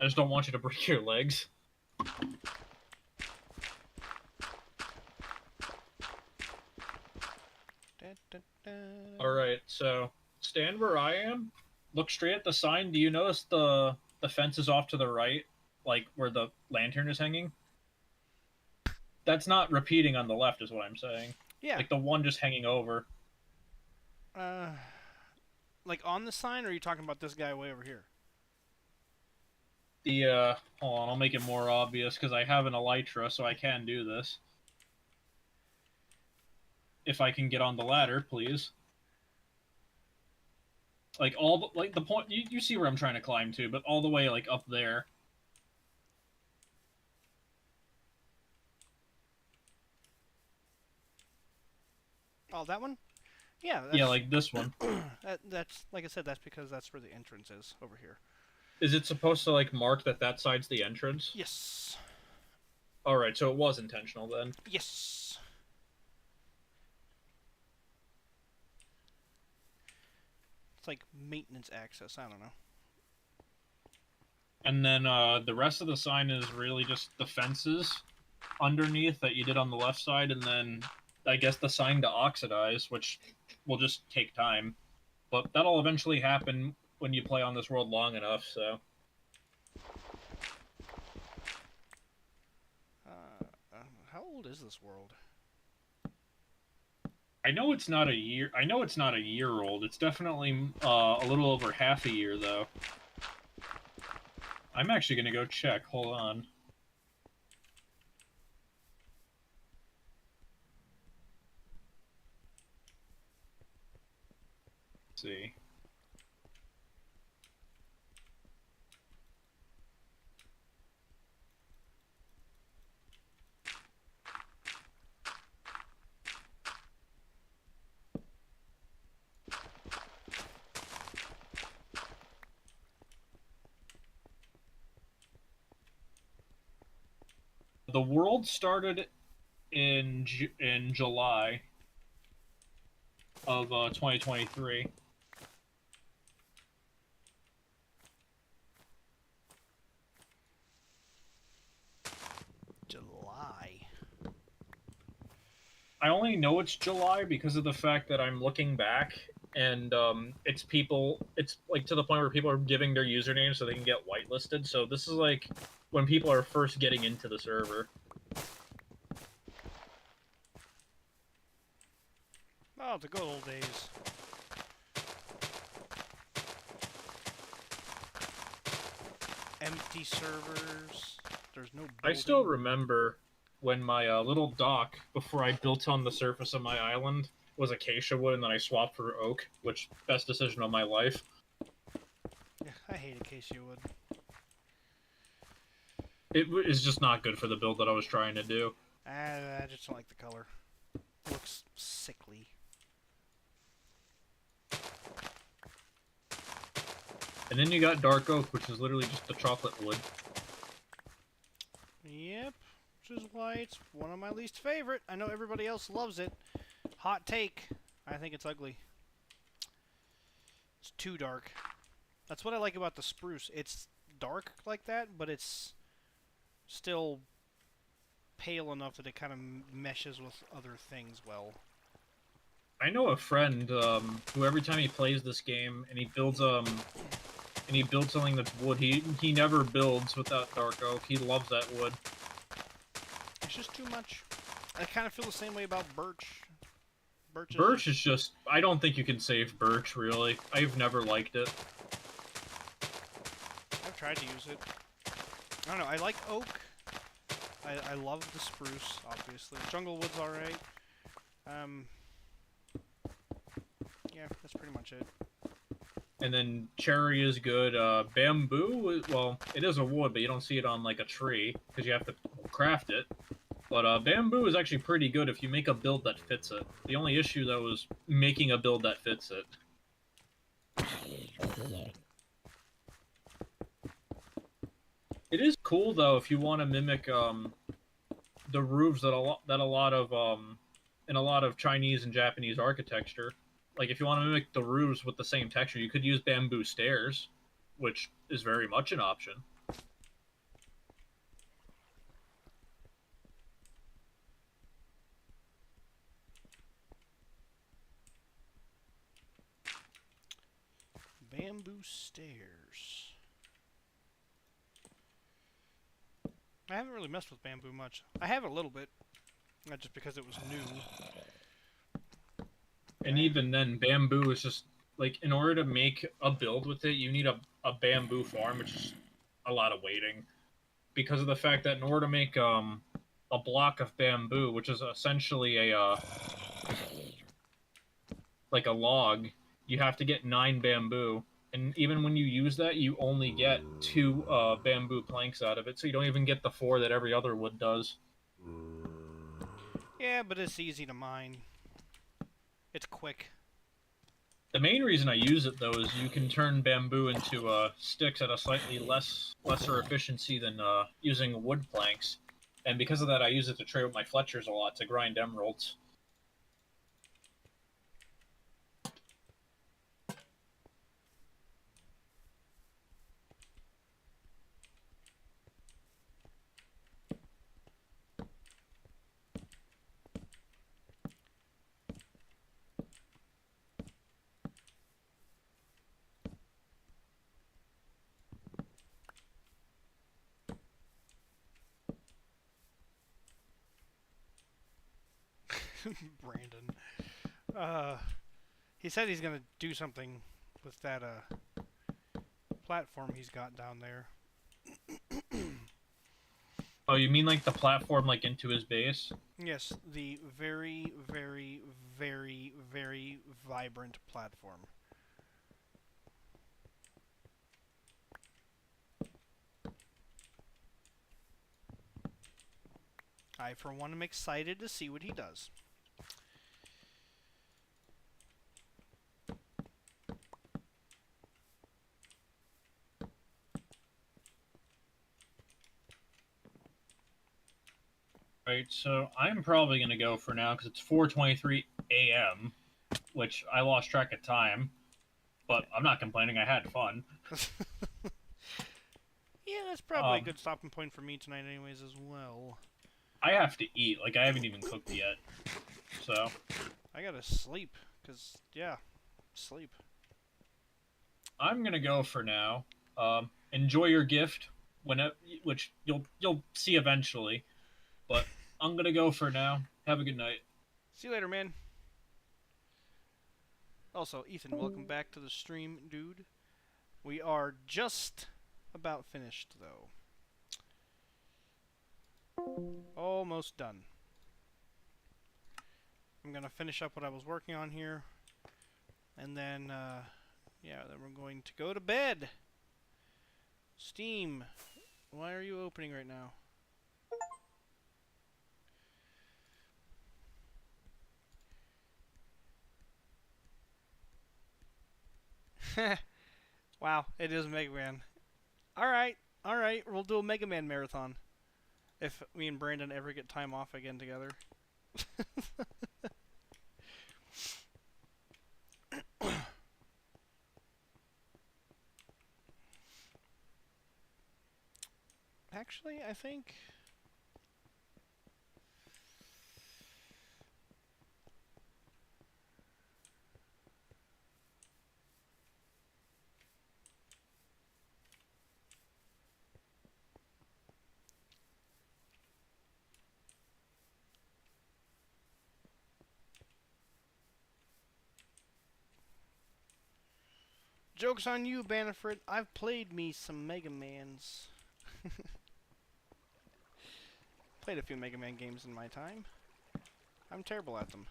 I just don't want you to break your legs. Alright, so stand where I am. Look straight at the sign. Do you notice the fence is off to the right? Like where the lantern is hanging? That's not repeating on the left is what I'm saying. Yeah. Like the one just hanging over. Like on the sign, or are you talking about this guy way over here? The, hold on, I'll make it more obvious because I have an elytra, so I can do this. If I can get on the ladder, please. Like like the point, you see where I'm trying to climb to, but all the way like up there. Oh, that one? Yeah. Yeah, like this one. That's like I said. That's because that's where the entrance is over here. Is it supposed to like mark that side's the entrance? Yes. All right, so it was intentional then. Yes. It's like maintenance access. I don't know. And then the rest of the sign is really just the fences underneath that you did on the left side, and then I guess the sign to oxidize, which will just take time. But that'll eventually happen when you play on this world long enough, so. How old is this world? I know it's not a year. I know it's not a year old. It's definitely a little over half a year, though. I'm actually gonna go check. Hold on. Let's see. The world started in July of 2023. July. I only know it's July because of the fact that I'm looking back and it's people. It's like to the point where people are giving their usernames so they can get whitelisted. So this is like when people are first getting into the server. Oh, the good old days. Empty servers. There's no building. I still remember when my little dock, before I built on the surface of my island, was acacia wood, and then I swapped for oak, which best decision of my life. Yeah, I hate acacia wood. Is just not good for the build that I was trying to do. I just don't like the color. It looks sickly. And then you got dark oak, which is literally just the chocolate wood. Yep, which is why it's one of my least favorite. I know everybody else loves it. Hot take. I think it's ugly. It's too dark. That's what I like about the spruce. It's dark like that, but it's still pale enough that it kind of meshes with other things well. I know a friend who every time he plays this game and he builds something that's wood, he never builds without dark oak. He loves that wood. It's just too much. I kind of feel the same way about birch. Birch is just... I don't think you can save birch, really. I've never liked it. I've tried to use it. I don't know, I like oak. I love the spruce, obviously. Jungle wood's alright. Yeah, that's pretty much it. And then cherry is good. Bamboo, well, it is a wood, but you don't see it on, like, a tree, because you have to craft it. But bamboo is actually pretty good if you make a build that fits it. The only issue, though, is making a build that fits it. It is cool, though, if you want to mimic the roofs that a lot of in a lot of Chinese and Japanese architecture. Like if you want to mimic the roofs with the same texture, you could use bamboo stairs, which is very much an option. Bamboo stairs. I haven't really messed with bamboo much. I have a little bit, not just because it was new. And even then, bamboo is just like in order to make a build with it, you need a bamboo farm, which is a lot of waiting, because of the fact that in order to make a block of bamboo, which is essentially a like a log, you have to get 9 bamboo. And even when you use that, you only get 2 bamboo planks out of it, so you don't even get the 4 that every other wood does. Yeah, but it's easy to mine. It's quick. The main reason I use it, though, is you can turn bamboo into sticks at a slightly lesser efficiency than using wood planks. And because of that, I use it to trade with my Fletchers a lot to grind emeralds. Brandon. He said he's gonna do something with that platform he's got down there. Oh, you mean like the platform like into his base? Yes, the very, very, very, very vibrant platform. I, for one, am excited to see what he does. Right, so I'm probably gonna go for now because it's 4:23 a.m., which I lost track of time, but I'm not complaining. I had fun. Yeah, that's probably a good stopping point for me tonight anyways as well. I have to eat. Like, I haven't even cooked yet. So, I gotta sleep, because, yeah, sleep. I'm gonna go for now. Enjoy your gift, whenever, which you'll see eventually. But I'm gonna go for now. Have a good night. See you later, man. Also, Ethan, welcome back to the stream, dude. We are just about finished, though. Almost done. I'm gonna finish up what I was working on here, and then, yeah, then we're going to go to bed. Steam, why are you opening right now? Wow, it is Mega Man. Alright, we'll do a Mega Man marathon. If me and Brandon ever get time off again together. Actually, I think... Joke's on you, Bannerford. I've played me some Mega Mans. Played a few Mega Man games in my time. I'm terrible at them.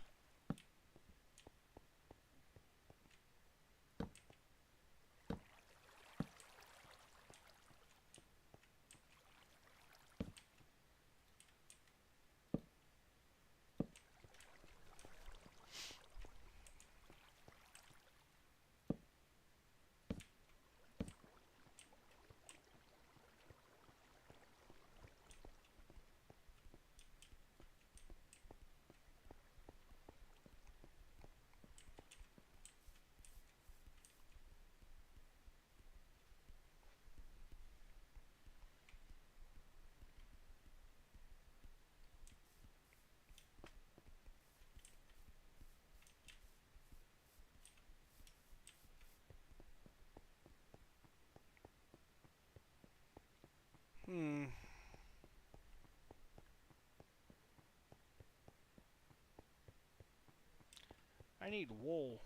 I need wool.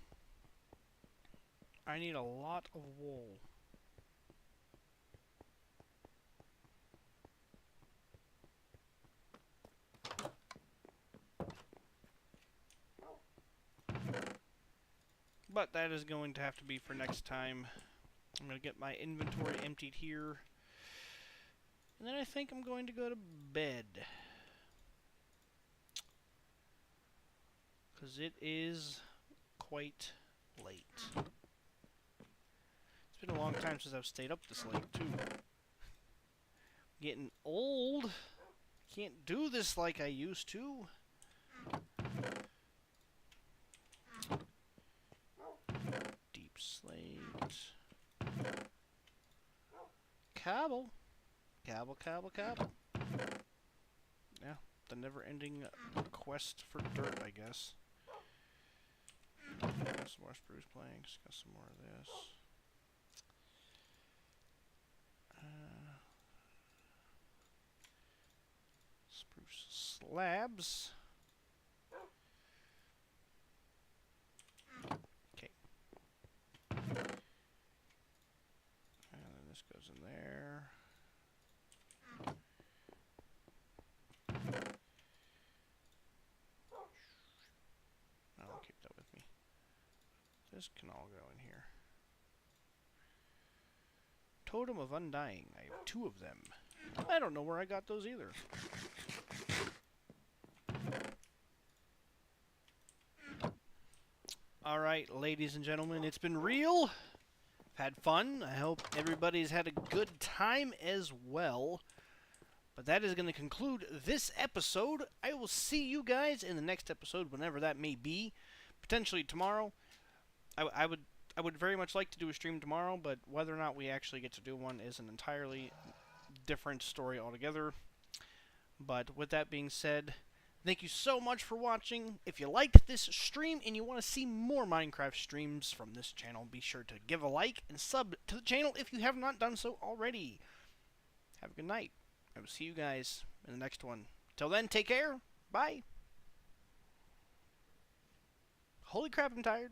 I need a lot of wool. But that is going to have to be for next time. I'm going to get my inventory emptied here. And then I think I'm going to go to bed. Because it is quite late. It's been a long time since I've stayed up this late, too. Getting old. Can't do this like I used to. Deep slate. Cobble. Cobble, cobble, cobble. Yeah, the never-ending quest for dirt, I guess. Got some more spruce planks. Got some more of this. Spruce slabs. Okay. And then this goes in there. I'll keep that with me. This can all go in here. Totem of Undying. I have 2 of them. I don't know where I got those either. Alright, ladies and gentlemen, it's been real. I've had fun. I hope everybody's had a good time as well. But that is going to conclude this episode. I will see you guys in the next episode, whenever that may be. Potentially tomorrow. I would very much like to do a stream tomorrow, but whether or not we actually get to do one is an entirely different story altogether. But with that being said, thank you so much for watching. If you liked this stream and you want to see more Minecraft streams from this channel, be sure to give a like and sub to the channel if you have not done so already. Have a good night. I will see you guys in the next one. Till then, take care. Bye. Holy crap, I'm tired.